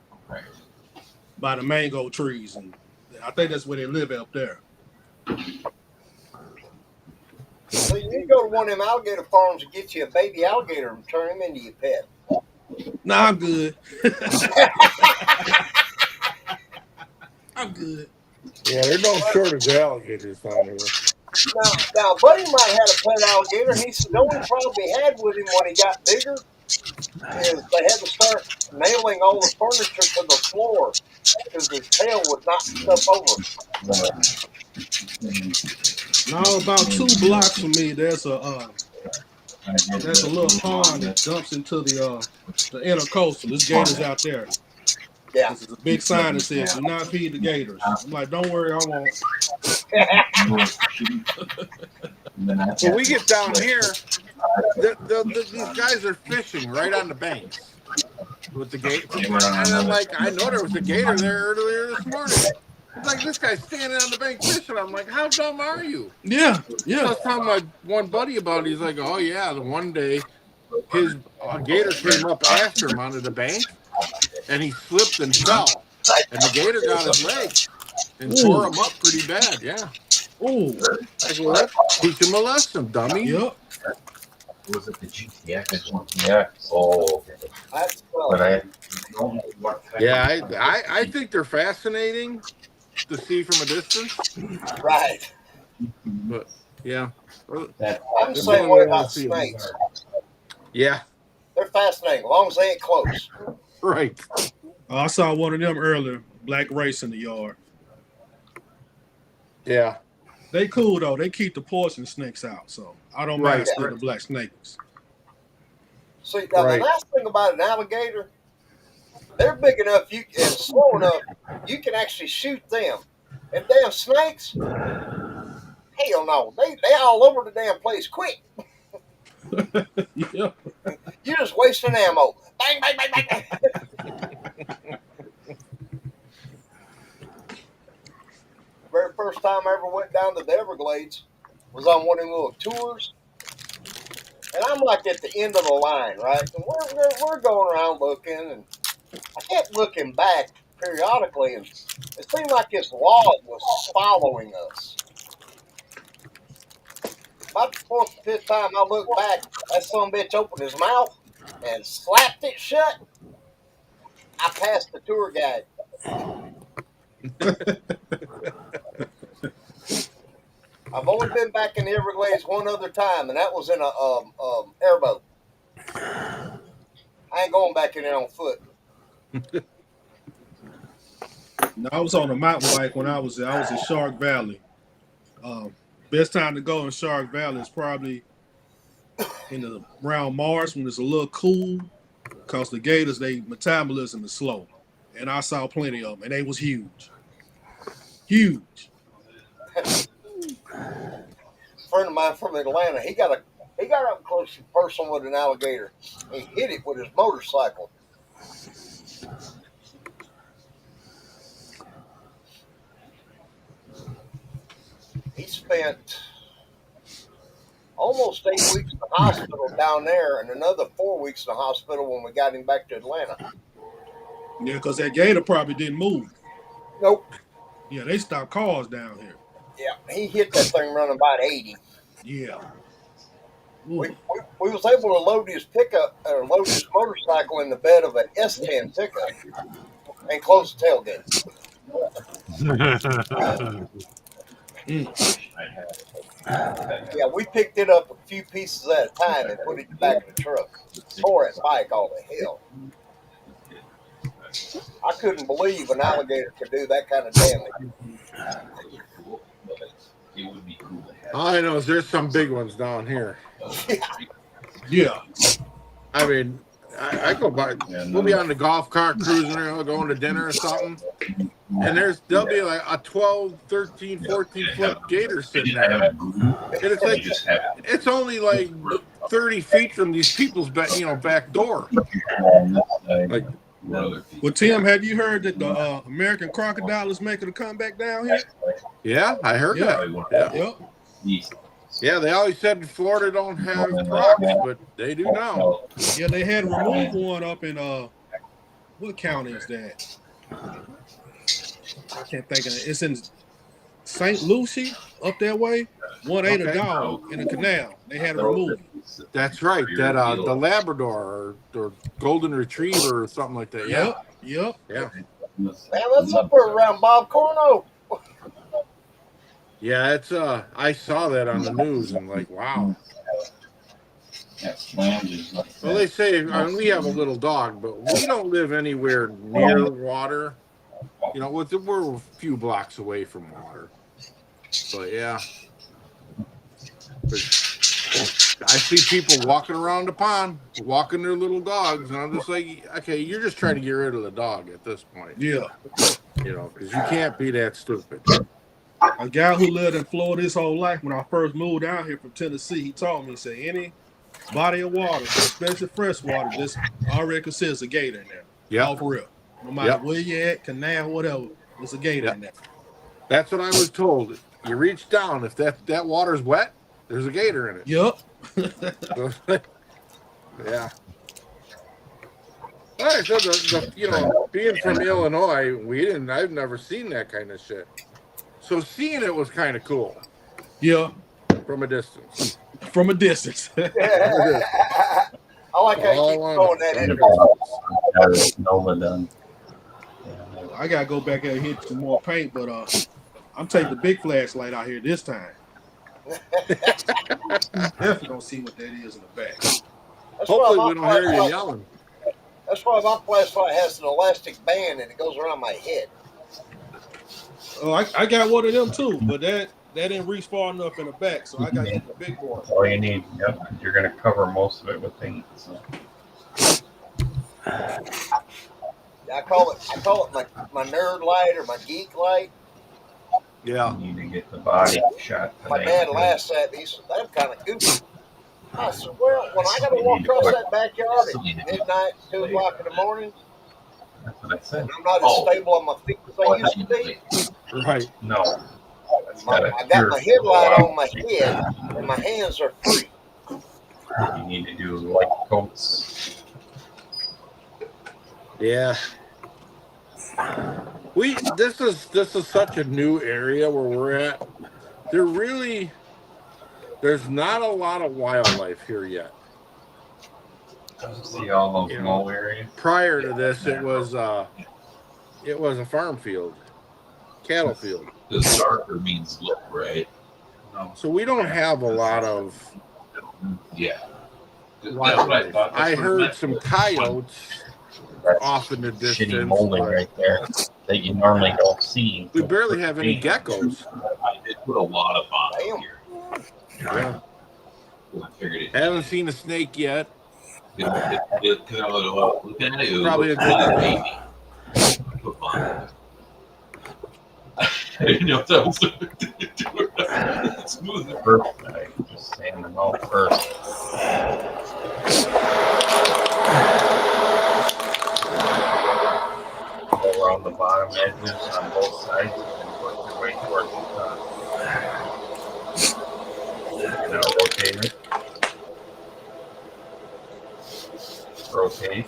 by the mango trees. And I think that's where they live up there. So you need to go to one of them alligator farms and get you a baby alligator and turn him into your pet. Nah, I'm good. I'm good. Yeah, there's no shortage of alligators down here. Now, a buddy of mine had a pet alligator, and he said the only problem he had with him when he got bigger is they had to start nailing all the furniture to the floor because his tail would knock stuff over. Now, about 2 blocks from me, there's a little pond that dumps into the intercoastal. There's gators out there. Yeah. There's a big sign that says, "Do not feed the gators." I'm like, don't worry, I won't. So we get down here, these guys are fishing right on the banks with the gate. And I'm like, I know there was a gator there earlier this morning. It's like, this guy's standing on the bank fishing. I'm like, how dumb are you? Yeah. So I was telling my one buddy about it. He's like, oh, yeah, the one day his gator came up after him onto the bank, and he slipped and fell. And the gator got his leg and tore him up pretty bad, yeah. Ooh. Like, teach him a lesson, dummy. Yep. Was it the GTX one? Yeah. Oh. But I don't know what. Yeah, I think they're fascinating to see from a distance. Right. But yeah, I'm the same way about snakes. Yeah, they're fascinating, as long as they ain't close. Right. I saw one of them earlier, black race in the yard. Yeah. They cool though. They keep the poison snakes out, so I don't mind still the black snakes. See, now the nice thing about an alligator, they're big enough and slow enough, you can actually shoot them. And damn snakes, hell no, they all over the damn place quick. Yeah. You're just wasting ammo. Bang, bang, bang, bang. Very first time I ever went down to the Everglades was on one of them little tours. And I'm like at the end of the line, right? And we're going around looking, and I kept looking back periodically, and it seemed like this log was following us. About the fourth or fifth time I looked back, that son of a bitch opened his mouth and slapped it shut. I passed the tour guide. I've only been back in the Everglades one other time, and that was in a airboat. I ain't going back in there on foot. No, I was on a mountain bike when I was there. I was in Shark Valley. Best time to go in Shark Valley is probably around March when it's a little cool, because the gators, they metabolism is slow. And I saw plenty of them, and they was huge. Huge. A friend of mine from Atlanta, he got up close and personal with an alligator. He hit it with his motorcycle. He spent almost 8 weeks in the hospital down there and another 4 weeks in the hospital when we got him back to Atlanta. Yeah, because that gator probably didn't move. Nope. Yeah, they stopped cars down here. Yeah, he hit that thing running about 80. Yeah. We was able to load his motorcycle in the bed of an S10 pickup and close the tailgate. Yeah, we picked it up a few pieces at a time and put it in the back of the truck. Tore that bike all to hell. I couldn't believe an alligator could do that kind of damage. All I know is there's some big ones down here. Yeah. I mean, I go by. We'll be on the golf cart cruising around, going to dinner or something, and there'll be like a 12, 13, 14 foot gator sitting there. And it's like it's only like 30 feet from these people's back door. Like, well, Tim, have you heard that the American crocodile is making a comeback down here? Yeah, I heard that. Yeah. Yep. Yeah, they always said Florida don't have crocs, but they do now. Yeah, they had removed one up in what county is that? I can't think of it. It's in St. Lucie, up that way. One ate a dog in a canal. They had it removed. That's right. That the Labrador or Golden Retriever or something like that. Yeah. Yep. Yeah. Man, that's up there around Bob Corno. Yeah, it's I saw that on the news and like, wow. Well, they say we have a little dog, but we don't live anywhere near water. You know, we're a few blocks away from water. But yeah, I see people walking around the pond, walking their little dogs, and I'm just like, okay, you're just trying to get rid of the dog at this point. Yeah. You know, because you can't be that stupid. A guy who lived in Florida his whole life, when I first moved down here from Tennessee, he told me, he said, any body of water, especially fresh water, just already considers a gator in there. Yeah. Off real. No matter where you at, canal, whatever, there's a gator in there. That's what I was told. You reach down, if that water's wet, there's a gator in it. Yep. Yeah. All right, so being from Illinois, I've never seen that kind of shit. So seeing it was kind of cool. Yeah. From a distance. From a distance. I like how you keep throwing that in. Nova done. I gotta go back and hit some more paint, but I'm taking the big flashlight out here this time. Definitely don't see what that is in the back. Hopefully we don't hear you yelling. That's why my flashlight has an elastic band and it goes around my head. Oh, I got one of them too, but that didn't reach far enough in the back, so I got to get the big boy. That's all you need. Yep. You're going to cover most of it with paint. So. I call it my nerd light or my geek light. Yeah. You need to get the body shot tonight. My dad laughs at me. He said, "I'm kind of goofy." I said, "Well, when I got to walk across that backyard at midnight, 2 o'clock in the morning, that's what I said. And I'm not as stable on my feet as I used to be." Right. No. I got my headlight on my head, and my hands are free. You need to do light coats. Yeah. This is such a new area where we're at. There's not a lot of wildlife here yet. See all those low areas. Prior to this, it was a farm field, cattle field. The darker means low, right? So we don't have a lot of wildlife. I heard some coyotes off in the distance. Shitty molding right there that you normally don't see. We barely have any geckos. I did put a lot of on here. Yeah. I figured it. Haven't seen a snake yet. Look at it. Probably a good baby. I didn't know that was smooth. Perfect. Just sand them out first. Go around the bottom edges on both sides and work your way towards the top. Now rotate it. Rotate.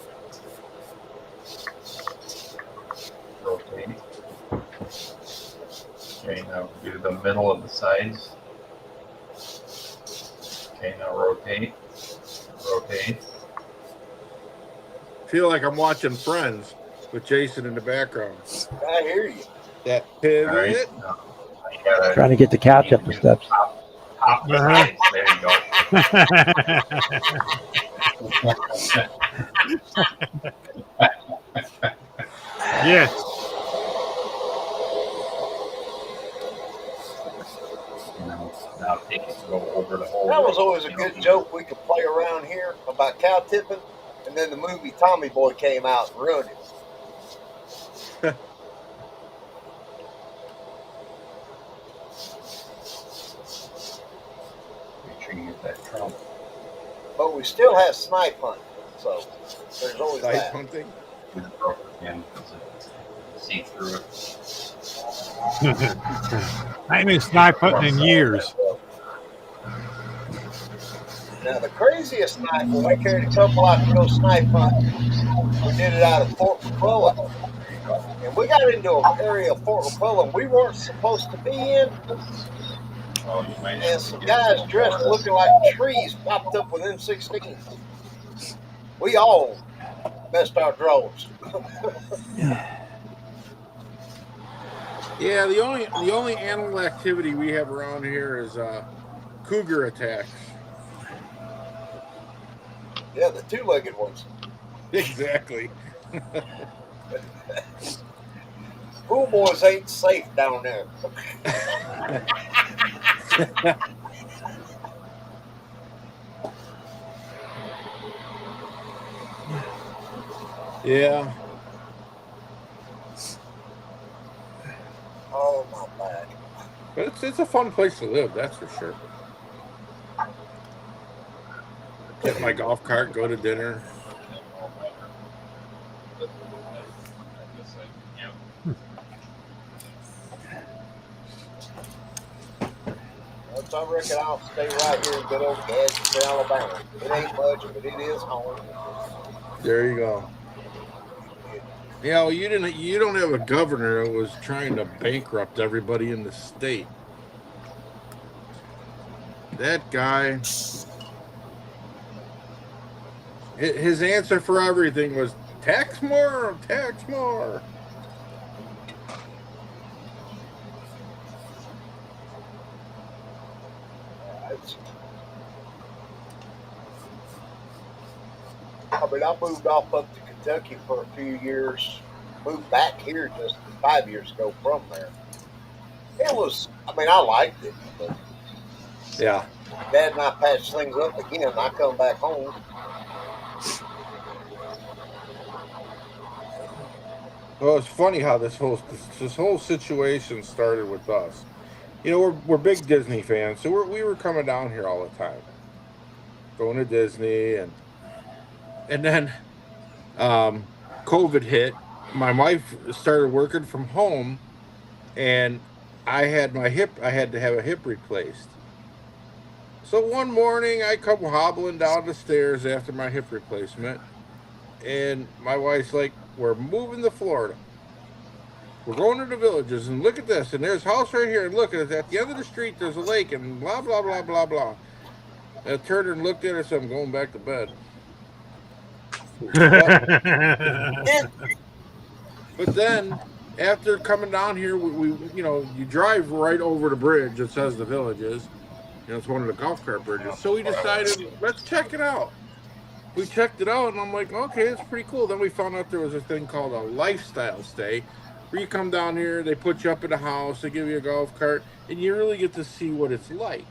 Rotate. Okay, now do the middle of the sides. Okay, now rotate. Rotate. Feel like I'm watching Friends with Jason in the background. I hear you. That pivot. Right. Trying to get the couch up the steps. Top the sides. There you go. Yes. Now take it to go over the whole. That was always a good joke we could play around here about cow tipping, and then the movie Tommy Boy came out and ruined it. Make sure you get that trump. But we still have snipe hunting, so there's always Snipe that. hunting. Again, see through it. I ain't been snipe hunting in years. Now the craziest snipe, when we carried a couple out to go snipe hunting, we did it out of Fort McClellan. And we got into an area of Fort McClellan we weren't supposed to be in. And some guys dressed looking like trees popped up with M16s. We all messed our drawers. Yeah, the only animal activity we have around here is cougar attacks. Yeah, the two-legged ones. Exactly. Schoolboys ain't safe down there. Yeah. Oh my back. But it's a fun place to live, that's for sure. Get my golf cart, go to dinner. I reckon I'll stay right here in good old Gadsden, Alabama. It ain't much, but it is home. There you go. Yeah, well, you don't have a governor that was trying to bankrupt everybody in the state. That guy, his answer for everything was tax more, tax more. months. I mean, I moved off up to Kentucky for a few years, moved back here just 5 years ago from there. It was, I mean, I liked it, but Yeah. Dad and I patched things up again. I come back home. Well, it's funny how this whole situation started with us. You know, we're big Disney fans, so we were coming down here all the time, going to Disney, and then COVID hit. My wife started working from home, and I had to have a hip replaced. So one morning, I come hobbling down the stairs after my hip replacement, and my wife's like, "We're moving to Florida. We're going to the villages, and look at this. And there's a house right here, and look at it. At the end of the street, there's a lake, and blah blah blah blah blah." And I turned and looked at her, so I'm going back to bed. But then, after coming down here, we you drive right over the bridge that says the villages. You know, it's one of the golf cart bridges. So we decided, let's check it out. We checked it out, and I'm like, okay, it's pretty cool. Then we found out there was a thing called a lifestyle stay, where you come down here, they put you up in a house, they give you a golf cart, and you really get to see what it's like.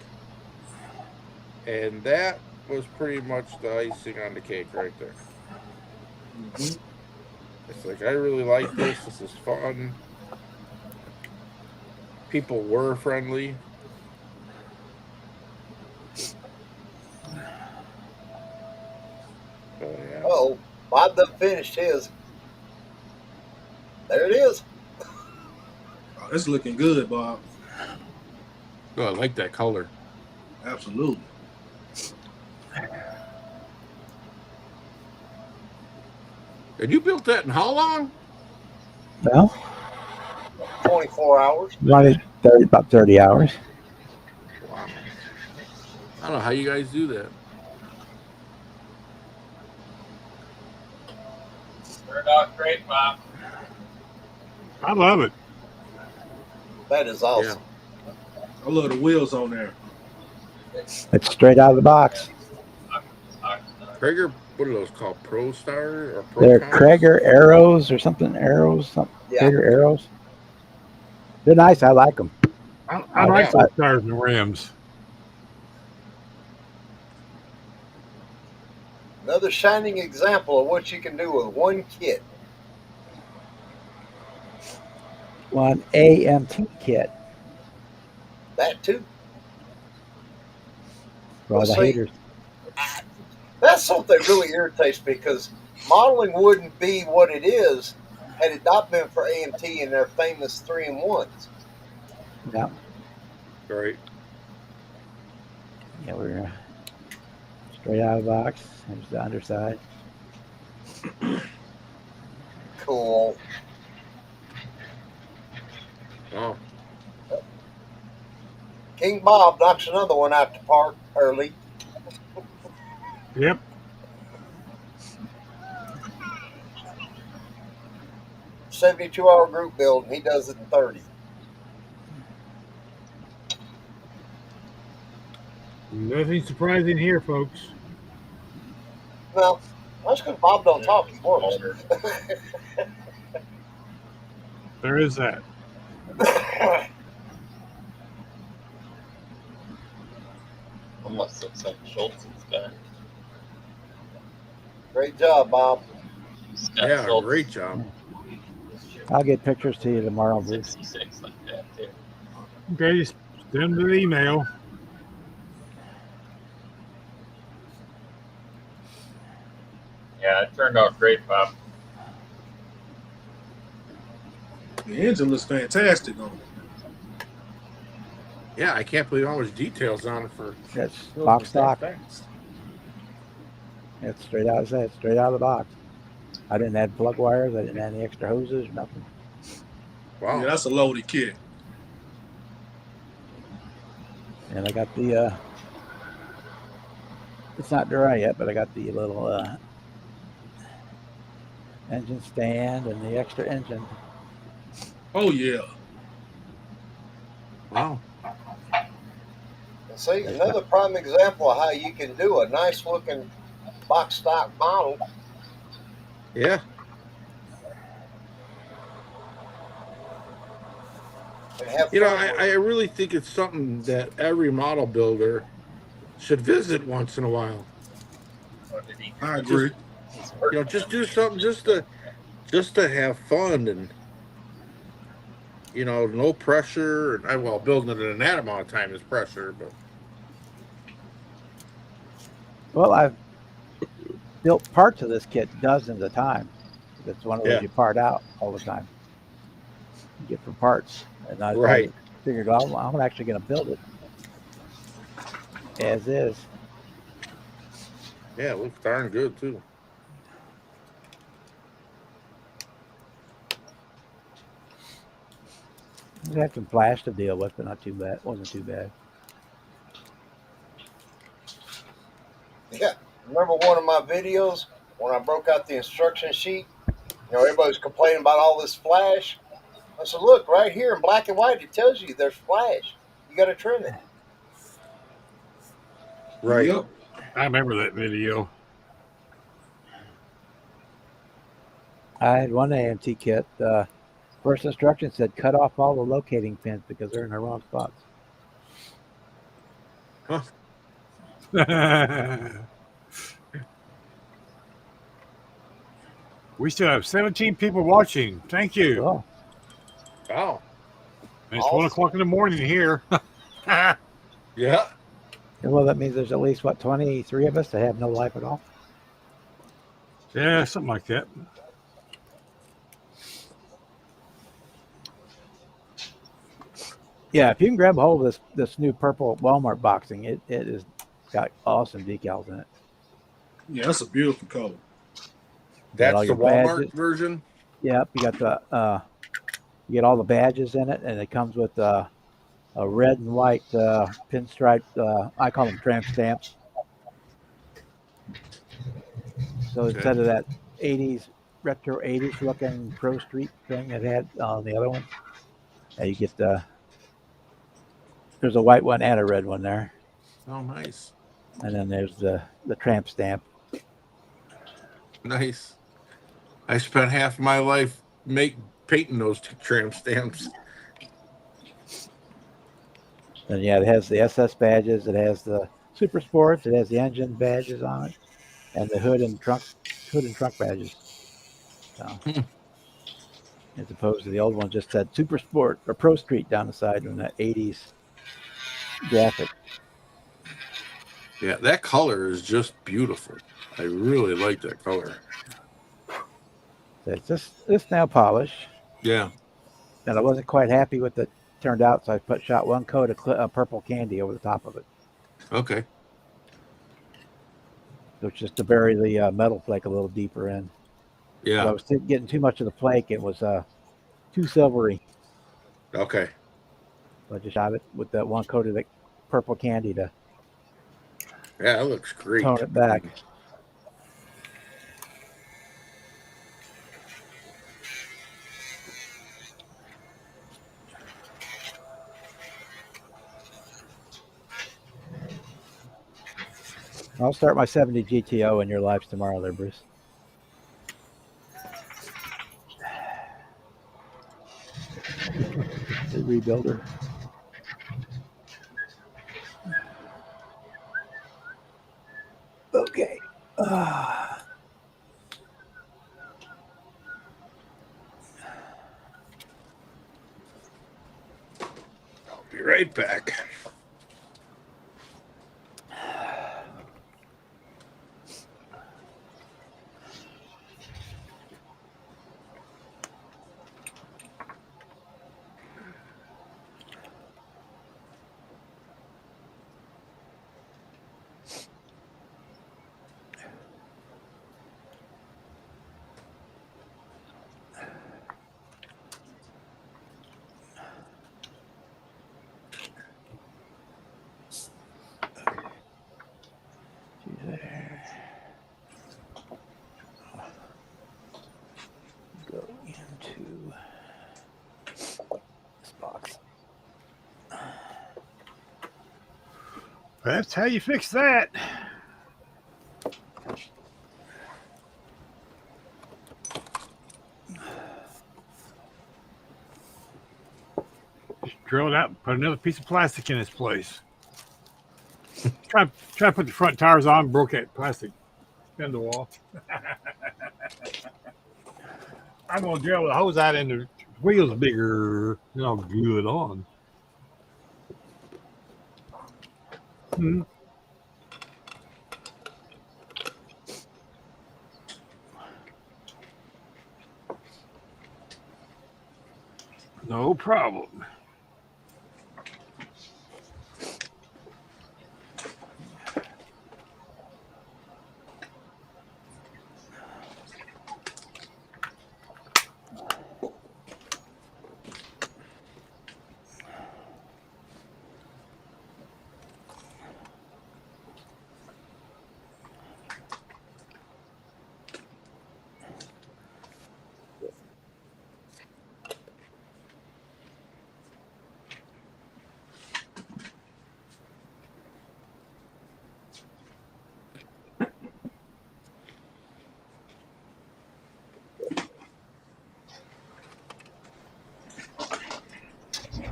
And that was pretty much the icing on the cake right there. Mm-hmm. It's like, I really like this. This is fun. People were friendly. Oh, yeah. Oh, Bob done finished his. There it is. Oh, it's looking good, Bob. Oh, I like that color. Absolutely. And you built that in how long? Well, 24 hours. running about 30 hours. Wow. I don't know how you guys do that. Turned out great, Bob. I love it. That is awesome. Yeah. I love the wheels on there. It's straight out of the box. Krager, what are those called? Pro Star or Pro? They're Krager Arrows or something. Arrows, something. Yeah. Krager Arrows. They're nice. I like them. I like those tires and rims. Another shining example of what you can do with one kit. One AMT kit That too. for all the haters. That's something that really irritates me because modeling wouldn't be what it is had it not been for AMT and their famous 3-in-1s. Yeah. Right. Yeah, we're straight out of the box. There's the underside. Cool. Oh. King Bob knocks another one out the park early. Yep. $72-hour group build, and he does it in 30. Nothing surprising here, folks. Well, that's because Bob don't talk. He works. There is that. Almost looks like Schultz's guy. Great job, Bob. Yeah, great job. I'll get pictures to you tomorrow, Bruce. 66 like that, too. Okay, just send them an email. Yeah, it turned out great, Bob. The engine looks fantastic on it. Yeah, I can't believe how much details on it for. That's box stock. It's straight out of the box. I didn't add plug wires. I didn't add any extra hoses or nothing. Wow. Yeah, that's a loaded kit. And I got the it's not dry yet, but I got the little engine stand and the extra engine. Oh yeah. Wow. See, another prime example of how you can do a nice looking box stock model. Yeah. And have You know, fun with I it. really think it's something that every model builder should visit once in a while. I agree. Just do something just to have fun and no pressure. And well, building it in that amount of time is pressure, but Well, I've built parts of this kit dozens of times. It's one of those yeah, you part out all the time. You get for parts, and I right. figured, well, I'm actually going to build it as is. Yeah, it looks darn good too. We had some flash to deal with, but not too bad. Wasn't too bad. Yeah. Remember one of my videos when I broke out the instruction sheet? Everybody's complaining about all this flash. I said, look, right here in black and white, it tells you there's flash. You got to trim it. Right. Yep. I remember that video. I had one AMT kit. First instruction said cut off all the locating pins because they're in the wrong spots. Huh. We still have 17 people watching. Thank you. Oh, Wow. And it's 1 o'clock in the morning here. Yeah. well, that means there's at least 23 of us that have no life at all. Yeah, something like that. Yeah, if you can grab a hold of this new purple Walmart boxing, it is got awesome decals in it. Yeah, that's a beautiful color. That's all the your Walmart badges. version. Yep, you got you get all the badges in it, and it comes with a red and white pinstripe. I call them tramp stamps. So Okay. instead of that 80s retro 80s looking Pro Street thing it had on the other one, you get there's a white one and a red one there, Oh, nice. and then there's the tramp stamp. Nice. I spent half my life painting those two tramp stamps. And yeah, it has the SS badges, it has the Super Sports, it has the engine badges on it, and the hood and trunk badges. So, as opposed to the old one just said Super Sport or Pro Street down the side in that 80s graphic. Yeah, that color is just beautiful. I really like that color. So it's this now polish. Yeah. And I wasn't quite happy with it turned out, so I shot one coat of purple candy over the top of it. Okay. So it's just to bury the metal flake a little deeper in. Yeah. So I was getting too much of the flake. It was too silvery. Okay. So I just shot it with that one coat of the purple candy to Yeah, it looks great. tone it back. I'll start my 70 GTO in your lives tomorrow there, Bruce. The rebuilder. Okay. I'll be right back. That's how you fix that. Just drill it out and put another piece of plastic in its place. Try to put the front tires on, broke that plastic spindle wall. I'm gonna drill the hose out and the wheels bigger, then I'll glue it on. Hmm. No problem.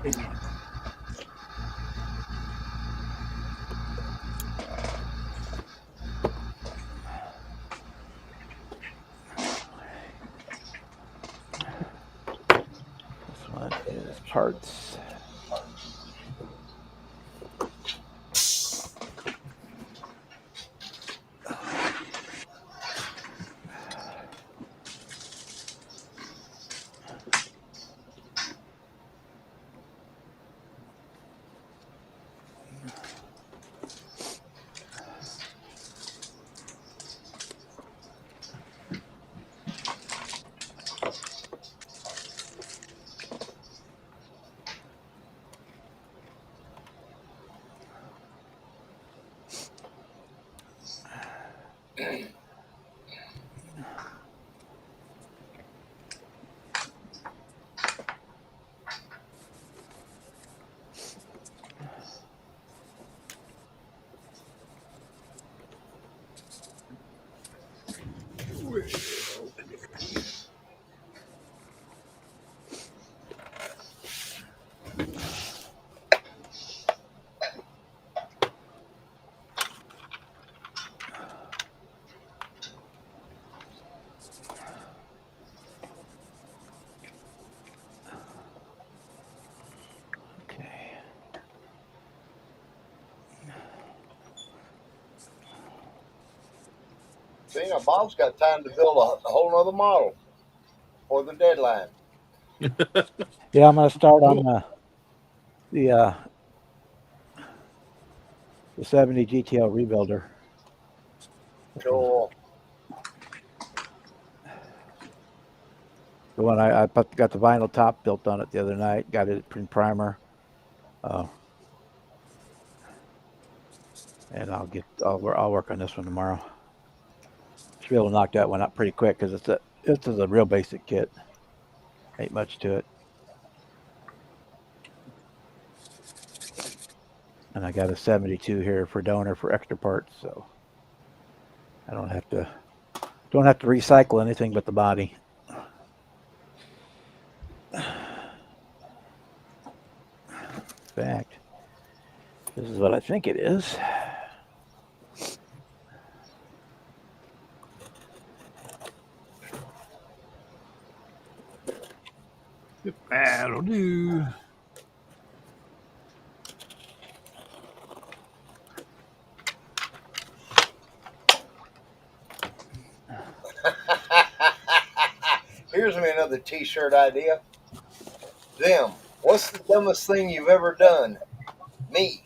This one is parts. See, now Bob's got time to build a whole nother model for the deadline. Yeah, I'm gonna start on the 70 GTL rebuilder. Cool. The one I got the vinyl top built on it the other night. Got it in primer, and I'll work on this one tomorrow. Should be able to knock that one out pretty quick because it's a real basic kit. Ain't much to it. And I got a 72 here for donor for extra parts, so I don't have to recycle anything but the body. In fact, this is what I think it is. That'll do. Here's me another T-shirt idea. Them. What's the dumbest thing you've ever done? Me.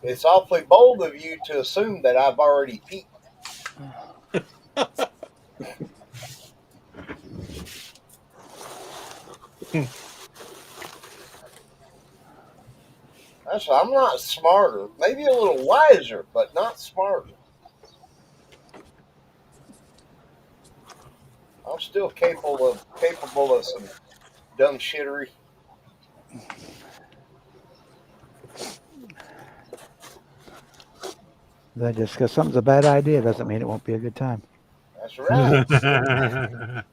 It's awfully bold of you to assume that I've already peaked. I'm not smarter. Maybe a little wiser, but not smarter. I'm still capable of some dumb shittery. Then just because something's a bad idea doesn't mean it won't be a good time. That's right.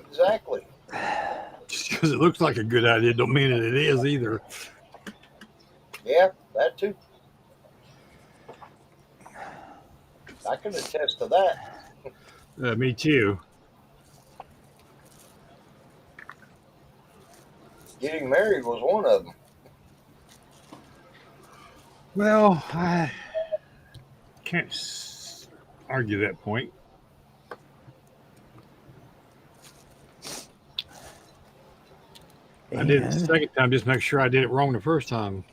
Exactly. Just because it looks like a good idea don't mean that it is either. Yeah, that too. I can attest to that. Me too. Getting married was one of them. Well, I can't argue that point. I did it the second time, just make sure I did it wrong the first time.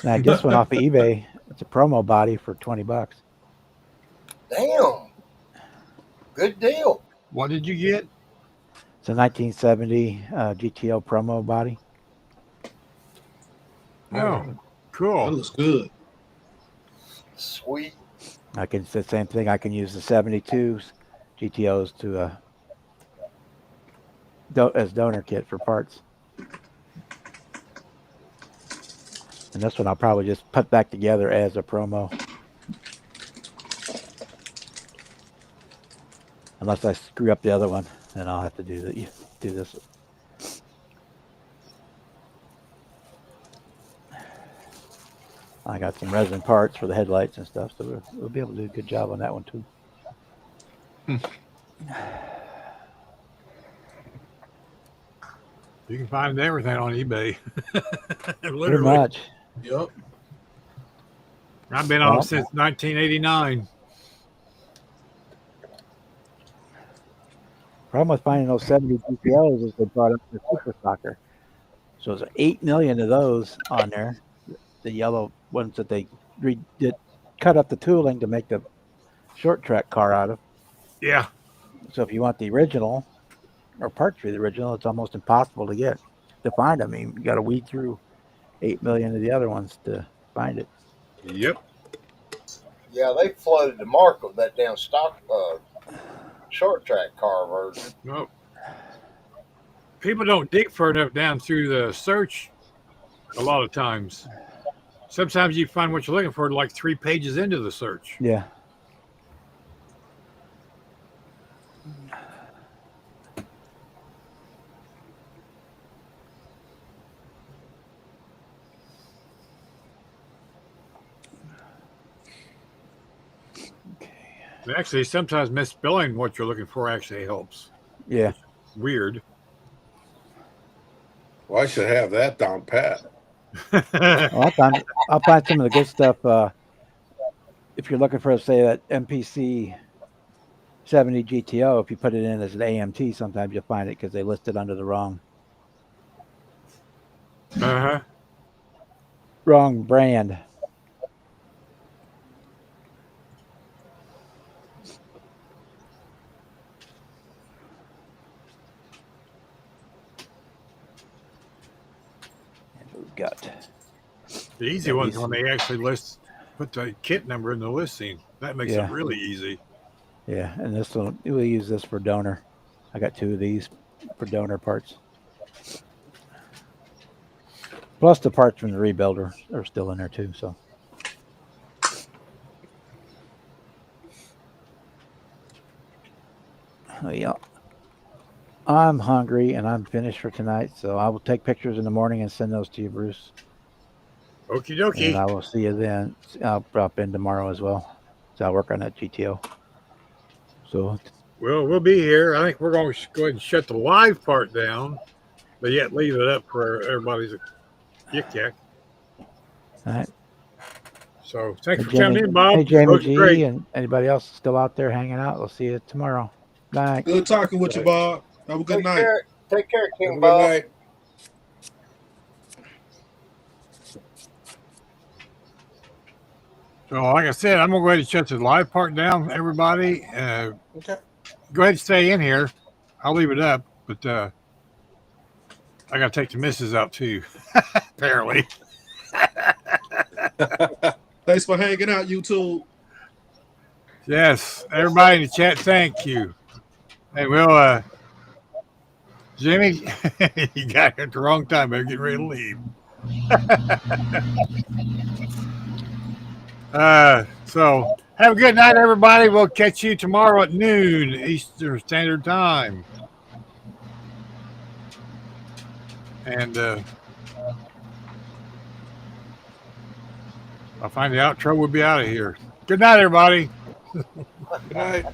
And I just went off of eBay. It's a promo body for $20. Damn. Good deal. What did you get? It's a 1970 GTO promo body. Oh, cool. That looks good. Sweet. It's the same thing. I can use the 72s GTOs to as donor kit for parts. And this one I'll probably just put back together as a promo. Unless I screw up the other one, then I'll have to do this. I got some resin parts for the headlights and stuff, so we'll be able to do a good job on that one too. You can find everything on eBay. Pretty Literally. much. Yep. I've been on since 1989. Problem with finding those 70 GPLs is they brought up the super stocker. So there's 8 million of those on there. The yellow ones that they cut up the tooling to make the short track car out of. Yeah. So if you want the original or parts for the original, it's almost impossible to find. I mean, you got to weed through 8 million of the other ones to find it. Yep. Yeah, they flooded the market with that damn stock short track car version. Well, people don't dig far enough down through the search a lot of times. Sometimes you find what you're looking for like 3 pages into the search. Yeah. Actually, sometimes misspelling what you're looking for actually helps. Yeah. Weird. Well, I should have that down pat. Well, I'll find some of the good stuff. If you're looking for, say, that MPC 70 GTO, if you put it in as an AMT, sometimes you'll find it because they list it under the wrong brand. We've got the easy ones when they actually put the kit number in the listing. That makes it really easy. Yeah, and this one, we'll use this for donor. I got 2 of these for donor parts. Plus the parts from the rebuilder are still in there too, so. Yeah. I'm hungry and I'm finished for tonight, so I will take pictures in the morning and send those to you, Bruce. Okie dokie. And I will see you then. I'll drop in tomorrow as well. So I'll work on that GTO. So. Well, we'll be here. I think we're going to go ahead and shut the live part down, but yet leave it up for everybody's yik-yak. All right. So thanks for coming in, Bob. Hey, Jamie G, great. and anybody else still out there hanging out. We'll see you tomorrow. Bye. Good talking with you, Bob. Have a good night. Take care, King Good Bob. night. So, like I said, I'm going to go ahead and shut the live part down, everybody. Okay. Go ahead and stay in here. I'll leave it up, but I got to take the missus out too, apparently. Thanks for hanging out, YouTube. Yes, everybody in the chat, thank you. Hey, well, Jimmy, you got here at the wrong time. I'm getting ready to leave. So have a good night, everybody. We'll catch you tomorrow at noon Eastern Standard Time. And I'll find the outro. We'll be out of here. Good night, everybody. Good night.